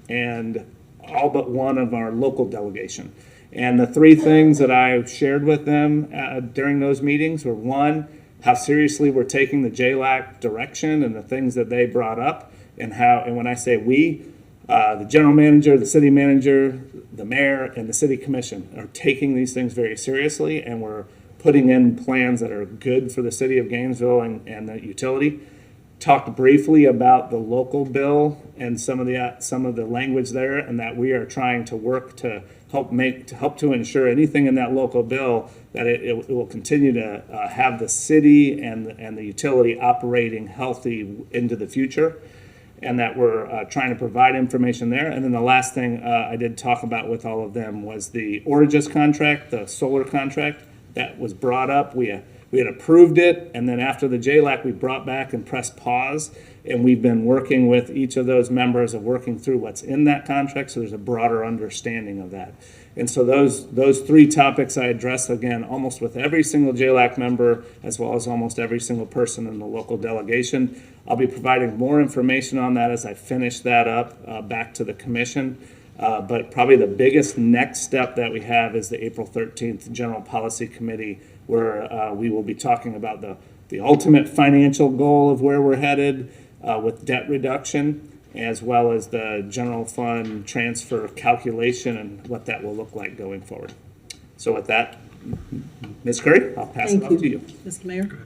and all but one of our local delegation. And the three things that I shared with them during those meetings were, one, how seriously we're taking the JLAC direction and the things that they brought up, and when I say we, the general manager, the city manager, the mayor, and the city commission are taking these things very seriously, and we're putting in plans that are good for the city of Gainesville and the utility. Talked briefly about the local bill and some of the language there, and that we are trying to work to help to ensure anything in that local bill that it will continue to have the city and the utility operating healthy into the future, and that we're trying to provide information there. And then the last thing I did talk about with all of them was the Origis contract, the solar contract that was brought up. We had approved it, and then after the JLAC, we brought back and pressed pause, and we've been working with each of those members of working through what's in that contract, so there's a broader understanding of that. And so those three topics I address, again, almost with every single JLAC member, as well as almost every single person in the local delegation. I'll be providing more information on that as I finish that up back to the commission. But probably the biggest next step that we have is the April 13th General Policy Committee, where we will be talking about the ultimate financial goal of where we're headed with debt reduction, as well as the general fund transfer calculation and what that will look like going forward. So with that, Ms. Curry, I'll pass it off to you. Mr. Mayor.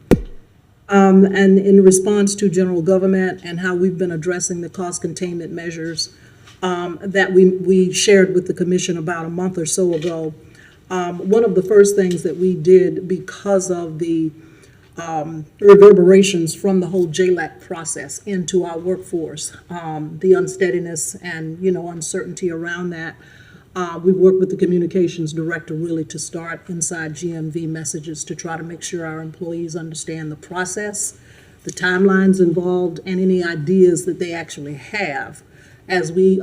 And in response to general government and how we've been addressing the cost containment measures that we shared with the commission about a month or so ago, one of the first things that we did because of the reverberations from the whole JLAC process into our workforce, the unsteadiness and uncertainty around that, we worked with the communications director really to start inside GNV messages to try to make sure our employees understand the process, the timelines involved, and any ideas that they actually have as we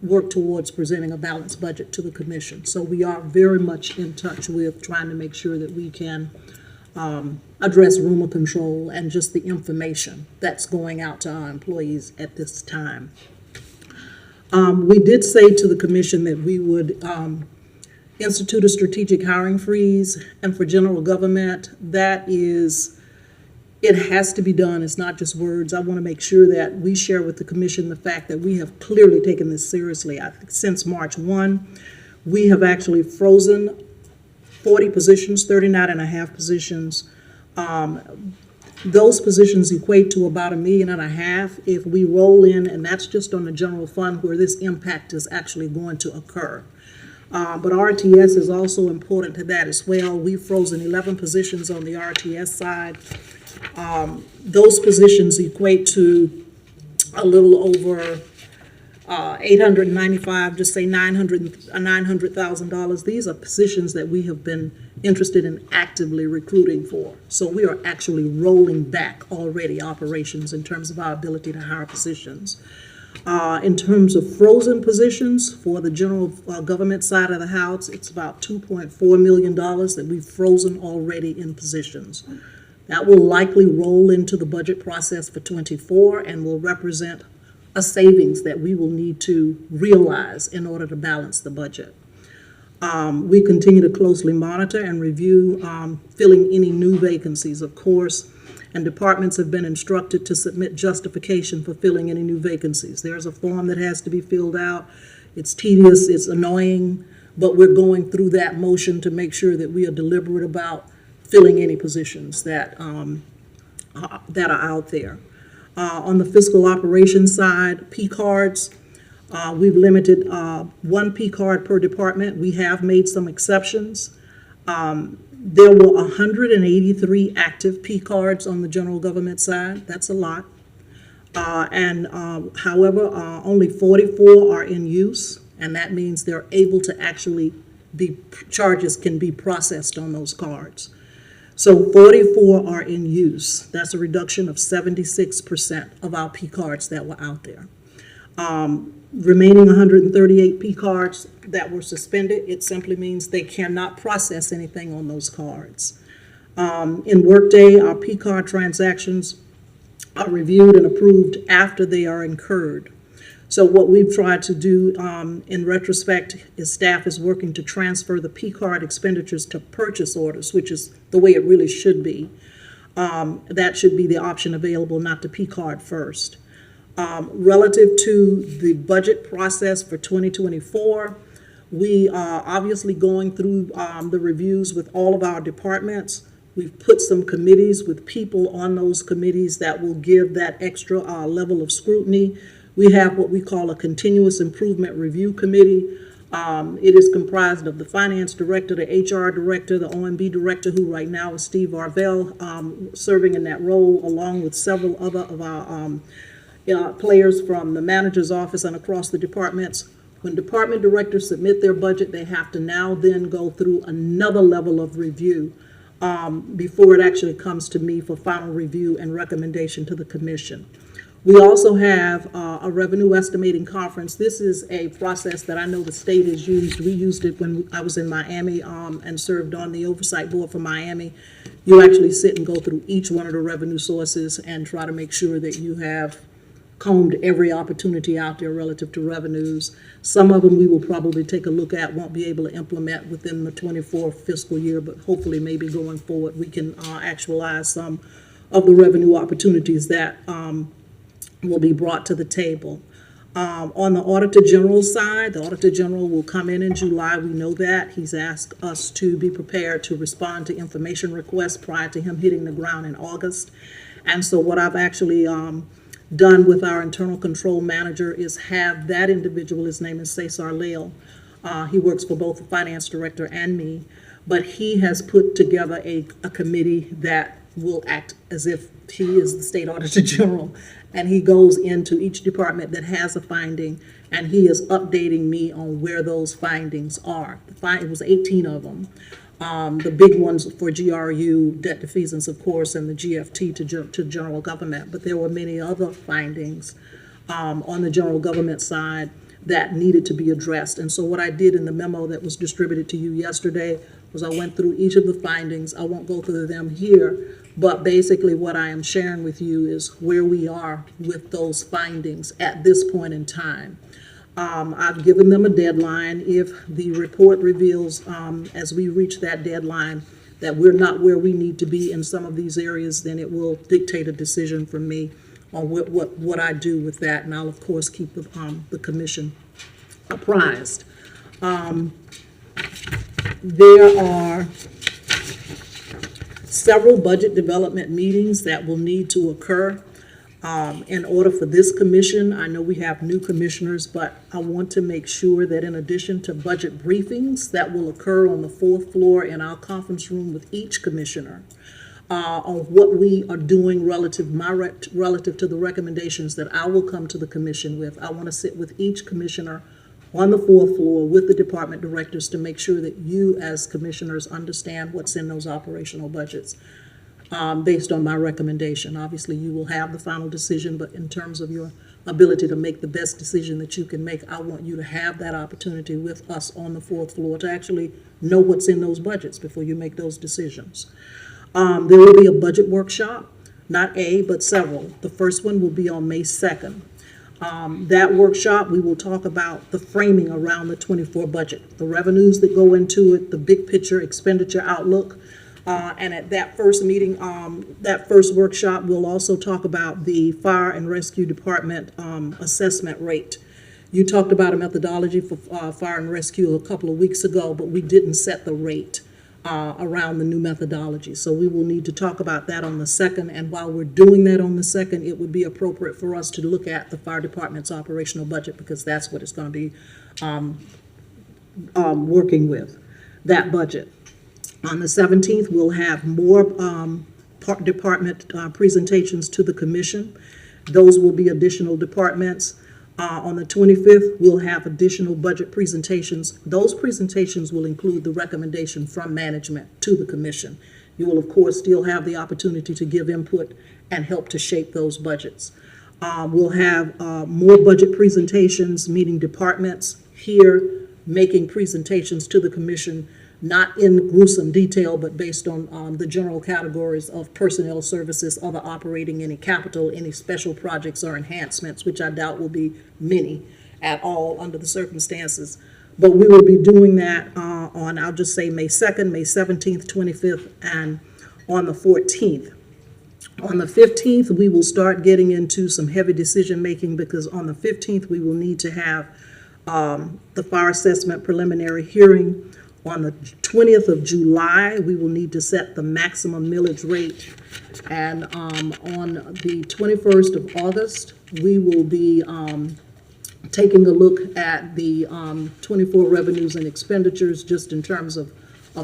work towards presenting a balanced budget to the commission. So we are very much in touch with trying to make sure that we can address rumor control and just the information that's going out to our employees at this time. We did say to the commission that we would institute a strategic hiring freeze, and for general government, it has to be done. It's not just words. I want to make sure that we share with the commission the fact that we have clearly taken this seriously. I think since March 1, we have actually frozen 40 positions, 39.5 positions. Those positions equate to about $1.5 million if we roll in, and that's just on the general fund where this impact is actually going to occur. But RTS is also important to that as well. We've frozen 11 positions on the RTS side. Those positions equate to a little over $895, just say $900,000. These are positions that we have been interested in actively recruiting for. So we are actually rolling back already operations in terms of our ability to hire positions. In terms of frozen positions for the general government side of the house, it's about $2.4 million that we've frozen already in positions. That will likely roll into the budget process for '24 and will represent a savings that we will need to realize in order to balance the budget. We continue to closely monitor and review filling any new vacancies, of course, and departments have been instructed to submit justification for filling any new vacancies. There's a form that has to be filled out. It's tedious, it's annoying, but we're going through that motion to make sure that we are deliberate about filling any positions that are out there. On the fiscal operations side, P cards, we've limited one P card per department. We have made some exceptions. There were 183 active P cards on the general government side. That's a lot. However, only 44 are in use, and that means they're able to actually, the charges can be processed on those cards. So 44 are in use. That's a reduction of 76% of our P cards that were out there. Remaining 138 P cards that were suspended, it simply means they cannot process anything on those cards. In Workday, our P card transactions are reviewed and approved after they are incurred. So what we've tried to do in retrospect is staff is working to transfer the P card expenditures to purchase orders, which is the way it really should be. That should be the option available, not the P card first. Relative to the budget process for 2024, we are obviously going through the reviews with all of our departments. We've put some committees with people on those committees that will give that extra level of scrutiny. We have what we call a continuous improvement review committee. It is comprised of the finance director, the HR director, the OMB director, who right now is Steve Arvell, serving in that role, along with several other of our players from the manager's office and across the departments. When department directors submit their budget, they have to now then go through another level of review before it actually comes to me for final review and recommendation to the commission. We also have a revenue estimating conference. This is a process that I know the state has used. We used it when I was in Miami and served on the oversight board for Miami. You actually sit and go through each one of the revenue sources and try to make sure that you have combed every opportunity out there relative to revenues. Some of them we will probably take a look at, won't be able to implement within the 24 fiscal year, but hopefully maybe going forward we can actualize some of the revenue opportunities that will be brought to the table. On the Auditor General side, the Auditor General will come in July. We know that. He's asked us to be prepared to respond to information requests prior to him hitting the ground in August. And so what I've actually done with our internal control manager is have that individual, his name is Cesar Leal. He works for both the finance director and me, but he has put together a committee that will act as if he is the state auditor general, and he goes into each department that has a finding, and he is updating me on where those findings are. It was 18 of them. The big ones for GRU, debt defeasance, of course, and the GFT to general government, but there were many other findings on the general government side that needed to be addressed. And so what I did in the memo that was distributed to you yesterday was I went through each of the findings. I won't go through them here, but basically what I am sharing with you is where we are with those findings at this point in time. I've given them a deadline. If the report reveals, as we reach that deadline, that we're not where we need to be in some of these areas, then it will dictate a decision from me on what I do with that, and I'll of course keep the commission apprised. There are several budget development meetings that will need to occur in order for this commission. I know we have new commissioners, but I want to make sure that in addition to budget briefings that will occur on the 4th floor in our conference room with each commissioner, on what we are doing relative to the recommendations that I will come to the commission with. I want to sit with each commissioner on the fourth floor with the department directors to make sure that you as commissioners understand what's in those operational budgets based on my recommendation. Obviously, you will have the final decision, but in terms of your ability to make the best decision that you can make, I want you to have that opportunity with us on the fourth floor to actually know what's in those budgets before you make those decisions. There will be a budget workshop, not a, but several. The first one will be on May 2nd. That workshop, we will talk about the framing around the 24 budget, the revenues that go into it, the big picture expenditure outlook. And at that first meeting, that first workshop, we'll also talk about the Fire and Rescue Department assessment rate. You talked about a methodology for fire and rescue a couple of weeks ago, but we didn't set the rate around the new methodology. So we will need to talk about that on the 2nd. And while we're doing that on the 2nd, it would be appropriate for us to look at the fire department's operational budget, because that's what it's going to be working with, that budget. On the 17th, we'll have more department presentations to the commission. Those will be additional departments. On the 25th, we'll have additional budget presentations. Those presentations will include the recommendation from management to the commission. You will, of course, still have the opportunity to give input and help to shape those budgets. We'll have more budget presentations, meeting departments here, making presentations to the commission, not in gruesome detail, but based on the general categories of personnel services, other operating, any capital, any special projects or enhancements, which I doubt will be many at all under the circumstances. But we will be doing that on, I'll just say May 2nd, May 17th, 25th, and on the 14th. On the 15th, we will start getting into some heavy decision-making, because on the 15th, we will need to have the fire assessment preliminary hearing. On the 20th of July, we will need to set the maximum millage rate. And on the 21st of August, we will be taking a look at the 24 revenues and expenditures just in terms of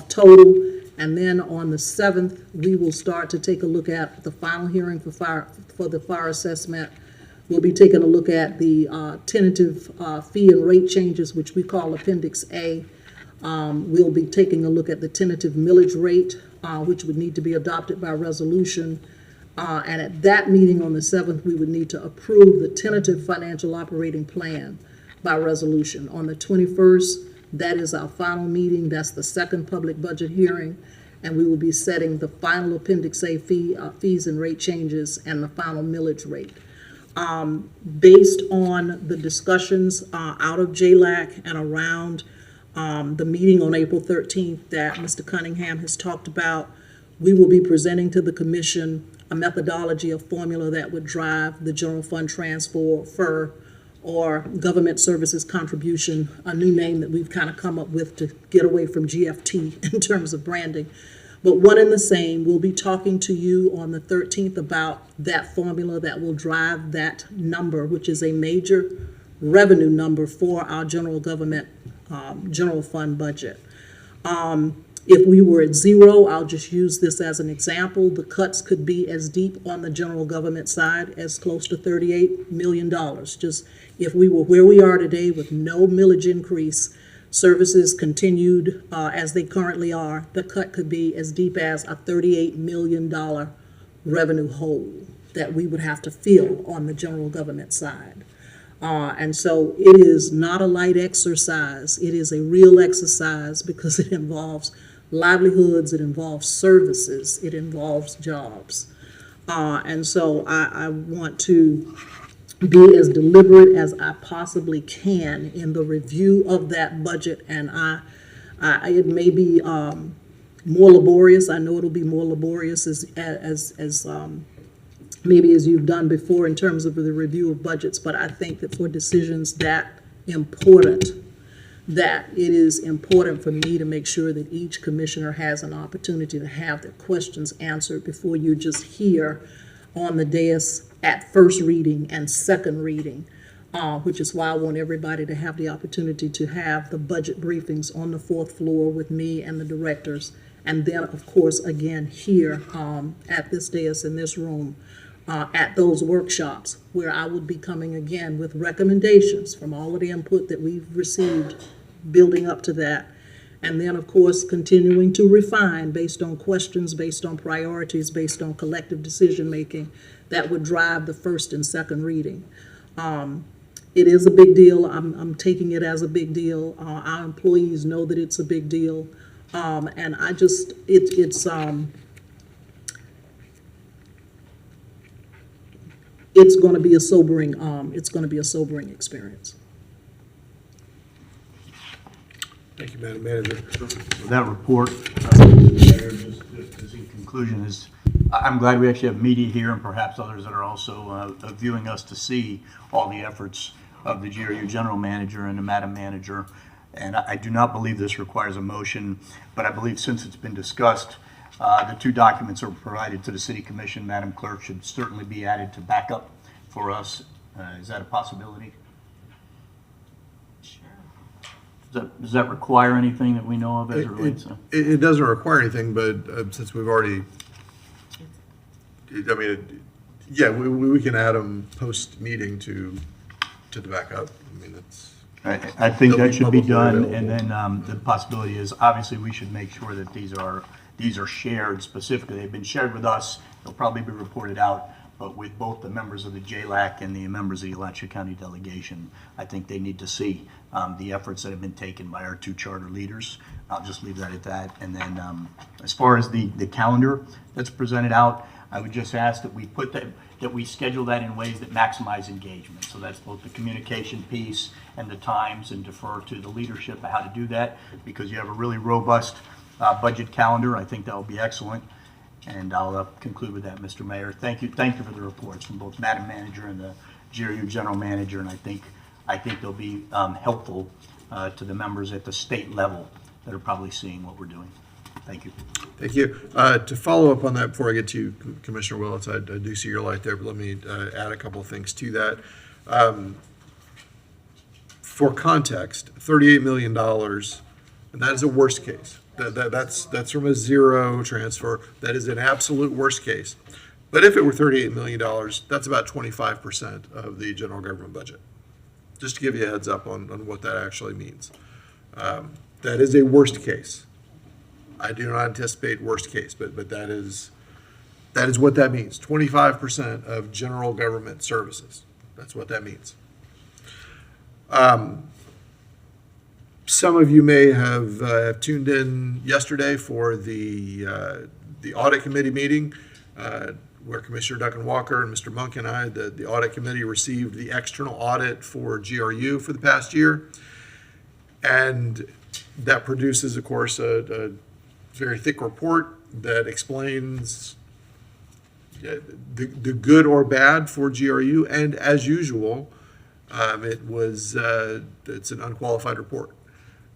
total. And then on the 7th, we will start to take a look at the final hearing for the fire assessment. We'll be taking a look at the tentative fee and rate changes, which we call Appendix A. We'll be taking a look at the tentative millage rate, which would need to be adopted by resolution. And at that meeting on the 7th, we would need to approve the tentative financial operating plan by resolution. On the 21st, that is our final meeting. That's the second public budget hearing. And we will be setting the final Appendix A fees and rate changes and the final millage rate. Based on the discussions out of JLAC and around the meeting on April 13th that Mr. Cunningham has talked about, we will be presenting to the commission a methodology, a formula that would drive the general fund transfer or government services contribution, a new name that we've kind of come up with to get away from GFT in terms of branding. But one and the same, we'll be talking to you on the 13th about that formula that will drive that number, which is a major revenue number for our general government general fund budget. If we were at zero, I'll just use this as an example, the cuts could be as deep on the general government side as close to $38 million. Just if we were where we are today with no millage increase, services continued as they currently are, the cut could be as deep as a $38 million revenue hole that we would have to fill on the general government side. And so it is not a light exercise. It is a real exercise because it involves livelihoods, it involves services, it involves jobs. And so I want to be as deliberate as I possibly can in the review of that budget. And it may be more laborious. I know it'll be more laborious as maybe as you've done before in terms of the review of budgets, but I think that for decisions that important, that it is important for me to make sure that each commissioner has an opportunity to have their questions answered before you're just here on the dais at first reading and second reading, which is why I want everybody to have the opportunity to have the budget briefings on the fourth floor with me and the directors And then, of course, again, here at this dais in this room, at those workshops, where I would be coming again with recommendations from all of the input that we've received, building up to that. And then, of course, continuing to refine based on questions, based on priorities, based on collective decision-making that would drive the first and second reading. It is a big deal. I'm taking it as a big deal. Our employees know that it's a big deal. And I just, it's going to be a sobering, experience. Thank you, Madam Manager. That report, Mayor, just as in conclusion, is I'm glad we actually have media here and perhaps others that are also viewing us to see all the efforts of the GRU General Manager and the Madam Manager. And I do not believe this requires a motion, but I believe since it's been discussed, the two documents are provided to the City Commission. Madam Clerk should certainly be added to backup for us. Is that a possibility? Does that require anything that we know of as it relates to? It doesn't require anything, but since we've already, I mean, yeah, we can add them post-meeting to the backup. I mean, it's. I think that should be done, available. and then the possibility is, obviously, we should make sure that these are shared specifically. They've been shared with us, they'll probably be reported out, but with both the members of the JLAC and the members of the Alachua County delegation, I think they need to see the efforts that have been taken by our two charter leaders. I'll just leave that at that. And then as far as the calendar that's presented out, I would just ask that we put that we schedule that in ways that maximize engagement. So that's both the communication piece and the times, and defer to the leadership of how to do that, because you have a really robust budget calendar. I think that will be excellent. And I'll conclude with that, Mr. Mayor. Thank you for the reports from both Madam Manager and the GRU General Manager, and I think they'll be helpful to the members at the state level that are probably seeing what we're doing. Thank you. Thank you. To follow up on that, before I get to you, Commissioner Willits, I do see your light there, but let me add a couple of things to that. For context, $38 million, and that is a worst case. That's from a zero transfer. That is an absolute worst case. But if it were $38 million, that's about 25% of the general government budget. Just to give you a heads up on what that actually means. That is a worst case. I do not anticipate worst case, but that is what that means. 25% of general government services. That's what that means. Some of you may have tuned in yesterday for the audit committee meeting, where Commissioner Duncan Walker and Mr. Monk and I, the audit committee, received the external audit for GRU for the past year. And that produces, of course, a very thick report that explains the good or bad for GRU. And as usual, it's an unqualified report.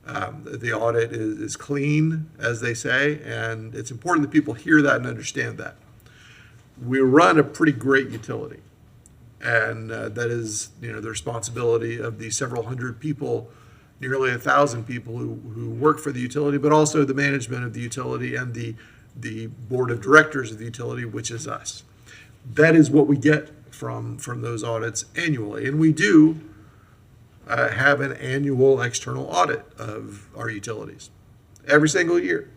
The audit is clean, as they say, and it's important that people hear that and understand that. We run a pretty great utility, and that is, the responsibility of the several hundred people, nearly 1,000 people who work for the utility, but also the management of the utility and the board of directors of the utility, which is us. That is what we get from those audits annually, and we do have an annual external audit of our utilities every single year.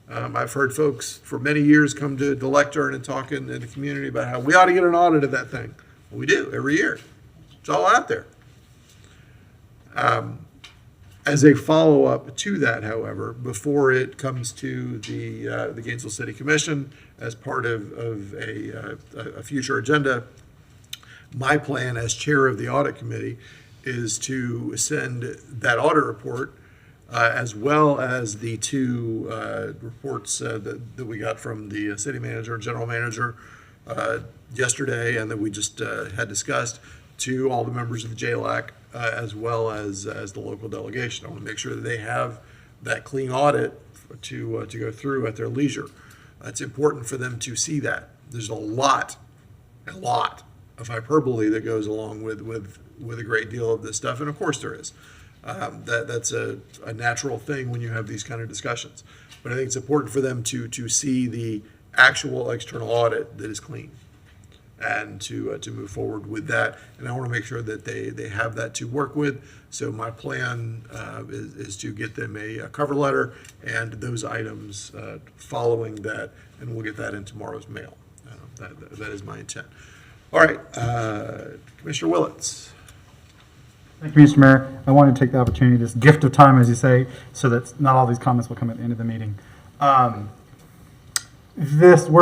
I've heard folks for many years come to the lectern and talk in the community about how we ought to get an audit of that thing. Well, we do every year. It's all out there. As a follow-up to that, however, before it comes to the Gainesville City Commission as part of a future agenda, my plan as chair of the audit committee is to send that audit report as well as the two reports that we got from the city manager and general manager yesterday, and that we just had discussed, to all the members of the JLAC as well as the local delegation. I want to make sure that they have that clean audit to go through at their leisure. It's important for them to see that. There's a lot of hyperbole that goes along with a great deal of this stuff, and of course there is. That's a natural thing when you have these kind of discussions. But I think it's important for them to see the actual external audit that is clean, and to move forward with that. And I want to make sure that they have that to work with. So my plan is to get them a cover letter and those items following that, and we'll get that in tomorrow's mail. That is my intent. All right, Commissioner Willets. Thank you, Mr. Mayor. I wanted to take the opportunity, this gift of time, as you say, so that not all these comments will come at the end of the meeting. We're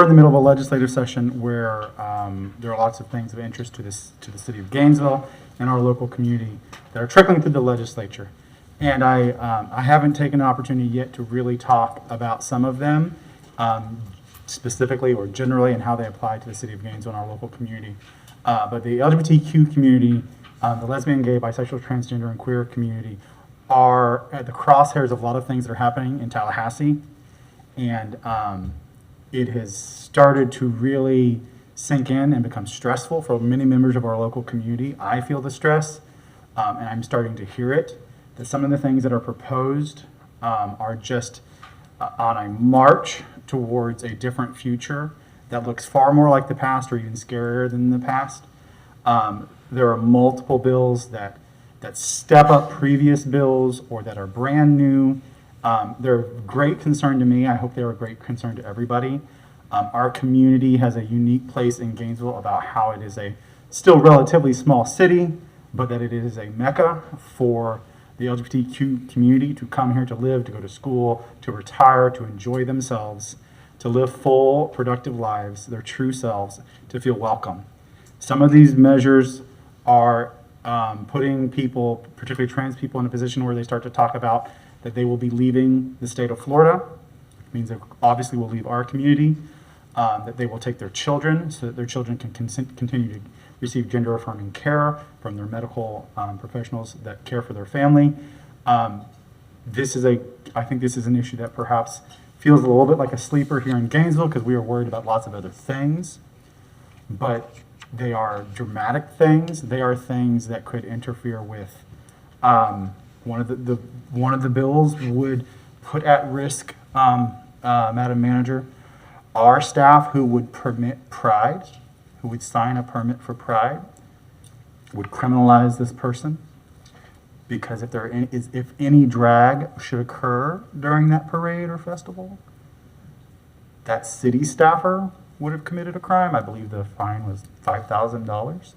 in the middle of a legislative session where there are lots of things of interest to the city of Gainesville and our local community that are trickling through the legislature. And I haven't taken an opportunity yet to really talk about some of them specifically or generally and how they apply to the city of Gainesville and our local community. But the LGBTQ community, the lesbian, gay, bisexual, transgender, and queer community are at the crosshairs of a lot of things that are happening in Tallahassee. And it has started to really sink in and become stressful for many members of our local community. I feel the stress, and I'm starting to hear it, that some of the things that are proposed are just on a march towards a different future that looks far more like the past or even scarier than the past. There are multiple bills that step up previous bills or that are brand new. They're of great concern to me. I hope they're a great concern to everybody. Our community has a unique place in Gainesville about how it is a still relatively small city, but that it is a mecca for the LGBTQ community to come here to live, to go to school, to retire, to enjoy themselves, to live full, productive lives, their true selves, to feel welcome. Some of these measures are putting people, particularly trans people, in a position where they start to talk about that they will be leaving the state of Florida. It means they obviously will leave our community, that they will take their children so that their children can continue to receive gender-affirming care from their medical professionals that care for their family. I think this is an issue that perhaps feels a little bit like a sleeper here in Gainesville because we are worried about lots of other things, but they are dramatic things. They are things that could interfere with one of the bills would put at risk, Madam Manager, our staff who would permit Pride, who would sign a permit for Pride, would criminalize this person because if any drag should occur during that parade or festival, that city staffer would have committed a crime. I believe the fine was $5,000.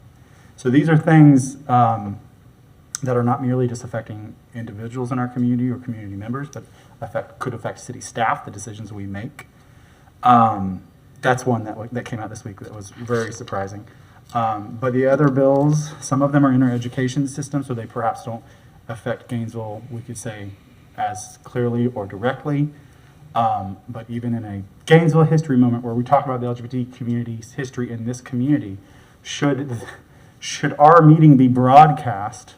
So these are things that are not merely just affecting individuals in our community or community members, but could affect city staff, the decisions we make. That's one that came out this week that was very surprising. But the other bills, some of them are in our education system, so they perhaps don't affect Gainesville, we could say, as clearly or directly. But even in a Gainesville history moment where we talk about the LGBT community's history in this community, should our meeting be broadcast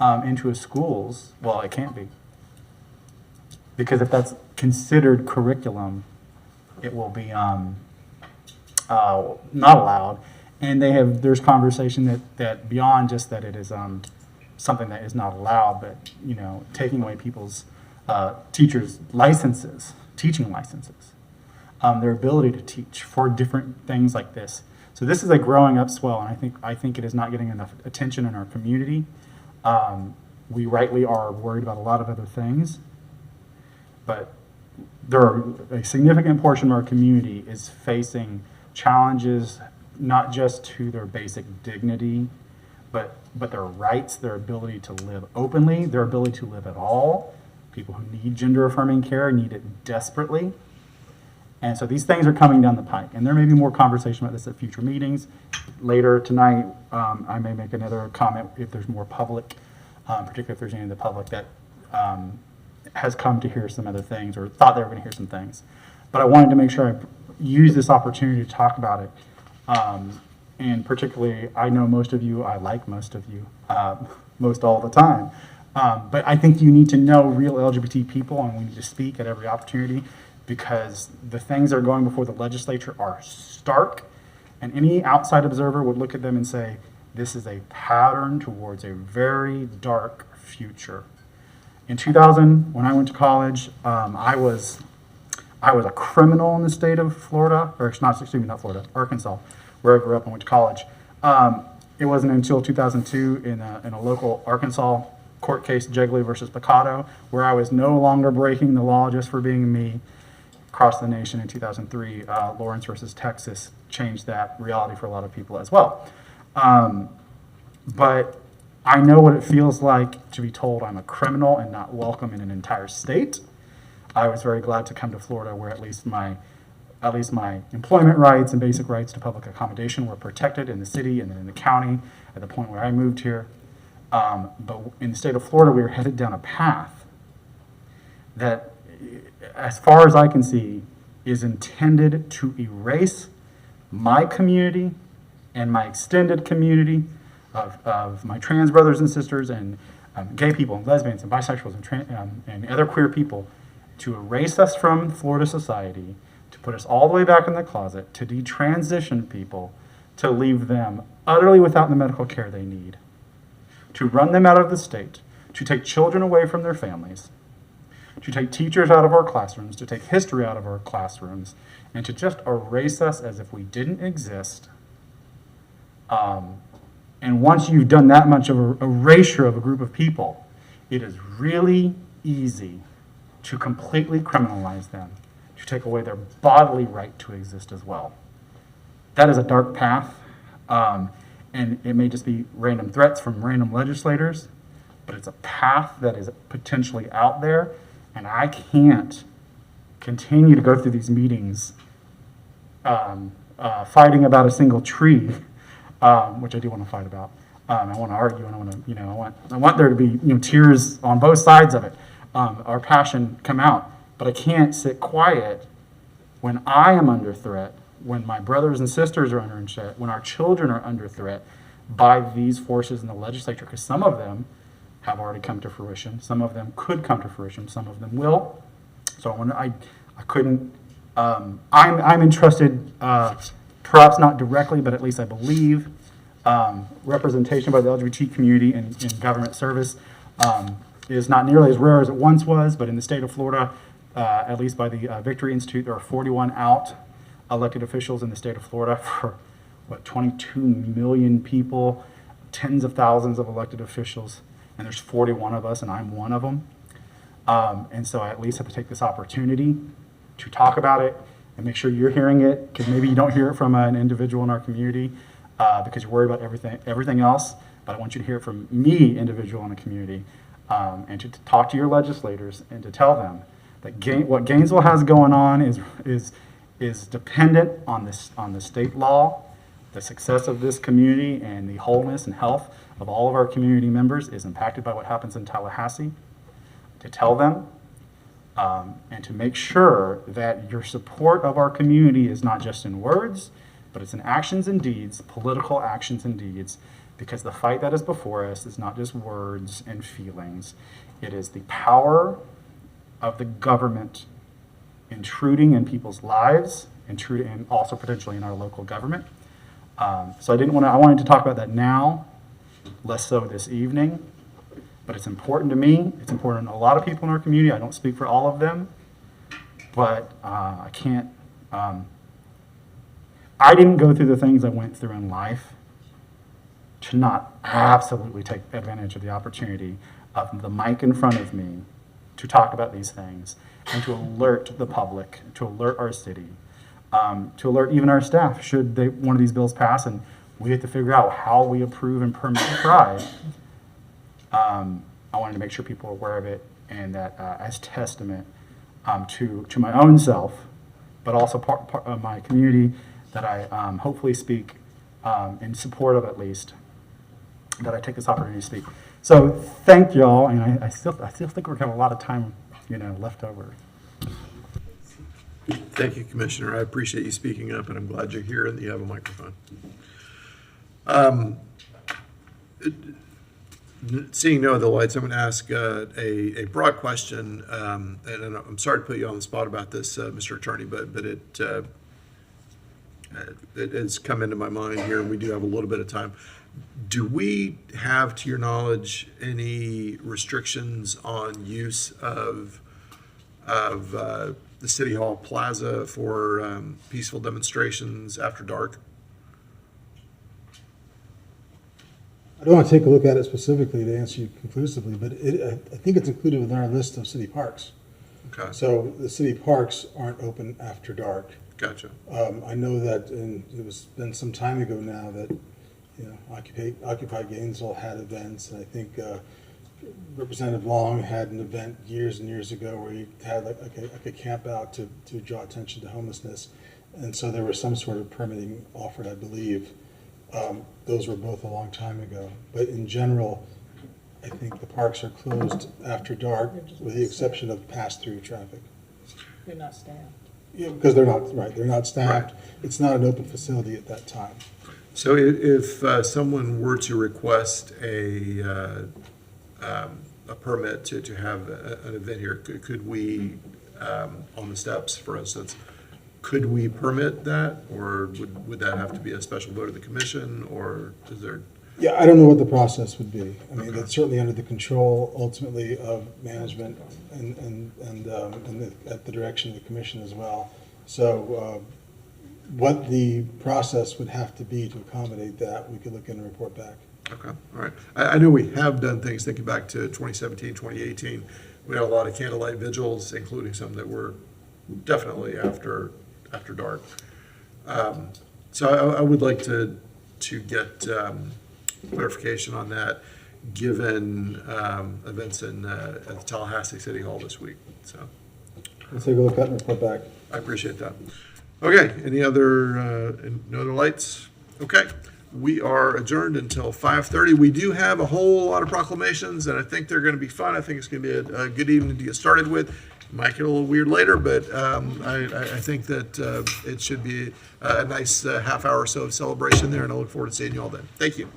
into schools? Well, it can't be. Because if that's considered curriculum, it will be not allowed. And there's conversation that beyond just that it is something that is not allowed, but taking away people's teachers' licenses, teaching licenses, their ability to teach for different things like this. So this is a growing up swell, and I think it is not getting enough attention in our community. We rightly are worried about a lot of other things, but a significant portion of our community is facing challenges not just to their basic dignity, but their rights, their ability to live openly, their ability to live at all. People who need gender-affirming care need it desperately. And so these things are coming down the pike. And there may be more conversation about this at future meetings. Later tonight, I may make another comment if there's more public, particularly if there's any of the public that has come to hear some other things or thought they were going to hear some things. But I wanted to make sure I use this opportunity to talk about it. And particularly, I know most of you, I like most of you, most all the time. But I think you need to know real LGBT people, and we need to speak at every opportunity because the things that are going before the legislature are stark, and any outside observer would look at them and say, this is a pattern towards a very dark future. In 2000, when I went to college, I was a criminal in the state of Florida, or not Florida, Arkansas, where I grew up and went to college. It wasn't until 2002 in a local Arkansas court case, Jiggly versus Picado, where I was no longer breaking the law just for being me. Across the nation in 2003, Lawrence versus Texas changed that reality for a lot of people as well. But I know what it feels like to be told I'm a criminal and not welcome in an entire state. I was very glad to come to Florida, where at least my employment rights and basic rights to public accommodation were protected in the city and then in the county at the point where I moved here. But in the state of Florida, we were headed down a path that, as far as I can see, is intended to erase my community and my extended community of my trans brothers and sisters and gay people and lesbians and bisexuals and other queer people, to erase us from Florida society, to put us all the way back in the closet, to detransition people, to leave them utterly without the medical care they need, to run them out of the state, to take children away from their families, to take teachers out of our classrooms, to take history out of our classrooms, and to just erase us as if we didn't exist. And once you've done that much of a erasure of a group of people, it is really easy to completely criminalize them, to take away their bodily right to exist as well. That is a dark path, and it may just be random threats from random legislators, but it's a path that is potentially out there, and I can't continue to go through these meetings fighting about a single tree, which I do want to fight about. I want to argue, and I want to, I want there to be, tears on both sides of it. Our passion come out, but I can't sit quiet when I am under threat, when my brothers and sisters are under threat, when our children are under threat by these forces in the legislature, because some of them have already come to fruition, some of them could come to fruition, some of them will. So I couldn't. I'm entrusted, perhaps not directly, but at least I believe, representation by the LGBT community in government service is not nearly as rare as it once was, but in the state of Florida, at least by the Victory Institute, there are 41 out elected officials in the state of Florida for, 22 million people, tens of thousands of elected officials, and there's 41 of us, and I'm one of them. And so I at least have to take this opportunity to talk about it and make sure you're hearing it, because maybe you don't hear it from an individual in our community because you're worried about everything else, but I want you to hear it from me, individual in the community, and to talk to your legislators and to tell them that what Gainesville has going on is dependent on the state law. The success of this community and the wholeness and health of all of our community members is impacted by what happens in Tallahassee. To tell them and to make sure that your support of our community is not just in words, but it's in actions and deeds, political actions and deeds, because the fight that is before us is not just words and feelings. It is the power of the government intruding in people's lives, and also potentially in our local government. So I wanted to talk about that now, less so this evening, but it's important to me. It's important to a lot of people in our community. I don't speak for all of them, but I can't, I didn't go through the things I went through in life to not absolutely take advantage of the opportunity of the mic in front of me to talk about these things and to alert the public, to alert our city, to alert even our staff should one of these bills pass and we have to figure out how we approve and permit Pride. I wanted to make sure people are aware of it, and that as testament to my own self, but also part of my community that I hopefully speak in support of, at least, that I take this opportunity to speak. So thank y'all, and I still think we're gonna have a lot of time, left over. Thank you, Commissioner. I appreciate you speaking up, and I'm glad you're here and that you have a microphone. Seeing no other lights, I'm going to ask a broad question, and I'm sorry to put you on the spot about this, Mr. Attorney, but that has come into my mind here, and we do have a little bit of time. Do we have, to your knowledge, any restrictions on use of the City Hall Plaza for peaceful demonstrations after dark? I don't want to take a look at it specifically to answer you conclusively, but I think it's included within our list of city parks. Okay, So the city parks aren't open after dark. gotcha. I know that, and it was been some time ago now that, you know, Occupy Gainesville had events, and I think Representative Long had an event years and years ago where he had like a camp out to draw attention to homelessness, and so there was some sort of permitting offered, I believe. Those were both a long time ago, but in general, I think the parks are closed after dark, with the exception of pass-through traffic. They're not staffed. Yeah, because they're not staffed. It's not an open facility at that time. So if someone were to request a permit to have an event here, could we, on the steps, for instance, could we permit that, or would that have to be a special vote of the commission, or is there? Yeah, I don't know what the process would be. I mean, that's certainly under the control ultimately of management and at the direction of the commission as well. So what the process would have to be to accommodate that, we could look in and report back. Okay, all right. I know we have done things, thinking back to 2017, 2018, we had a lot of candlelight vigils, including some that were definitely after dark. So I would like to get clarification on that, given events at the Tallahassee City Hall this week. So Let's take a look at it and report back. I appreciate that. Okay, no other lights? Okay, we are adjourned until 5:30. We do have a whole lot of proclamations, and I think they're going to be fun. I think it's going to be a good evening to get started with. Might get a little weird later, but I think that it should be a nice half hour or so of celebration there, and I look forward to seeing you all then. Thank you.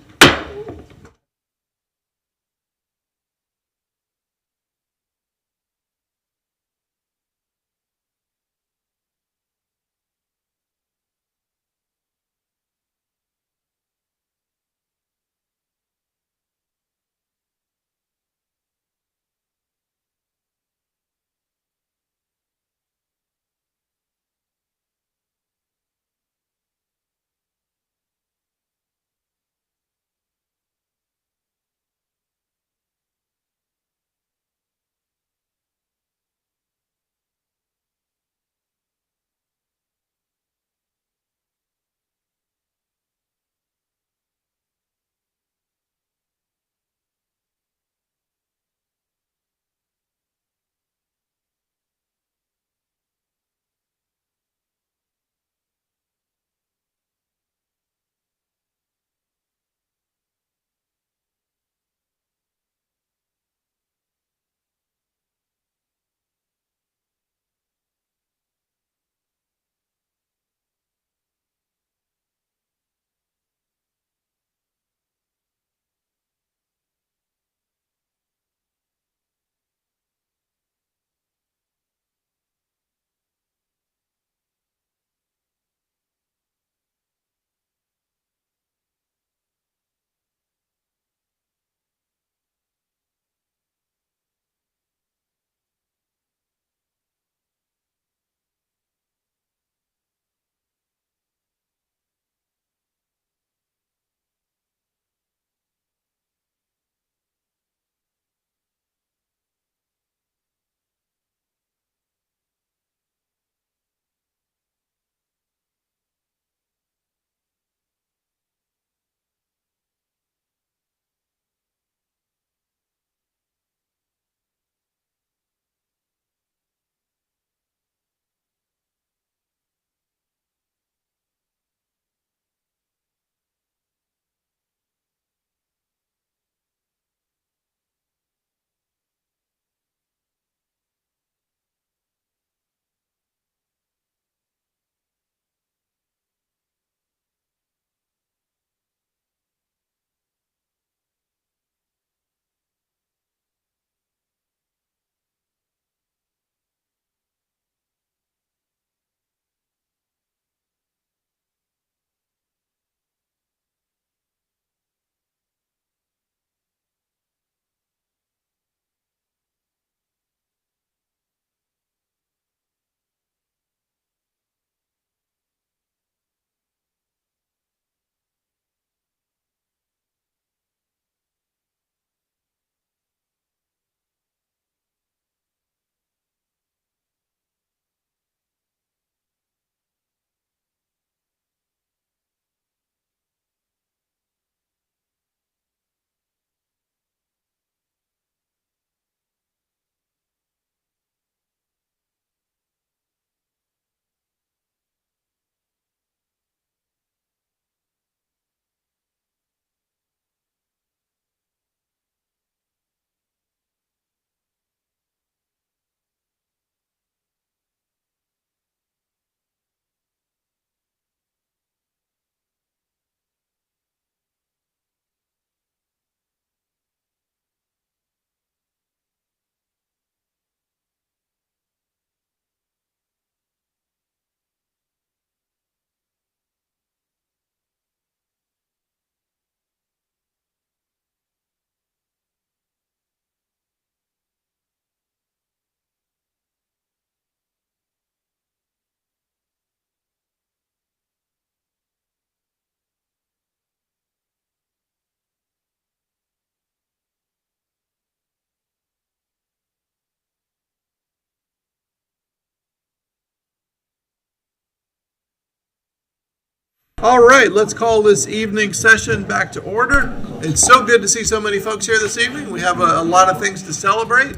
All right, let's call this evening session back to order. It's so good to see so many folks here this evening. We have a lot of things to celebrate.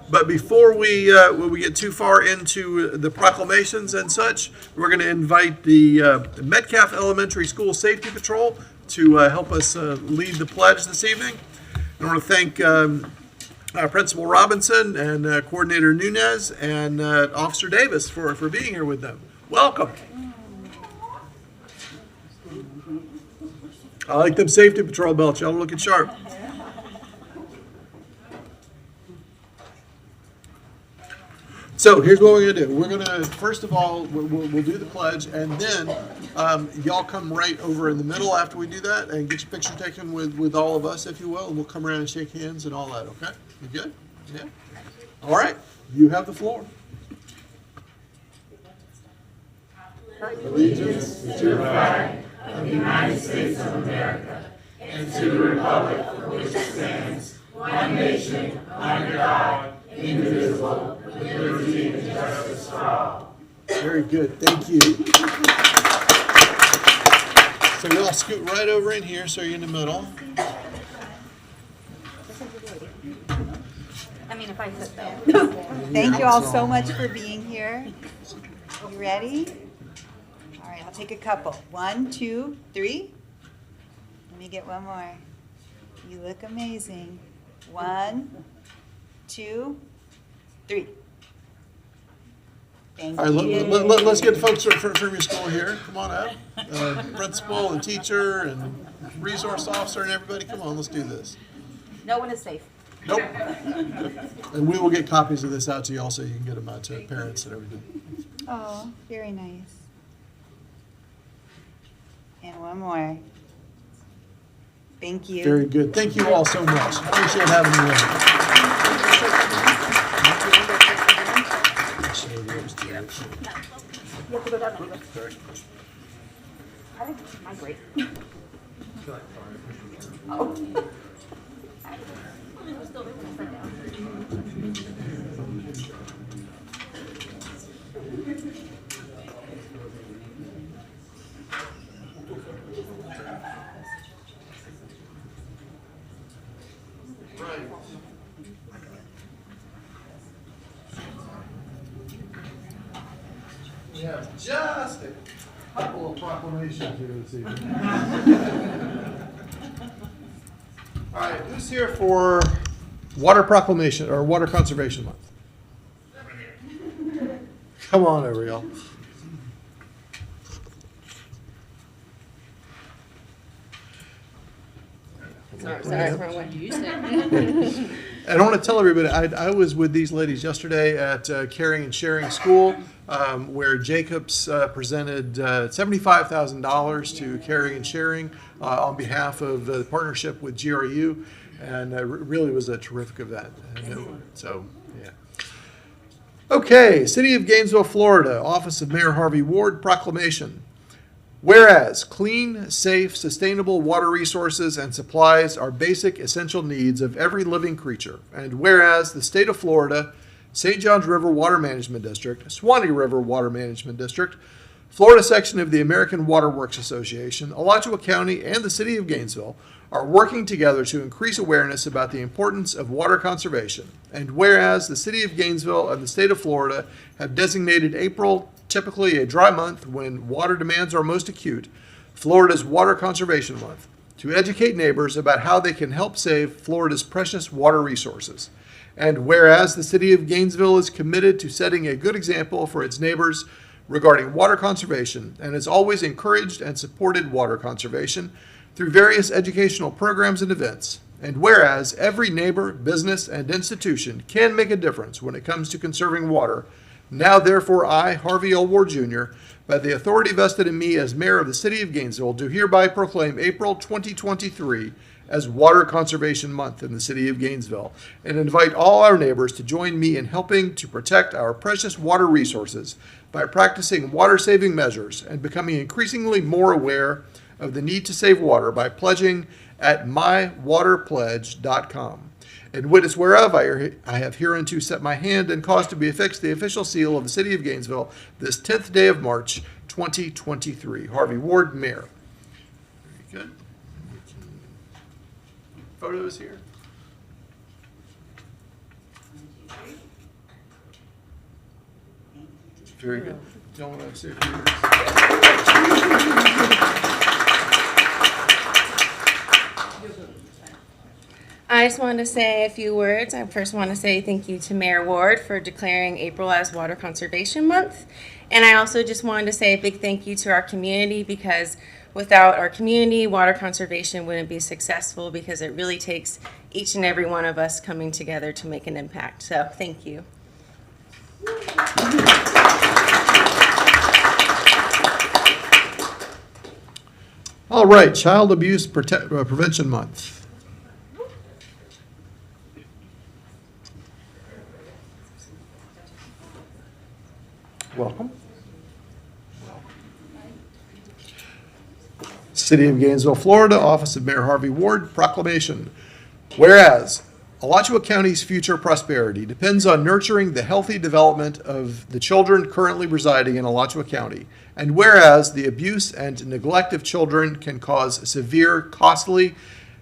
But before we get too far into the proclamations and such, we're going to invite the Metcalf Elementary School Safety Patrol to help us lead the pledge this evening. I want to thank Principal Robinson and Coordinator Nunez and Officer Davis for being here with them. Welcome. I like them safety patrol belts. Y'all looking sharp. So here's what we're gonna do. We're gonna, first of all, we'll do the pledge, and then y'all come right over in the middle after we do that and get your picture taken with all of us, if you will, and we'll come around and shake hands and all that, okay? You good? Yeah? All right, you have the floor. Allegiance to the flag of the United States of America and to the republic for which it stands, one nation, under God, indivisible, with liberty and justice for all. Very good, thank you. So y'all scoot right over in here so you're in the middle. I mean, if I sit though. Thank you all so much for being here. You ready? All right, I'll take a couple. 1, 2, 3. Let me get one more. You look amazing. 1, 2, 3. Thank All right, you. let's get the folks from your school here. Come on up. Principal and teacher and resource officer and everybody, come on, let's do this. No one is safe. Nope. And we will get copies of this out to y'all so you can get them out to parents and everything. Oh, very nice. And one more. Thank you. Very good. Thank you all so much. Appreciate having you in. We have just a couple of proclamations here this evening. All right, who's here for Water Proclamation or Water Conservation Month? Come on over, y'all. Sorry, what you said. And I want to tell everybody, I was with these ladies yesterday at Caring and Sharing School, where Jacobs presented $75,000 to Caring and Sharing on behalf of the partnership with GRU, and really was a terrific event. So, yeah. Okay, City of Gainesville, Florida, Office of Mayor Harvey Ward, proclamation. Whereas clean, safe, sustainable water resources and supplies are basic essential needs of every living creature, and whereas the state of Florida, St. Johns River Water Management District, Swanee River Water Management District, Florida section of the American Water Works Association, Alachua County, and the City of Gainesville are working together to increase awareness about the importance of water conservation, and whereas the City of Gainesville and the state of Florida have designated April, typically a dry month when water demands are most acute, Florida's Water Conservation Month, to educate neighbors about how they can help save Florida's precious water resources. And whereas the City of Gainesville is committed to setting a good example for its neighbors regarding water conservation and has always encouraged and supported water conservation through various educational programs and events. And whereas every neighbor, business, and institution can make a difference when it comes to conserving water, now therefore I, Harvey L. Ward Jr., by the authority vested in me as mayor of the City of Gainesville, do hereby proclaim April 2023 as Water Conservation Month in the City of Gainesville, and invite all our neighbors to join me in helping to protect our precious water resources by practicing water-saving measures and becoming increasingly more aware of the need to save water by pledging at mywaterpledge.com. And witness whereof I have hereunto set my hand and caused to be affixed the official seal of the City of Gainesville this 10th day of March, 2023. Harvey Ward, Mayor. Very good. Photos here. Very good. Y'all want to say a few words? I just wanted to say a few words. I first want to say thank you to Mayor Ward for declaring April as Water Conservation Month. And I also just wanted to say a big thank you to our community, because without our community, water conservation wouldn't be successful, because it really takes each and every one of us coming together to make an impact. So thank you. All right, Child Abuse Prevention Month. Welcome. City of Gainesville, Florida, Office of Mayor Harvey Ward, proclamation. Whereas Alachua County's future prosperity depends on nurturing the healthy development of the children currently residing in Alachua County, and whereas the abuse and neglect of children can cause severe, costly,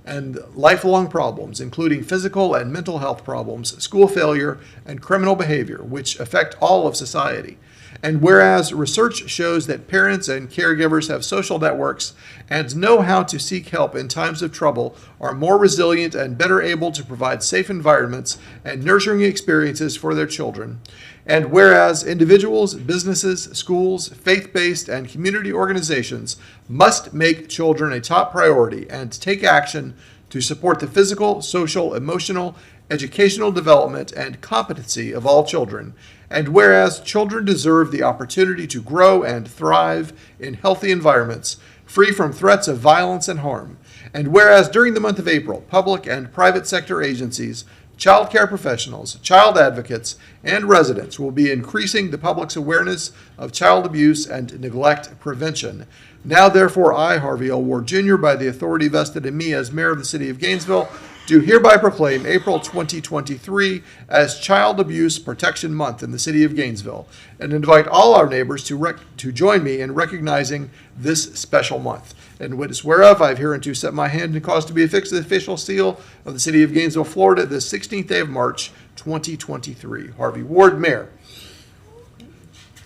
and lifelong problems, including physical and mental health problems, school failure, and criminal behavior, which affect all of society. And whereas research shows that parents and caregivers have social networks and know how to seek help in times of trouble, are more resilient and better able to provide safe environments and nurturing experiences for their children. And whereas individuals, businesses, schools, faith-based, and community organizations must make children a top priority and take action to support the physical, social, emotional, educational development, and competency of all children. And whereas children deserve the opportunity to grow and thrive in healthy environments, free from threats of violence and harm. And whereas during the month of April, public and private sector agencies, child care professionals, child advocates, and residents will be increasing the public's awareness of child abuse and neglect prevention. Now, therefore, I, Harvey L. Ward Jr., by the authority vested in me as mayor of the city of Gainesville, do hereby proclaim April 2023 as Child Abuse Protection Month in the city of Gainesville, and invite all our neighbors to join me in recognizing this special month. In witness whereof, I have hereunto set my hand and caused to be affixed the official seal of the city of Gainesville, Florida, this 16th day of March, 2023. Harvey Ward, Mayor.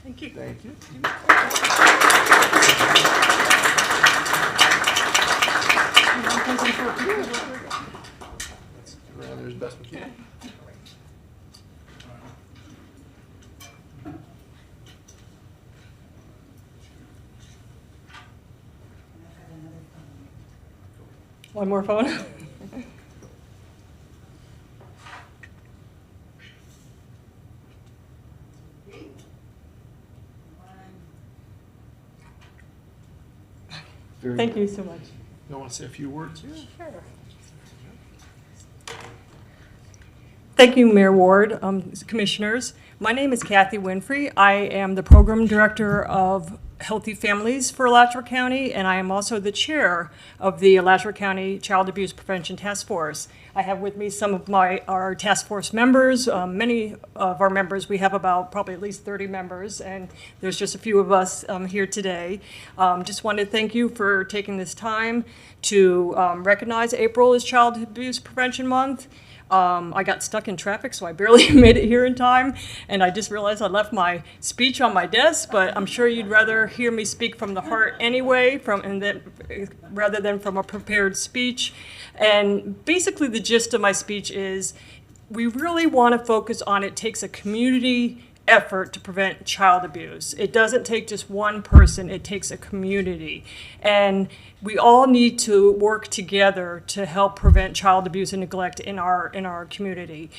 Thank you. Thank you. Let's get around there as best we can. One more phone. Thank you so much. You want to say a few words? Sure. Thank you, Mayor Ward, Commissioners. My name is Kathy Winfrey. I am the Program Director of Healthy Families for Alachua County, and I am also the chair of the Alachua County Child Abuse Prevention Task Force. I have with me some of our task force members. Many of our members, we have about probably at least 30 members, and there's just a few of us here today. Just wanted to thank you for taking this time to recognize April as Child Abuse Prevention Month. I got stuck in traffic, so I barely made it here in time, and I just realized I left my speech on my desk, but I'm sure you'd rather hear me speak from the heart anyway, rather than from a prepared speech. And basically the gist of my speech is we really want to focus on it takes a community effort to prevent child abuse. It doesn't take just one person, it takes a community. And we all need to work together to help prevent child abuse and neglect in our community.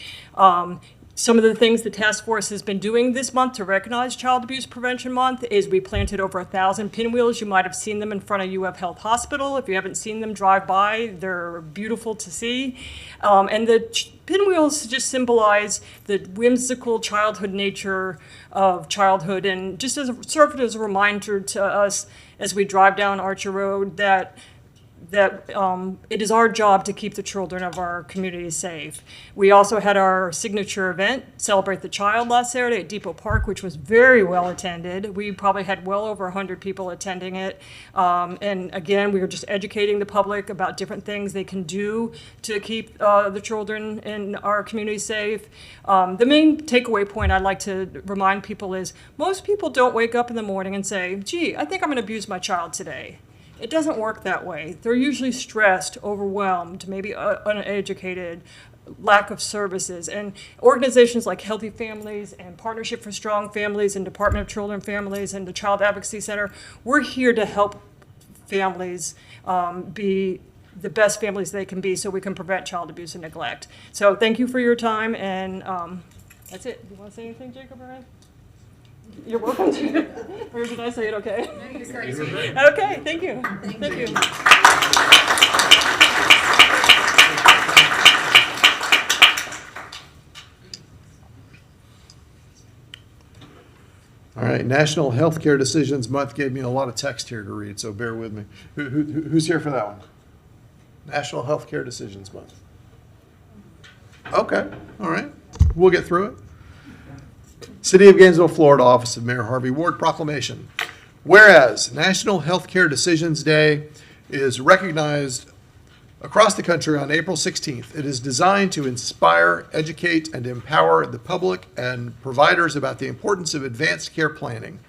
Some of the things the task force has been doing this month to recognize Child Abuse Prevention Month is we planted over 1,000 pinwheels. You might have seen them in front of UF Health Hospital. If you haven't seen them, drive by. They're beautiful to see. And the pinwheels just symbolize the whimsical childhood nature of childhood, and just served as a reminder to us as we drive down Archer Road that that it is our job to keep the children of our community safe. We also had our signature event, Celebrate the Child, last Saturday at Depot Park, which was very well attended. We probably had well over 100 people attending it. And again, we were just educating the public about different things they can do to keep the children in our community safe. The main takeaway point I'd like to remind people is most people don't wake up in the morning and say, gee, I think I'm going to abuse my child today. It doesn't work that way. They're usually stressed, overwhelmed, maybe uneducated, lack of services. And organizations like Healthy Families and Partnership for Strong Families and Department of Children and Families and the Child Advocacy Center, we're here to help families be the best families they can be so we can prevent child abuse and neglect. So thank you for your time, and that's it. Do you want to say anything, Jacob or Ryan? You're welcome to. Or did I say it okay? No, you said it. Okay, thank you. Thank you. All right, National Healthcare Decisions Month gave me a lot of text here to read, so bear with me. Who's here for that one? National Healthcare Decisions Month. Okay, all right, we'll get through it. City of Gainesville, Florida, Office of Mayor Harvey Ward Proclamation. Whereas National Healthcare Decisions Day is recognized across the country on April 16th, it is designed to inspire, educate, and empower the public and providers about the importance of advanced care planning,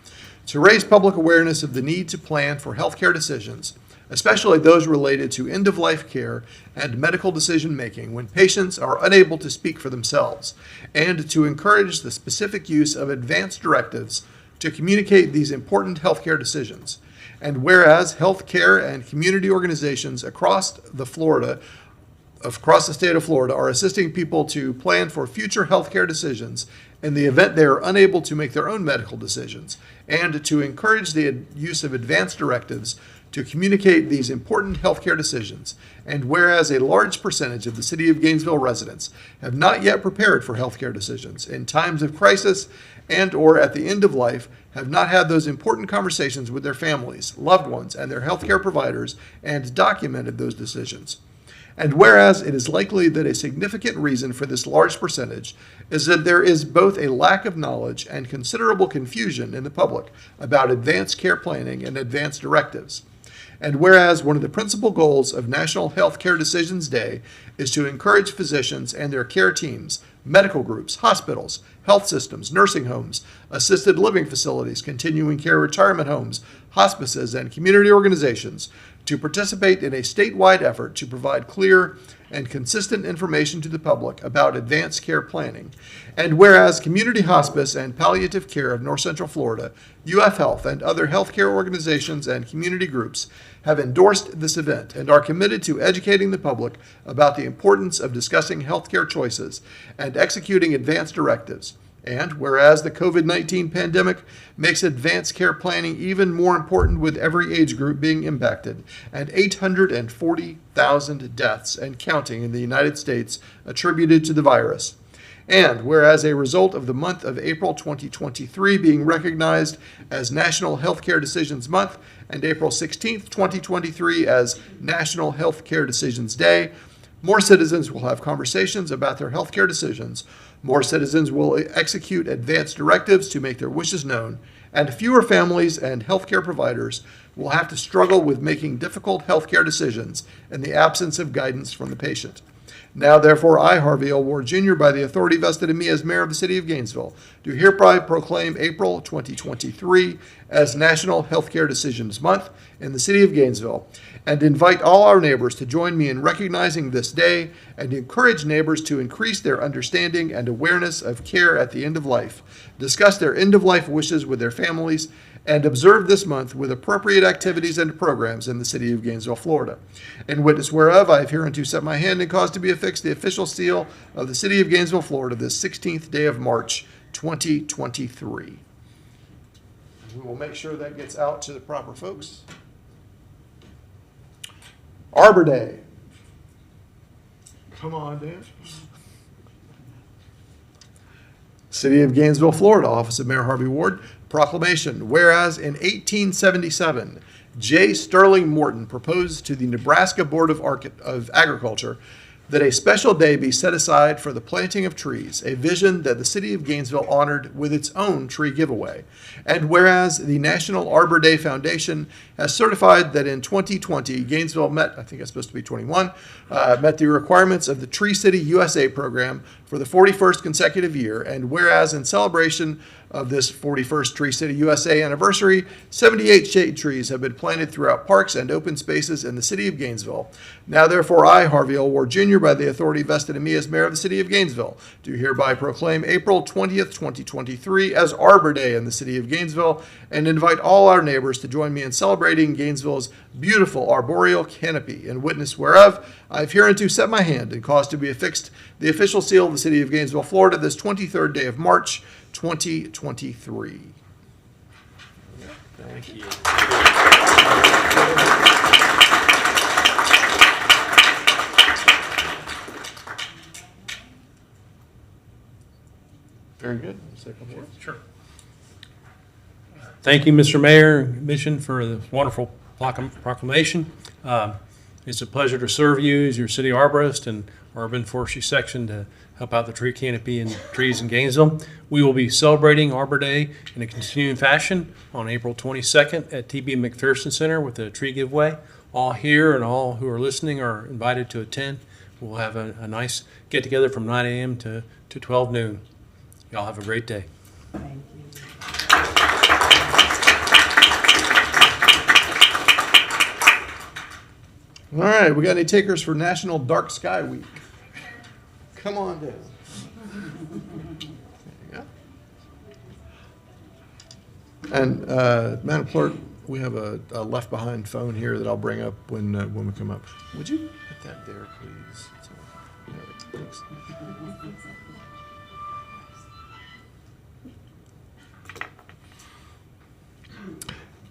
to raise public awareness of the need to plan for healthcare decisions, especially those related to end-of-life care and medical decision-making when patients are unable to speak for themselves, and to encourage the specific use of advanced directives to communicate these important healthcare decisions. And whereas healthcare and community organizations across the state of Florida are assisting people to plan for future healthcare decisions in the event they are unable to make their own medical decisions, and to encourage the use of advanced directives to communicate these important healthcare decisions, and whereas a large percentage of the City of Gainesville residents have not yet prepared for healthcare decisions in times of crisis and or at the end of life, have not had those important conversations with their families, loved ones, and their healthcare providers, and documented those decisions. And whereas it is likely that a significant reason for this large percentage is that there is both a lack of knowledge and considerable confusion in the public about advanced care planning and advanced directives. And whereas one of the principal goals of National Healthcare Decisions Day is to encourage physicians and their care teams, medical groups, hospitals, health systems, nursing homes, assisted living facilities, continuing care retirement homes, hospices, and community organizations to participate in a statewide effort to provide clear and consistent information to the public about advanced care planning. And whereas Community Hospice and Palliative Care of North Central Florida, UF Health, and other healthcare organizations and community groups have endorsed this event and are committed to educating the public about the importance of discussing healthcare choices and executing advanced directives. And whereas the COVID-19 pandemic makes advanced care planning even more important with every age group being impacted, and 840,000 deaths and counting in the United States attributed to the virus. And whereas a result of the month of April 2023 being recognized as National Healthcare Decisions Month and April 16th, 2023 as National Healthcare Decisions Day, more citizens will have conversations about their healthcare decisions. More citizens will execute advanced directives to make their wishes known, and fewer families and healthcare providers will have to struggle with making difficult healthcare decisions in the absence of guidance from the patient. Now, therefore, I, Harvey L. Ward Jr., by the authority vested in me as mayor of the City of Gainesville, do hereby proclaim April 2023 as National Healthcare Decisions Month in the City of Gainesville, and invite all our neighbors to join me in recognizing this day and encourage neighbors to increase their understanding and awareness of care at the end of life, discuss their end-of-life wishes with their families, and observe this month with appropriate activities and programs in the City of Gainesville, Florida. In witness whereof, I have hereunto set my hand and caused to be affixed the official seal of the City of Gainesville, Florida, this 16th day of March, 2023. We will make sure that gets out to the proper folks. Arbor Day. Come on, Dan. City of Gainesville, Florida, Office of Mayor Harvey Ward, proclamation. Whereas in 1877, J. Sterling Morton proposed to the Nebraska Board of Agriculture that a special day be set aside for the planting of trees, a vision that the city of Gainesville honored with its own tree giveaway. And whereas the National Arbor Day Foundation has certified that in 2020, Gainesville met, I think it's supposed to be 21, met the requirements of the Tree City USA program for the 41st consecutive year. And whereas in celebration of this 41st Tree City USA anniversary, 78 shade trees have been planted throughout parks and open spaces in the city of Gainesville. Now therefore I, Harvey L. Ward Jr., by the authority vested in me as mayor of the city of Gainesville, do hereby proclaim April 20th, 2023 as Arbor Day in the city of Gainesville, and invite all our neighbors to join me in celebrating Gainesville's beautiful arboreal canopy, in witness whereof I have hereunto set my hand and caused to be affixed the official seal of the city of Gainesville, Florida, this 23rd day of March, 2023. Thank you. Very good. Sure. Thank you, Mr. Mayor and Commission, for the wonderful proclamation. It's a pleasure to serve you as your city arborist and urban forestry section to help out the tree canopy and trees in Gainesville. We will be celebrating Arbor Day in a continuing fashion on April 22nd at TB McPherson Center with a tree giveaway. All here and all who are listening are invited to attend. We'll have a nice get-together from 9 a.m. to 12 noon. Y'all have a great day. All right, we got any takers for National Dark Sky Week? Come on down. There you go. And Madam Clerk, we have a left behind phone here that I'll bring up when we come up. Would you put that there, please? Thanks.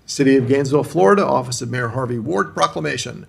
City of Gainesville, Florida, Office of Mayor Harvey Ward Proclamation.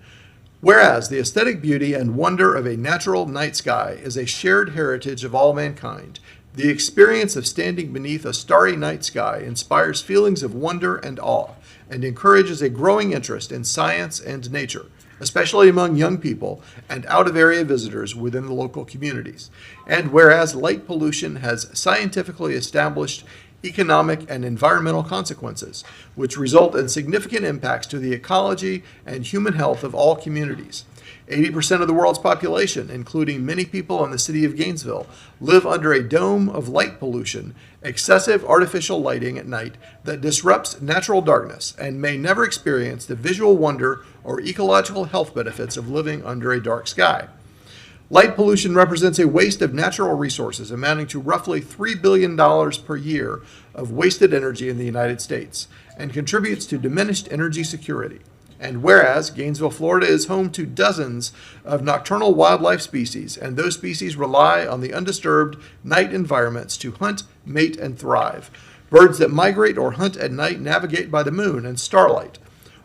Whereas the aesthetic beauty and wonder of a natural night sky is a shared heritage of all mankind, the experience of standing beneath a starry night sky inspires feelings of wonder and awe and encourages a growing interest in science and nature, especially among young people and out-of-area visitors within the local communities. And whereas light pollution has scientifically established economic and environmental consequences, which result in significant impacts to the ecology and human health of all communities. 80% of the world's population, including many people in the city of Gainesville, live under a dome of light pollution, excessive artificial lighting at night that disrupts natural darkness and may never experience the visual wonder or ecological health benefits of living under a dark sky. Light pollution represents a waste of natural resources amounting to roughly $3 billion per year of wasted energy in the United States and contributes to diminished energy security. And whereas Gainesville, Florida is home to dozens of nocturnal wildlife species, and those species rely on the undisturbed night environments to hunt, mate, and thrive. Birds that migrate or hunt at night navigate by the moon and starlight.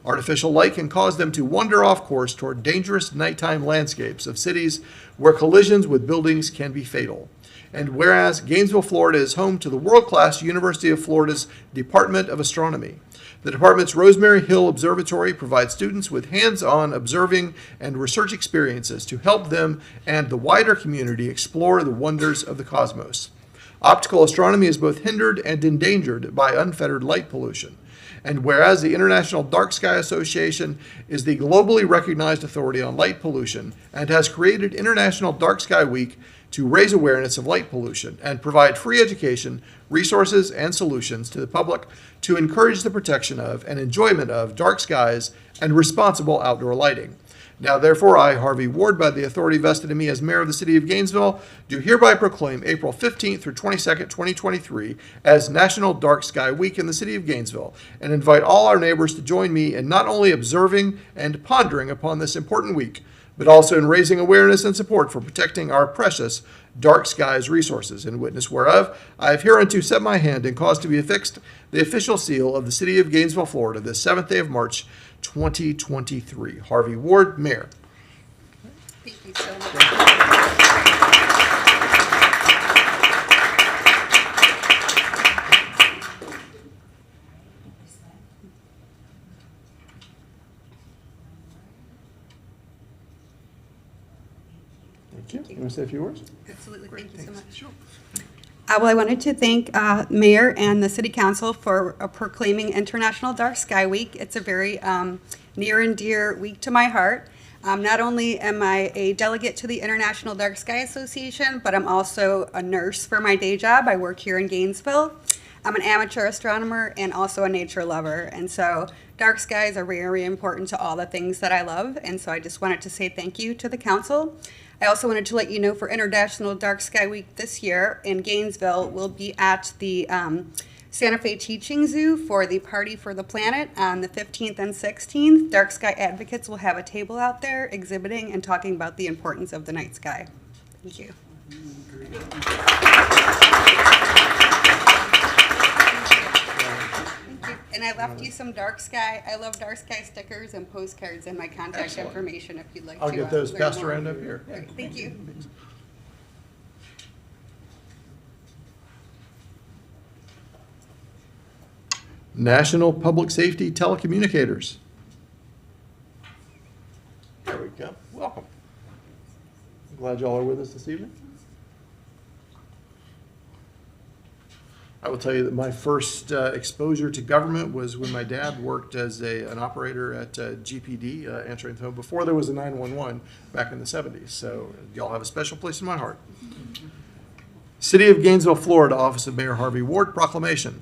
Artificial light can cause them to wander off course toward dangerous nighttime landscapes of cities where collisions with buildings can be fatal. And whereas Gainesville, Florida is home to the world-class University of Florida's Department of Astronomy. The department's Rosemary Hill Observatory provides students with hands-on observing and research experiences to help them and the wider community explore the wonders of the cosmos. Optical astronomy is both hindered and endangered by unfettered light pollution. And whereas the International Dark Sky Association is the globally recognized authority on light pollution and has created International Dark Sky Week to raise awareness of light pollution and provide free education, resources, and solutions to the public to encourage the protection of and enjoyment of dark skies and responsible outdoor lighting. Now, therefore, I, Harvey Ward, by the authority vested in me as mayor of the city of Gainesville, do hereby proclaim April 15th through 22nd, 2023 as National Dark Sky Week in the city of Gainesville, and invite all our neighbors to join me in not only observing and pondering upon this important week, but also in raising awareness and support for protecting our precious dark skies resources, in witness whereof I have hereunto set my hand and caused to be affixed the official seal of the city of Gainesville, Florida, this 7th day of March, 2023. Harvey Ward, Mayor. Thank you so much. Thank you. You want to say a few words? Absolutely, thank you so much. Sure. Well, I wanted to thank Mayor and the City Council for proclaiming International Dark Sky Week. It's a very near and dear week to my heart. Not only am I a delegate to the International Dark Sky Association, but I'm also a nurse for my day job. I work here in Gainesville. I'm an amateur astronomer and also a nature lover. And so dark skies are very important to all the things that I love. And so I just wanted to say thank you to the council. I also wanted to let you know for International Dark Sky Week this year in Gainesville, we'll be at the Santa Fe Teaching Zoo for the Party for the Planet on the 15th and 16th. Dark Sky Advocates will have a table out there exhibiting and talking about the importance of the night sky. Thank you. And I left you some dark sky. I love dark sky stickers and postcards and my contact information if you'd like I'll to. get those learn passed more. around up here. Okay, thank you. National Public Safety Telecommunicators. There we go. Welcome. I'm glad y'all are with us this evening. I will tell you that my first exposure to government was when my dad worked as an operator at GPD, answering the phone before there was a 911 back in the 70s. So y'all have a special place in my heart. City of Gainesville, Florida, Office of Mayor Harvey Ward, proclamation.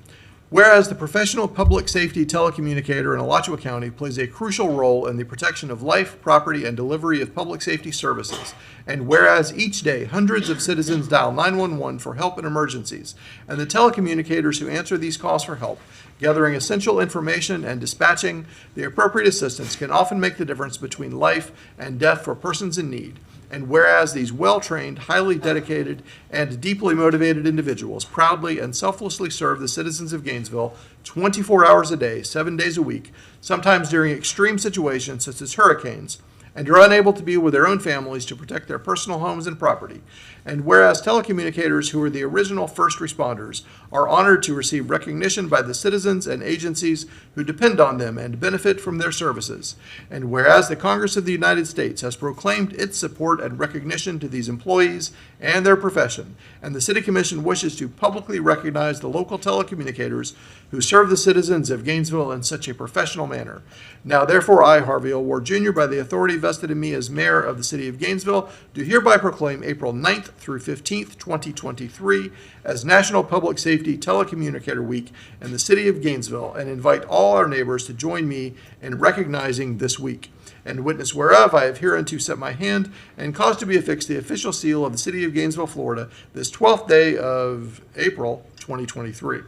Whereas the professional public safety telecommunicator in Alachua County plays a crucial role in the protection of life, property, and delivery of public safety services, and whereas each day hundreds of citizens dial 911 for help in emergencies, and the telecommunicators who answer these calls for help, gathering essential information and dispatching the appropriate assistance can often make the difference between life and death for persons in need. And whereas these well-trained, highly dedicated, and deeply motivated individuals proudly and selflessly serve the citizens of Gainesville 24 hours a day, 7 days a week, sometimes during extreme situations such as hurricanes, and are unable to be with their own families to protect their personal homes and property. And whereas telecommunicators, who are the original first responders, are honored to receive recognition by the citizens and agencies who depend on them and benefit from their services. And whereas the Congress of the United States has proclaimed its support and recognition to these employees and their profession, and the City Commission wishes to publicly recognize the local telecommunicators who serve the citizens of Gainesville in such a professional manner. Now therefore I, Harvey L. Ward Jr., by the authority vested in me as mayor of the City of Gainesville, do hereby proclaim April 9th through 15th, 2023 as National Public Safety Telecommunicator Week in the City of Gainesville, and invite all our neighbors to join me in recognizing this week. And witness whereof I have hereunto set my hand and caused to be affixed the official seal of the City of Gainesville, Florida, this 12th day of April, 2023.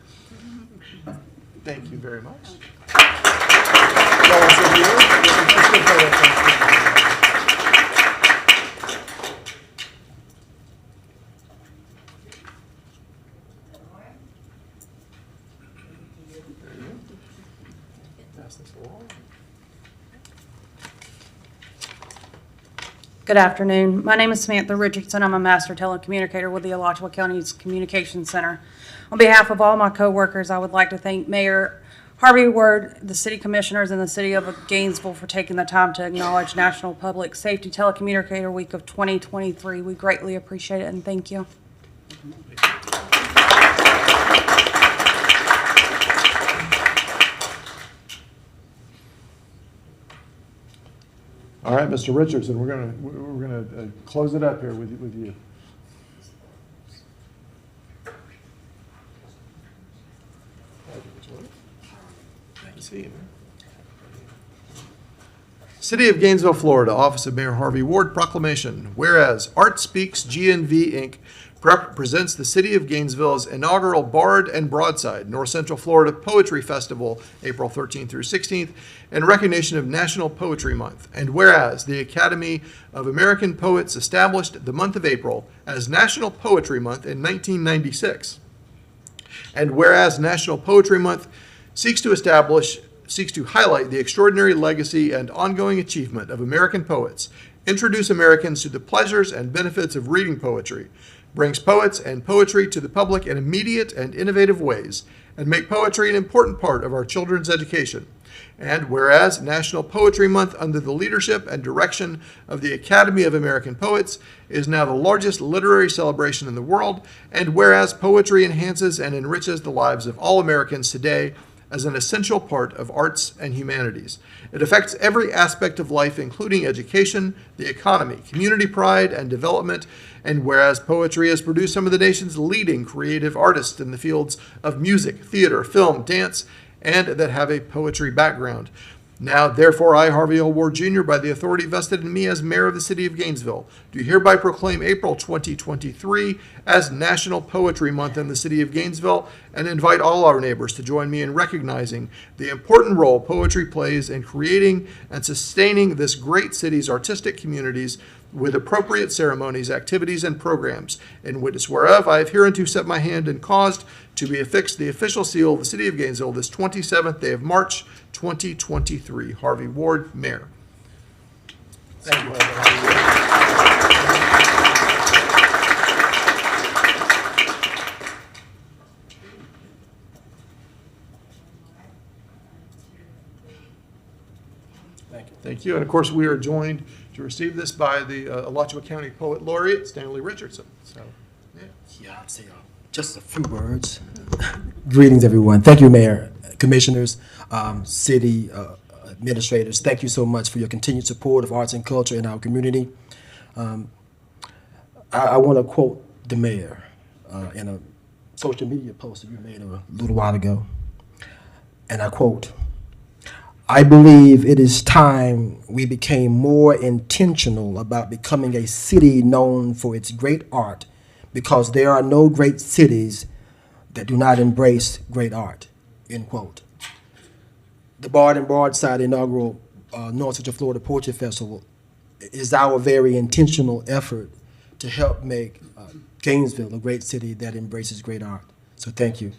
Thank you very much. Y'all want to say a few words? Let's go for it. Pass this along. Good afternoon. My name is Samantha Richardson. I'm a master telecommunicator with the Alachua County's Communications Center. On behalf of all my coworkers, I would like to thank Mayor Harvey Ward, the city commissioners, and the City of Gainesville for taking the time to acknowledge National Public Safety Telecommunicator Week of 2023. We greatly appreciate it, and thank you. All right, Mr. Richardson, we're gonna close it up here with you. Good to see you, man. City of Gainesville, Florida, Office of Mayor Harvey Ward, proclamation. Whereas Art Speaks GNV, Inc. presents the City of Gainesville's inaugural Bard and Broadside North Central Florida Poetry Festival, April 13th through 16th, in recognition of National Poetry Month. And whereas the Academy of American Poets established the month of April as National Poetry Month in 1996. And whereas National Poetry Month seeks to highlight the extraordinary legacy and ongoing achievement of American poets, introduce Americans to the pleasures and benefits of reading poetry, brings poets and poetry to the public in immediate and innovative ways, and make poetry an important part of our children's education. And whereas National Poetry Month, under the leadership and direction of the Academy of American Poets, is now the largest literary celebration in the world, and whereas poetry enhances and enriches the lives of all Americans today as an essential part of arts and humanities. It affects every aspect of life, including education, the economy, community pride, and development. And whereas poetry has produced some of the nation's leading creative artists in the fields of music, theater, film, dance, and that have a poetry background. Now, therefore, I, Harvey L. Ward Jr., by the authority vested in me as mayor of the city of Gainesville, do hereby proclaim April 2023 as National Poetry Month in the city of Gainesville, and invite all our neighbors to join me in recognizing the important role poetry plays in creating and sustaining this great city's artistic communities with appropriate ceremonies, activities, and programs, in witness whereof I have hereunto set my hand and caused to be affixed the official seal of the city of Gainesville this 27th day of March, 2023. Harvey Ward, Mayor. Thank you. Thank you. And of course, we are joined to receive this by the Alachua County Poet Laureate, Stanley Richardson. So, yeah. Yeah, I'll say just a few words. Greetings, everyone. Thank you, Mayor, Commissioners, City Administrators. Thank you so much for your continued support of arts and culture in our community. I want to quote the Mayor in a social media post that you made a little while ago. And I quote, "I believe it is time we became more intentional about becoming a city known for its great art, because there are no great cities that do not embrace great art," end quote. The Bard and Bardside inaugural North Central Florida Poetry Festival is our very intentional effort to help make Gainesville a great city that embraces great art. So thank you.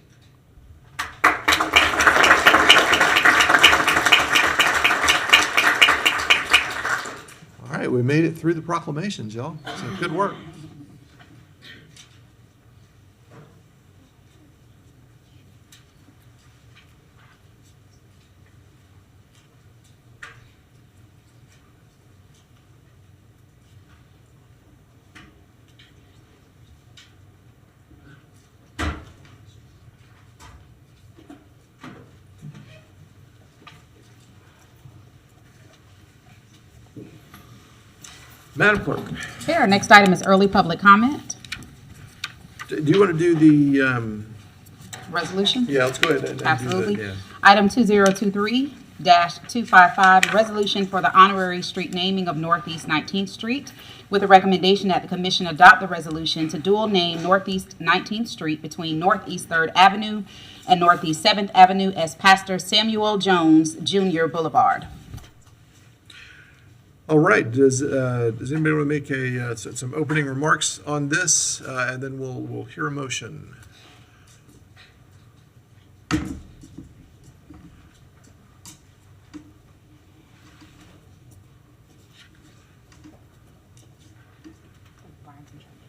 All right, we made it through the proclamations, y'all. So good work. Madam Clerk, Chair, next item is early public comment. do you want to do the, Resolution? yeah, let's go ahead and do that. Absolutely. Yeah. Item 2023-255, resolution for the honorary street naming of Northeast 19th Street, with a recommendation that the commission adopt the resolution to dual name Northeast 19th Street between Northeast 3rd Avenue and Northeast 7th Avenue as Pastor Samuel Jones Jr. Boulevard. All right, does anybody want to make some opening remarks on this, and then we'll hear a motion?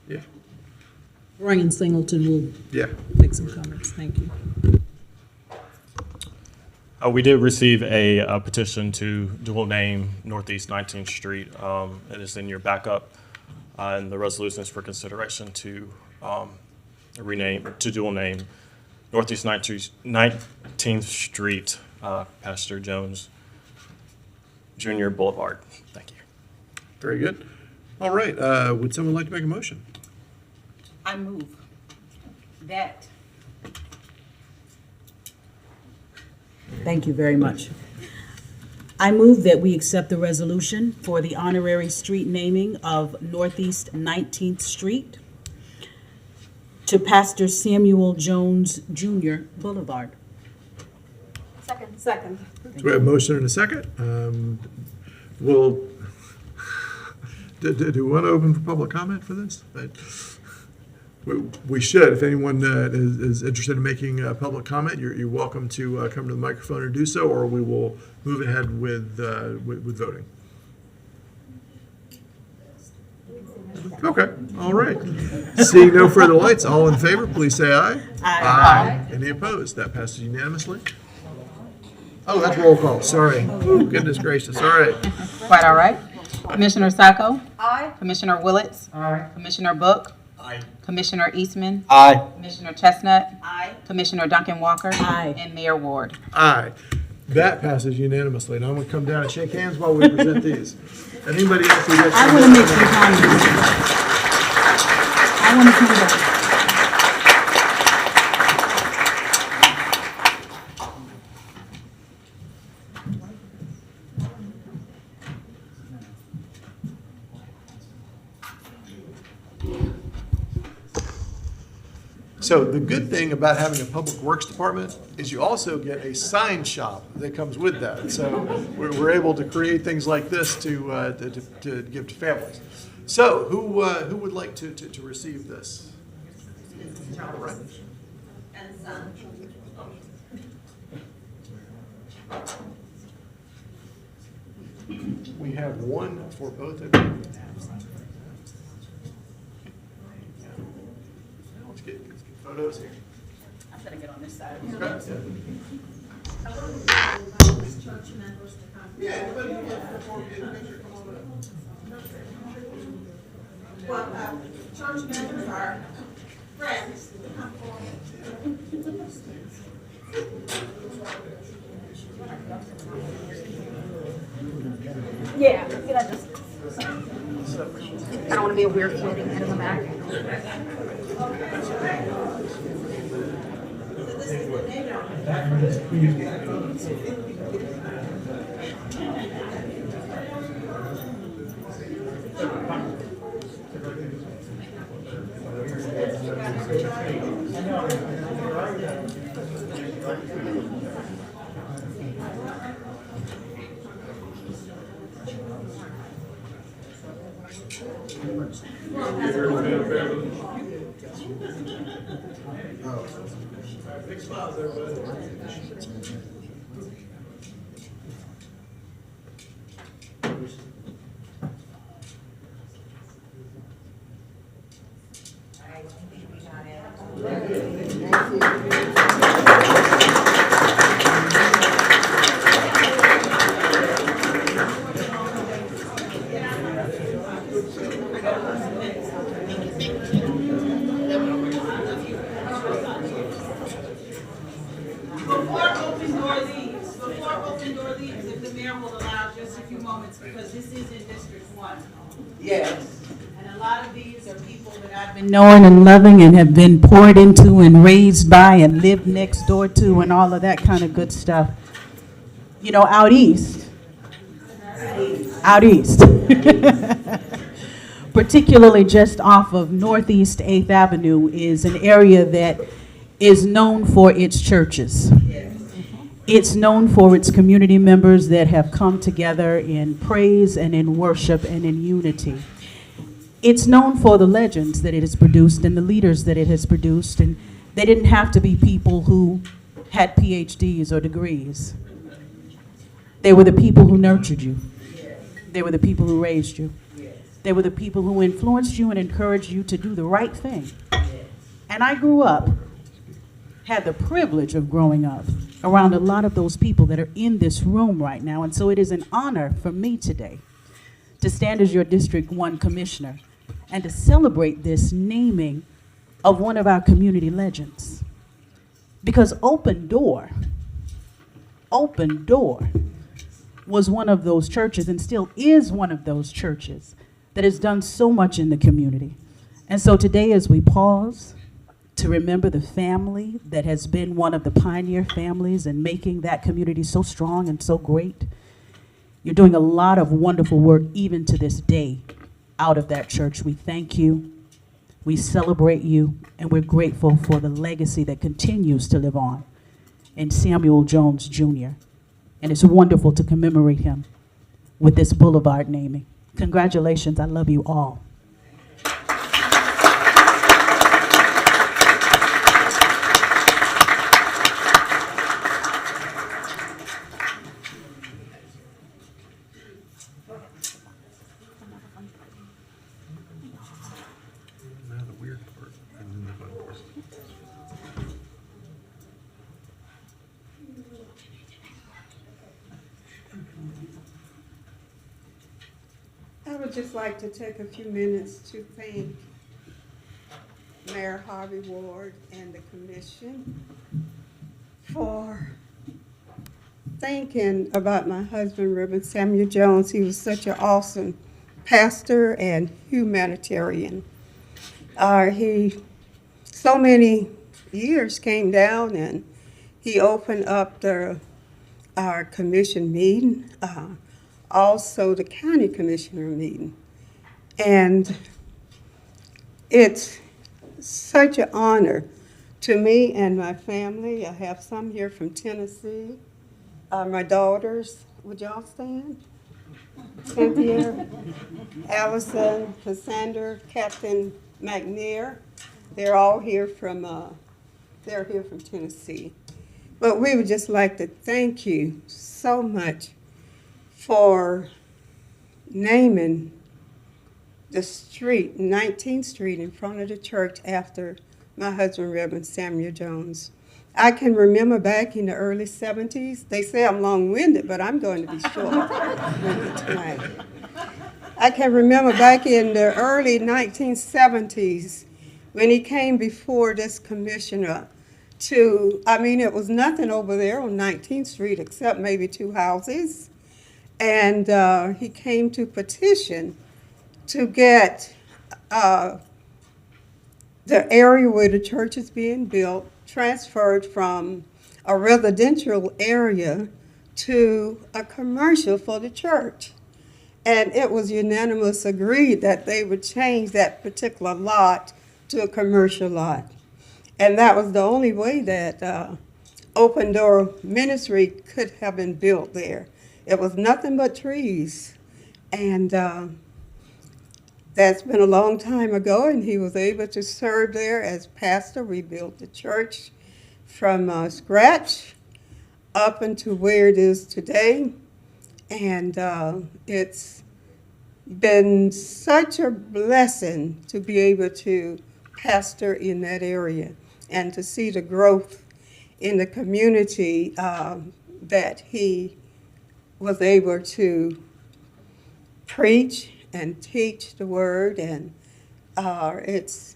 Yeah, Ryan Singleton will yeah. make some comments. Thank you. We did receive a petition to dual name Northeast 19th Street. It is in your backup, and the resolution is for consideration to dual name Northeast 19th Street, Pastor Jones Jr. Boulevard. Thank you. Very good. All right, would someone like to make a motion? I move that. Thank you very much. I move that we accept the resolution for the honorary street naming of Northeast 19th Street to Pastor Samuel Jones Jr. Boulevard. Second. So we have a motion and a second. Do we want to open for public comment for this? We should. If anyone is interested in making public comment, you're welcome to come to the microphone and do so, or we will move ahead with voting. Okay, all right. Seeing no further lights, all in favor, please say aye. Aye. Any opposed? That passes unanimously. Oh, that's roll call, sorry. Ooh, goodness gracious, all right. Quite all right. Commissioner Sacco? Aye. Commissioner Willetts? Commissioner Book? Aye. Commissioner Eastman? Aye. Commissioner Chestnut? Aye. Commissioner Duncan Walker? Aye. And Mayor Ward. Aye. That passes unanimously. Now I'm going to come down and shake hands while we present these. And anybody else who'd like to... I want to make some comments. I want to come back. So the good thing about having a public works department is you also get a sign shop that comes with that. So we're able to create things like this to give to families. So who would like to receive this? All right. We have one for both of you. Let's get photos here. I'm gonna get on this side. Yeah, anybody who wants to form a picture, come on up. Well, church members are friends. Yeah, you know, just. I don't want to be a weird floating head in the back. Before open door leaves, if the mayor will allow just a few moments, because this is in District 1. Yes. And a lot of these are people that I've been knowing and loving and have been poured into and raised by and lived next door to and all of that kind of good stuff. You know, out east, particularly just off of Northeast 8th Avenue, is an area that is known for its churches. It's known for its community members that have come together in praise and in worship and in unity. It's known for the legends that it has produced and the leaders that it has produced, and they didn't have to be people who had PhDs or degrees. They were the people who nurtured you. They were the people who raised you. They were the people who influenced you and encouraged you to do the right thing. And I grew up, had the privilege of growing up around a lot of those people that are in this room right now. And so it is an honor for me today to stand as your District 1 Commissioner and to celebrate this naming of one of our community legends. Because Open Door was one of those churches and still is one of those churches that has done so much in the community. And so today, as we pause to remember the family that has been one of the pioneer families in making that community so strong and so great, you're doing a lot of wonderful work even to this day out of that church. We thank you, we celebrate you, and we're grateful for the legacy that continues to live on in Samuel Jones Jr. And it's wonderful to commemorate him with this boulevard naming. Congratulations, I love you all. Now the weird part, and then the fun part. would just like to take a few minutes to thank Mayor Harvey Ward and the commission for thinking about my husband, Reverend Samuel Jones. He was such an awesome pastor and humanitarian. He, so many years came down and he opened up our commission meeting, also the county commissioner meeting. And it's such an honor to me and my family. I have some here from Tennessee. My daughters, would y'all stand? Cynthia, Allison, Cassandra, Captain McNair. They're all here from, they're here from Tennessee. But we would just like to thank you so much for naming the street, 19th Street, in front of the church after my husband, Reverend Samuel Jones. I can remember back in the early 70s, they say I'm long-winded, but I'm going to be short-winded tonight. I can remember back in the early 1970s when he came before this commissioner it was nothing over there on 19th Street except maybe 2 houses. And he came to petition to get the area where the church is being built transferred from a residential area to a commercial for the church. And it was unanimous agreed that they would change that particular lot to a commercial lot. And that was the only way that Open Door Ministry could have been built there. It was nothing but trees. And that's been a long time ago, and he was able to serve there as pastor. We built the church from scratch up into where it is today. And it's been such a blessing to be able to pastor in that area and to see the growth in the community that he was able to preach and teach the word. And it's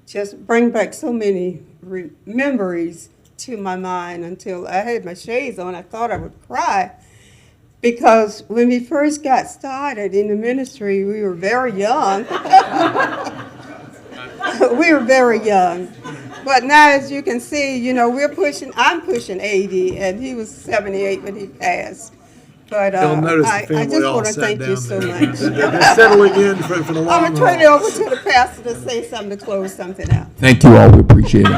just bring back so many memories to my mind. Until I had my shades on, I thought I would cry. Because when we first got started in the ministry, we were very young. We were very young. But now, as you can see, I'm pushing 80, and he was 78 when he passed. But You'll notice the I family just all want to sat thank you down so there. much. They're settling in for the long I'm going to turn it haul. over to the pastor to say something to close something out. Thank you all. We appreciate it.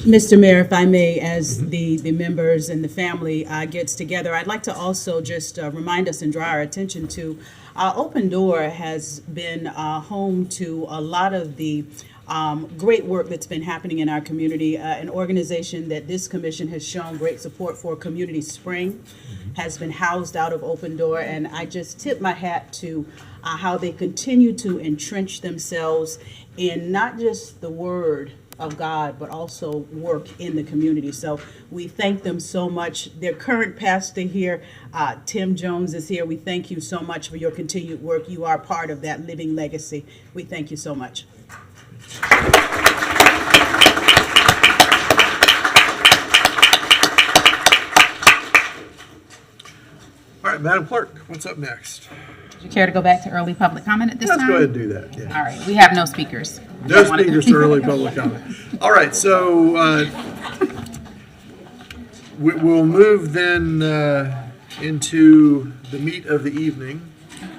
Mr. Mayor, if I may, as the members and the family gets together, I'd like to also just remind us and draw our attention to Open Door has been home to a lot of the great work that's been happening in our community. An organization that this commission has shown great support for, Community Spring, has been housed out of Open Door, and I just tip my hat to how they continue to entrench themselves in not just the word of God, but also work in the community. So we thank them so much. Their current pastor here, Tim Jones, is here. We thank you so much for your continued work. You are part of that living legacy. We thank you so much. All right, Madam Clerk, what's up next? Would you care to go back to early public comment at this Let's time? go ahead and do that. Yeah. All right, we have no speakers. No speakers to early public comment. All right, so we'll move then into the meat of the evening.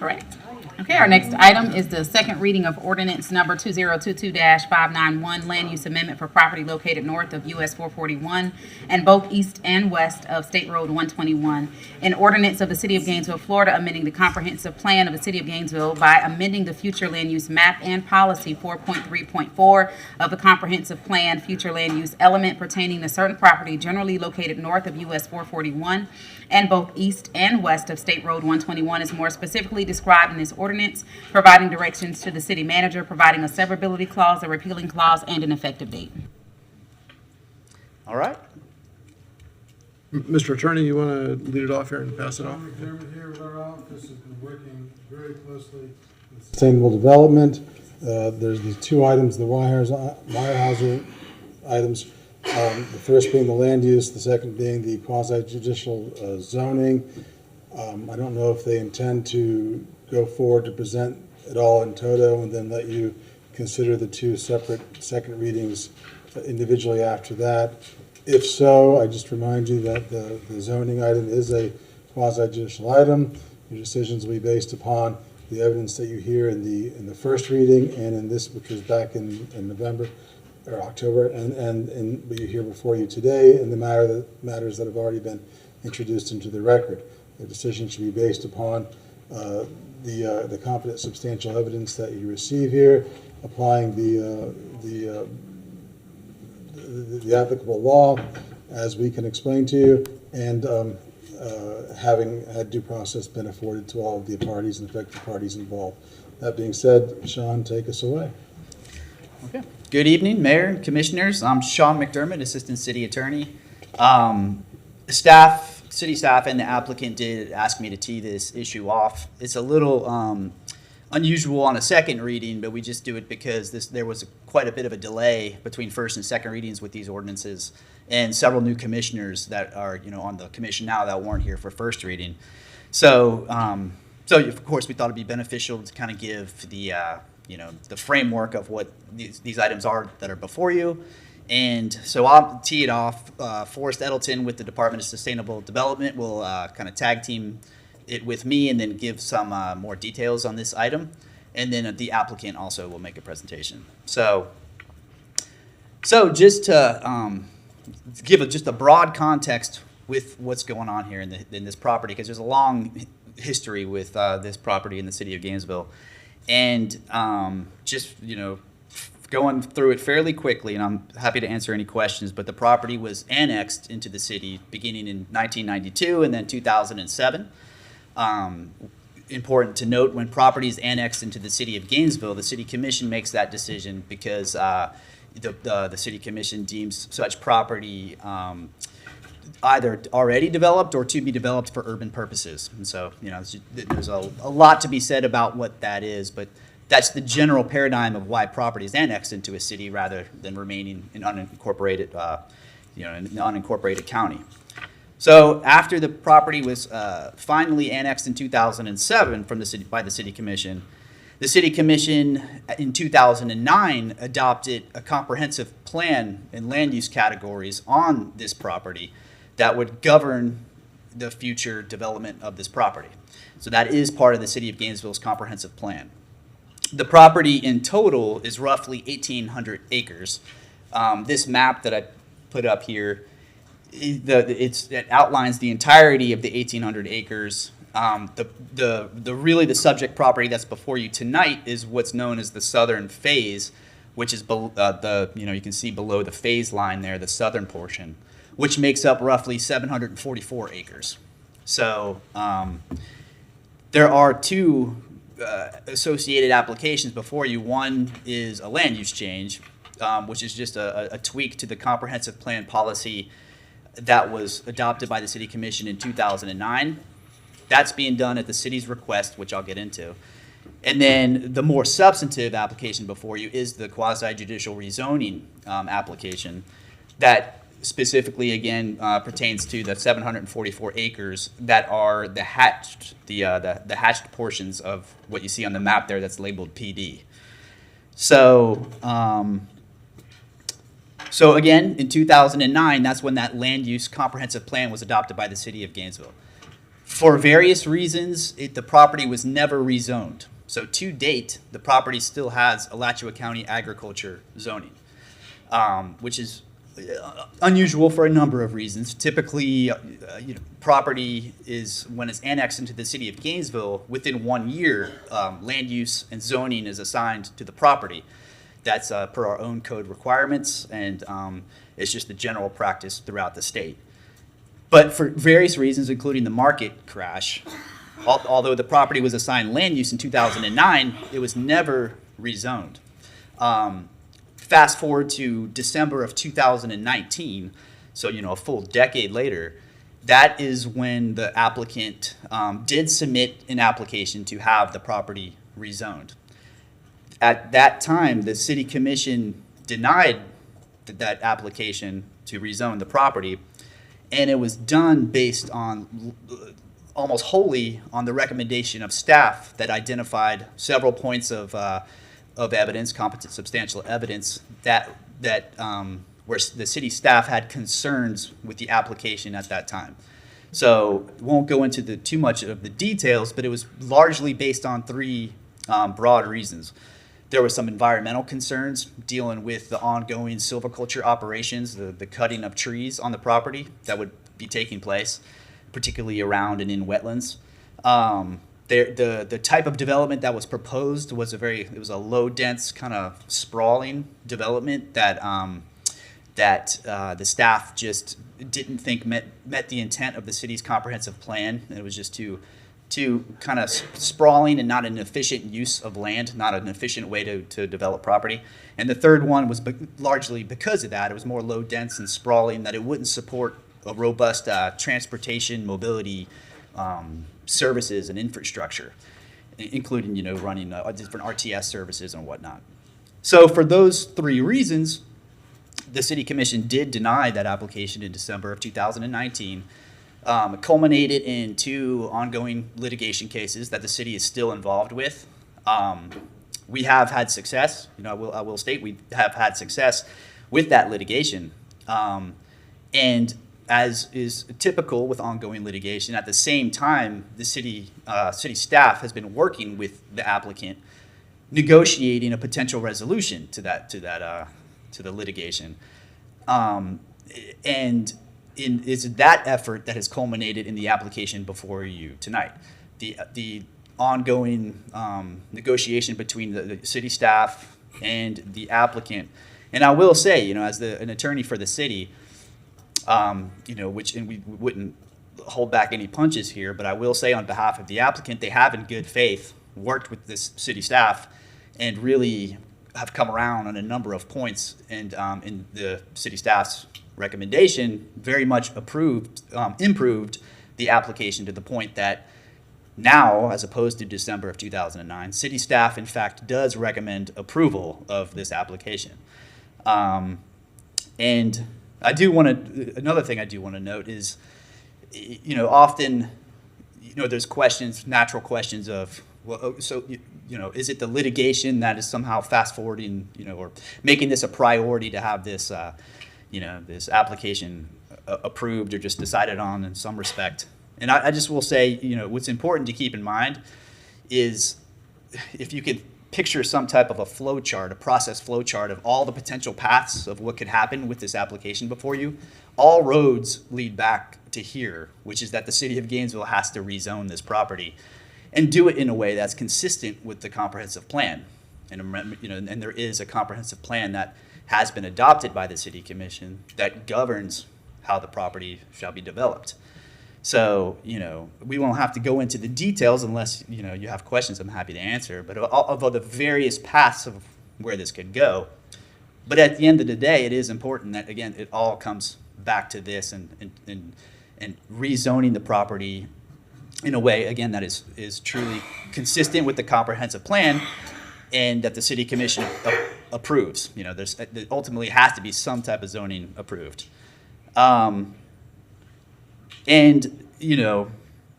Correct. Okay, our next item is the second reading of ordinance number 2022-591, land use amendment for property located north of US 441 and both east and west of State Road 121. An ordinance of the City of Gainesville, Florida, amending the comprehensive plan of the City of Gainesville by amending the future land use map and policy 4.3.4 of the comprehensive plan, future land use element pertaining to certain property generally located north of US 441 and both east and west of State Road 121 is more specifically described in this ordinance ordinance, providing directions to the city manager, providing a severability clause, a repealing clause, and an effective date. All right. Mr. Attorney, you want to lead it off here and pass it off? John McDermott here with our office has been working very closely with sustainable development. There's these two items, the Weyerhaeuser items. The first being the land use, the second being the quasi-judicial zoning. I don't know if they intend to go forward to present it all in toto and then let you consider the two separate second readings individually after that. If so, I just remind you that the zoning item is a quasi-judicial item. Your decisions will be based upon the evidence that you hear in the first reading and in this, which was back in November or October, and what you hear before you today, and the matters that have already been introduced into the record. The decision should be based upon the competent substantial evidence that you receive here, applying the applicable law as we can explain to you, and having had due process been afforded to all of the parties and affected parties involved. That being said, Sean, take us away. Okay. Good evening, Mayor and Commissioners. I'm Sean McDermott, Assistant City Attorney. City staff and the applicant did ask me to tee this issue off. It's a little unusual on a second reading, but we just do it because there was quite a bit of a delay between first and second readings with these ordinances, and several new commissioners that are on the commission now that weren't here for first reading. So of course we thought it'd be beneficial to kind of give the the framework of what these items are that are before you. And so I'll tee it off. Forrest Edelton with the Department of Sustainable Development will kind of tag team it with me and then give some more details on this item. And then the applicant also will make a presentation. So just to give just a broad context with what's going on here in this property, because there's a long history with this property in the city of Gainesville. And just, going through it fairly quickly, and I'm happy to answer any questions, but the property was annexed into the city beginning in 1992 and then 2007. Important to note, when property is annexed into the city of Gainesville, the city commission makes that decision because the city commission deems such property either already developed or to be developed for urban purposes. And so, there's a lot to be said about what that is, but that's the general paradigm of why property is annexed into a city rather than remaining in unincorporated, in an unincorporated county. So after the property was finally annexed in 2007 by the city commission in 2009 adopted a comprehensive plan and land use categories on this property that would govern the future development of this property. So that is part of the city of Gainesville's comprehensive plan. The property in total is roughly 1,800 acres. This map that I put up here, it outlines the entirety of the 1,800 acres. The subject property that's before you tonight is what's known as the southern phase, which is you can see below the phase line there, the southern portion, which makes up roughly 744 acres. So there are two associated applications before you. One is a land use change, which is just a tweak to the comprehensive plan policy that was adopted by the city commission in 2009. That's being done at the city's request, which I'll get into. And then the more substantive application before you is the quasi-judicial rezoning application that specifically, again, pertains to the 744 acres that are the hatched portions of what you see on the map there that's labeled PD. So again, in 2009, that's when that land use comprehensive plan was adopted by the city of Gainesville. For various reasons, the property was never rezoned. So to date, the property still has Alachua County agriculture zoning, which is unusual for a number of reasons. Typically, property is, when it's annexed into the city of Gainesville, within 1 year, land use and zoning is assigned to the property. That's per our own code requirements, and it's just the general practice throughout the state. But for various reasons, including the market crash, although the property was assigned land use in 2009, it was never rezoned. Fast forward to December of 2019, so a full decade later, that is when the applicant did submit an application to have the property rezoned. At that time, the city commission denied that application to rezone the property, and it was done based on almost wholly on the recommendation of staff that identified several points of evidence, competent substantial evidence, that where the city staff had concerns with the application at that time. So won't go into too much of the details, but it was largely based on three broad reasons. There were some environmental concerns dealing with the ongoing silviculture operations, the cutting of trees on the property that would be taking place, particularly around and in wetlands. The type of development that was proposed was it was a low dense kind of sprawling development that the staff just didn't think met the intent of the city's comprehensive plan. It was just too kind of sprawling and not an efficient use of land, not an efficient way to develop property. And the third one was largely because of that. It was more low dense and sprawling, that it wouldn't support a robust transportation, mobility, services and infrastructure, including, running different RTS services and whatnot. So for those three reasons, the City Commission did deny that application in December of 2019. It culminated in 2 ongoing litigation cases that the city is still involved with. We have had success. I will state we have had success with that litigation. And as is typical with ongoing litigation, at the same time, the city staff has been working with the applicant, negotiating a potential resolution to the litigation. And it's that effort that has culminated in the application before you tonight. The ongoing negotiation between the city staff and the applicant. And I will say, as an attorney for the city, and we wouldn't hold back any punches here, but I will say on behalf of the applicant, they have in good faith worked with this city staff and really have come around on a number of points, and in the city staff's recommendation very much improved the application to the point that now, as opposed to December of 2009, city staff in fact does recommend approval of this application. And another thing I do want to note is, often, there's questions, natural questions of, well, so, is it the litigation that is somehow fast forwarding, or making this a priority to have this, this application approved or just decided on in some respect? And I just will say, what's important to keep in mind is if you could picture some type of a flow chart, a process flow chart of all the potential paths of what could happen with this application before you, all roads lead back to here, which is that the city of Gainesville has to rezone this property and do it in a way that's consistent with the comprehensive plan. And there is a comprehensive plan that has been adopted by the city commission that governs how the property shall be developed. So, we won't have to go into the details unless, you have questions I'm happy to answer, but of the various paths of where this could go. But at the end of the day, it is important that, again, it all comes back to this and rezoning the property in a way, again, that is truly consistent with the comprehensive plan and that the city commission approves. There ultimately has to be some type of zoning approved. And,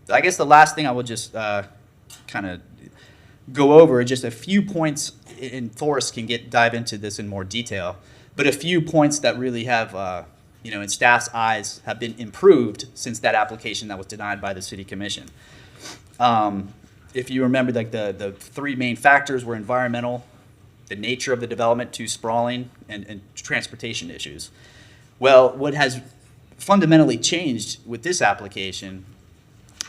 I guess the last thing I will just kind of go over are just a few points, and Forrest can dive into this in more detail, but a few points that really have, in staff's eyes, have been improved since that application that was denied by the city commission. If you remember, the 3 main factors were environmental, the nature of the development, too sprawling, and transportation issues. Well, what has fundamentally changed with this application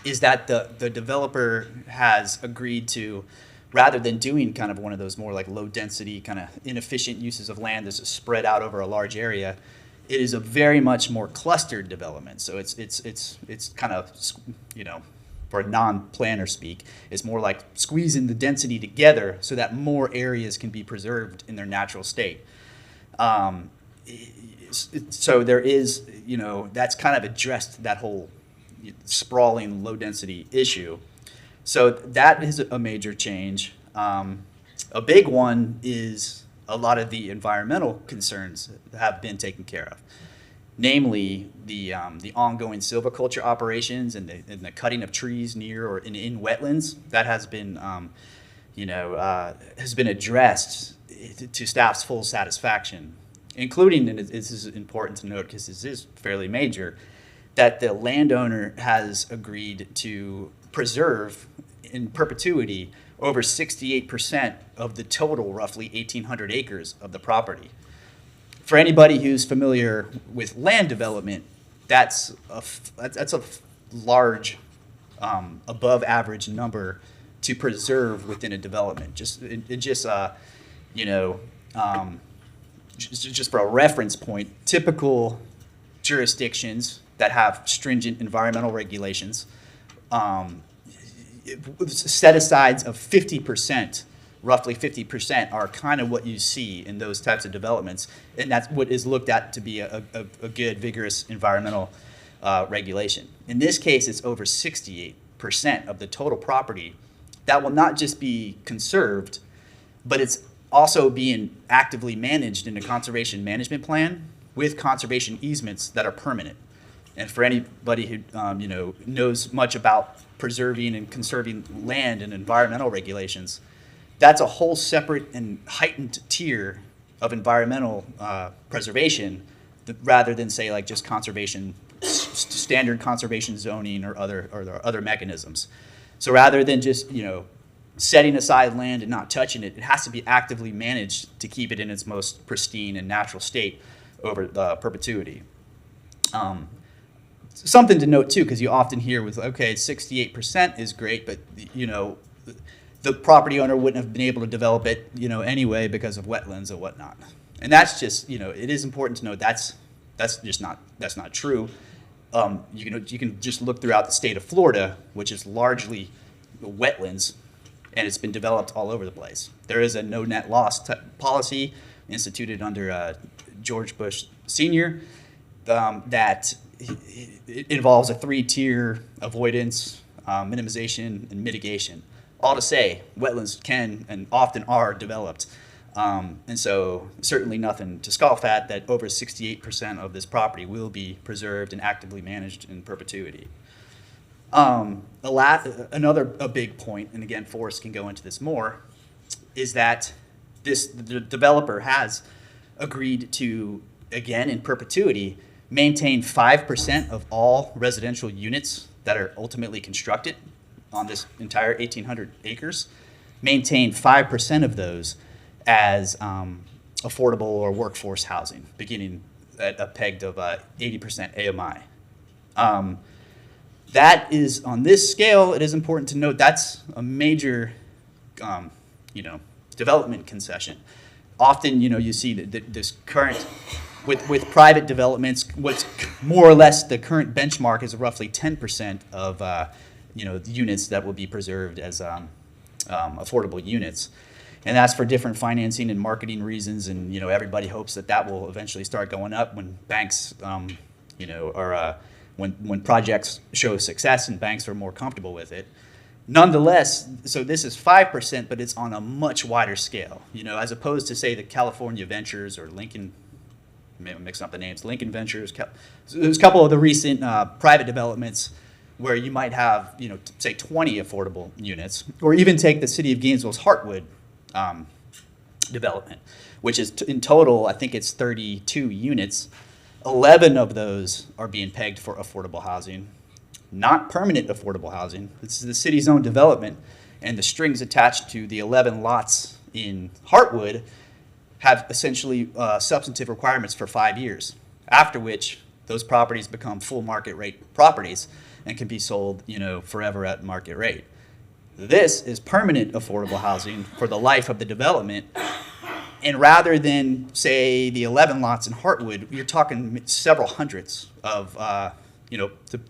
is that the developer has agreed to, rather than doing kind of one of those more like low density kind of inefficient uses of land that's spread out over a large area, it is a very much more clustered development. So it's kind of, for non-planner speak, is more like squeezing the density together so that more areas can be preserved in their natural state. So there is, that's kind of addressed that whole sprawling low density issue. So that is a major change. A big one is a lot of the environmental concerns have been taken care of, namely the ongoing silviculture operations and the cutting of trees near or in wetlands. That has been, has been addressed to staff's full satisfaction, including, and this is important to note because this is fairly major, that the landowner has agreed to preserve in perpetuity over 68% of the total roughly 1,800 acres of the property. For anybody who's familiar with land development, that's a large, above average number to preserve within a development. Just for a reference point, typical jurisdictions that have stringent environmental regulations set-asides of 50%, roughly 50%, are kind of what you see in those types of developments, and that's what is looked at to be a good, vigorous environmental regulation. In this case, it's over 68% of the total property that will not just be conserved, but it's also being actively managed in a conservation management plan with conservation easements that are permanent. And for anybody who knows much about preserving and conserving land and environmental regulations, that's a whole separate and heightened tier of environmental preservation, rather than say like just conservation, standard conservation zoning or other mechanisms. So rather than just setting aside land and not touching it, it has to be actively managed to keep it in its most pristine and natural state over perpetuity. Something to note too, because you often hear with, okay, 68% is great, but the property owner wouldn't have been able to develop it, anyway because of wetlands and whatnot. And that's just, it is important to note that's not true. You can just look throughout the state of Florida, which is largely wetlands, and it's been developed all over the place. There is a no net loss policy instituted under George Bush Sr. That it involves a 3-tier avoidance, minimization, and mitigation. All to say, wetlands can and often are developed. And so certainly nothing to scoff at that over 68% of this property will be preserved and actively managed in perpetuity. Another big point, and again, Forrest can go into this more, is that the developer has agreed to, again, in perpetuity, maintain 5% of all residential units that are ultimately constructed on this entire 1,800 acres, maintain 5% of those as affordable or workforce housing, beginning at a pegged of 80% AMI. That is, on this scale, it is important to note that's a major, development concession. Often, you see this current, with private developments, what's more or less the current benchmark is roughly 10% of, the units that will be preserved as affordable units. And that's for different financing and marketing reasons, and, everybody hopes that will eventually start going up when banks, when projects show success and banks are more comfortable with it. Nonetheless, so this is 5%, but it's on a much wider scale, as opposed to, say, the California Ventures or Lincoln, maybe I'm mixing up the names, Lincoln Ventures. So there's a couple of the recent private developments where you might have, say 20 affordable units, or even take the city of Gainesville's Heartwood development, which is in total, I think it's 32 units. 11 of those are being pegged for affordable housing, not permanent affordable housing. This is the city's own development, and the strings attached to the 11 lots in Heartwood have essentially substantive requirements for 5 years, after which those properties become full market rate properties and can be sold, forever at market rate. This is permanent affordable housing for the life of the development. And rather than, say, the 11 lots in Heartwood, you're talking several hundreds of,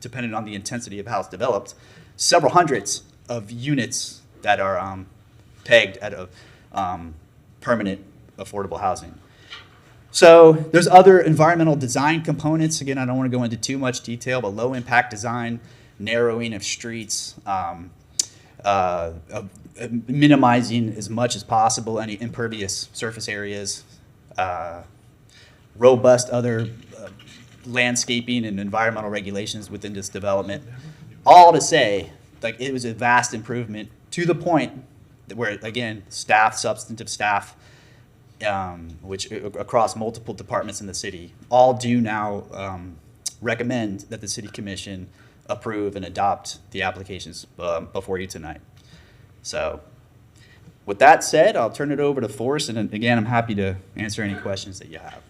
depending on the intensity of how it's developed, several hundreds of units that are pegged at a permanent affordable housing. So there's other environmental design components. Again, I don't want to go into too much detail, but low impact design, narrowing of streets, minimizing as much as possible any impervious surface areas, robust other landscaping and environmental regulations within this development. All to say, like, it was a vast improvement to the point that where, again, staff, substantive staff, which across multiple departments in the city, all do now recommend that the city commission approve and adopt the applications before you tonight. So with that said, I'll turn it over to Forrest, and again, I'm happy to answer any questions that you have.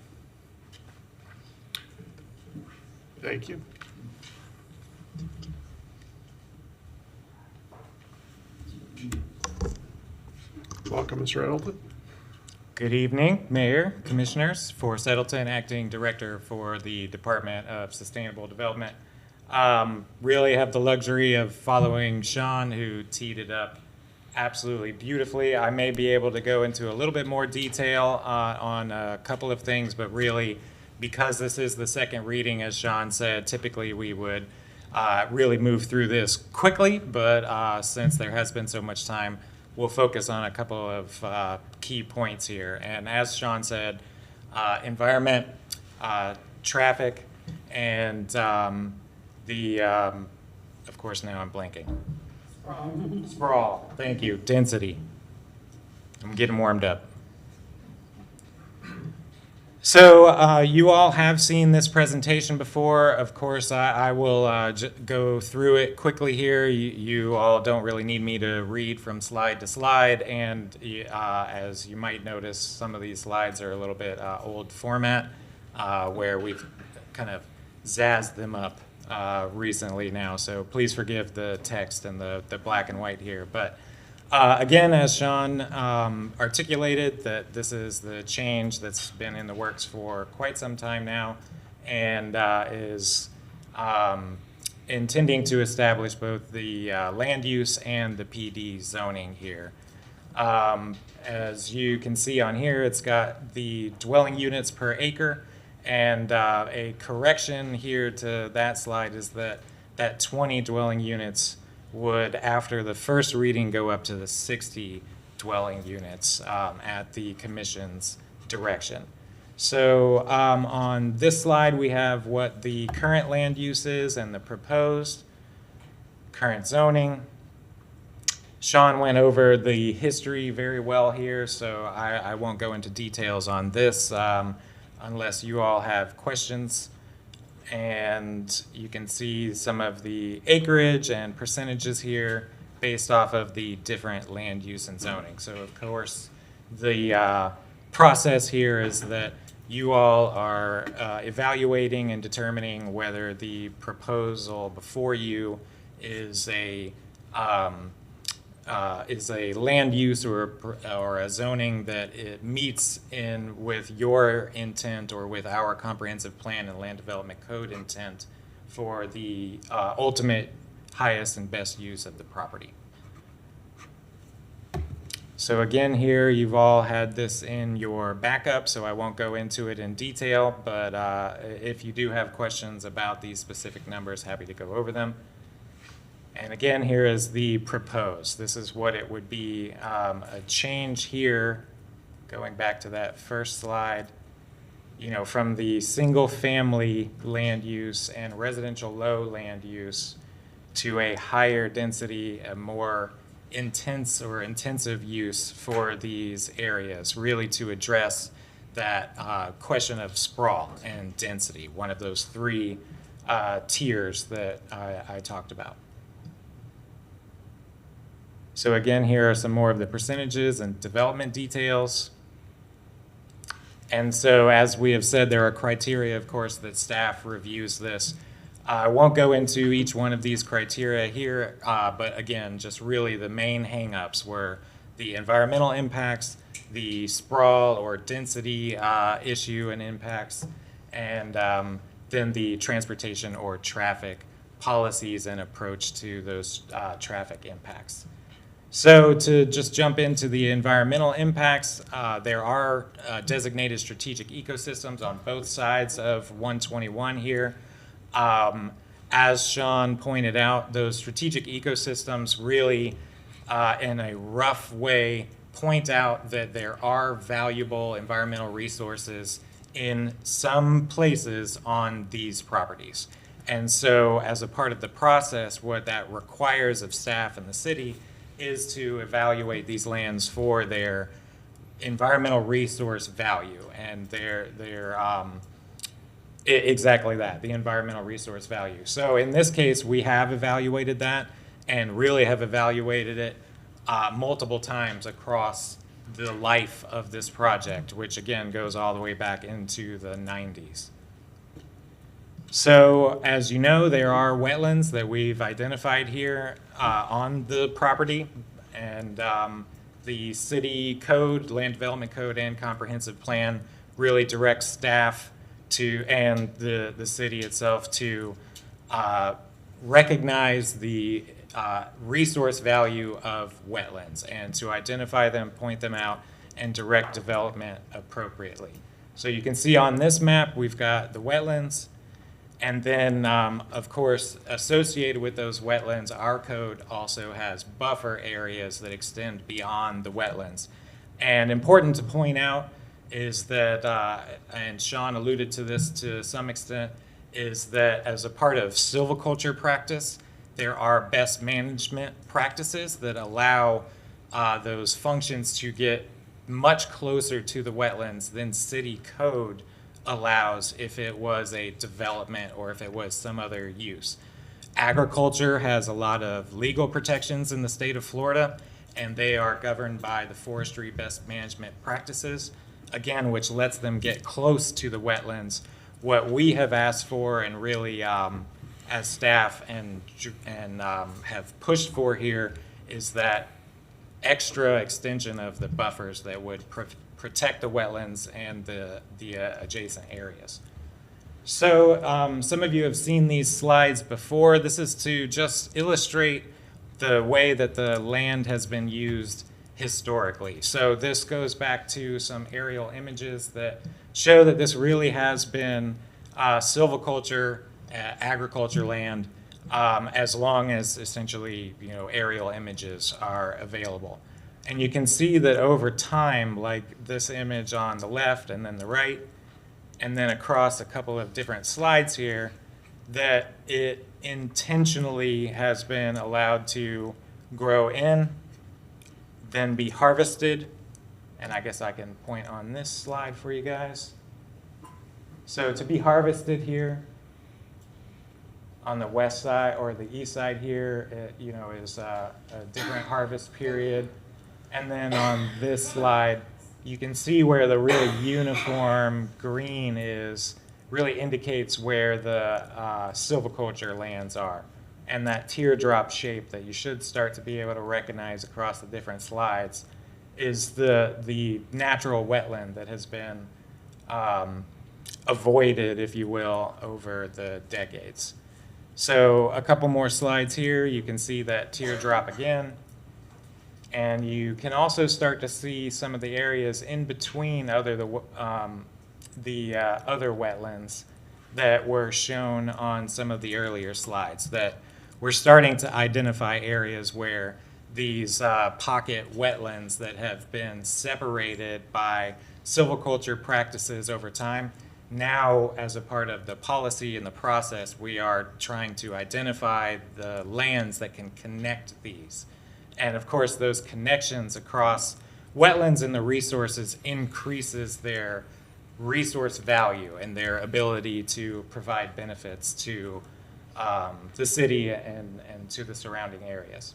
Thank you. Welcome, Mr. Edelton. Good evening, Mayor, Commissioners. Forrest Edelton, Acting Director for the Department of Sustainable Development. Really have the luxury of following Sean, who teed it up absolutely beautifully. I may be able to go into a little bit more detail on a couple of things, but really, because this is the second reading, as Sean said, typically we would really move through this quickly, but since there has been so much time, we'll focus on a couple of key points here. And as Sean said, environment, traffic, and of course now I'm blanking. Sprawl, thank you, density. I'm getting warmed up. So you all have seen this presentation before. Of course, I will go through it quickly here. You all don't really need me to read from slide to slide. And as you might notice, some of these slides are a little bit old format, where we've kind of zazzed them up recently now. So please forgive the text and the black and white here. But again, as Sean articulated, that this is the change that's been in the works for quite some time now, and is intending to establish both the land use and the PD zoning here. As you can see on here, it's got the dwelling units per acre, and a correction here to that slide is that 20 dwelling units would, after the first reading, go up to the 60 dwelling units at the commission's direction. So on this slide, we have what the current land use is and the proposed current zoning. Sean went over the history very well here, so I won't go into details on this unless you all have questions. And you can see some of the acreage and percentages here based off of the different land use and zoning. So of course, the process here is that you all are evaluating and determining whether the proposal before you is a land use or a zoning that it meets in with your intent or with our comprehensive plan and land development code intent for the ultimate highest and best use of the property. So again, here you've all had this in your backup, so I won't go into it in detail, but if you do have questions about these specific numbers, happy to go over them. And again, here is the proposed. This is what it would be, a change here, going back to that first slide, you know, from the single family land use and residential low land use to a higher density, a more intense or intensive use for these areas, really to address that question of sprawl and density, one of those three tiers that I talked about. So again, here are some more of the percentages and development details. And so as we have said, there are criteria, of course, that staff reviews this. I won't go into each one of these criteria here, but again, just really the main hang-ups were the environmental impacts, the sprawl or density issue and impacts, and then the transportation or traffic policies and approach to those traffic impacts. So to just jump into the environmental impacts, there are designated strategic ecosystems on both sides of 121 here. As Sean pointed out, those strategic ecosystems really, in a rough way, point out that there are valuable environmental resources in some places on these properties. And so as a part of the process, what that requires of staff and the city is to evaluate these lands for their environmental resource value and exactly that, the environmental resource value. So in this case, we have evaluated that and really have evaluated it multiple times across the life of this project, which again goes all the way back into the 90s. So as you know, there are wetlands that we've identified here on the property, and the city code, land development code, and comprehensive plan really directs staff to, and the city itself, to recognize the resource value of wetlands and to identify them, point them out, and direct development appropriately. So you can see on this map, we've got the wetlands, and then, of course, associated with those wetlands, our code also has buffer areas that extend beyond the wetlands. And important to point out is that, and Sean alluded to this to some extent, is that as a part of silviculture practice, there are best management practices that allow those functions to get much closer to the wetlands than city code allows if it was a development or if it was some other use. Agriculture has a lot of legal protections in the state of Florida, and they are governed by the forestry best management practices, again, which lets them get close to the wetlands. What we have asked for and really as staff and have pushed for here is that extra extension of the buffers that would protect the wetlands and the adjacent areas. So some of you have seen these slides before. This is to just illustrate the way that the land has been used historically. So this goes back to some aerial images that show that this really has been silviculture, agriculture land, as long as essentially, aerial images are available. And you can see that over time, like this image on the left and then the right, and then across a couple of different slides here, that it intentionally has been allowed to grow in, then be harvested. And I guess I can point on this slide for you guys. So to be harvested here on the west side or the east side here, is a different harvest period. And then on this slide, you can see where the really uniform green is, really indicates where the silviculture lands are. And that teardrop shape that you should start to be able to recognize across the different slides is the natural wetland that has been avoided, if you will, over the decades. So a couple more slides here, you can see that teardrop again. And you can also start to see some of the areas in between other wetlands that were shown on some of the earlier slides, that we're starting to identify areas where these pocket wetlands that have been separated by silviculture practices over time. Now, as a part of the policy and the process, we are trying to identify the lands that can connect these. And of course, those connections across wetlands and the resources increases their resource value and their ability to provide benefits to the city and to the surrounding areas.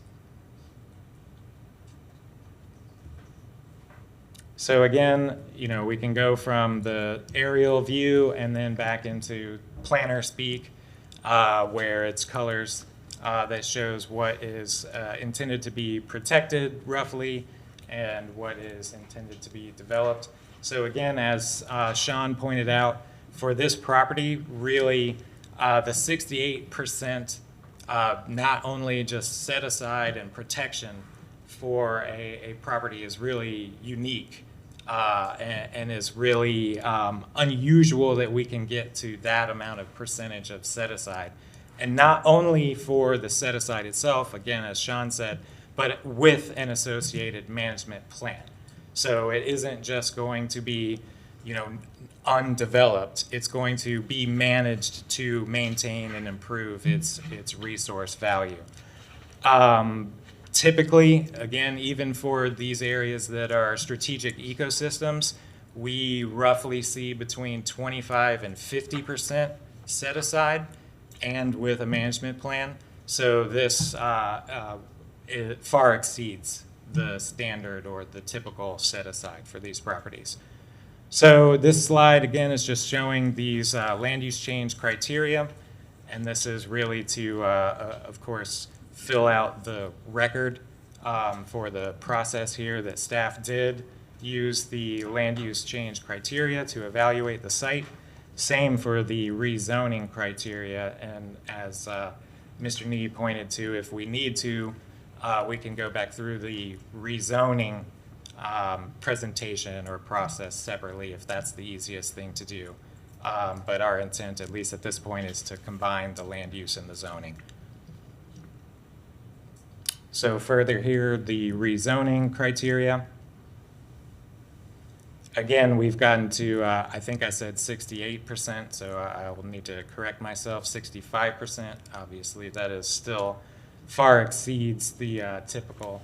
So again, we can go from the aerial view and then back into planner speak, where it's colors that shows what is intended to be protected roughly and what is intended to be developed. So again, as Sean pointed out, for this property, really the 68% not only just set aside and protection for a property is really unique and is really unusual that we can get to that amount of percentage of set aside. And not only for the set aside itself, again, as Sean said, but with an associated management plan. So it isn't just going to be, undeveloped. It's going to be managed to maintain and improve its resource value. Typically, again, even for these areas that are strategic ecosystems, we roughly see between 25 and 50% set aside, and with a management plan. So this it far exceeds the standard or the typical set aside for these properties. So this slide, again, is just showing these land use change criteria. And this is really to, of course, fill out the record for the process here that staff did use the land use change criteria to evaluate the site. Same for the rezoning criteria. And as Mr. Nee pointed to, if we need to, we can go back through the rezoning presentation or process separately if that's the easiest thing to do. But our intent, at least at this point, is to combine the land use and the zoning. So further here, the rezoning criteria. Again, we've gotten to, I think I said 68%, so I will need to correct myself, 65%. Obviously, that is still far exceeds the typical.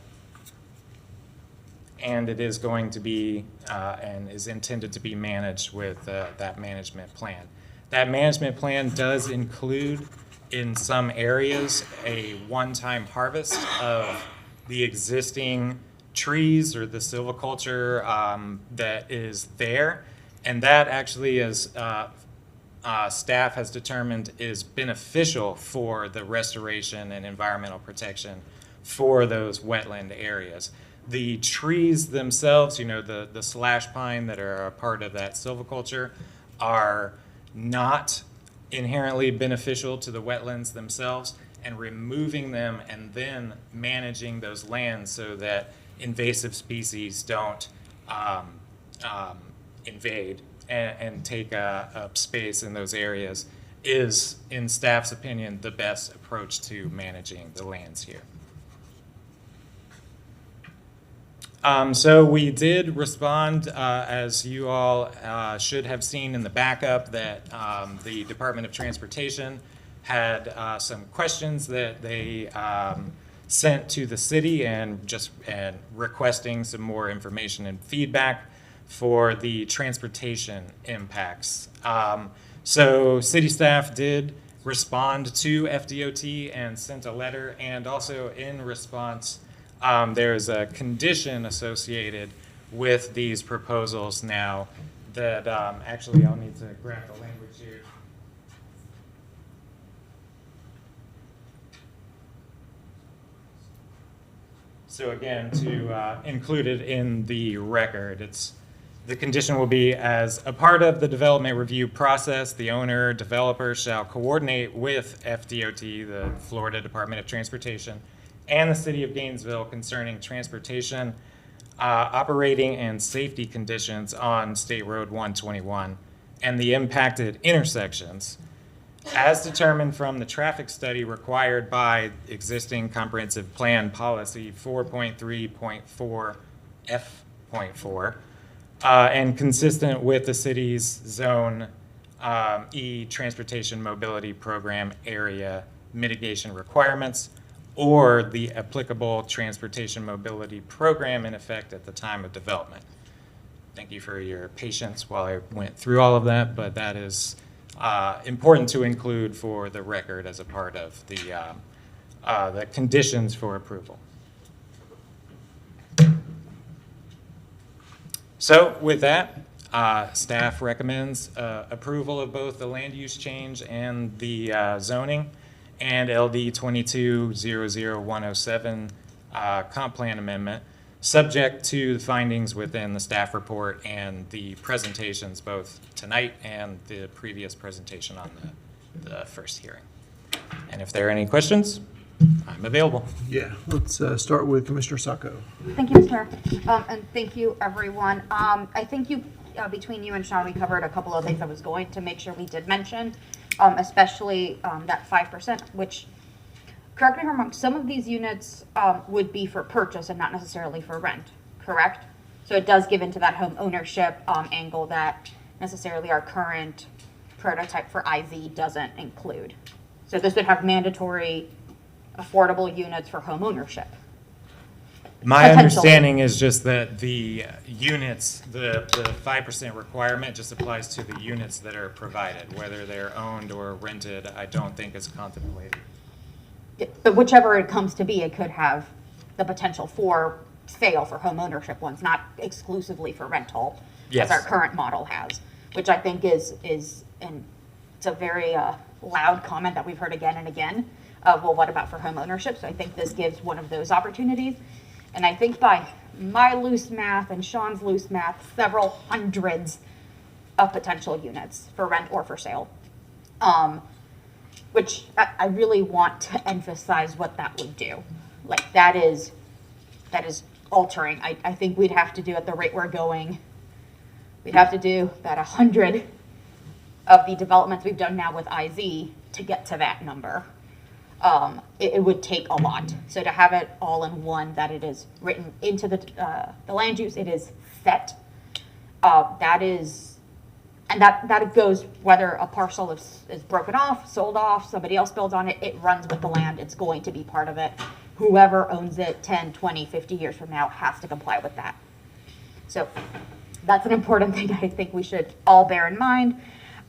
And it is going to be, and is intended to be managed with that management plan. That management plan does include, in some areas, a one-time harvest of the existing trees or the silviculture that is there. And that actually is, staff has determined is beneficial for the restoration and environmental protection for those wetland areas. The trees themselves, the slash pine that are a part of that silviculture are not inherently beneficial to the wetlands themselves, and removing them and then managing those lands so that invasive species don't invade and take up space in those areas is, in staff's opinion, the best approach to managing the lands here. So we did respond, as you all should have seen in the backup, that the Department of Transportation had some questions that they sent to the city and requesting some more information and feedback for the transportation impacts. So city staff did respond to FDOT and sent a letter, and also in response, there's a condition associated with these proposals now that actually I'll need to grab the language here. So again, to include it in the record, the condition will be, as a part of the development review process, the owner developer shall coordinate with FDOT, the Florida Department of Transportation, and the City of Gainesville concerning transportation, operating and safety conditions on State Road 121 and the impacted intersections as determined from the traffic study required by existing comprehensive plan policy 4.3.4 F.4 and consistent with the city's Zone E Transportation Mobility Program area mitigation requirements, or the applicable transportation mobility program in effect at the time of development. Thank you for your patience while I went through all of that, but that is important to include for the record as a part of the conditions for approval. So with that, staff recommends approval of both the land use change and the zoning and LD 22-00107 comp plan amendment, subject to the findings within the staff report and the presentations both tonight and the previous presentation on the first hearing. And if there are any questions, I'm available. Yeah, let's start with Commissioner Sacco. Thank you, Mr. Mayor. And thank you, everyone. I think you, between you and Sean, we covered a couple of things I was going to make sure we did mention, especially that 5%, which, correct me if I'm wrong, some of these units would be for purchase and not necessarily for rent, correct? So it does give into that home ownership angle that necessarily our current prototype for IZ doesn't include. So this would have mandatory affordable units for home ownership. My Potentially. understanding is just that the units, the 5% requirement just applies to the units that are provided, whether they're owned or rented. I don't think it's contemplated. But whichever it comes to be, it could have the potential for sale for home ownership ones, not exclusively for rental, Yes. as our current model has, which I think is and it's a very loud comment that we've heard again and again. Well, what about for home ownership? So I think this gives one of those opportunities. And I think by my loose math and Sean's loose math, several hundreds of potential units for rent or for sale. Which I really want to emphasize what that would do. Like that is altering. I think we'd have to do at the rate we're going, we'd have to do about 100 of the developments we've done now with IZ to get to that number. It would take a lot. So to have it all in one, that it is written into the land use, it is set. That is, and that goes whether a parcel is broken off, sold off, somebody else builds on it, it runs with the land, it's going to be part of it. Whoever owns it 10, 20, 50 years from now has to comply with that. So that's an important thing I think we should all bear in mind.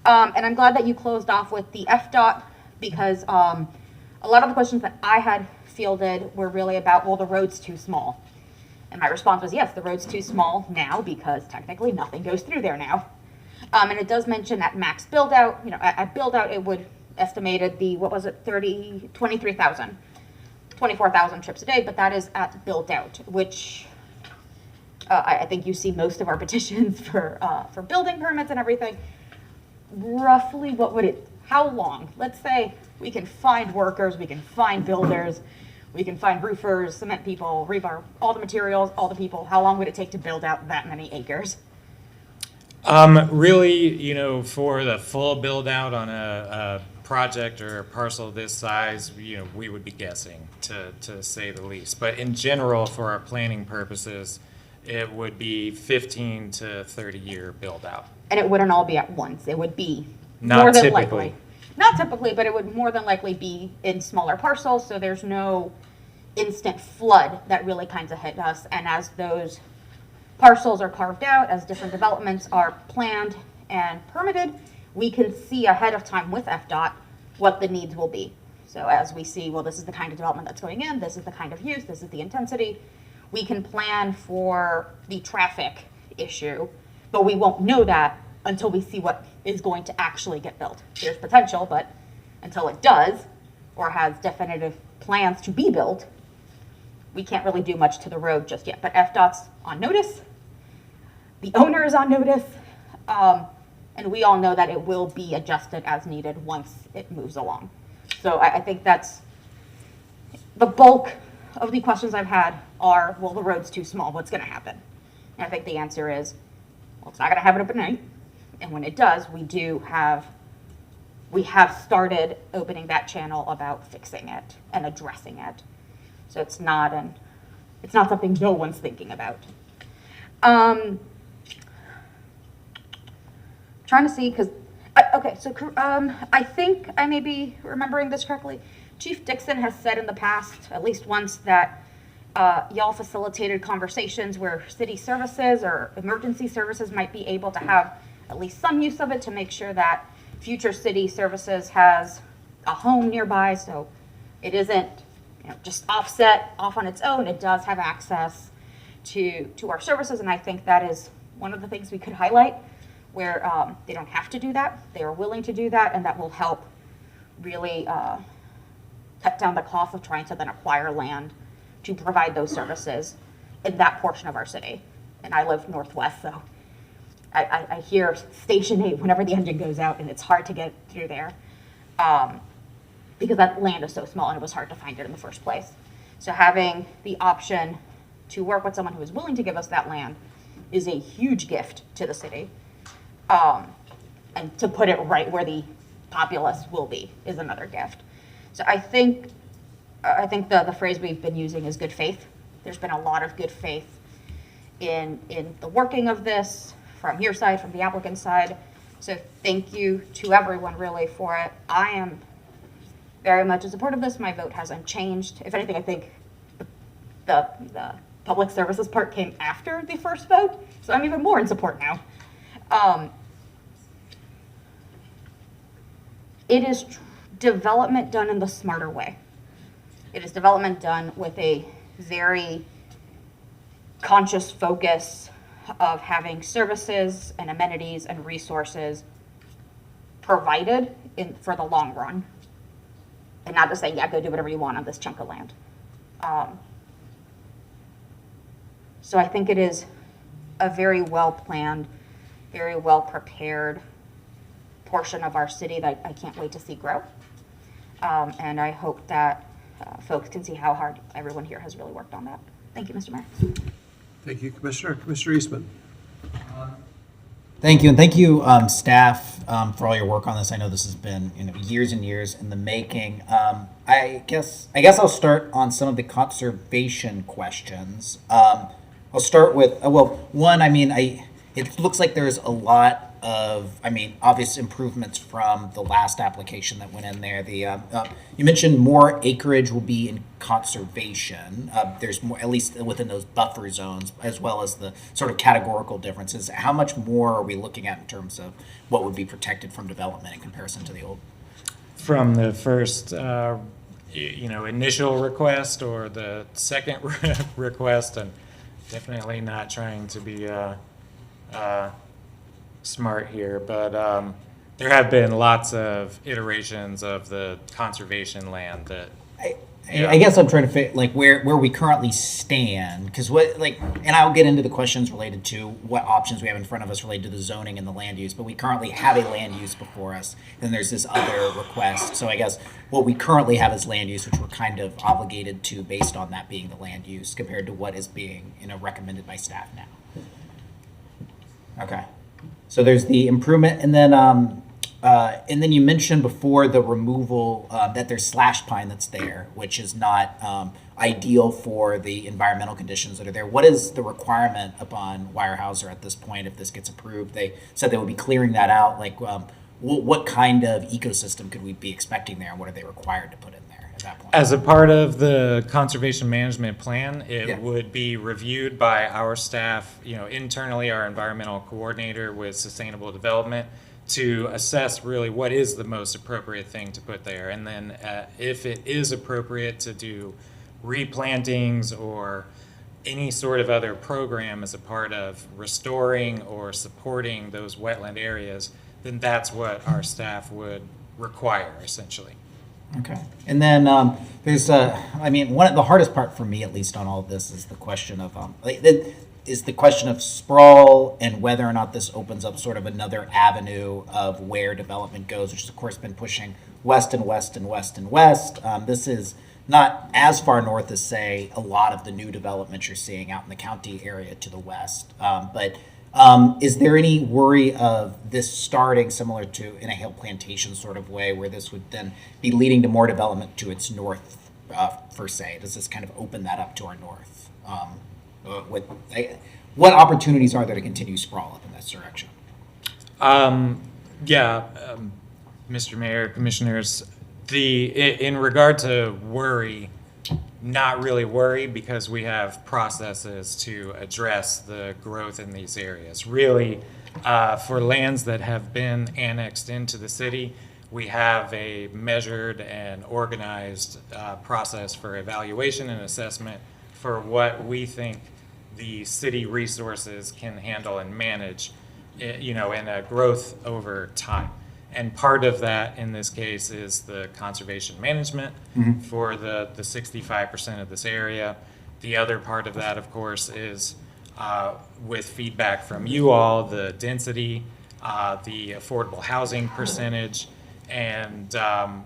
And I'm glad that you closed off with the FDOT because a lot of the questions that I had fielded were really about, well, the road's too small. And my response was, yes, the road's too small now because technically nothing goes through there now. And it does mention that max build out, at build out, it would estimated the, 24,000 trips a day, but that is at build out, which I think you see most of our petitions for building permits and everything. Roughly, what would it, how long? Let's say we can find workers, we can find builders, we can find roofers, cement people, rebar, all the materials, all the people. How long would it take to build out that many acres? Really, for the full build out on a project or a parcel this size, we would be guessing to say the least. But in general, for our planning purposes, it would be 15 to 30 year build out. And it wouldn't all be at once. It would be Not more than typically. likely. Not typically, but it would more than likely be in smaller parcels, so there's no instant flood that really kind of hit us. And as those parcels are carved out, as different developments are planned and permitted, we can see ahead of time with FDOT what the needs will be. So as we see, well, this is the kind of development that's going in, this is the kind of use, this is the intensity, we can plan for the traffic issue, but we won't know that until we see what is going to actually get built. There's potential, but until it does, or has definitive plans to be built, we can't really do much to the road just yet. But FDOT's on notice, the owner is on notice, and we all know that it will be adjusted as needed once it moves along. So I think that's the bulk of the questions I've had are, well, the road's too small, what's gonna happen? And I think the answer is, well, it's not gonna happen overnight. And when it does, we have started opening that channel about fixing it and addressing it. So it's not something no one's thinking about. Trying to see, because, okay, so I think I may be remembering this correctly. Chief Dixon has said in the past, at least once, that y'all facilitated conversations where city services or emergency services might be able to have at least some use of it to make sure that future city services has a home nearby, so it isn't just off on its own. It does have access to our services, and I think that is one of the things we could highlight, where they don't have to do that. They are willing to do that, and that will help really cut down the cost of trying to then acquire land to provide those services in that portion of our city. And I live northwest, so I hear Station 8 whenever the engine goes out, and it's hard to get through there. because that land is so small and it was hard to find it in the first place. So having the option to work with someone who is willing to give us that land is a huge gift to the city. And to put it right where the populace will be is another gift. So I think the phrase we've been using is good faith. There's been a lot of good faith in the working of this from your side, from the applicant's side. So thank you to everyone really for it. I am very much in support of this. My vote hasn't changed. If anything, I think the public services part came after the first vote, so I'm even more in support now. It is development done in the smarter way. It is development done with a very conscious focus of having services and amenities and resources provided for the long run. And not just saying, yeah, go do whatever you want on this chunk of land. So I think it is a very well-planned, very well-prepared portion of our city that I can't wait to see grow. And I hope that folks can see how hard everyone here has really worked on that. Thank you, Mr. Mayor. Thank you, Commissioner. Commissioner Eastman. Thank you, and thank you, staff, for all your work on this. I know this has been, years and years in the making. I guess I'll start on some of the conservation questions. I'll start with one. It looks like there's a lot of, obvious improvements from the last application that went in there. You mentioned more acreage will be in conservation. There's more, at least within those buffer zones, as well as the sort of categorical differences. How much more are we looking at in terms of what would be protected from development in comparison to the old? From the first, initial request or the second request, I'm definitely not trying to be smart here, but there have been lots of iterations of the conservation land that. I guess I'm trying to fit where we currently stand, because and I'll get into the questions related to what options we have in front of us related to the zoning and the land use, but we currently have a land use before us, and there's this other request. So I guess what we currently have is land use, which we're kind of obligated to based on that being the land use compared to what is being recommended by staff now. Okay. So there's the improvement, and then you mentioned before the removal that there's slash pine that's there, which is not ideal for the environmental conditions that are there. What is the requirement upon Weyerhaeuser at this point if this gets approved? They said they would be clearing that out. What kind of ecosystem could we be expecting there, and what are they required to put in there at that point? As a part of the conservation management plan, it would be reviewed by our staff, internally, our environmental coordinator with sustainable development, to assess really what is the most appropriate thing to put there. And then if it is appropriate to do replantings or any sort of other program as a part of restoring or supporting those wetland areas, then that's what our staff would require, essentially. Okay. And then there's one of the hardest part for me, at least on all of this, is the question of sprawl and whether or not this opens up sort of another avenue of where development goes, which has of course been pushing west and west and west and west. This is not as far north as, say, a lot of the new developments you're seeing out in the county area to the west. But is there any worry of this starting similar to in a Hill Plantation sort of way, where this would then be leading to more development to its north, per se? Does this kind of open that up to our north? What opportunities are there to continue sprawl up in this direction? Mr. Mayor, Commissioners, in regard to worry, not really worry, because we have processes to address the growth in these areas. Really, for lands that have been annexed into the city, we have a measured and organized process for evaluation and assessment for what we think the city resources can handle and manage, in a growth over time. And part of that, in this case, is the conservation management for the 65% of this area. The other part of that, of course, is with feedback from you all, the density, the affordable housing percentage, and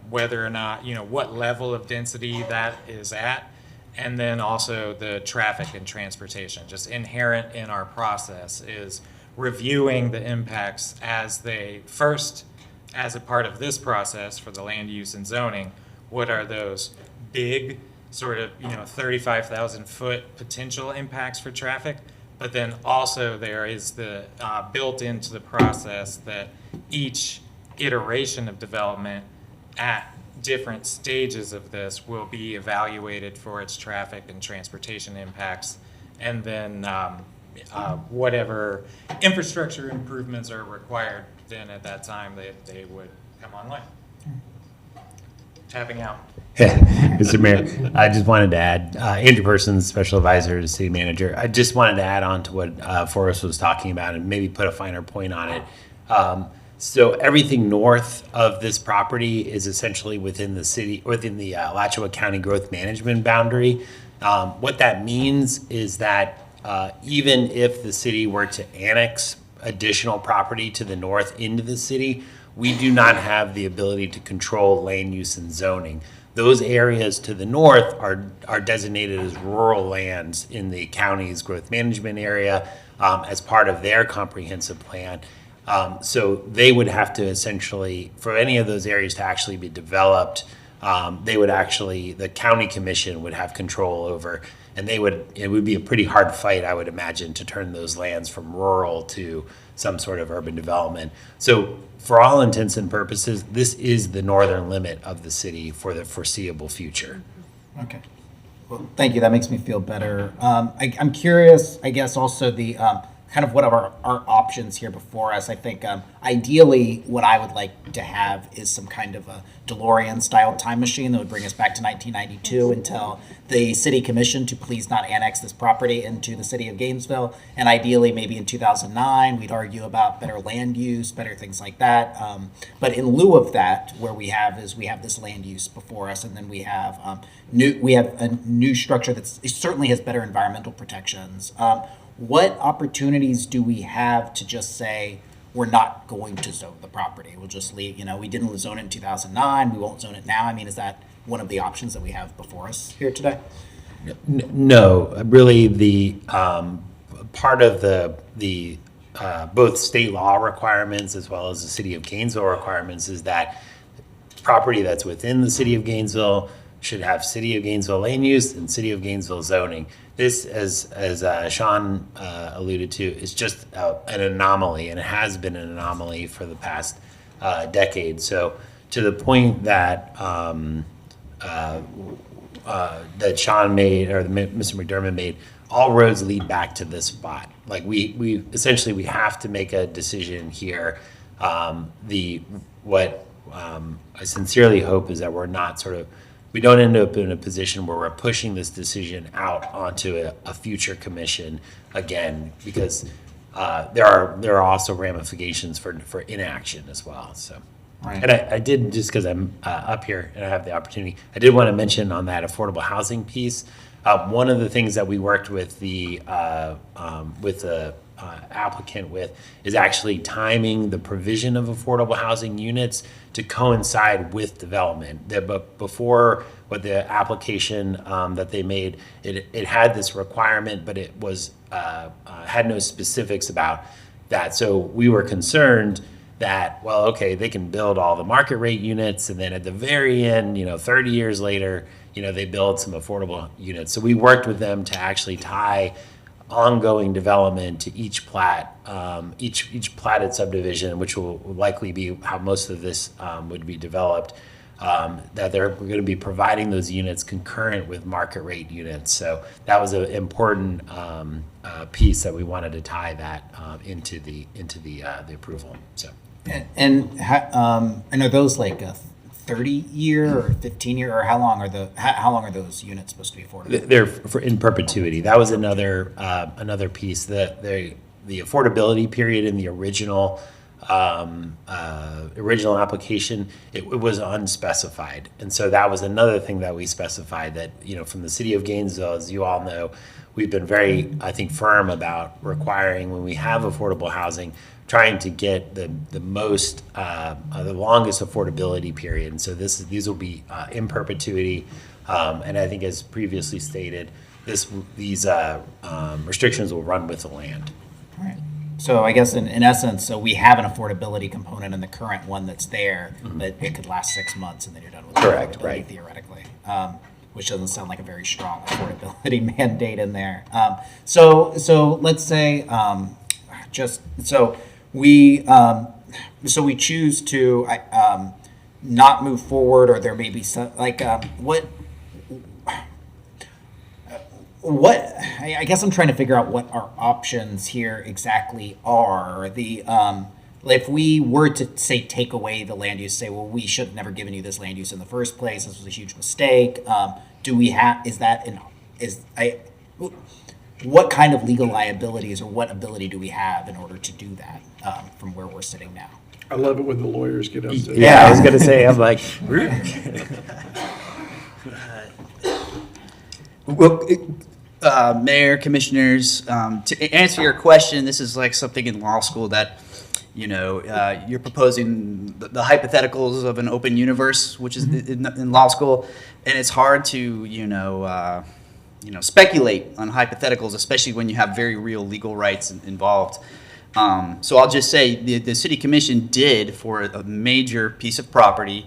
whether or not, what level of density that is at, and then also the traffic and transportation. Just inherent in our process is reviewing the impacts as a part of this process for the land use and zoning. What are those big sort of 35,000 foot potential impacts for traffic? But then also there is the built into the process that each iteration of development at different stages of this will be evaluated for its traffic and transportation impacts, and then whatever infrastructure improvements are required, then at that time they would come online. Tapping out. Mr. Mayor, I just wanted to add, Andrew Persons, Special Advisor to City Manager. I just wanted to add on to what Forrest was talking about and maybe put a finer point on it. So everything north of this property is essentially within the Alachua County Growth Management boundary. What that means is that even if the city were to annex additional property to the north into the city, we do not have the ability to control land use and zoning. Those areas to the north are designated as rural lands in the county's growth management area as part of their comprehensive plan. So they would have to essentially, for any of those areas to actually be developed, the county commission would have control over, and it would be a pretty hard fight, I would imagine, to turn those lands from rural to some sort of urban development. So for all intents and purposes, this is the northern limit of the city for the foreseeable future. Okay. Well, thank you. That makes me feel better. I'm curious, I guess, also the kind of what are our options here before us. I think ideally what I would like to have is some kind of a DeLorean-style time machine that would bring us back to 1992 and tell the city commission to please not annex this property into the city of Gainesville. And ideally, maybe in 2009, we'd argue about better land use, better things like that. But in lieu of that, where we have this land use before us, and then we have a new structure that certainly has better environmental protections. What opportunities do we have to just say we're not going to zone the property? We'll just leave, we didn't zone it in 2009, we won't zone it now. I mean, is that one of the options that we have before us here today? No, really the part of the both state law requirements as well as the city of Gainesville requirements is that property that's within the city of Gainesville should have city of Gainesville land use and city of Gainesville zoning. This, as Sean alluded to, is just an anomaly, and it has been an anomaly for the past decade. So to the point that that Sean made, or Mr. McDermott made, all roads lead back to this spot. Like we essentially we have to make a decision here. What I sincerely hope is that we don't end up in a position where we're pushing this decision out onto a future commission again, because there are also ramifications for inaction as well. So, right. And I did, just because I'm up here and I have the opportunity, I did want to mention on that affordable housing piece. One of the things that we worked with the applicant with is actually timing the provision of affordable housing units to coincide with development. But before, with the application that they made, it had this requirement, but it was had no specifics about that. So we were concerned that, well, okay, they can build all the market rate units, and then at the very end, 30 years later, they build some affordable units. So we worked with them to actually tie ongoing development to each plat, each platted subdivision, which will likely be how most of this would be developed, that we're going to be providing those units concurrent with market rate units. So that was an important piece that we wanted to tie that into the approval. So and are those like a 30-year or 15-year, or how long are those units supposed to be affordable? They're in perpetuity. That was another piece. The affordability period in the original application, it was unspecified, and so that was another thing that we specified, that from the city of Gainesville, as you all know, we've been very, I think, firm about requiring, when we have affordable housing, trying to get the most, the longest affordability period. And so these will be in perpetuity. And I think as previously stated, these restrictions will run with the land. Right. So I guess in essence, so we have an affordability component in the current one that's there, but it could last 6 months and then you're done with Correct, affordability right. theoretically, which doesn't sound like a very strong affordability mandate in there. So let's say we choose to not move forward, or there may be some I guess I'm trying to figure out what our options here exactly are. If we were to say take away the land use, say, well, we should have never given you this land use in the first place. This was a huge mistake. Do we have? What kind of legal liabilities or what ability do we have in order to do that from where we're sitting now? I love it when the lawyers get up to. Yeah, I was going to say, I'm like, Well, Mayor, Commissioners, to answer your question, this is like something in law school that, you're proposing the hypotheticals of an open universe, which is in law school, and it's hard to, speculate on hypotheticals, especially when you have very real legal rights involved. So I'll just say the City Commission did, for a major piece of property,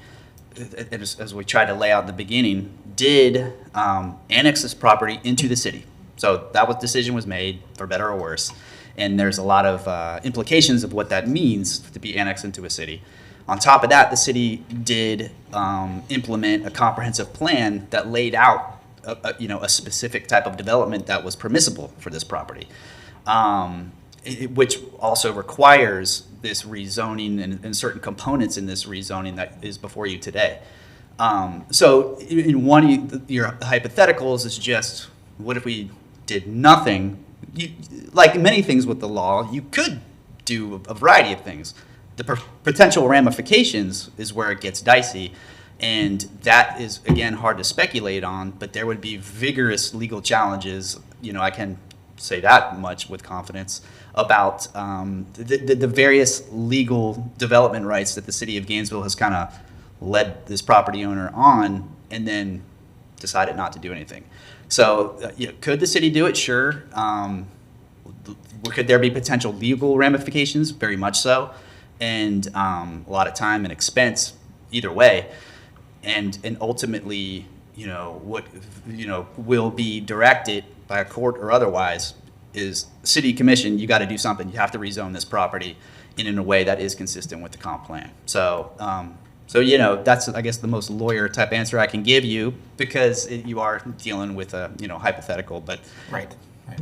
as we tried to lay out in the beginning, did annex this property into the city. So that decision was made, for better or worse. And there's a lot of implications of what that means to be annexed into a city. On top of that, the city did implement a comprehensive plan that laid out a specific type of development that was permissible for this property, which also requires this rezoning and certain components in this rezoning that is before you today. So in one of your hypotheticals is just, what if we did nothing? Like many things with the law, you could do a variety of things. The potential ramifications is where it gets dicey, and that is, again, hard to speculate on, but there would be vigorous legal challenges, I can say that much with confidence, about the various legal development rights that the city of Gainesville has kind of led this property owner on and then decided not to do anything. So could the city do it? Sure. Could there be potential legal ramifications? Very much so. And a lot of time and expense either way. And ultimately, what will be directed by a court or otherwise is City Commission, you got to do something. You have to rezone this property in a way that is consistent with the comp plan. So that's, I guess, the most lawyer type answer I can give you, because you are dealing with a hypothetical. But Right.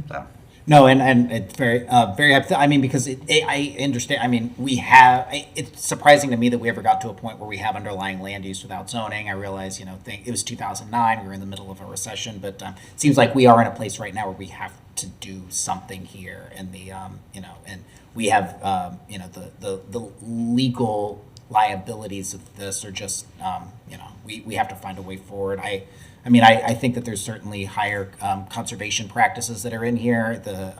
So. No, and it's very I mean, because I understand. I mean, it's surprising to me that we ever got to a point where we have underlying land use without zoning. I realize, it was 2009. We were in the middle of a recession, but it seems like we are in a place right now where we have to do something here, and and we have, the legal liabilities of this are just, we have to find a way forward. I think that there's certainly higher conservation practices that are in here. The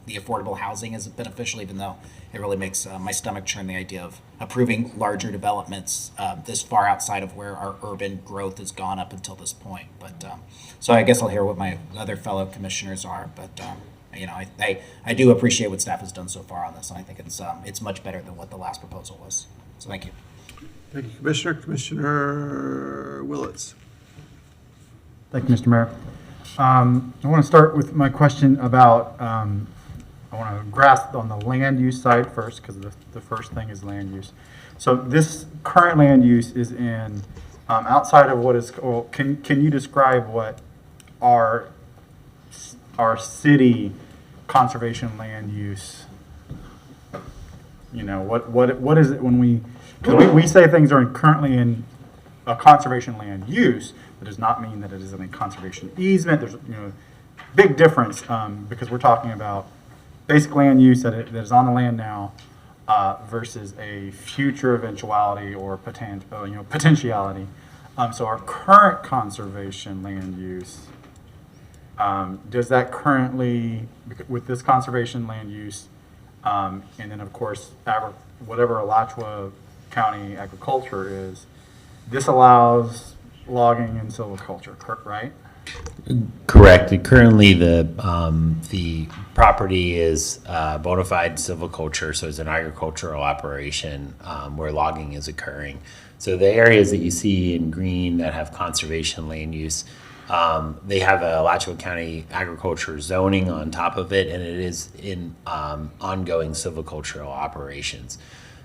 affordable housing is beneficial, even though it really makes my stomach churn, the idea of approving larger developments this far outside of where our urban growth has gone up until this point. But so I guess I'll hear what my other fellow commissioners are. But I do appreciate what staff has done so far on this, and I think it's much better than what the last proposal was. So thank you. Thank you, Commissioner. Commissioner Willetts. Thank you, Mr. Mayor. I want to start with my question about, I want to grasp on the land use side first, because the first thing is land use. So this current land use is in, outside of what is, well, can you describe what our city conservation land use, what is it when because we say things are currently in a conservation land use. That does not mean that it is in a conservation easement. There's big difference because we're talking about basic land use that is on the land now versus a future eventuality or potentiality. So our current conservation land use, does that currently, with this conservation land use, And then, of course, whatever Alachua County agriculture is, this allows logging and silviculture, right? Correct. Currently, the property is bona fide silviculture, so it's an agricultural operation where logging is occurring. So the areas that you see in green that have conservation land use, they have a Alachua County agriculture zoning on top of it, and it is in ongoing silvicultural operations.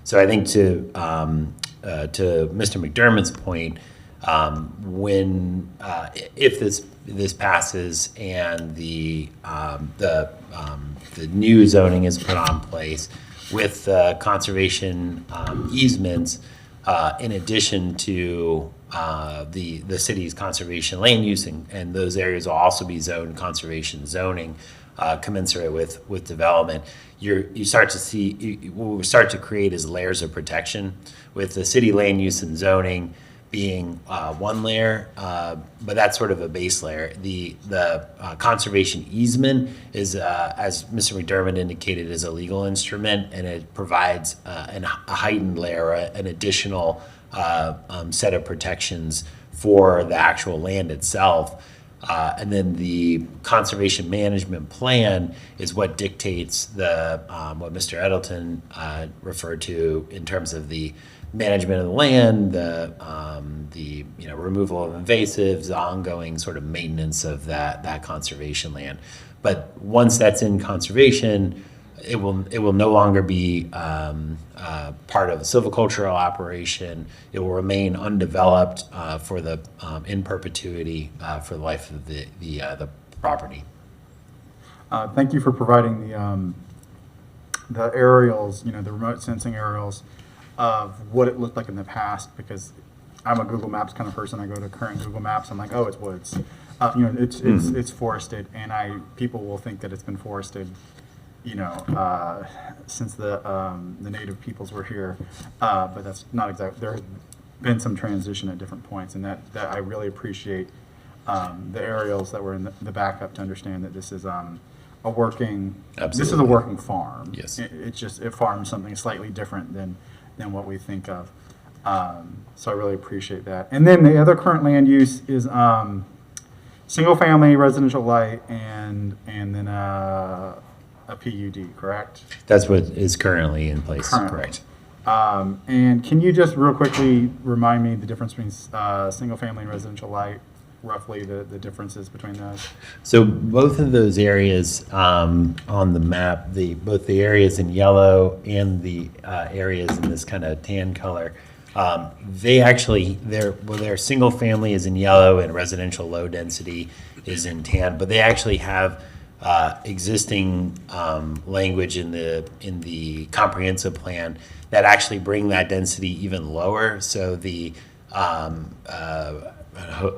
So I think to Mr. McDermott's point, if this passes and the new zoning is put on place with conservation easements, in addition to the city's conservation land use, and those areas will also be zoned conservation zoning, commensurate with development. You start to see what we start to create is layers of protection, with the city land use and zoning being one layer, but that's sort of a base layer. The conservation easement is, as Mr. McDermott indicated, is a legal instrument, and it provides a heightened layer, an additional set of protections for the actual land itself. And then the conservation management plan is what dictates what Mr. Edelton referred to in terms of the management of the land, the removal of invasives, the ongoing sort of maintenance of that conservation land. But once that's in conservation, it will no longer be part of a silvicultural operation. It will remain undeveloped in perpetuity for the life of the property. Thank you for providing the aerials, the remote sensing aerials of what it looked like in the past, because I'm a Google Maps kind of person. I go to current Google Maps, I'm like, oh, it's woods. It's forested, and people will think that it's been forested, since the native peoples were here, but that's not exactly. There has been some transition at different points, and that I really appreciate the aerials that were in the backup to understand that this is a working. Absolutely. This is a working farm. Yes. It farms something slightly different than what we think of. So I really appreciate that. And then the other current land use is single family residential light and then a PUD, correct? That's what is currently in place. Currently. Correct. And can you just real quickly remind me the difference between single family and residential light, roughly the differences between those? So both of those areas on the map, both the areas in yellow and the areas in this kind of tan color, their single family is in yellow and residential low density is in tan, but they actually have existing language in the comprehensive plan that actually bring that density even lower. So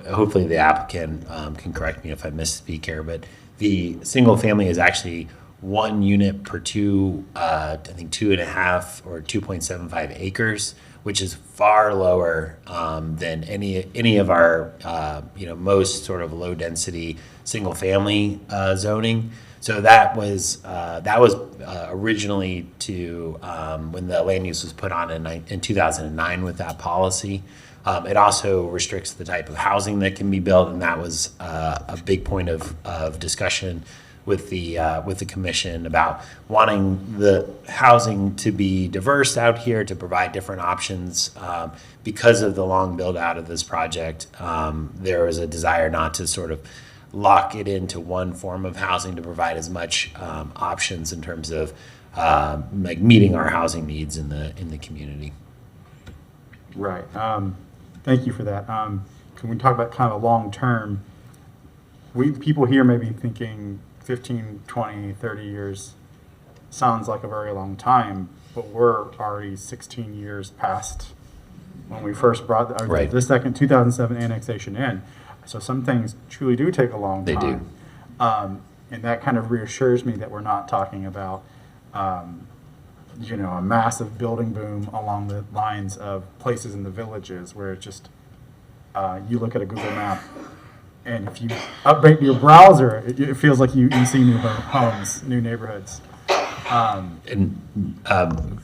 hopefully the applicant can correct me if I misspeak here, but the single family is actually 1 unit per I think 2.5 or 2.75 acres, which is far lower than any of our most sort of low density single family zoning. So that was originally when the land use was put on in 2009 with that policy. It also restricts the type of housing that can be built, and that was a big point of discussion with the commission about wanting the housing to be diverse out here, to provide different options. Because of the long build out of this project, there was a desire not to sort of lock it into one form of housing, to provide as much options in terms of like meeting our housing needs in the community. Right. Thank you for that. Can we talk about kind of long term? People here may be thinking 15, 20, 30 years sounds like a very long time, but we're already 16 years past when we first brought the second 2007 annexation in. So some things truly do take a long time. They do. And that kind of reassures me that we're not talking about a massive building boom along the lines of places in the villages where it's just you look at a Google map, and if you update your browser, it feels like you see new homes, new neighborhoods. And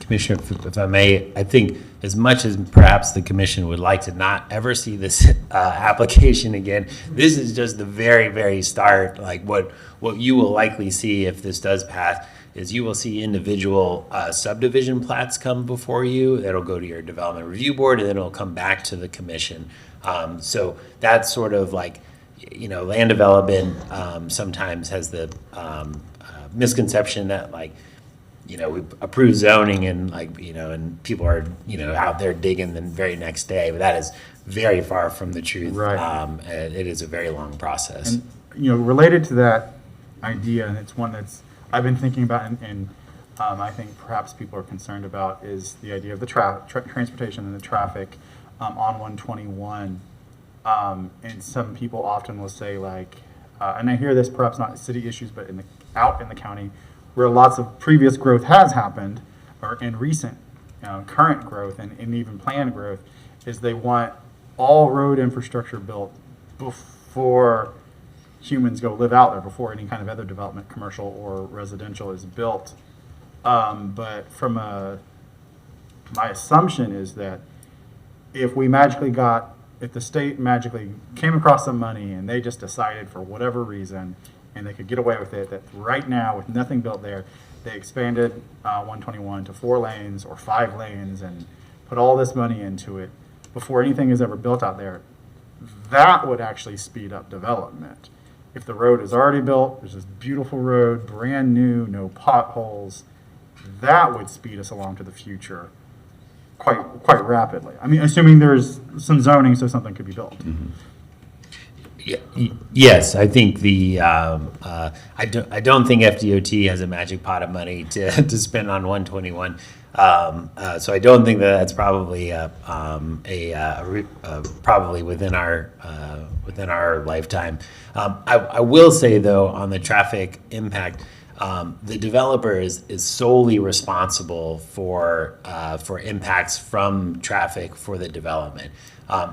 Commissioner, if I may, I think as much as perhaps the commission would like to not ever see this application again, this is just the very, very start. Like what you will likely see if this does pass is you will see individual subdivision plats come before you. That'll go to your development review board, and then it'll come back to the commission. So that's sort of like, land development sometimes has the misconception that like, we approve zoning and and people are, out there digging the very next day, but that is very far from the truth. Right. It is a very long process. And, related to that idea, and it's one that's I've been thinking about, and I think perhaps people are concerned about, is the idea of the transportation and the traffic on 121. And some people often will say like, and I hear this perhaps not city issues, but out in the county, where lots of previous growth has happened, or in recent current growth and even planned growth, is they want all road infrastructure built before humans go live out there, before any kind of other development, commercial or residential, is built. But from my assumption is that if the state magically came across some money and they just decided for whatever reason, and they could get away with it, that right now with nothing built there, they expanded 121 to 4 lanes or 5 lanes and put all this money into it before anything is ever built out there, that would actually speed up development. If the road is already built, there's this beautiful road, brand new, no potholes, that would speed us along to the future quite rapidly. I mean, assuming there's some zoning so something could be built. Mm-hmm. Yes, I think I don't think FDOT has a magic pot of money to spend on 121. So I don't think that's probably probably within our lifetime. I will say though, on the traffic impact, the developer is solely responsible for impacts from traffic for the development.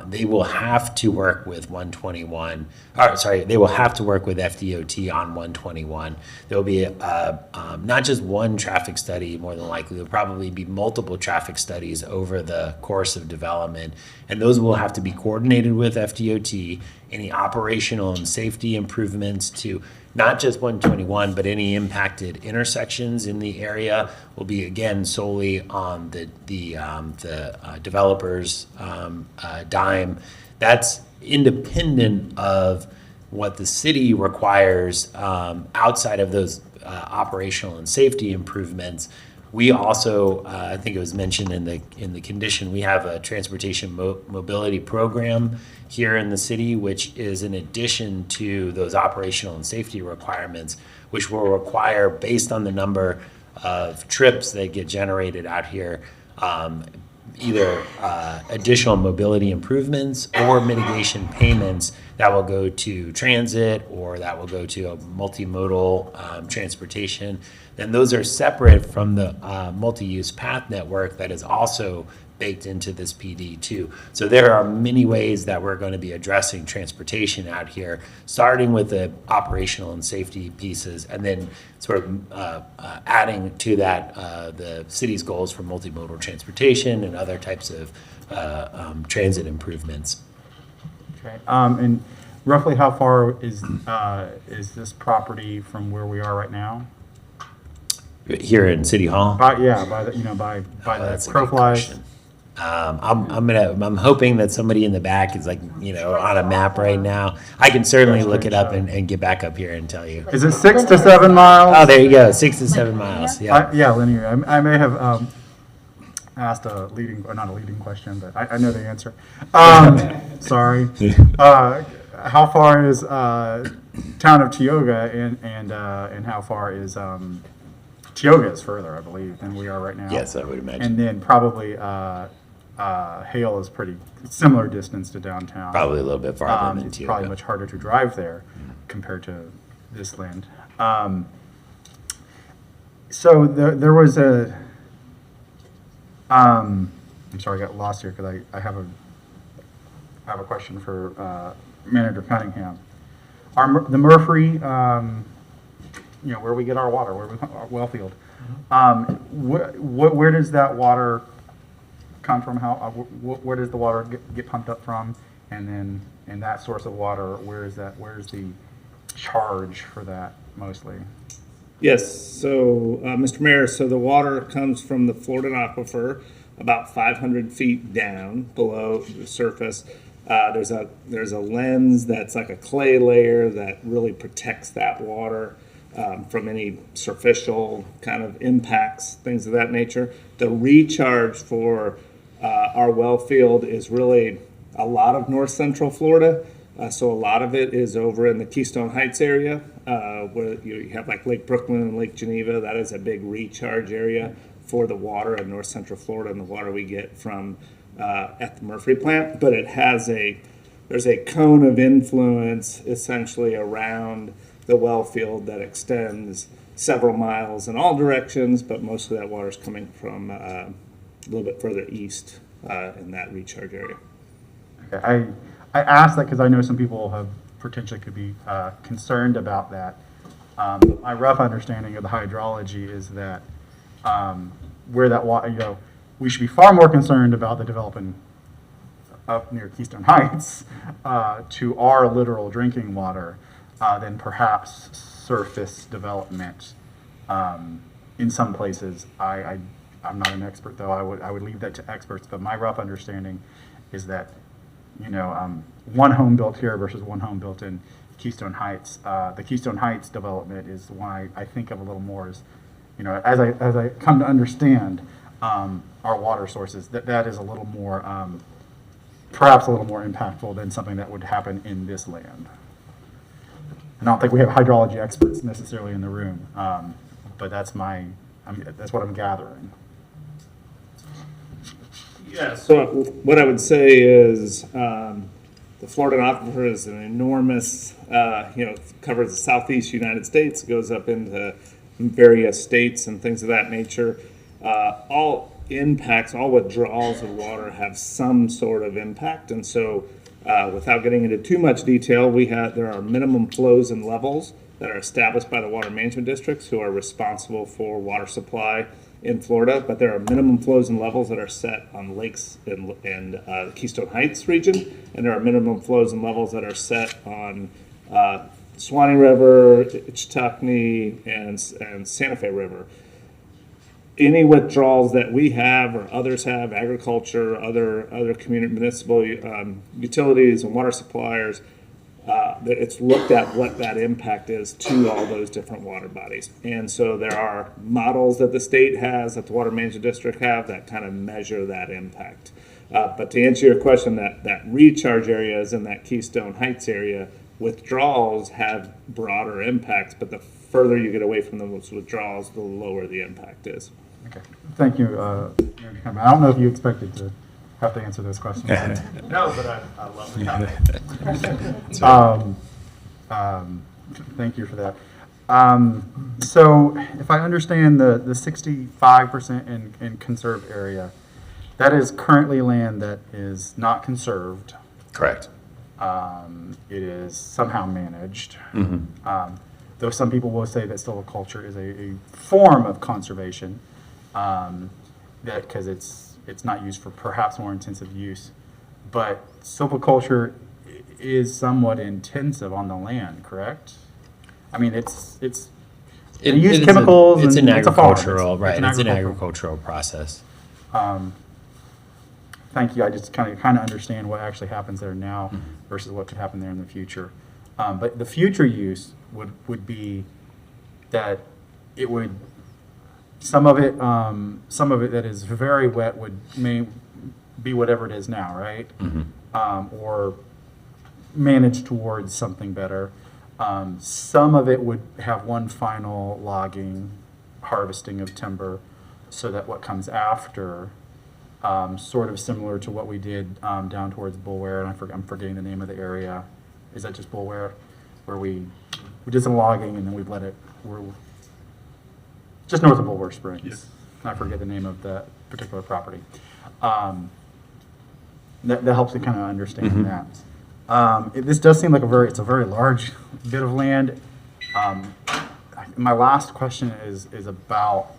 They will have to work with 121. They will have to work with FDOT on 121. There will be not just one traffic study. More than likely, there will probably be multiple traffic studies over the course of development, and those will have to be coordinated with FDOT. Any operational and safety improvements to not just 121, but any impacted intersections in the area will be again solely on the developer's dime. That's independent of what the city requires outside of those operational and safety improvements. We also, I think it was mentioned in the condition, we have a transportation mobility program here in the city, which is in addition to those operational and safety requirements, which will require, based on the number of trips that get generated out here, either additional mobility improvements or mitigation payments that will go to transit or that will go to a multimodal transportation. Then those are separate from the multi-use path network that is also baked into this PD too. So there are many ways that we're going to be addressing transportation out here, starting with the operational and safety pieces, and then sort of adding to that the city's goals for multimodal transportation and other types of transit improvements. Okay. And roughly how far is this property from where we are right now? Here in City Hall? By the That's a crow good flies. question. I'm hoping that somebody in the back is on a map right now. I can certainly look it up and get back up here and tell you. Is it 6 to 7 miles? Oh, there you go, 6 to 7 miles. Yeah. Linear. I may have asked not a leading question, but I know the answer. Sorry. How far is town of Tioga and how far is Tioga is further, I believe, than we are right now. Yes, I would imagine. And then probably Hale is pretty similar distance to downtown. Probably a little bit farther than It's Tioga. probably much harder to drive there compared to this land. So there was a. I'm sorry, I got lost here because I have a question for Manager Cunningham. The Murphy, where we get our water, our well field. Where does that water come from? Where does the water get pumped up from? And then, and that source of water, where's the charge for that mostly? Yes, so, Mr. Mayor, so the water comes from the Florida aquifer, about 500 feet down below the surface. There's a lens that's like a clay layer that really protects that water from any superficial kind of impacts, things of that nature. The recharge for our well field is really a lot of north central Florida. So a lot of it is over in the Keystone Heights area, where you have like Lake Brooklyn and Lake Geneva. That is a big recharge area for the water in north central Florida and the water we get from at the Murphy plant. But it has there's a cone of influence essentially around the well field that extends several miles in all directions, but most of that water is coming from a little bit further east in that recharge area. Okay, I asked that because I know some people have potentially could be concerned about that. My rough understanding of the hydrology is that where that water, we should be far more concerned about the developing up near Keystone Heights to our literal drinking water than perhaps surface development in some places. I'm not an expert though. I would leave that to experts. But my rough understanding is that one home built here versus one home built in Keystone Heights. The Keystone Heights development is the one I think of a little more as, as I come to understand our water sources, that is a little more, perhaps a little more impactful than something that would happen in this land. I don't think we have hydrology experts necessarily in the room, but that's what I'm gathering. Yeah, so what I would say is the Florida aquifer is an enormous, covers the southeast United States, goes up into various states and things of that nature. All impacts, all withdrawals of water have some sort of impact. And so without getting into too much detail, there are minimum flows and levels that are established by the water management districts who are responsible for water supply in Florida, but there are minimum flows and levels that are set on lakes in the Keystone Heights region, and there are minimum flows and levels that are set on Swanee River, Ichtuckney, and Santa Fe River. Any withdrawals that we have or others have, agriculture, other community municipal utilities and water suppliers, it's looked at what that impact is to all those different water bodies. And so there are models that the state has, that the Water Management District have, that kind of measure that impact. But to answer your question, that recharge areas in that Keystone Heights area, withdrawals have broader impacts, but the further you get away from those withdrawals, the lower the impact is. Okay, thank you. I don't know if you expected to have to answer those questions. No, but I love the comment. Thank you for that. So if I understand the 65% in conserved area, that is currently land that is not conserved. Correct. It is somehow managed. Though some people will say that silviculture is a form of conservation, that because it's not used for perhaps more intensive use, but silviculture is somewhat intensive on the land, correct? I mean, they use chemicals. It's an a farm. agricultural, right? It's an agricultural process. Thank you. I just kind of understand what actually happens there now versus what could happen there in the future. But the future use would be that it would. Some of it that is very wet may be whatever it is now, right? Or manage towards something better. Some of it would have one final logging, harvesting of timber, so that what comes after, sort of similar to what we did down towards Bulware, and I'm forgetting the name of the area. Is that just Bulware, where we did some logging and then we've let it. We're just north of Bulware Springs. Yes. I forget the name of that particular property. That helps me kind of understand that. This does seem like it's a very large bit of land. My last question is about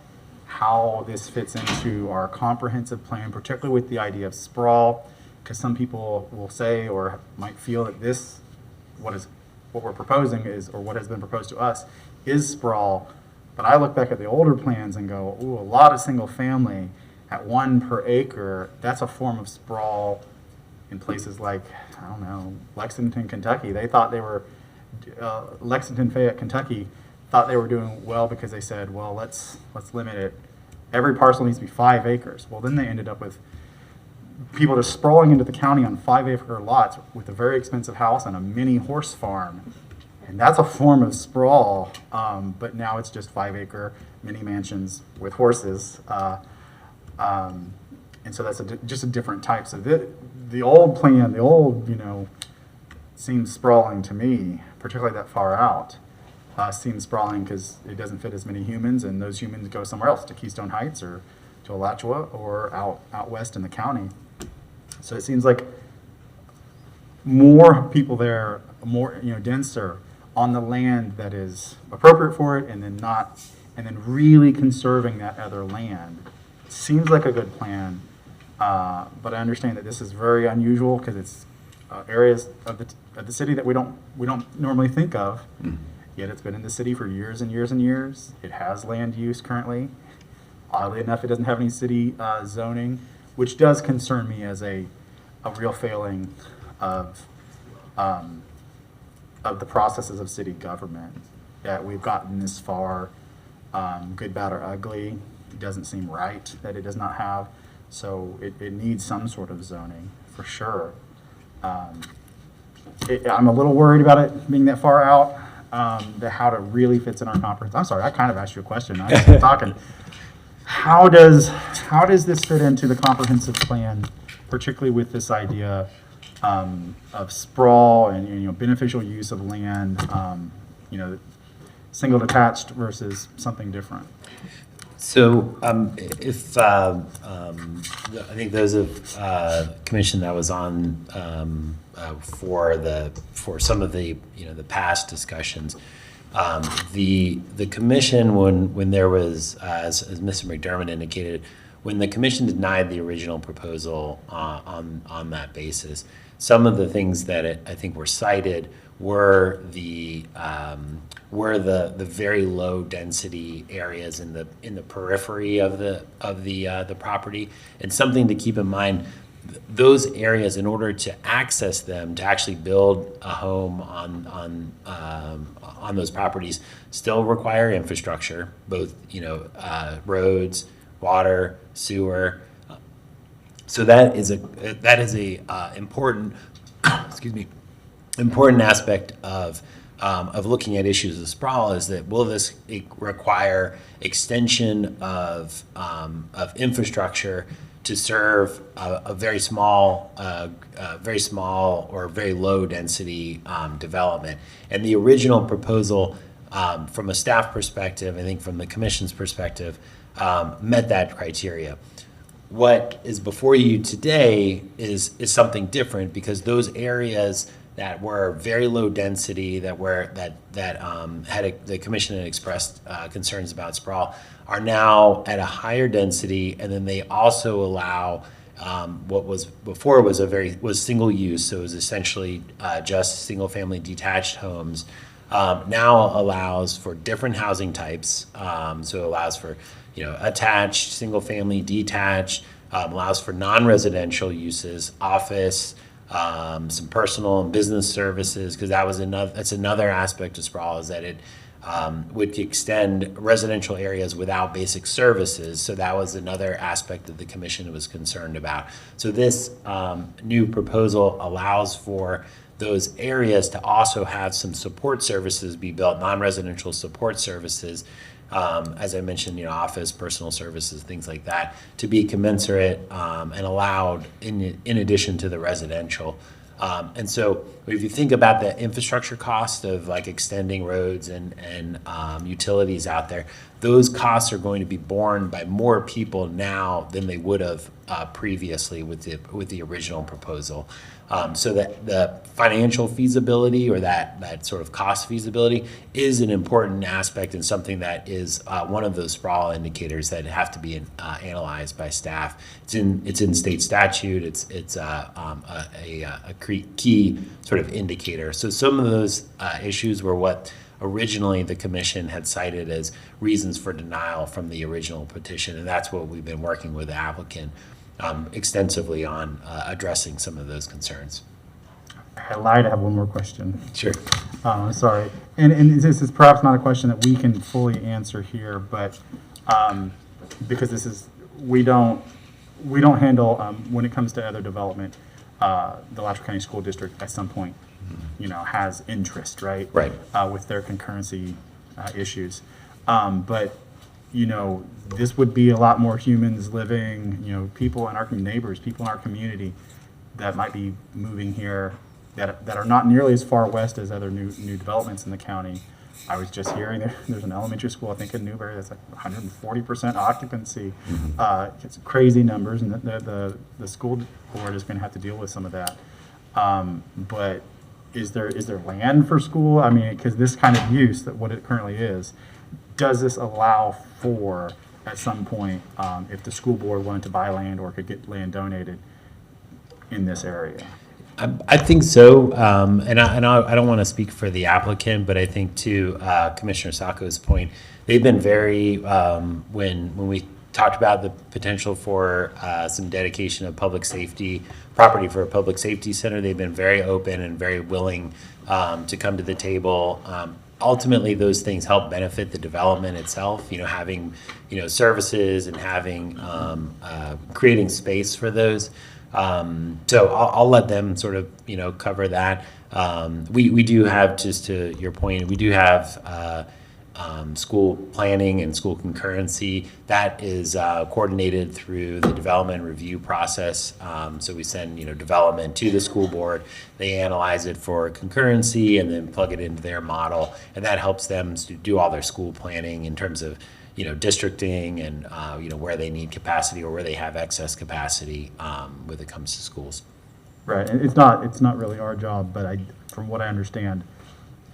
how this fits into our comprehensive plan, particularly with the idea of sprawl, because some people will say or might feel that what we're proposing is, or what has been proposed to us, is sprawl. But I look back at the older plans and go, ooh, a lot of single family at 1 per acre, that's a form of sprawl in places like, I don't know, Lexington, Kentucky. They thought they were, Lexington, Fayette, Kentucky, thought they were doing well because they said, well, let's limit it. Every parcel needs to be 5 acres. Well, then they ended up with people just sprawling into the county on 5-acre lots with a very expensive house and a mini horse farm. And that's a form of sprawl, but now it's just 5-acre mini mansions with horses. And so that's just a different type. So the old plan, the old, seems sprawling to me, particularly that far out. Seems sprawling because it doesn't fit as many humans, and those humans go somewhere else, to Keystone Heights or to Alachua or out west in the county. So it seems like more people there, more denser on the land that is appropriate for it, and then really conserving that other land. Seems like a good plan, but I understand that this is very unusual because it's areas of the city that we don't normally think of. Yet it's been in the city for years and years and years. It has land use currently. Oddly enough, it doesn't have any city zoning, which does concern me as a real failing of the processes of city government. That we've gotten this far, good, bad, or ugly. It doesn't seem right that it does not have. So it needs some sort of zoning for sure. I'm a little worried about it being that far out. How it really fits in our comprehensive. I'm sorry, I kind of asked you a question. I was talking. How does this fit into the comprehensive plan, particularly with this idea of sprawl and beneficial use of land, single detached versus something different? So if I think those of commission that was on for some of the the past discussions, the commission when there was as Mr. McDermott indicated, when the commission denied the original proposal on that basis, some of the things that I think were cited were the very low density areas in the periphery of the property. And something to keep in mind, those areas, in order to access them, to actually build a home on those properties, still require infrastructure, both roads, water, sewer. So that is a important important aspect of looking at issues of sprawl, is that will this require extension of infrastructure to serve a very small or very low density development. And the original proposal, from a staff perspective, I think from the commission's perspective, met that criteria. What is before you today is something different, because those areas that were very low density, the commission had expressed concerns about sprawl, are now at a higher density, and then they also allow what was before was single use, so it was essentially just single family detached homes. Now allows for different housing types, so it allows for attached, single family, detached, allows for non-residential uses, office, some personal and business services, because that's another aspect of sprawl, is that it would extend residential areas without basic services. So that was another aspect that the commission was concerned about. So this new proposal allows for those areas to also have some support services be built, non-residential support services, as I mentioned, office, personal services, things like that, to be commensurate and allowed in addition to the residential. And so if you think about the infrastructure cost of like extending roads and utilities out there, those costs are going to be borne by more people now than they would have previously with the original proposal. So that the financial feasibility or that sort of cost feasibility is an important aspect and something that is one of those sprawl indicators that have to be analyzed by staff. It's in state statute. It's a key sort of indicator. So some of those issues were what originally the commission had cited as reasons for denial from the original petition, and that's what we've been working with the applicant extensively on addressing some of those concerns. I lied, I have one more question. Sure. Sorry. And this is perhaps not a question that we can fully answer here, but because this is, we don't handle, when it comes to other development, the Alachua County School District at some point, has interest, right? Right. With their concurrency issues. But this would be a lot more humans living, people in our neighbors, people in our community that might be moving here that are not nearly as far west as other new developments in the county. I was just hearing there's an elementary school, I think in Newberry, that's like 140% occupancy. It's crazy numbers, and the school board is going to have to deal with some of that. But is there land for school? I mean, because this kind of use, that what it currently is, does this allow for, at some point, if the school board wanted to buy land or could get land donated in this area? I think so, and I don't want to speak for the applicant, but I think to Commissioner Sacco's point, they've been very when we talked about the potential for some dedication of public safety property for a public safety center. They've been very open and very willing to come to the table. Ultimately, those things help benefit the development itself. Having services and having creating space for those. So I'll let them sort of cover that. We do have, just to your point, we do have school planning and school concurrency that is coordinated through the development review process. So we send development to the school board. They analyze it for concurrency and then plug it into their model, and that helps them to do all their school planning in terms of districting and where they need capacity or where they have excess capacity when it comes to schools. Right, and it's not really our job, but from what I understand,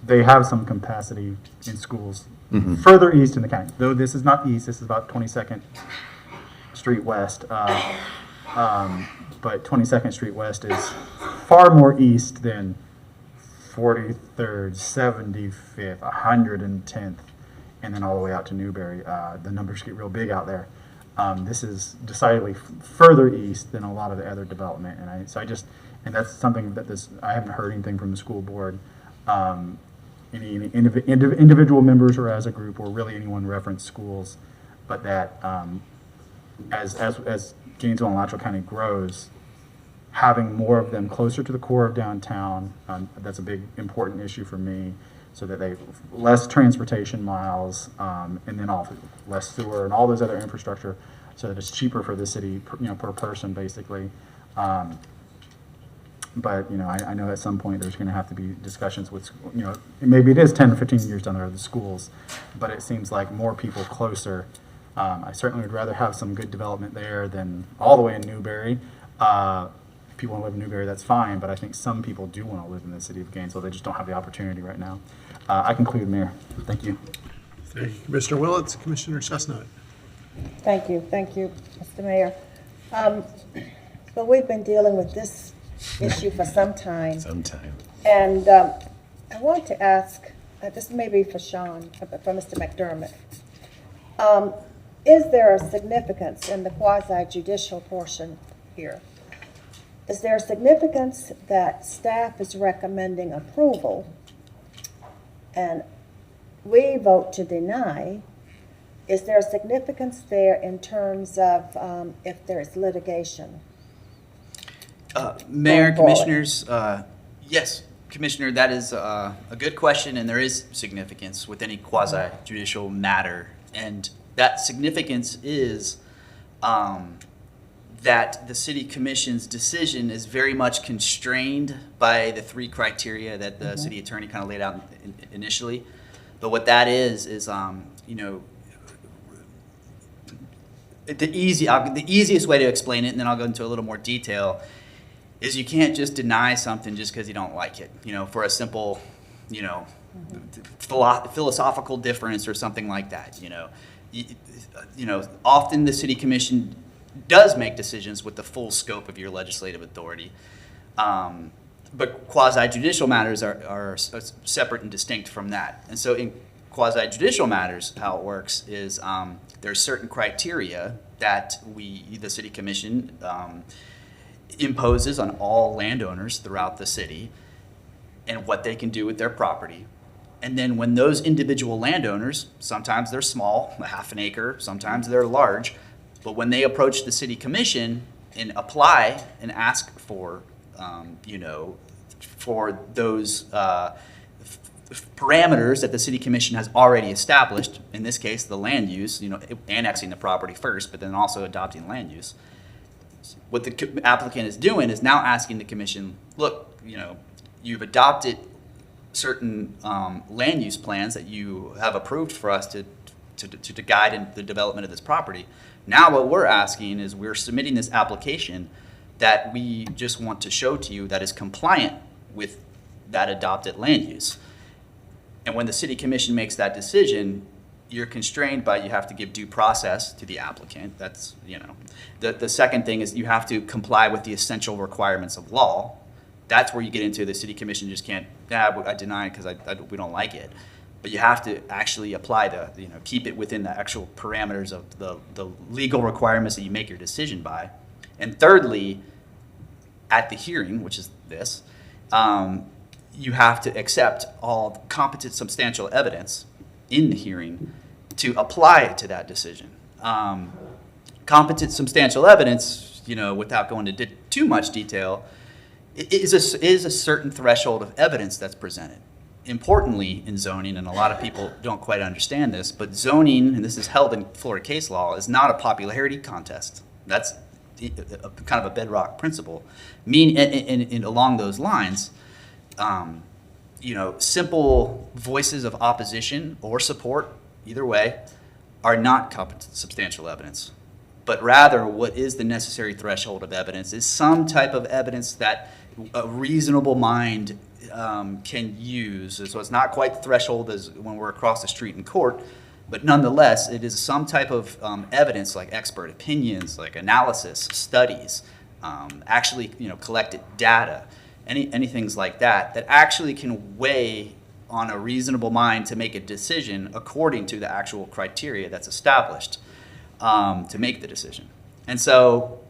they have some capacity in schools further east in the county. Though this is not east, this is about 22nd Street West. But 22nd Street West is far more east than 43rd, 75th, 110th, and then all the way out to Newberry. The numbers get real big out there. This is decidedly further east than a lot of the other development, and that's something that I haven't heard anything from the school board. Any individual members or as a group or really anyone reference schools, but that as Gainesville and Alachua County grows, having more of them closer to the core of downtown, that's a big important issue for me, so that they less transportation miles, and then also less sewer and all those other infrastructure, so that it's cheaper for the city, per person basically. But I know at some point there's going to have to be discussions with, maybe it is 10 or 15 years down the road, the schools, but it seems like more people closer. I certainly would rather have some good development there than all the way in Newberry. If people want to live in Newberry, that's fine, but I think some people do want to live in the city of Gainesville. They just don't have the opportunity right now. I conclude, Mayor. Thank you. Thank you, Commissioner Willets. Commissioner Chestnut. Thank you, Mr. Mayor. So we've been dealing with this issue for some time. And I want to ask, this may be for Sean, for Mr. McDermott. Is there a significance in the quasi-judicial portion here? Is there a significance that staff is recommending approval and we vote to deny? Is there a significance there in terms of if there's litigation? Mayor, Commissioners, yes, Commissioner, that is a good question, and there is significance with any quasi-judicial matter. And that significance is that the City Commission's decision is very much constrained by the three criteria that the City Attorney kind of laid out initially. But what that is the easiest way to explain it, and then I'll go into a little more detail, is you can't just deny something just because you don't like it, for a simple, philosophical difference or something like that, often the city commission does make decisions with the full scope of your legislative authority. But quasi-judicial matters are separate and distinct from that. And so in quasi-judicial matters, how it works is there's certain criteria that the city commission imposes on all landowners throughout the city and what they can do with their property. And then when those individual landowners, sometimes they're small, a half an acre, sometimes they're large, but when they approach the city commission and apply and ask for, for those parameters that the city commission has already established, in this case, the land use, annexing the property first, but then also adopting land use. What the applicant is doing is now asking the commission, look, you've adopted certain land use plans that you have approved for us to guide in the development of this property. Now what we're asking is we're submitting this application that we just want to show to you that is compliant with that adopted land use. And when the city commission makes that decision, you're constrained by, you have to give due process to the applicant. That's, the second thing is you have to comply with the essential requirements of law. That's where you get into the city commission just can't, I deny it because we don't like it. But you have to actually apply keep it within the actual parameters of the legal requirements that you make your decision by. And thirdly, at the hearing, which is this, you have to accept all competent substantial evidence in the hearing to apply it to that decision. Competent substantial evidence, without going into too much detail, is a certain threshold of evidence that's presented. Importantly, in zoning, and a lot of people don't quite understand this, but zoning, and this is held in Florida case law, is not a popularity contest. That's kind of a bedrock principle. And along those lines, simple voices of opposition or support, either way, are not competent substantial evidence. But rather, what is the necessary threshold of evidence is some type of evidence that a reasonable mind can use. So it's not quite the threshold as when we're across the street in court, but nonetheless, it is some type of evidence like expert opinions, like analysis, studies, actually collected data, any things like that, that actually can weigh on a reasonable mind to make a decision according to the actual criteria that's established to make the decision. And so,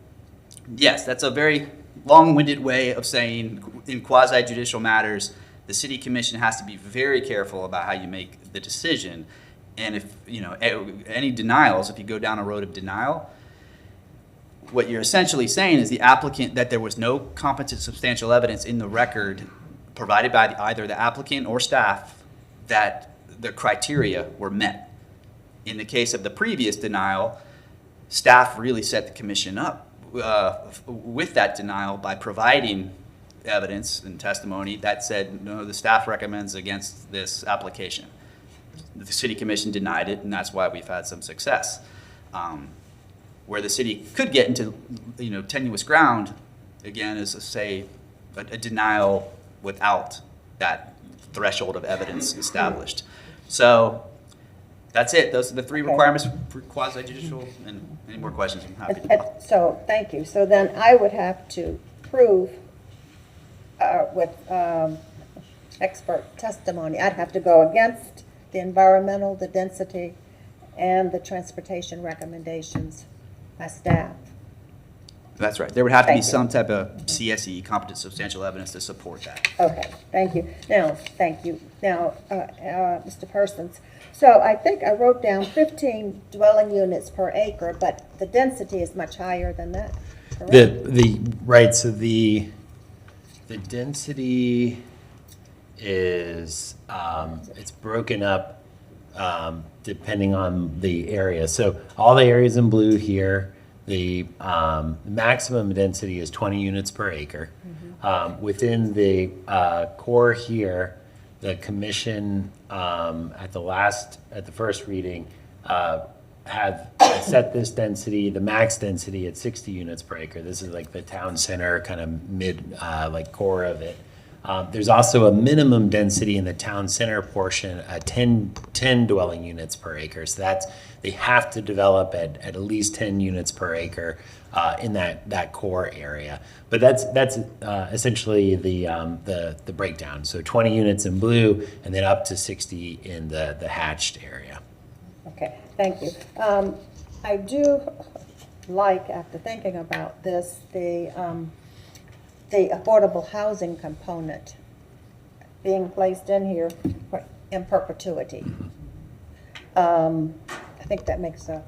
yes, that's a very long-winded way of saying in quasi-judicial matters, the city commission has to be very careful about how you make the decision. And if, any denials, if you go down a road of denial, what you're essentially saying is the applicant, that there was no competent substantial evidence in the record provided by either the applicant or staff that the criteria were met. In the case of the previous denial, staff really set the commission up with that denial by providing evidence and testimony that said, no, the staff recommends against this application. The city commission denied it, and that's why we've had some success. Where the city could get into, tenuous ground, again, is say a denial without that threshold of evidence established. So that's it. Those are the three requirements for quasi-judicial. And any more questions? I'm happy to. So, thank you. So then I would have to prove with expert testimony, I'd have to go against the environmental, the density, and the transportation recommendations by staff. That's right. There would have to be Thank you. some type of CSE, competent substantial evidence, to support that. Okay, thank you. Now, Mr. Persons, so I think I wrote down 15 dwelling units per acre, but the density is much higher than that, correct? So the density is, it's broken up depending on the area. So all the areas in blue here, the maximum density is 20 units per acre. Within the core here, the commission at the first reading had set this density, the max density at 60 units per acre. This is like the town center, kind of mid, like core of it. There's also a minimum density in the town center portion, 10 dwelling units per acre. So that's, they have to develop at least 10 units per acre in that core area. But that's essentially the breakdown. So 20 units in blue, and then up to 60 in the hatched area. Okay, thank you. I do like, after thinking about this, the affordable housing component being placed in here in perpetuity. I think that makes a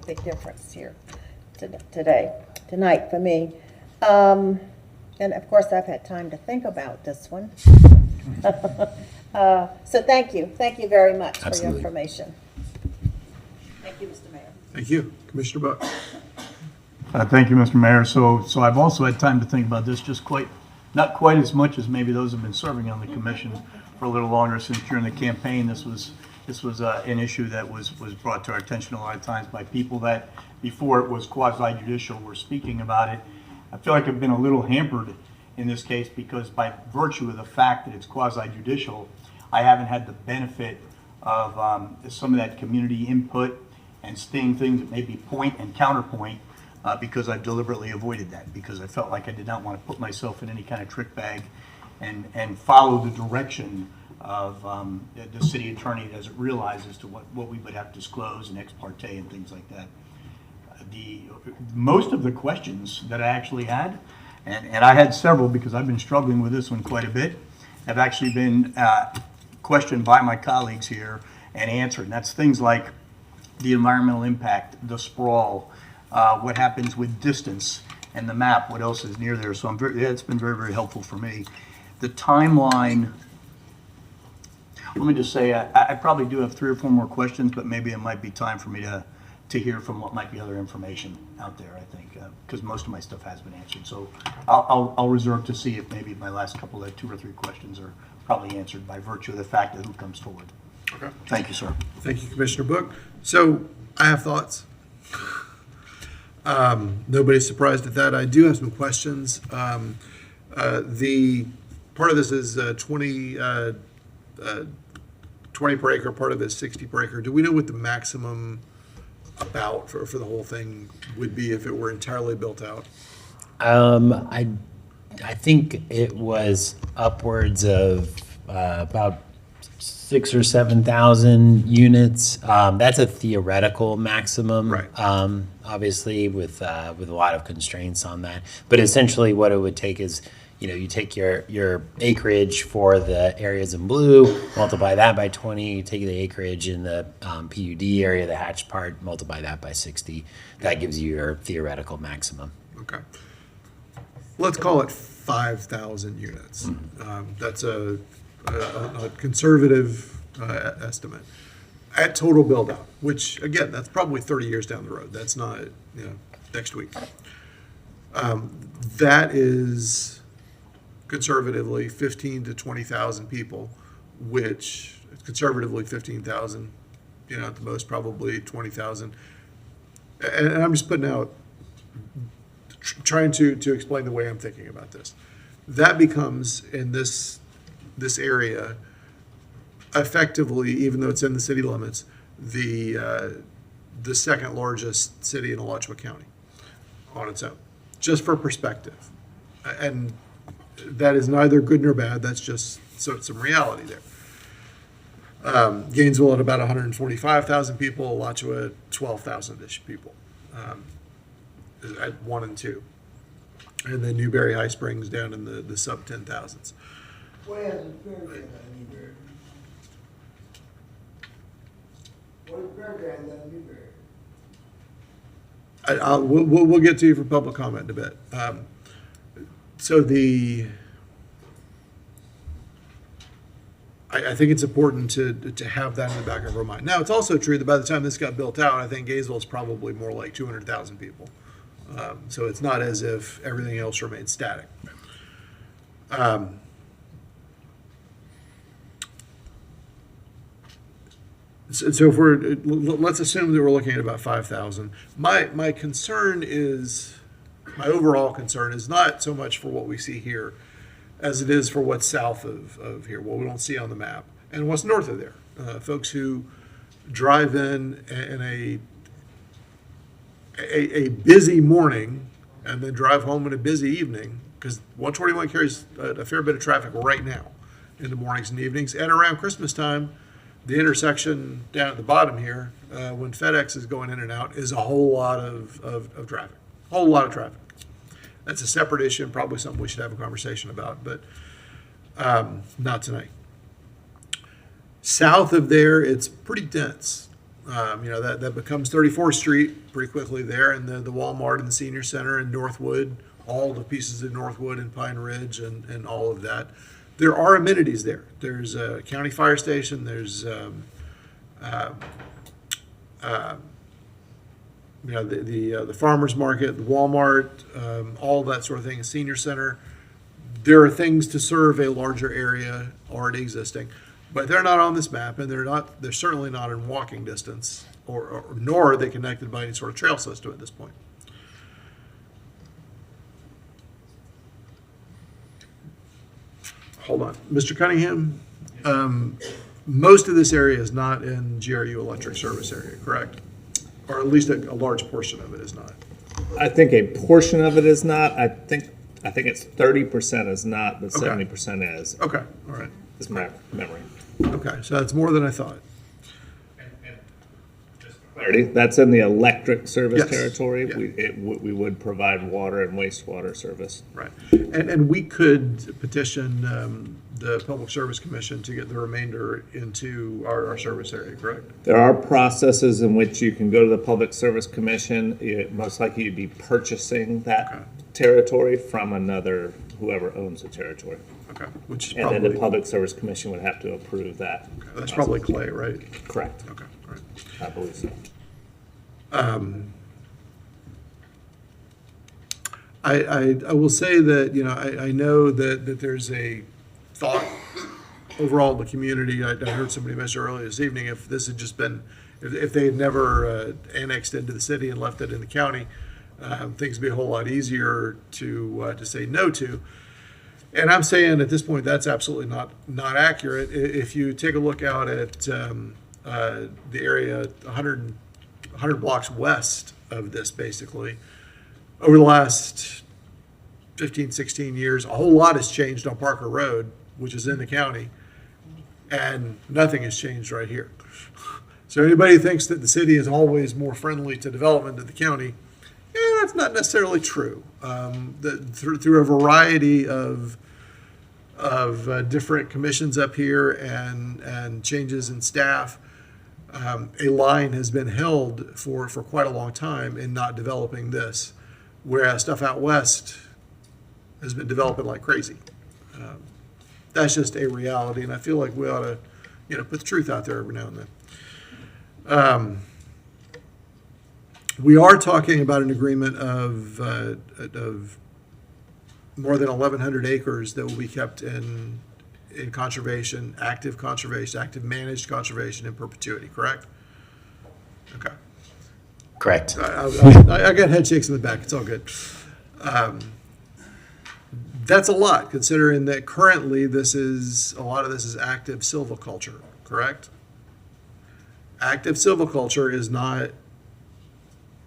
big difference here tonight for me. And of course, I've had time to think about this one. So thank you very much for your information. Thank you, Mr. Mayor. Thank you. Commissioner Buck. Thank you, Mr. Mayor. So I've also had time to think about this, not quite as much as maybe those who have been serving on the commission for a little longer, since during the campaign, this was an issue that was brought to our attention a lot of times by people that, before it was quasi-judicial, were speaking about it. I feel like I've been a little hampered in this case because by virtue of the fact that it's quasi-judicial, I haven't had the benefit of some of that community input and seeing things that may be point and counterpoint, because I've deliberately avoided that, because I felt like I did not want to put myself in any kind of trick bag and follow the direction of the city attorney as it realizes to what we would have to disclose and ex parte and things like that. Most of the questions that I actually had, and I had several because I've been struggling with this one quite a bit, have actually been questioned by my colleagues here and answered. And that's things like the environmental impact, the sprawl, what happens with distance, and the map, what else is near there. So it's been very, very helpful for me. The timeline, let me just say, I probably do have 3 or 4 more questions, but maybe it might be time for me to hear from what might be other information out there, I think, because most of my stuff has been answered. So I'll reserve to see if maybe my last couple of 2 or 3 questions are probably answered by virtue of the fact that who comes forward. Okay. Thank you, sir. Thank you, Commissioner Book. So I have thoughts. Nobody's surprised at that. I do have some questions. The part of this is 20 per acre, part of it is 60 per acre. Do we know what the maximum about for the whole thing would be if it were entirely built out? I think it was upwards of about 6,000 or 7,000 units. That's a theoretical maximum, Right. Obviously with a lot of constraints on that. But essentially, what it would take is, you take your acreage for the areas in blue, multiply that by 20. You take the acreage in the PUD area, the hatched part, multiply that by 60. That gives you your theoretical maximum. Okay. Let's call it 5,000 units. That's a conservative estimate at total build out, which again, that's probably 30 years down the road. That's not, next week. That is conservatively 15 to 20,000 people, which conservatively 15,000, at the most probably 20,000. And I'm just putting out, trying to explain the way I'm thinking about this. That becomes in this area, effectively, even though it's in the city limits, the second largest city in Alachua County on its own, just for perspective. And that is neither good nor bad. That's just some reality there. Gainesville at about 145,000 people, Alachua 12,000-ish people at 1 and 2. And then Newberry High Springs down in the sub 10,000s. What has the fairground on Newberry? What is fairground on Newberry? We'll get to you for public comment in a bit. So I think it's important to have that in the back of our mind. Now, it's also true that by the time this got built out, I think Gainesville is probably more like 200,000 people. So it's not as if everything else remains static. So if let's assume that we're looking at about 5,000. My concern is, my overall concern is not so much for what we see here as it is for what's south of here, what we don't see on the map, and what's north of there. Folks who drive in a busy morning and then drive home in a busy evening, because 121 carries a fair bit of traffic right now in the mornings and evenings, and around Christmas time, the intersection down at the bottom here, when FedEx is going in and out, is a whole lot of traffic, a whole lot of traffic. That's a separate issue and probably something we should have a conversation about, but not tonight. South of there, it's pretty dense. That becomes 34th Street pretty quickly there, and the Walmart and the Senior Center and Northwood, all the pieces of Northwood and Pine Ridge and all of that. There are amenities there. There's a county fire station. There's the farmer's market, the Walmart, all that sort of thing, a senior center. There are things to serve a larger area already existing, but they're not on this map, and they're certainly not in walking distance, nor are they connected by any sort of trail system at this point. Hold on. Mr. Cunningham, most of this area is not in GRU electric service area, correct? Or at least a large portion of it is not. I think a portion of it is not. I think it's 30% is not, but 70% is. Okay, all right. Is my memory. Okay, so that's more than I thought. Clarity, that's in the electric service Yes. territory. Yeah. We would provide water and wastewater service. Right. And we could petition the Public Service Commission to get the remainder into our service area, correct? There are processes in which you can go to the Public Service Commission. Most likely you'd be purchasing that territory from whoever owns the territory. Okay, which is And probably. then the Public Service Commission would have to approve that. That's probably Clay, right? Correct. Okay, all right. I believe so. I will say that, I know that there's a thought overall in the community. I heard somebody mention earlier this evening, if this had just been, if they had never annexed into the city and left it in the county, things would be a whole lot easier to say no to. And I'm saying at this point, that's absolutely not accurate. If you take a look out at the area 100 blocks west of this, basically, over the last 15, 16 years, a whole lot has changed on Parker Road, which is in the county, and nothing has changed right here. So anybody who thinks that the city is always more friendly to development in the county, that's not necessarily true. Through a variety of different commissions up here and changes in staff, a line has been held for quite a long time in not developing this, whereas stuff out west has been developing like crazy. That's just a reality, and I feel like we ought to, put the truth out there every now and then. We are talking about an agreement of more than 1,100 acres that will be kept in conservation, active managed conservation in perpetuity, correct? Okay. Correct. I got head shakes in the back. It's all good. That's a lot, considering that currently a lot of this is active silviculture, correct? Active silviculture is not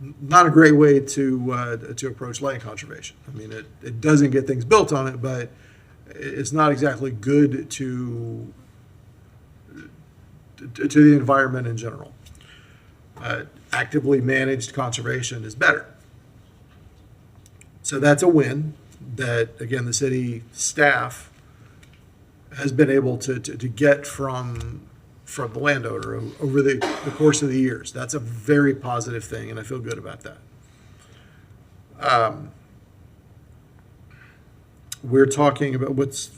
a great way to approach land conservation. I mean, it doesn't get things built on it, but it's not exactly good to the environment in general. Actively managed conservation is better. So that's a win that, again, the city staff has been able to get from the landowner over the course of the years. That's a very positive thing, and I feel good about that. We're talking about what's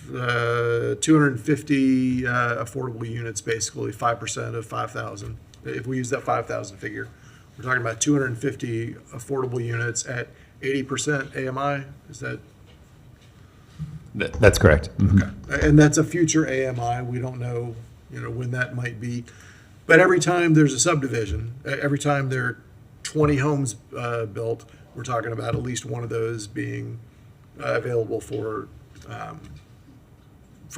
250 affordable units, basically 5% of 5,000. If we use that 5,000 figure, we're talking about 250 affordable units at 80% AMI. Is that? That's correct. Okay. And that's a future AMI. We don't know, when that might be. But every time there's a subdivision, every time there are 20 homes built, we're talking about at least one of those being available for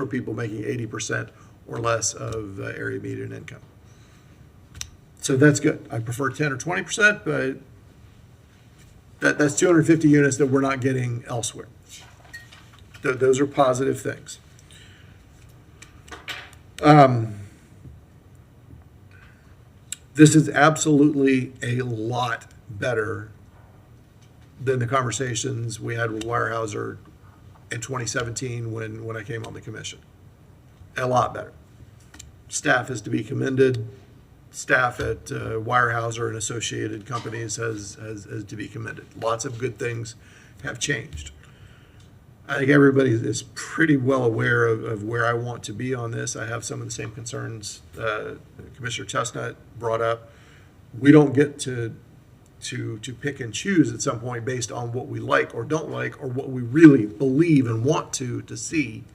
people making 80% or less of area median income. So that's good. I prefer 10 or 20%, but that's 250 units that we're not getting elsewhere. Those are positive things. This is absolutely a lot better than the conversations we had with Weyerhaeuser in 2017 when I came on the commission. A lot better. Staff is to be commended. Staff at Weyerhaeuser and associated companies has to be commended. Lots of good things have changed. I think everybody is pretty well aware of where I want to be on this. I have some of the same concerns Commissioner Chestnut brought up. We don't get to pick and choose at some point based on what we like or don't like or what we really believe and want to see.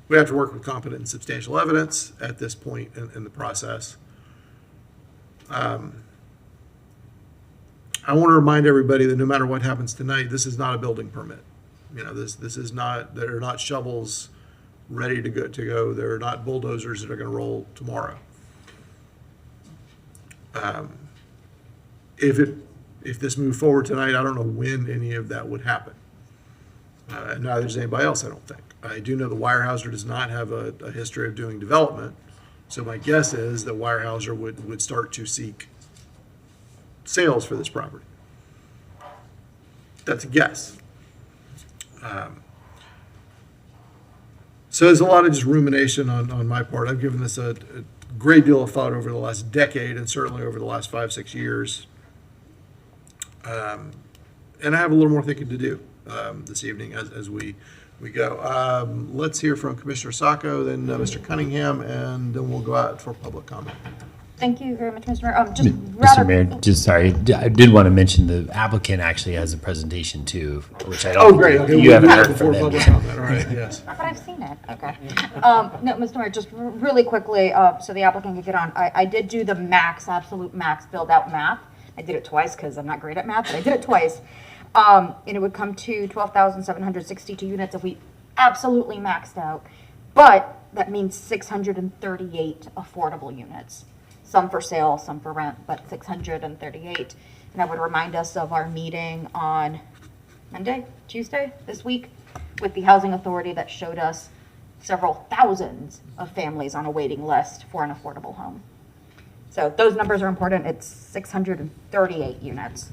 We have to work with competent and substantial evidence at this point in the process. I want to remind everybody that no matter what happens tonight, this is not a building permit. You know, this is not, there are not shovels ready to go. There are not bulldozers that are going to roll tomorrow. If this moved forward tonight, I don't know when any of that would happen. And neither does anybody else, I don't think. I do know that Weyerhaeuser does not have a history of doing development, so my guess is that Weyerhaeuser would start to seek sales for this property. That's a guess. So there's a lot of just rumination on my part. I've given this a great deal of thought over the last decade and certainly over the last 5-6 years. And I have a little more thinking to do this evening as we go. Let's hear from Commissioner Sacco, then Mr. Cunningham, and then we'll go out for public comment. Thank you very much, Mr. Mayor. Mr. Mayor, just sorry, I did want to mention the applicant actually has a presentation too, which I don't. Oh, great. Okay, You haven't we'll do heard that from before them. public comment. All right, yes. But I've seen it, okay. No, Mr. Mayor, just really quickly, so the applicant can get on, I did do the absolute max build-out math. I did it twice because I'm not great at math, but I did it twice. And it would come to 12,762 units if we absolutely maxed out. But that means 638 affordable units. Some for sale, some for rent, but 638. And I would remind us of our meeting on Tuesday this week with the Housing Authority that showed us several thousands of families on a waiting list for an affordable home. So those numbers are important. It's 638 units.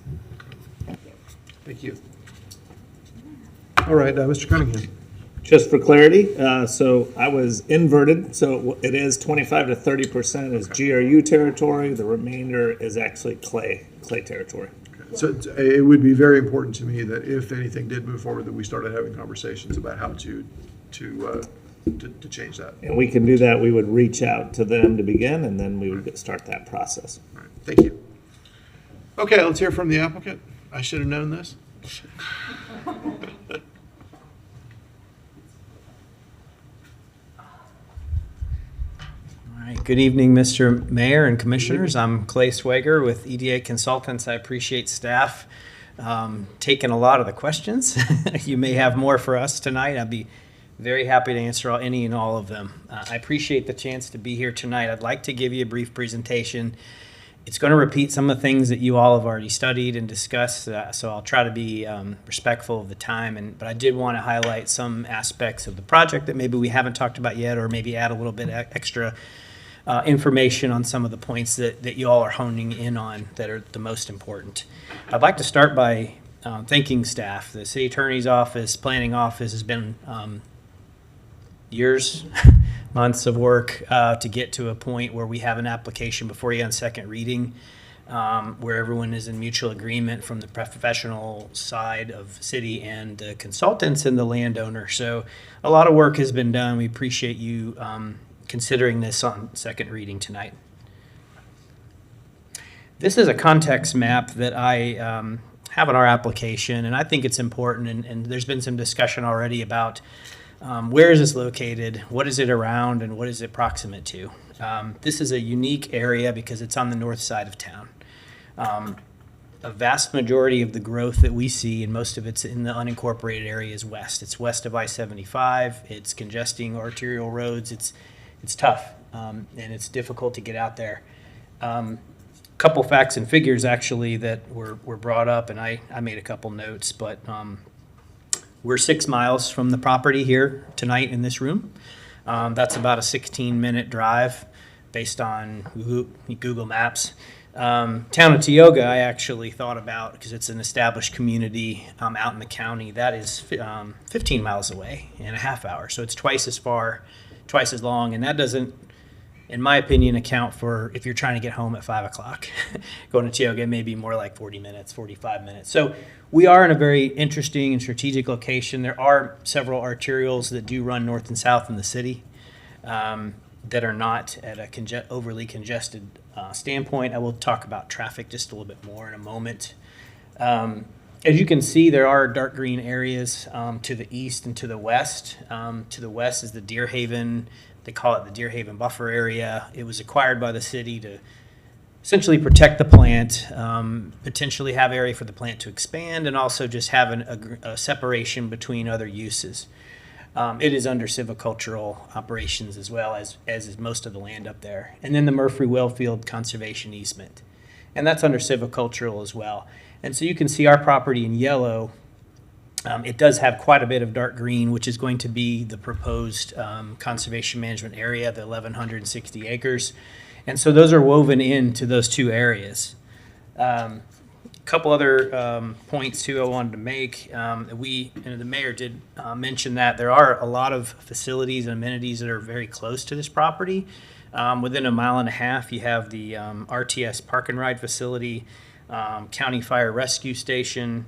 Thank you. Thank you. All right, Mr. Cunningham. Just for clarity, so I was inverted, so it is 25 to 30% is GRU territory. The remainder is actually clay territory. So it would be very important to me that if anything did move forward, that we started having conversations about how to change that. And we can do that. We would reach out to them to begin, and then we would start that process. All right, thank you. Okay, let's hear from the applicant. I should have known this. All right. Good evening, Mr. Mayor and Commissioners. I'm Clay Swager with EDA Consultants. I appreciate staff taking a lot of the questions. You may have more for us tonight. I'd be very happy to answer any and all of them. I appreciate the chance to be here tonight. I'd like to give you a brief presentation. It's going to repeat some of the things that you all have already studied and discussed, so I'll try to be respectful of the time. But I did want to highlight some aspects of the project that maybe we haven't talked about yet, or maybe add a little bit extra information on some of the points that you all are honing in on that are the most important. I'd like to start by thanking staff. The City Attorney's Office, Planning Office has been years, months of work to get to a point where we have an application before you on second reading, where everyone is in mutual agreement from the professional side of city and the consultants and the landowner. So a lot of work has been done. We appreciate you considering this on second reading tonight. This is a context map that I have in our application, and I think it's important, and there's been some discussion already about Where is this located? What is it around, and what is it proximate to? This is a unique area because it's on the north side of town. A vast majority of the growth that we see, and most of it's in the unincorporated area, is west. It's west of I-75. It's congesting arterial roads. It's tough, and it's difficult to get out there. Couple facts and figures actually that were brought up, and I made a couple notes, but we're 6 miles from the property here tonight in this room. That's about a 16-minute drive based on Google Maps. Town of Tioga, I actually thought about, because it's an established community out in the county, that is 15 miles away in a half hour. So it's twice as far, twice as long, and that doesn't, in my opinion, account for if you're trying to get home at 5 o'clock. Going to Tioga, it may be more like 40 minutes, 45 minutes. So we are in a very interesting and strategic location. There are several arterials that do run north and south in the city that are not at a overly congested standpoint. I will talk about traffic just a little bit more in a moment. As you can see, there are dark green areas to the east and to the west. To the west is the Deer Haven, they call it the Deer Haven buffer area. It was acquired by the city to essentially protect the plant, potentially have area for the plant to expand, and also just have a separation between other uses. It is under silvicultural operations as well as is most of the land up there. And then the Murphy Wellfield Conservation Easement. And that's under silvicultural as well. And so you can see our property in yellow. It does have quite a bit of dark green, which is going to be the proposed conservation management area, the 1,160 acres. And so those are woven into those two areas. Couple other points too I wanted to make. The mayor did mention that there are a lot of facilities and amenities that are very close to this property. Within a mile and a half, you have the RTS Park and Ride facility, County Fire Rescue Station,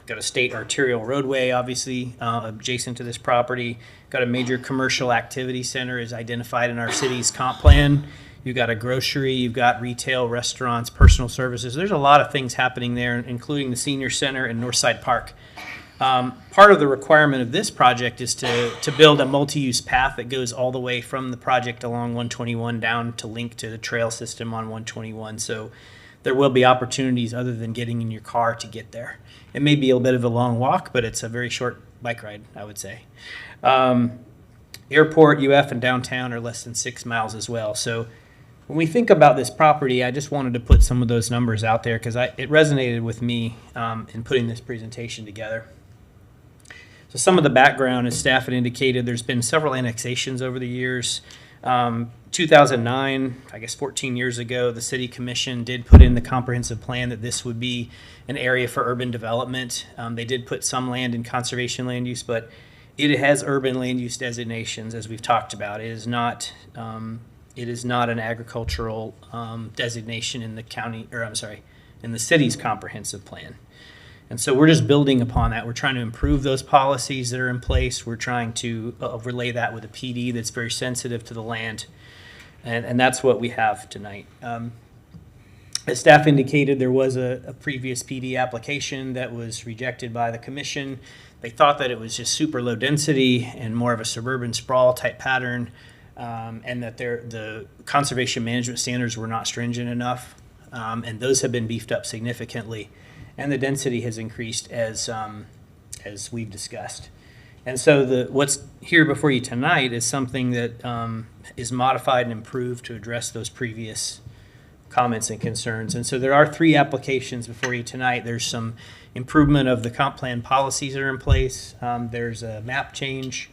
got a state arterial roadway, obviously, adjacent to this property. Got a major commercial activity center is identified in our city's comp plan. You've got a grocery, you've got retail, restaurants, personal services. There's a lot of things happening there, including the senior center and Northside Park. Part of the requirement of this project is to build a multi-use path that goes all the way from the project along 121 down to link to the trail system on 121. So there will be opportunities other than getting in your car to get there. It may be a bit of a long walk, but it's a very short bike ride, I would say. Airport, UF, and downtown are less than 6 miles as well. So when we think about this property, I just wanted to put some of those numbers out there because it resonated with me in putting this presentation together. So some of the background, as staff had indicated, there's been several annexations over the years. 2009, I guess 14 years ago, the City Commission did put in the comprehensive plan that this would be an area for urban development. They did put some land in conservation land use, but it has urban land use designations, as we've talked about. It is not an agricultural designation in the county, or I'm sorry, in the city's comprehensive plan. And so we're just building upon that. We're trying to improve those policies that are in place. We're trying to overlay that with a PD that's very sensitive to the land. And that's what we have tonight. As staff indicated, there was a previous PD application that was rejected by the commission. They thought that it was just super low density and more of a suburban sprawl type pattern, and that the conservation management standards were not stringent enough. And those have been beefed up significantly. And the density has increased as we've discussed. And so what's here before you tonight is something that is modified and improved to address those previous comments and concerns. And so there are 3 applications before you tonight. There's some improvement of the comp plan policies that are in place. There's a map change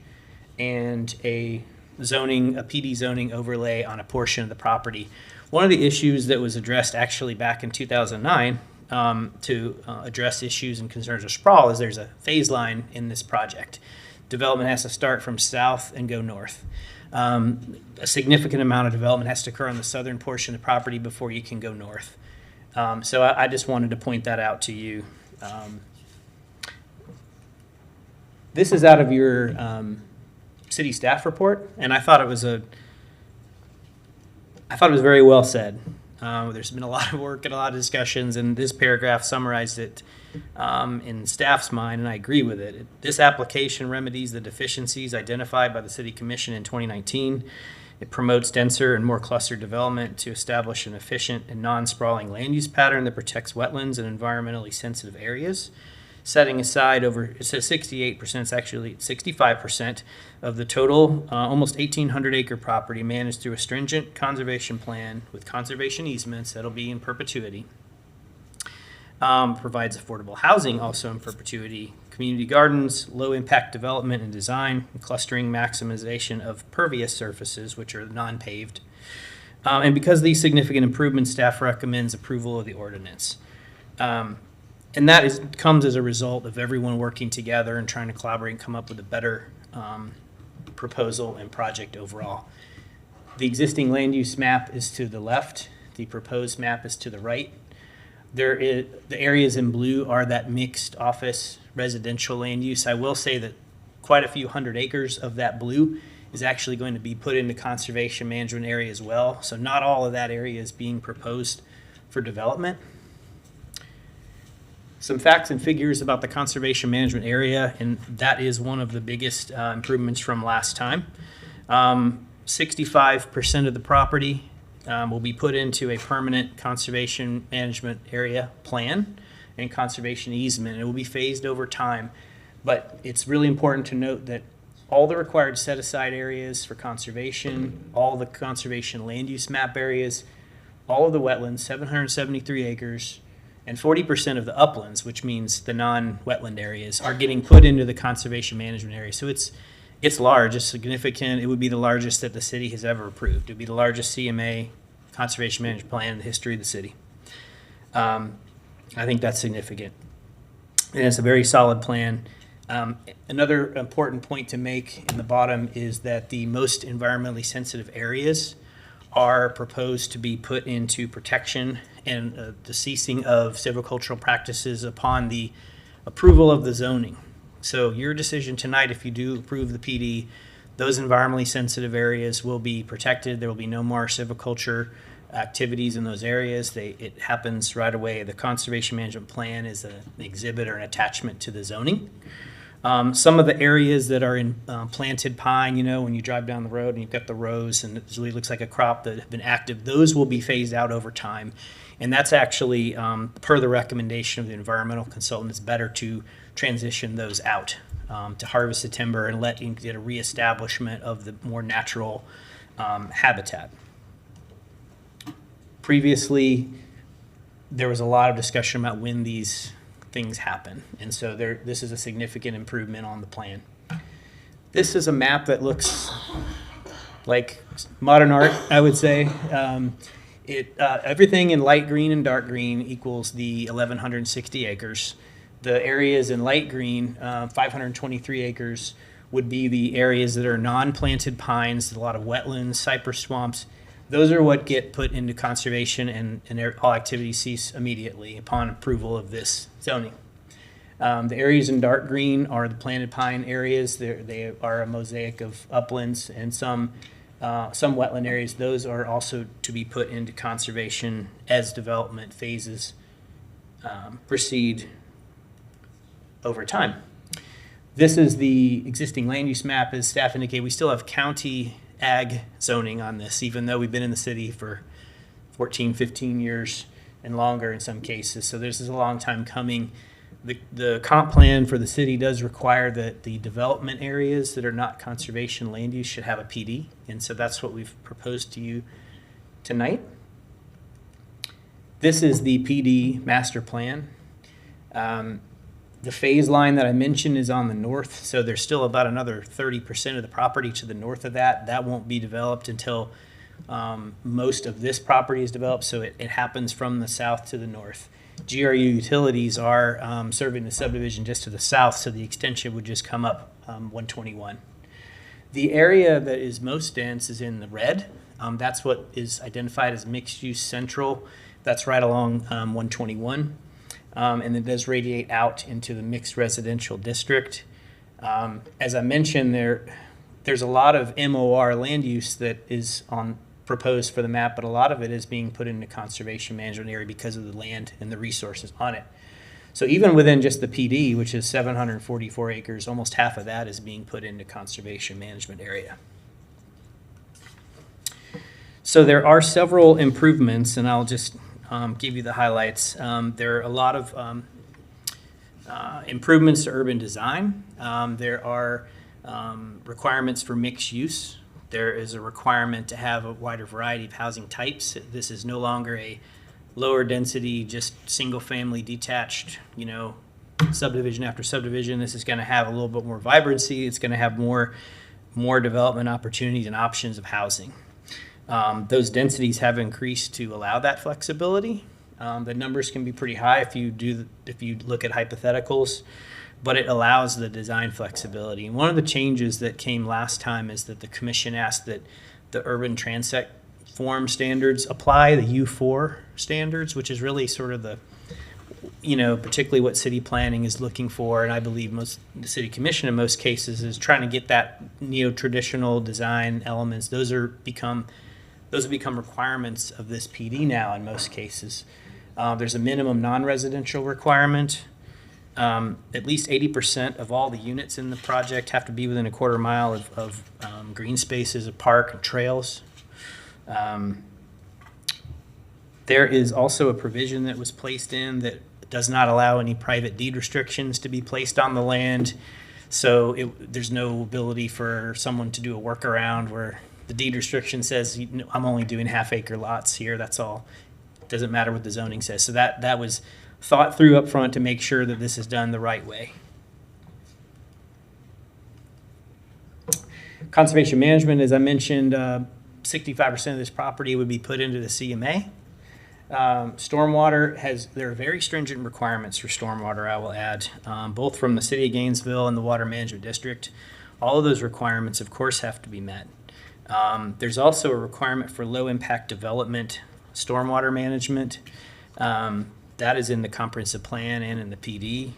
and a PD zoning overlay on a portion of the property. One of the issues that was addressed actually back in 2009 to address issues and concerns of sprawl is there's a phase line in this project. Development has to start from south and go north. A significant amount of development has to occur on the southern portion of the property before you can go north. So I just wanted to point that out to you. This is out of your city staff report, and I thought it was very well said. There's been a lot of work and a lot of discussions, and this paragraph summarized it in staff's mind, and I agree with it. This application remedies the deficiencies identified by the City Commission in 2019. It promotes denser and more clustered development to establish an efficient and non-sprawling land use pattern that protects wetlands and environmentally sensitive areas, setting aside over, it says 68%, it's actually 65% of the total, almost 1,800 acre property managed through a stringent conservation plan with conservation easements that'll be in perpetuity. Provides affordable housing also in perpetuity, community gardens, low impact development and design, and clustering maximization of pervious surfaces, which are non-paved. And because of these significant improvements, staff recommends approval of the ordinance. And that comes as a result of everyone working together and trying to collaborate and come up with a better proposal and project overall. The existing land use map is to the left. The proposed map is to the right. The areas in blue are that mixed office residential land use. I will say that quite a few hundred acres of that blue is actually going to be put into conservation management area as well. So not all of that area is being proposed for development. Some facts and figures about the conservation management area, and that is one of the biggest improvements from last time. 65% of the property will be put into a permanent conservation management area plan and conservation easement. It will be phased over time, but it's really important to note that all the required set-aside areas for conservation, all the conservation land use map areas, all of the wetlands, 773 acres, and 40% of the uplands, which means the non-wetland areas, are getting put into the conservation management area. So it's large, it's significant. It would be the largest that the city has ever approved. It would be the largest CMA, conservation management plan, in the history of the city. I think that's significant. And it's a very solid plan. Another important point to make in the bottom is that the most environmentally sensitive areas are proposed to be put into protection and the ceasing of silvicultural practices upon the approval of the zoning. So your decision tonight, if you do approve the PD, those environmentally sensitive areas will be protected. There will be no more silviculture activities in those areas. It happens right away. The conservation management plan is an exhibit or an attachment to the zoning. Some of the areas that are in planted pine, you know, when you drive down the road and you've got the rows and it really looks like a crop that have been active, those will be phased out over time. And that's actually, per the recommendation of the environmental consultant, it's better to transition those out to harvest the timber and let you get a reestablishment of the more natural habitat. Previously, there was a lot of discussion about when these things happen. And so this is a significant improvement on the plan. This is a map that looks like modern art, I would say. Everything in light green and dark green equals the 1,160 acres. The areas in light green, 523 acres, would be the areas that are non-planted pines, a lot of wetlands, cypress swamps. Those are what get put into conservation, and all activities cease immediately upon approval of this zoning. The areas in dark green are the planted pine areas. They are a mosaic of uplands and some wetland areas. Those are also to be put into conservation as development phases proceed over time. This is the existing land use map. As staff indicate, we still have county ag zoning on this, even though we've been in the city for 14, 15 years and longer in some cases. So this is a long time coming. The comp plan for the city does require that the development areas that are not conservation land use should have a PD. And so that's what we've proposed to you tonight. This is the PD master plan. The phase line that I mentioned is on the north, so there's still about another 30% of the property to the north of that. That won't be developed until most of this property is developed, so it happens from the south to the north. GRU utilities are serving the subdivision just to the south, so the extension would just come up 121. The area that is most dense is in the red. That's what is identified as mixed-use central. That's right along 121. And it does radiate out into the mixed residential district. As I mentioned, there's a lot of MOR land use that is proposed for the map, but a lot of it is being put into conservation management area because of the land and the resources on it. So even within just the PD, which is 744 acres, almost half of that is being put into conservation management area. So there are several improvements, and I'll just give you the highlights. There are a lot of improvements to urban design. There are requirements for mixed use. There is a requirement to have a wider variety of housing types. This is no longer a lower density, just single family detached, subdivision after subdivision. This is going to have a little bit more vibrancy. It's going to have more development opportunities and options of housing. Those densities have increased to allow that flexibility. The numbers can be pretty high if you look at hypotheticals, but it allows the design flexibility. And one of the changes that came last time is that the commission asked that the urban transect form standards apply, the U4 standards, which is really sort of the, particularly what city planning is looking for. And I believe the city commission in most cases is trying to get that neo-traditional design elements. Those have become requirements of this PD now in most cases. There's a minimum non-residential requirement. At least 80% of all the units in the project have to be within a quarter mile of green spaces, a park, and trails. There is also a provision that was placed in that does not allow any private deed restrictions to be placed on the land. So there's no ability for someone to do a workaround where the deed restriction says, I'm only doing half-acre lots here, that's all. It doesn't matter what the zoning says. So that was thought through up front to make sure that this is done the right way. Conservation management, as I mentioned, 65% of this property would be put into the CMA. Stormwater there are very stringent requirements for stormwater, I will add, both from the city of Gainesville and the Water Management District. All of those requirements, of course, have to be met. There's also a requirement for low-impact development stormwater management. That is in the comprehensive plan and in the PD.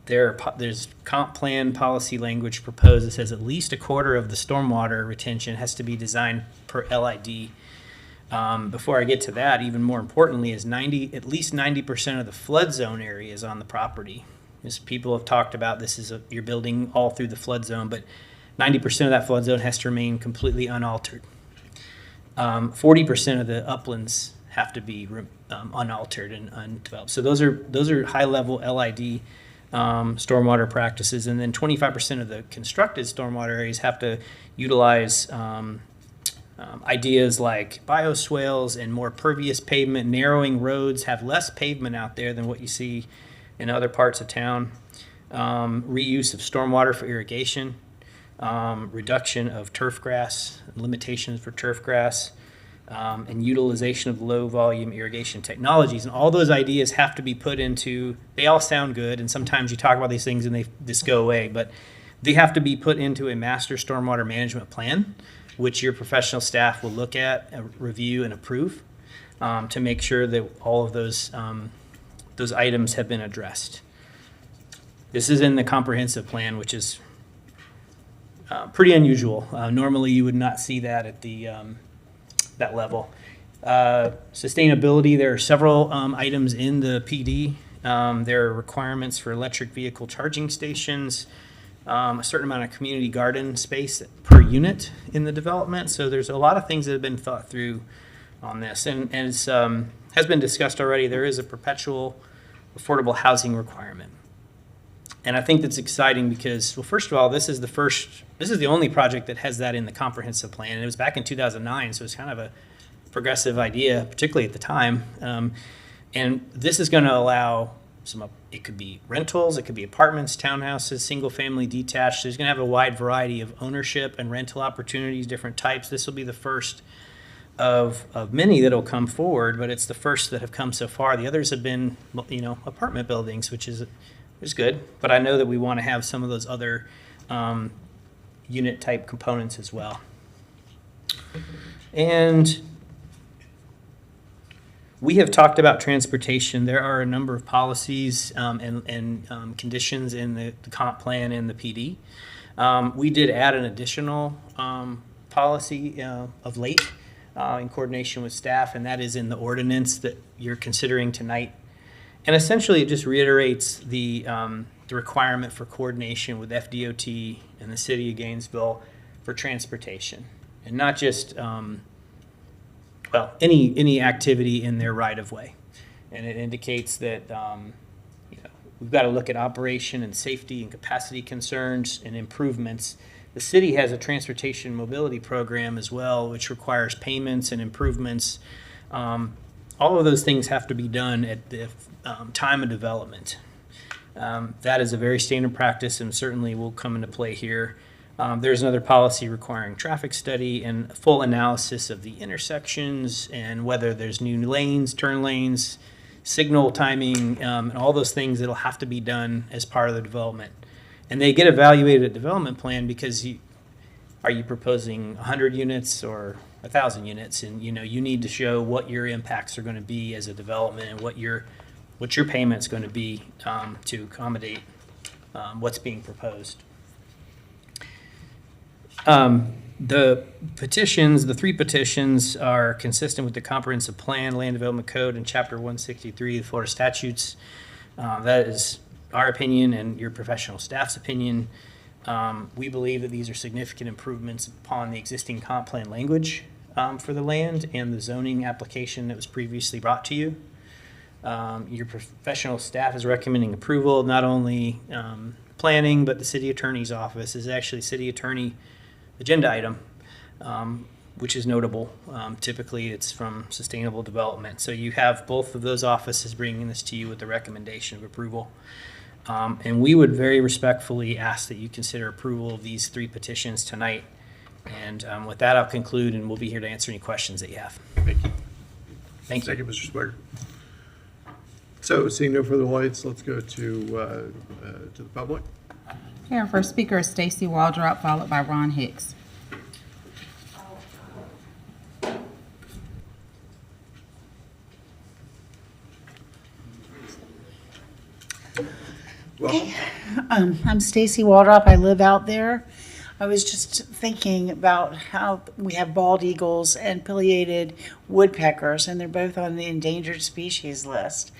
There's comp plan policy language proposed that says at least a quarter of the stormwater retention has to be designed per LID. Before I get to that, even more importantly, is at least 90% of the flood zone area is on the property. As people have talked about, you're building all through the flood zone, but 90% of that flood zone has to remain completely unaltered. 40% of the uplands have to be unaltered and undeveloped. So those are high-level LID stormwater practices, and then 25% of the constructed stormwater areas have to utilize ideas like bioswales and more pervious pavement, narrowing roads, have less pavement out there than what you see in other parts of town, reuse of stormwater for irrigation, reduction of turf grass, limitations for turf grass, and utilization of low-volume irrigation technologies. And all those ideas have to be put into, they all sound good, and sometimes you talk about these things and they just go away, but they have to be put into a master stormwater management plan, which your professional staff will look at, review, and approve to make sure that all of those items have been addressed. This is in the comprehensive plan, which is pretty unusual. Normally, you would not see that at that level. Sustainability, there are several items in the PD. There are requirements for electric vehicle charging stations, a certain amount of community garden space per unit in the development. So there's a lot of things that have been thought through on this. And as has been discussed already, there is a perpetual affordable housing requirement. And I think that's exciting because, well, first of all, this is the only project that has that in the comprehensive plan. And it was back in 2009, so it's kind of a progressive idea, particularly at the time. And this is going to allow it could be rentals, it could be apartments, townhouses, single-family detached. There's going to have a wide variety of ownership and rental opportunities, different types. This will be the first of many that will come forward, but it's the first that have come so far. The others have been, apartment buildings, which is good. But I know that we want to have some of those other unit-type components as well. And we have talked about transportation. There are a number of policies and conditions in the comp plan and the PD. We did add an additional policy of late in coordination with staff, and that is in the ordinance that you're considering tonight. And essentially, it just reiterates the requirement for coordination with FDOT and the city of Gainesville for transportation. And not just, any activity in their right-of-way. And it indicates that, we've got to look at operation and safety and capacity concerns and improvements. The city has a transportation mobility program as well, which requires payments and improvements. All of those things have to be done at the time of development. That is a very standard practice and certainly will come into play here. There's another policy requiring traffic study and full analysis of the intersections and whether there's new lanes, turn lanes, signal timing, and all those things that'll have to be done as part of the development. And they get evaluated at development plan because are you proposing 100 units or 1,000 units? And you need to show what your impacts are going to be as a development and what your payment's going to be to accommodate what's being proposed. The petitions, the 3 petitions, are consistent with the Comprehensive Plan, Land Development Code, and Chapter 163 of the Florida statutes. That is our opinion and your professional staff's opinion. We believe that these are significant improvements upon the existing comp plan language for the land and the zoning application that was previously brought to you. Your professional staff is recommending approval, not only planning, but the city attorney's office is actually city attorney agenda item, which is notable. Typically, it's from sustainable development. So you have both of those offices bringing this to you with the recommendation of approval. And we would very respectfully ask that you consider approval of these 3 petitions tonight. And with that, I'll conclude, and we'll be here to answer any questions that you have. Thank you. Thank you. Thank you, Mr. Swigert. So, seeing no further lights, let's go to the public. Okay, our first speaker is Stacy Waldrop, followed by Ron Hicks. Welcome. I'm Stacy Waldrop. I live out there. I was just thinking about how we have bald eagles and pileated woodpeckers, and they're both on the endangered species list.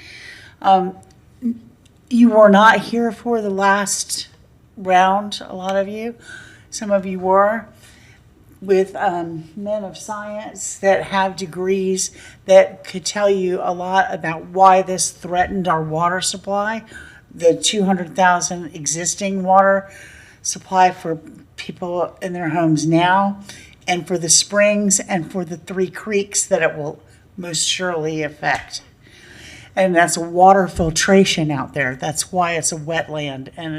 You were not here for the last round, a lot of you. Some of you were, with men of science that have degrees that could tell you a lot about why this threatened our water supply, the 200,000 existing water supply for people in their homes now, and for the springs and for the 3 creeks that it will most surely affect. And that's water filtration out there. That's why it's a wetland, and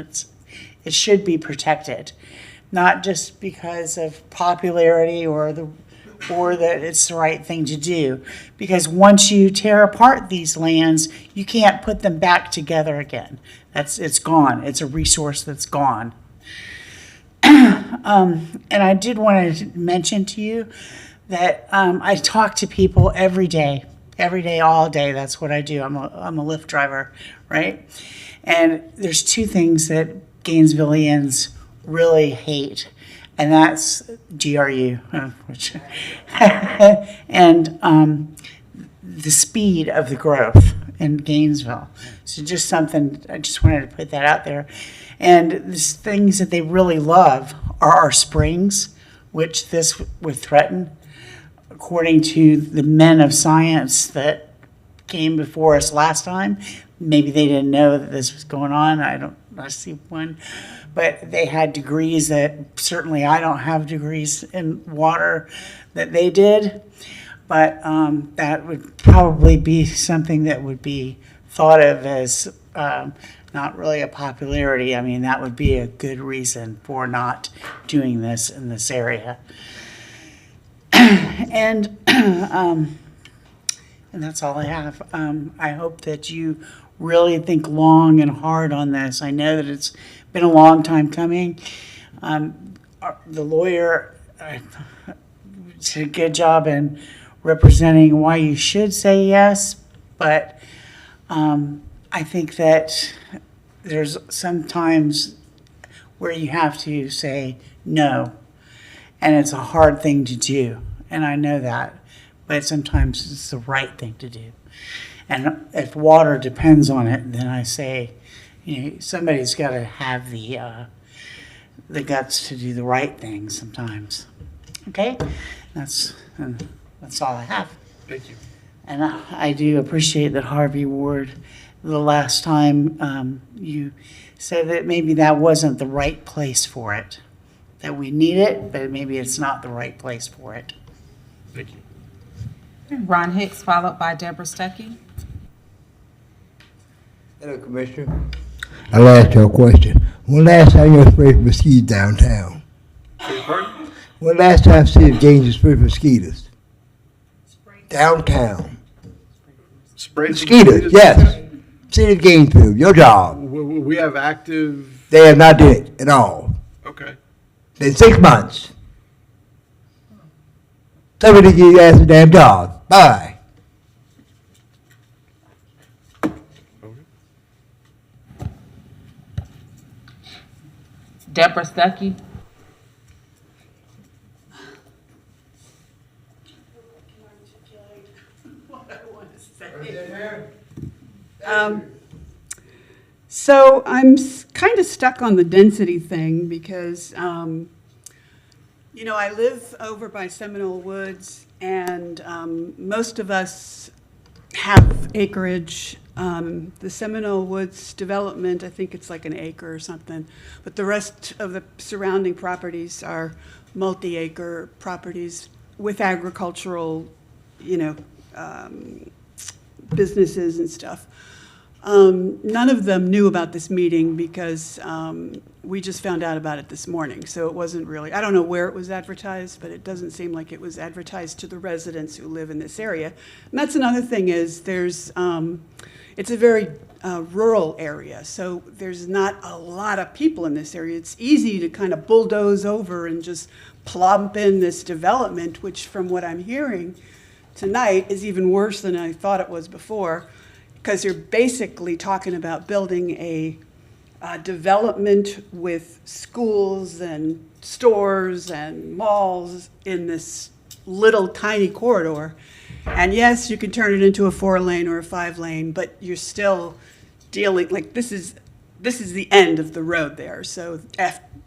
it should be protected, not just because of popularity or that it's the right thing to do. Because once you tear apart these lands, you can't put them back together again. It's gone. It's a resource that's gone. And I did want to mention to you that I talk to people every day, all day. That's what I do. I'm a Lyft driver, right? And there's 2 things that Gainesvillians really hate, and that's GRU, and the speed of the growth in Gainesville. So just something, I just wanted to put that out there. And the things that they really love are our springs, which this would threaten, according to the men of science that came before us last time. Maybe they didn't know that this was going on. I see one. But they had degrees that certainly I don't have degrees in water that they did. But that would probably be something that would be thought of as not really a popularity. I mean, that would be a good reason for not doing this in this area. And that's all I have. I hope that you really think long and hard on this. I know that it's been a long time coming. The lawyer did a good job in representing why you should say yes, but I think that there's sometimes where you have to say no, and it's a hard thing to do, and I know that, but sometimes it's the right thing to do. And if water depends on it, then I say, somebody's got to have the guts to do the right thing sometimes. Okay? That's all I have. Thank you. And I do appreciate that Harvey Ward, the last time you said that maybe that wasn't the right place for it. That we need it, but maybe it's not the right place for it. Thank you. Ron Hicks, followed by Deborah Stuckey. Hello, Commissioner. I'll ask you a question. When last time you sprayed for mosquitoes downtown? Pardon? When last time City of Gainesville sprayed for mosquitoes? Downtown. Spray Mosquitoes, yes. City of Gainesville, your job. We have active, They have not done it at all. okay. In 6 months. Somebody give you guys a damn job. Bye. Deborah Stuckey. So I'm kind of stuck on the density thing because, I live over by Seminole Woods, and most of us have acreage. The Seminole Woods development, I think it's like an acre or something, but the rest of the surrounding properties are multi-acre properties with agricultural, businesses and stuff. None of them knew about this meeting because we just found out about it this morning. So it wasn't really, I don't know where it was advertised, but it doesn't seem like it was advertised to the residents who live in this area. And that's another thing is it's a very rural area. So there's not a lot of people in this area. It's easy to kind of bulldoze over and just plump in this development, which from what I'm hearing tonight is even worse than I thought it was before, because you're basically talking about building a development with schools and stores and malls in this little tiny corridor. And yes, you can turn it into a 4-lane or a 5-lane, but you're still dealing, like this is the end of the road there. So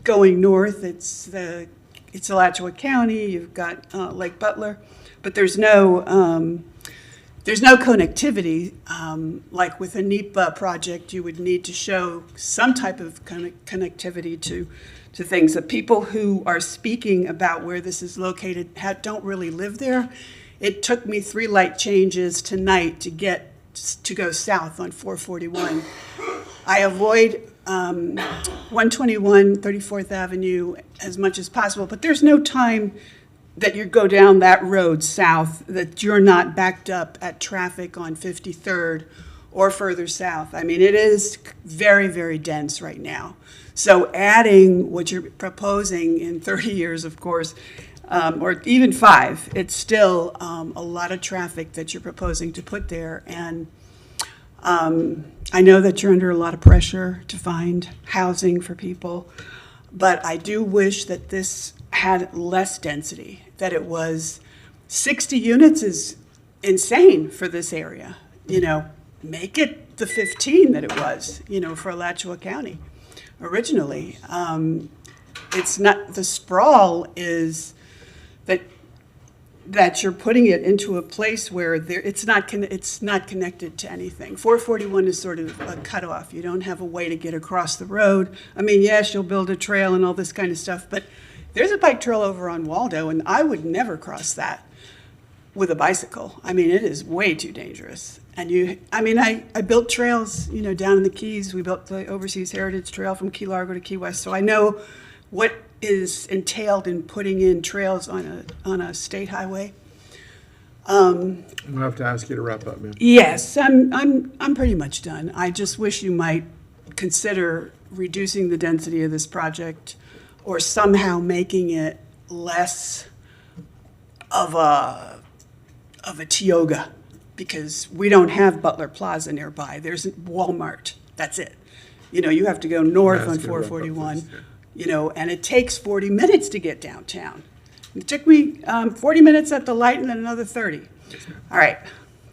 going north, it's Alachua County, you've got Lake Butler, but there's no connectivity, like with a NEPA project, you would need to show some type of connectivity to things. The people who are speaking about where this is located don't really live there. It took me 3 light changes tonight to go south on 441. I avoid 121, 34th Avenue as much as possible, but there's no time that you go down that road south that you're not backed up at traffic on 53rd or further south. I mean, it is very, very dense right now. So adding what you're proposing in 30 years, of course, or even 5, it's still a lot of traffic that you're proposing to put there. And I know that you're under a lot of pressure to find housing for people, but I do wish that this had less density, that it was 60 units is insane for this area. Make it the 15 that it was, for Alachua County originally. It's not, the sprawl is that you're putting it into a place where it's not connected to anything. 441 is sort of a cutoff. You don't have a way to get across the road. I mean, yes, you'll build a trail and all this kind of stuff, but there's a bike trail over on Waldo, and I would never cross that with a bicycle. I mean, it is way too dangerous. And I built trails, down in the Keys. We built the Overseas Heritage Trail from Key Largo to Key West. So I know what is entailed in putting in trails on a state highway. I'm gonna have to ask you to wrap up, ma'am. Yes, I'm pretty much done. I just wish you might consider reducing the density of this project or somehow making it less of a Tioga, because we don't have Butler Plaza nearby. There's Walmart. That's it. You have to go north on 441, and it takes 40 minutes to get downtown. It took me 40 minutes at the light and then another 30. All right.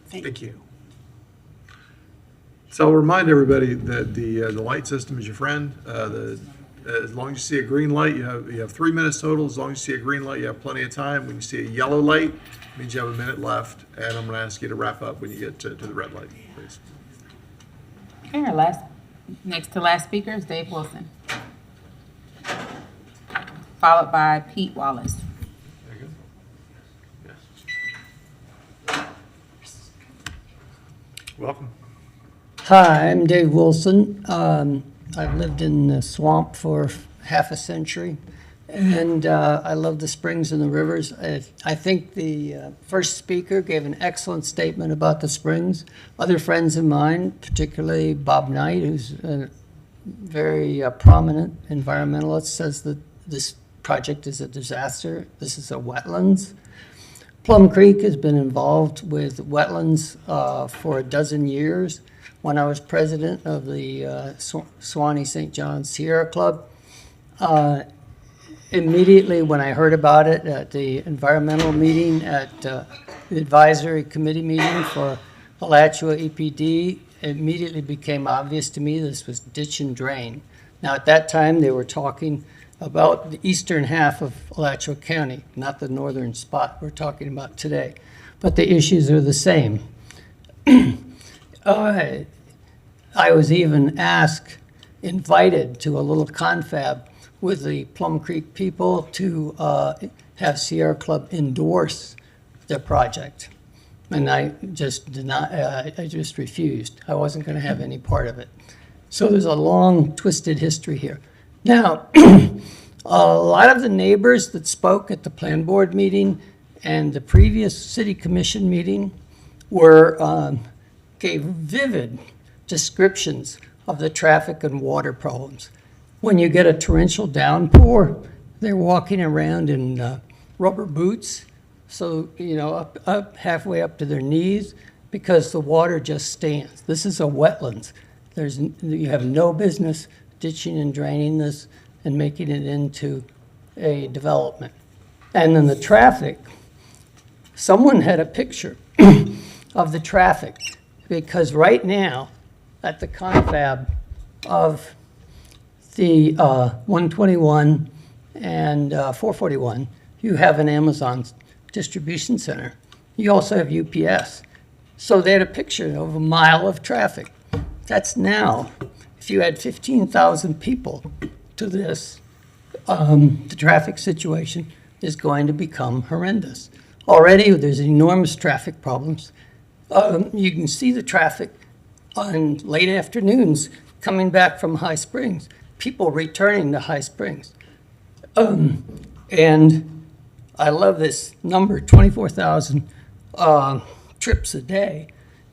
Thank you. So I'll remind everybody that the light system is your friend. As long as you see a green light, you have 3 minutes total. As long as you see a green light, you have plenty of time. When you see a yellow light, it means you have a minute left. And I'm going to ask you to wrap up when you get to the red light, please. Okay, next to last speaker is Dave Wilson, followed by Pete Wallace. There you go. Yes. Welcome. Hi, I'm Dave Wilson. I've lived in the swamp for half a century, and I love the springs and the rivers. I think the first speaker gave an excellent statement about the springs. Other friends of mine, particularly Bob Knight, who's a very prominent environmentalist, says that this project is a disaster. This is a wetlands. Plum Creek has been involved with wetlands for a dozen years. When I was president of the Suwannee St. John's Sierra Club, immediately when I heard about it at the environmental meeting, at the advisory committee meeting for Alachua EPD, it immediately became obvious to me this was ditch and drain. Now, at that time, they were talking about the eastern half of Alachua County, not the northern spot we're talking about today. But the issues are the same. I was even invited to a little confab with the Plum Creek people to have Sierra Club endorse their project. And I just did not, I just refused. I wasn't going to have any part of it. So there's a long, twisted history here. Now, a lot of the neighbors that spoke at the plan board meeting and the previous city commission meeting gave vivid descriptions of the traffic and water problems. When you get a torrential downpour, they're walking around in rubber boots, so, up halfway up to their knees, because the water just stands. This is a wetlands. You have no business ditching and draining this and making it into a development. And then the traffic, someone had a picture of the traffic, because right now, at the confab of the 121 and 441, you have an Amazon distribution center. You also have UPS. So they had a picture of a mile of traffic. That's now, if you add 15,000 people to this, the traffic situation is going to become horrendous. Already, there's enormous traffic problems. You can see the traffic on late afternoons coming back from High Springs, people returning to High Springs. And I love this number, 24,000 trips a day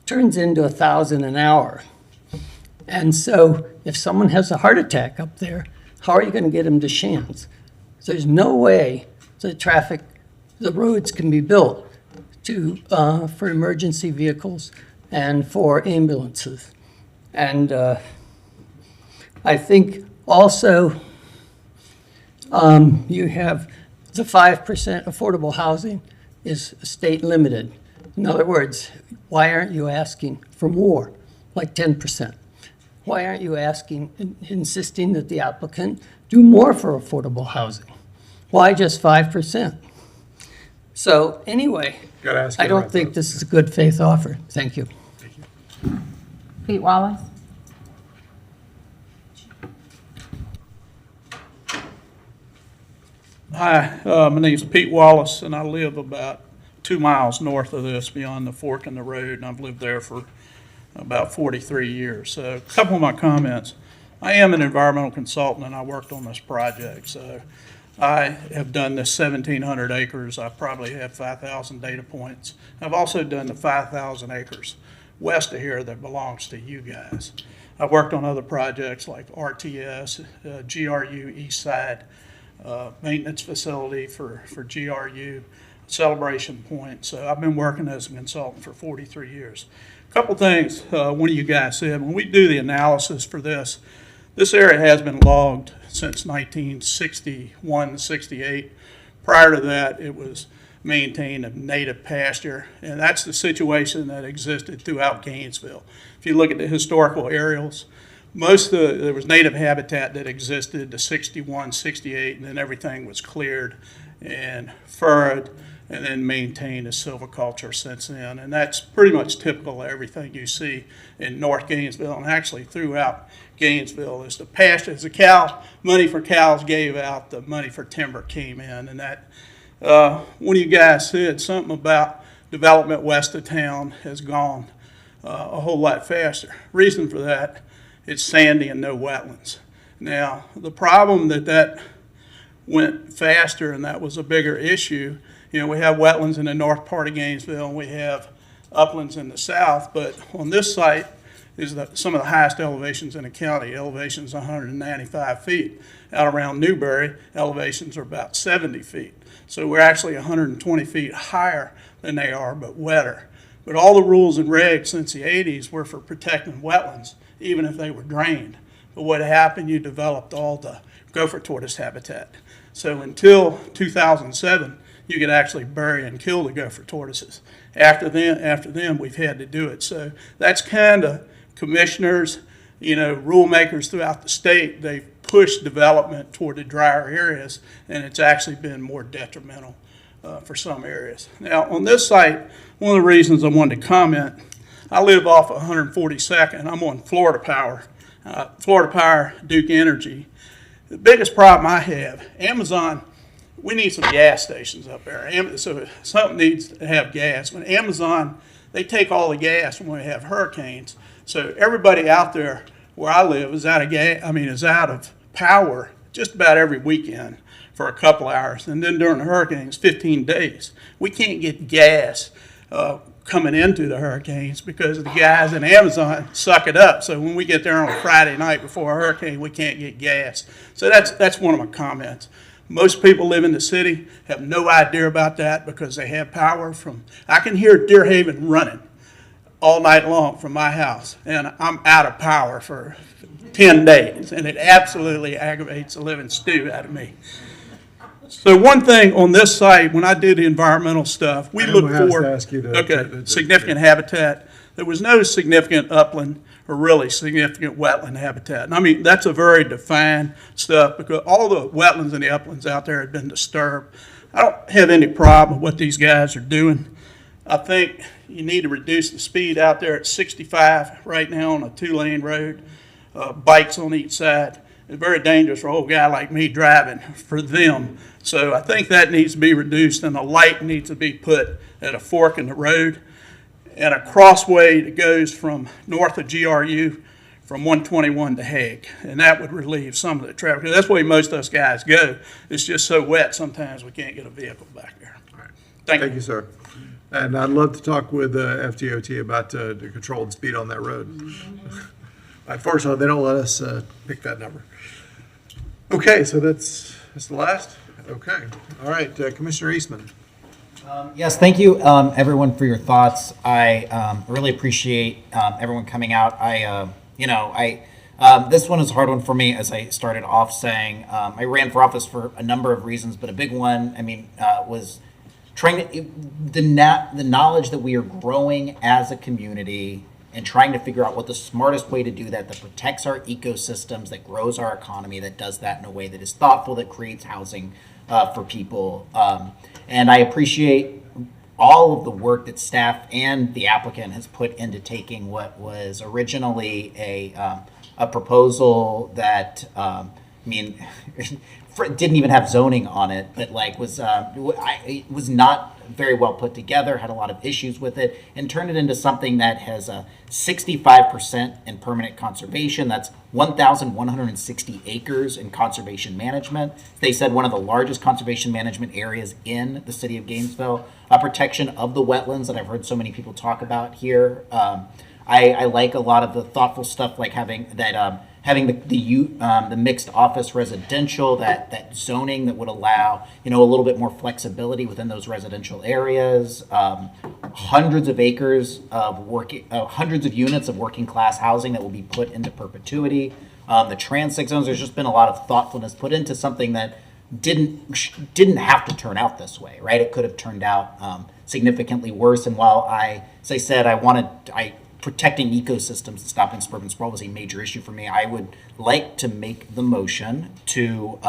turns into 1,000 an hour. And so if someone has a heart attack up there, how are you going to get them to Shands? There's no way the roads can be built for emergency vehicles and for ambulances. And I think also you have the 5% affordable housing is state limited. In other words, why aren't you asking for more, like 10%? Why aren't you insisting that the applicant do more for affordable housing? Why just 5%? So anyway, I don't think this is a good faith offer. Thank you. Pete Wallace. Hi, my name is Pete Wallace, and I live about 2 miles north of this, beyond the fork in the road, and I've lived there for about 43 years. So a couple of my comments. I am an environmental consultant, and I worked on this project. So I have done this 1,700 acres. I probably have 5,000 data points. I've also done the 5,000 acres west of here that belongs to you guys. I've worked on other projects like RTS, GRU East Side, maintenance facility for GRU, Celebration Point. So I've been working as a consultant for 43 years. A couple things one of you guys said, when we do the analysis for this area has been logged since 1961, 68. Prior to that, it was maintain a native pasture, and that's the situation that existed throughout Gainesville. If you look at the historical aerials, there was native habitat that existed to 61, 68, and then everything was cleared and furrowed and then maintained as silviculture since then. And that's pretty much typical of everything you see in North Gainesville and actually throughout Gainesville. As the pasture, as the money for cows gave out, the money for timber came in. And that, one of you guys said something about development west of town has gone a whole lot faster. Reason for that, it's sandy and no wetlands. Now, the problem that went faster and that was a bigger issue, you know, we have wetlands in the north part of Gainesville and we have uplands in the south, but on this site is some of the highest elevations in the county. Elevations 195 feet. Out around Newberry, elevations are about 70 feet. So we're actually 120 feet higher than they are, but wetter. But all the rules and regs since the 80s were for protecting wetlands, even if they were drained. But what happened, you developed all the gopher tortoise habitat. So until 2007, you could actually bury and kill the gopher tortoises. After then, we've had to do it. So that's kind of commissioners, you know, rule makers throughout the state, they've pushed development toward the drier areas, and it's actually been more detrimental for some areas. Now, on this site, one of the reasons I wanted to comment, I live off of 142nd. I'm on Florida Power, Duke Energy. The biggest problem I have, Amazon, we need some gas stations up there. So something needs to have gas. When Amazon, they take all the gas when we have hurricanes. So everybody out there where I live is out of power just about every weekend for a couple hours. And then during the hurricanes, 15 days. We can't get gas coming into the hurricanes because the guys in Amazon suck it up. So when we get there on a Friday night before a hurricane, we can't get gas. So that's one of my comments. Most people live in the city, have no idea about that because they have power I can hear Deer Haven running all night long from my house, and I'm out of power for 10 days, and it absolutely aggravates the living stew out of me. So one thing on this site, when I did the environmental stuff, we looked for significant habitat. There was no significant upland or really significant wetland habitat. And I mean, that's a very defined stuff because all the wetlands and the uplands out there have been disturbed. I don't have any problem with what these guys are doing. I think you need to reduce the speed out there at 65 right now on a 2-lane road, bikes on each side. It's very dangerous for an old guy like me driving for them. So I think that needs to be reduced, and a light needs to be put at a fork in the road and a crossway that goes from north of GRU from 121 to Hague. And that would relieve some of the traffic. That's the way most of us guys go. It's just so wet sometimes we can't get a vehicle back there. All right. Thank you, sir. And I'd love to talk with FDOT about the controlled speed on that road. Unfortunately, they don't let us pick that number. Okay, so that's the last? Okay. All right, Commissioner Eastman. Yes, thank you, everyone, for your thoughts. I really appreciate everyone coming out. This one is a hard one for me, as I started off saying. I ran for office for a number of reasons, but a big one, was trying to the knowledge that we are growing as a community and trying to figure out what the smartest way to do that protects our ecosystems, that grows our economy, that does that in a way that is thoughtful, that creates housing for people. And I appreciate all of the work that staff and the applicant has put into taking what was originally a proposal that, didn't even have zoning on it, but it was not very well put together, had a lot of issues with it, and turned it into something that has 65% in permanent conservation. That's 1,160 acres in conservation management. They said one of the largest conservation management areas in the city of Gainesville. A protection of the wetlands that I've heard so many people talk about here. I like a lot of the thoughtful stuff, like having the mixed office residential, that zoning that would allow a little bit more flexibility within those residential areas. Hundreds of acres of hundreds of units of working class housing that will be put into perpetuity. The trans zones. There's just been a lot of thoughtfulness put into something that didn't have to turn out this way, right? It could have turned out significantly worse. And while as I said, protecting ecosystems and stopping suburban sprawl was a major issue for me, I would like to make the motion to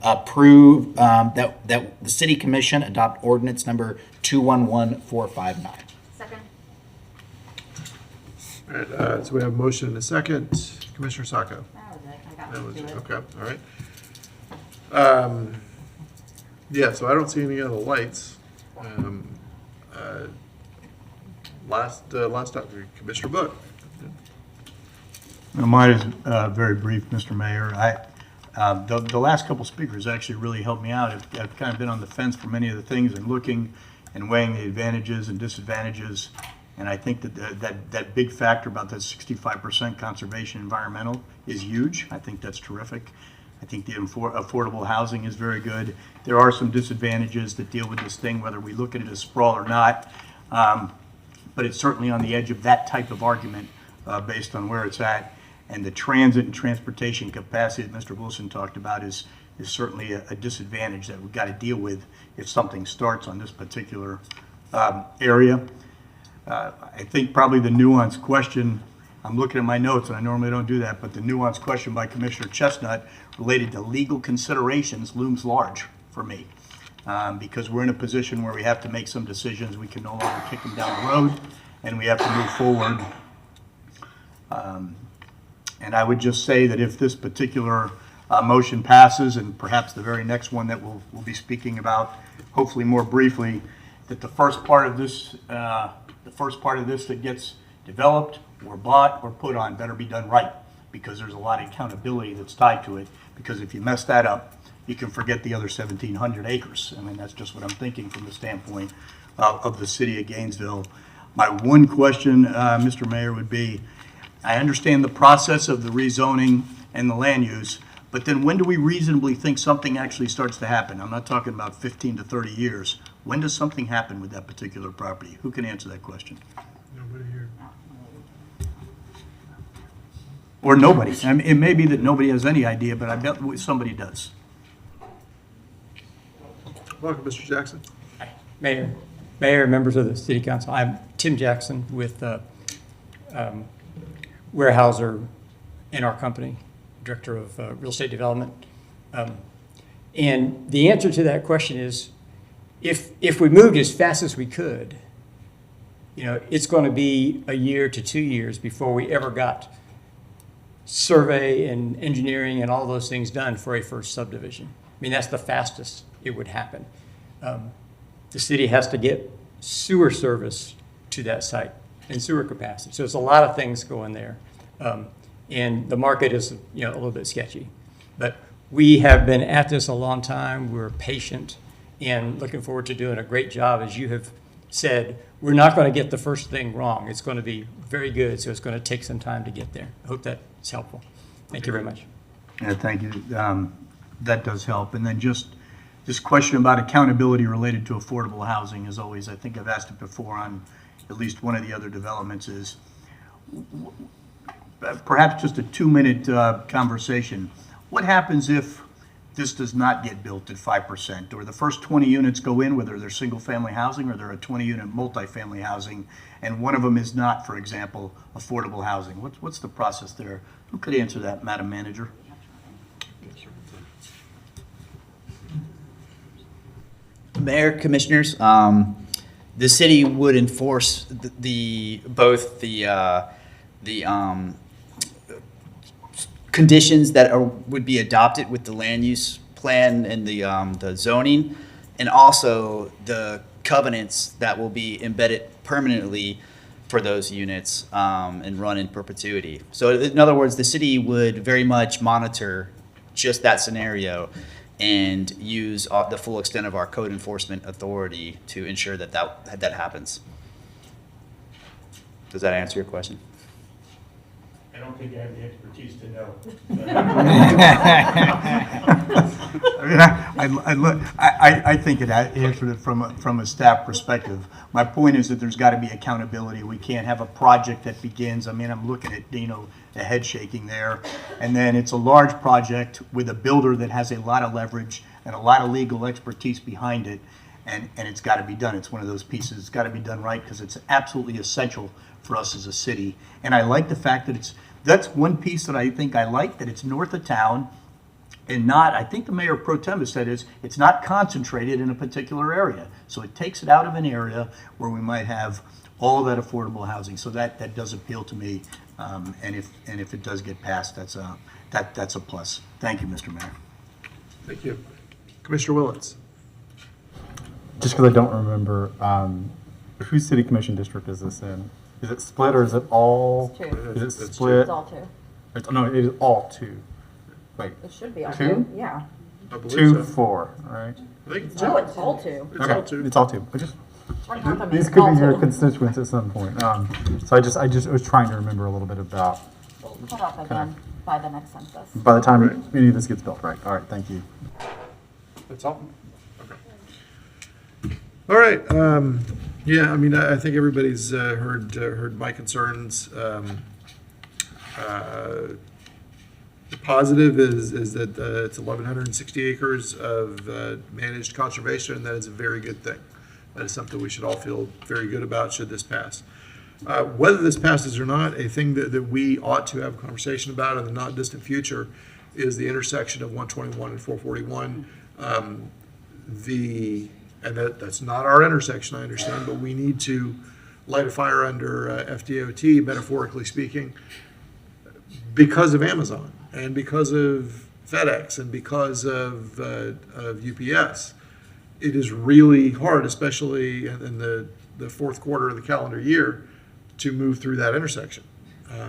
approve that the City Commission adopt ordinance number 211459. Second. All right, so we have a motion and a second. Commissioner Sacco? That was it. I got That was, to it. okay, all right. Yeah, so I don't see any other lights. Last up, Commissioner Book. Mine is very brief, Mr. Mayor. The last couple speakers actually really helped me out. I've kind of been on the fence for many of the things and looking and weighing the advantages and disadvantages. And I think that big factor about that 65% conservation environmental is huge. I think that's terrific. I think the affordable housing is very good. There are some disadvantages that deal with this thing, whether we look at it as sprawl or not. But it's certainly on the edge of that type of argument based on where it's at. And the transit and transportation capacity that Mr. Wilson talked about is certainly a disadvantage that we've got to deal with if something starts on this particular area. I think probably the nuanced question, I'm looking at my notes and I normally don't do that, but the nuanced question by Commissioner Chestnut related to legal considerations looms large for me. Because we're in a position where we have to make some decisions. We can no longer kick them down the road and we have to move forward. And I would just say that if this particular motion passes, and perhaps the very next one that we'll be speaking about, hopefully more briefly, that the first part of this that gets developed or bought or put on better be done right, because there's a lot of accountability that's tied to it. Because if you mess that up, you can forget the other 1,700 acres. I mean, that's just what I'm thinking from the standpoint of the city of Gainesville. My one question, Mr. Mayor, would be, I understand the process of the rezoning and the land use, but then when do we reasonably think something actually starts to happen? I'm not talking about 15 to 30 years. When does something happen with that particular property? Who can answer that question? Nobody here. Or nobody. I mean, it may be that nobody has any idea, but I bet somebody does. Welcome, Mr. Jackson. Mayor, members of the City Council, I'm Tim Jackson with Warehouser in our company, Director of Real Estate Development. And the answer to that question is, if we moved as fast as we could, it's going to be a year to 2 years before we ever got survey and engineering and all those things done for a first subdivision. I mean, that's the fastest it would happen. The city has to get sewer service to that site and sewer capacity. So it's a lot of things going there. And the market is, a little bit sketchy. But we have been at this a long time. We're patient and looking forward to doing a great job. As you have said, we're not going to get the first thing wrong. It's going to be very good, so it's going to take some time to get there. I hope that's helpful. Thank you very much. Yeah, thank you. That does help. And then just this question about accountability related to affordable housing, as always, I think I've asked it before on at least one of the other developments, is perhaps just a 2-minute conversation. What happens if this does not get built at 5%, or the first 20 units go in, whether they're single-family housing or they're a 20-unit multifamily housing, and one of them is not, for example, affordable housing? What's the process there? Who could answer that, Madam Manager? Mayor, Commissioners, the city would enforce both the conditions that would be adopted with the land use plan and the zoning, and also the covenants that will be embedded permanently for those units and run in perpetuity. So in other words, the city would very much monitor just that scenario and use the full extent of our code enforcement authority to ensure that happens. Does that answer your question? I don't think I have the expertise to know. I think it answered it from a staff perspective. My point is that there's got to be accountability. We can't have a project that begins. I mean, I'm looking at the head shaking there, and then it's a large project with a builder that has a lot of leverage, and a lot of legal expertise behind it, and it's got to be done. It's one of those pieces. It's got to be done right because it's absolutely essential for us as a city. And I like the fact that that's one piece that I think I like, that it's north of town and not, I think the mayor pro tem has said it's not concentrated in a particular area. So it takes it out of an area where we might have all of that affordable housing. So that does appeal to me. And if it does get passed, that's a plus. Thank you, Mr. Mayor. Thank you. Commissioner Willetts? Just because I don't remember, whose city commission district is this in? Is it split or is it all? It's two. Is it split? It's all two. No, it is all two. Wait, It should be all Two? two. Yeah. I believe 2, so. 4, right? I think it's No, it's all two. It's all two. It's all two. I just, One half of these it's could all be your two. constituents at some point. So I just was trying to remember a little bit about, Cut off again by the next census. by the time any of this gets built, right? All right, thank you. That's all? Okay. All right, yeah, I mean, I think everybody's heard my concerns. The positive is that it's 1,160 acres of managed conservation, and that is a very good thing. That is something we should all feel very good about should this pass. Whether this passes or not, a thing that we ought to have a conversation about in the not distant future is the intersection of 121 and 441. And that's not our intersection, I understand, but we need to light a fire under FDOT, metaphorically speaking, because of Amazon and because of FedEx and because of UPS. It is really hard, especially in the fourth quarter of the calendar year, to move through that intersection.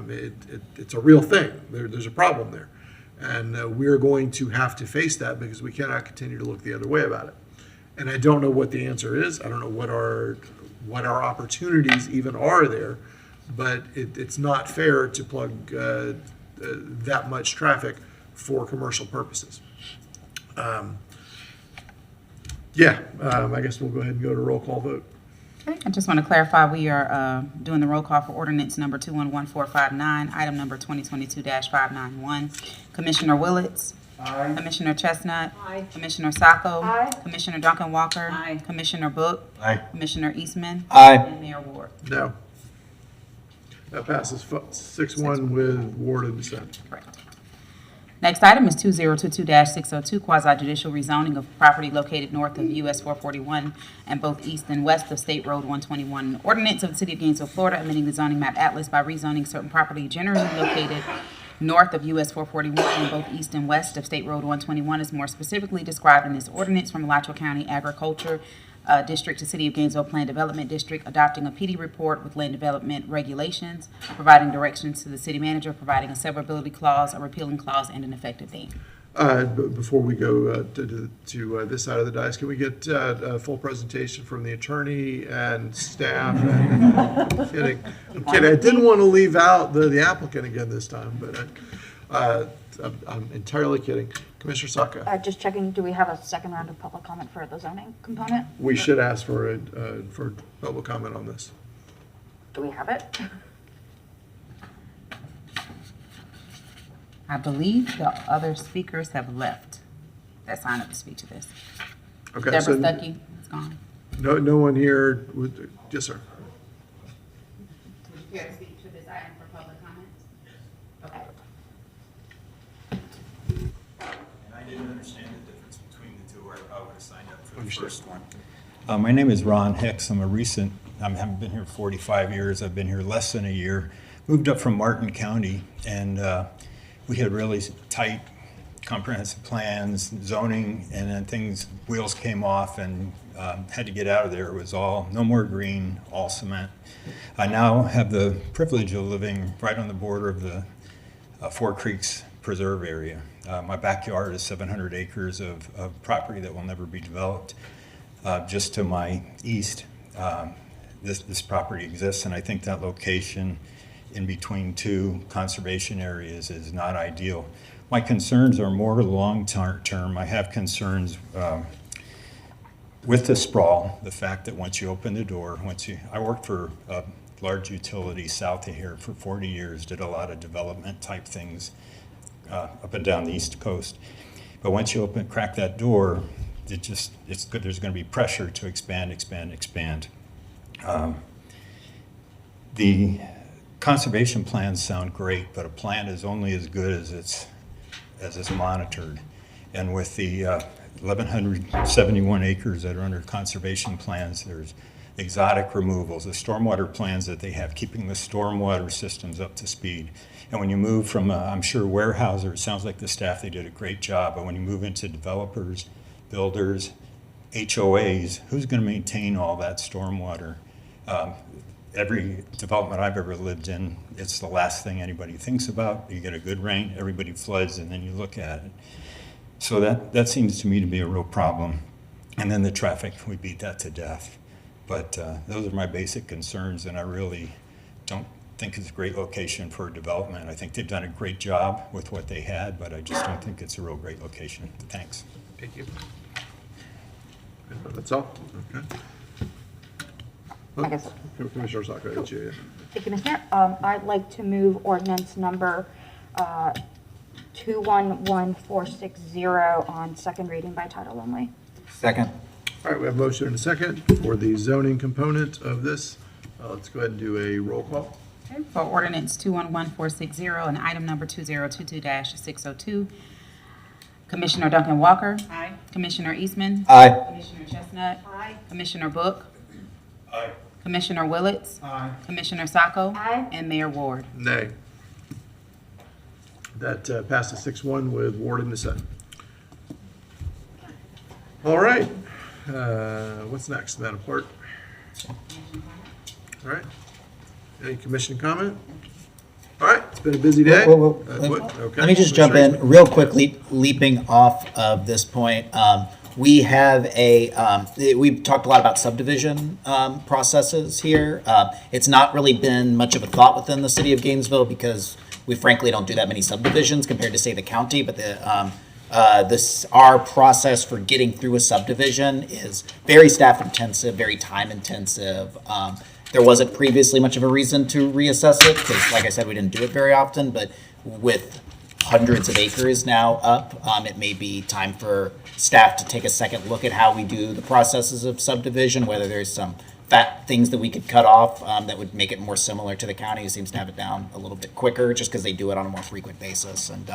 It's a real thing. There's a problem there. And we're going to have to face that because we cannot continue to look the other way about it. And I don't know what the answer is. I don't know what our opportunities even are there, but it's not fair to plug that much traffic for commercial purposes. I guess we'll go ahead and go to roll call vote. Okay, I just want to clarify, we are doing the roll call for ordinance number 211459, item number 2022-591. Commissioner Willetts? Aye. Commissioner Chestnut? Aye. Commissioner Sacco? Aye. Commissioner Duncan Walker? Aye. Commissioner Book? Aye. Commissioner Eastman? Aye. And Mayor Ward? No. That passes 6-1 with Ward in dissent. Correct. Next item is 2022-602, Quasi-Judicial Rezoning of property located north of US 441 and both east and west of State Road 121. Ordinance of the City of Gainesville, Florida, amending the zoning map atlas by rezoning certain property generally located north of US 441 and both east and west of State Road 121 is more specifically described in this ordinance from Alachua County Agriculture District to City of Gainesville Plan Development District, adopting a PD report with land development regulations, providing directions to the city manager, providing a severability clause, a repealing clause, and an effective date. Before we go to this side of the dais, can we get a full presentation from the attorney and staff? I'm kidding. I didn't want to leave out the applicant again this time, but I'm entirely kidding. Commissioner Sacco. Just checking, do we have a second round of public comment for the zoning component? We should ask for public comment on this. Do we have it? I believe the other speakers have left that signed up to speak to this. Okay, Deborah so Stuckey is gone. no one here with, yes, sir. Would you care to speak to this item for public comment? Okay. I didn't understand the difference between the two, or I would have signed up for the Understood. first one. My name is Ron Hicks. I haven't been here 45 years. I've been here less than a year. Moved up from Martin County, and we had really tight comprehensive plans, zoning, and then wheels came off and had to get out of there. It was all, no more green, all cement. I now have the privilege of living right on the border of the Four Creeks Preserve area. My backyard is 700 acres of property that will never be developed. Just to my east, this property exists, and I think that location in between two conservation areas is not ideal. My concerns are more long-term. I have concerns with the sprawl, the fact that once you open the door, I worked for a large utility south of here for 40 years, did a lot of development type things up and down the East Coast. But once you crack that door, it's good. There's going to be pressure to expand. The conservation plans sound great, but a plan is only as good as it's monitored. And with the 1,171 acres that are under conservation plans, there's exotic removals, the stormwater plans that they have, keeping the stormwater systems up to speed. And when you move from, I'm sure Weyerhaeuser, it sounds like the staff, they did a great job, but when you move into developers, builders, HOAs, who's going to maintain all that stormwater? Every development I've ever lived in, it's the last thing anybody thinks about. You get a good rain, everybody floods, and then you look at it. So that seems to me to be a real problem. And then the traffic, we beat that to death. But those are my basic concerns, and I really don't think it's a great location for development. I think they've done a great job with what they had, but I just don't think it's a real great location. Thanks. Thank you. That's all? Okay. I guess. Commissioner Sacco, it's you. Thank you, Mr. Mayor. I'd like to move ordinance number 211460 on second reading by title only. Second. All right, we have a motion and a second for the zoning component of this. Let's go ahead and do a roll call. Okay, for ordinance 211460 and item number 2022-602, Commissioner Duncan Walker. Aye. Commissioner Eastman. Aye. Commissioner Chestnut. Aye. Commissioner Book. Aye. Commissioner Willets. Aye. Commissioner Sacco. Aye. And Mayor Ward. Nay. That passes 6-1 with Ward in dissent. All right. What's next, Madam Clerk? All right. Any commission comment? All right, it's been a busy day. Okay. Let me just jump in real quickly, leaping off of this point. We have we've talked a lot about subdivision processes here. It's not really been much of a thought within the city of Gainesville because we frankly don't do that many subdivisions compared to, say, the county, but our process for getting through a subdivision is very staff intensive, very time intensive. There wasn't previously much of a reason to reassess it because, like I said, we didn't do it very often, but with hundreds of acres now up, it may be time for staff to take a second look at how we do the processes of subdivision, whether there's some fat things that we could cut off that would make it more similar to the county, who seems to have it down a little bit quicker just because they do it on a more frequent basis. And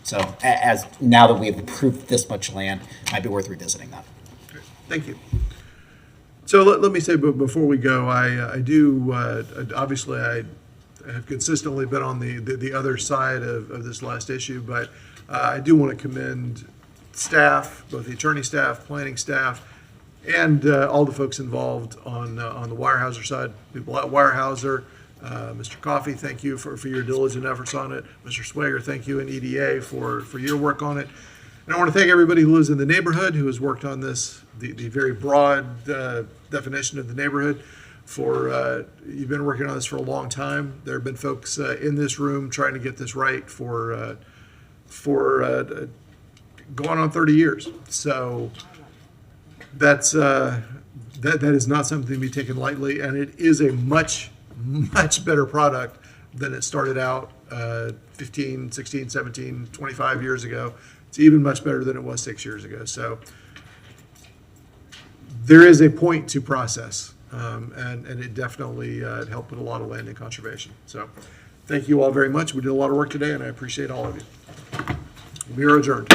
so as now that we've approved this much land, it might be worth revisiting that. Thank you. So let me say, but before we go, I do, obviously, I have consistently been on the other side of this last issue, but I do want to commend staff, both the attorney staff, planning staff, and all the folks involved on the Weyerhaeuser side, people at Weyerhaeuser. Mr. Coffey, thank you for your diligent efforts on it. Mr. Swager, thank you, and EDA for your work on it. And I want to thank everybody who lives in the neighborhood who has worked on this, the very broad definition of the neighborhood. You've been working on this for a long time. There have been folks in this room trying to get this right for going on 30 years. So that is not something to be taken lightly, and it is a much better product than it started out 15, 16, 17, 25 years ago. It's even much better than it was 6 years ago. So there is a point to process, and it definitely helped with a lot of land in conservation. So thank you all very much. We did a lot of work today, and I appreciate all of you. We are adjourned.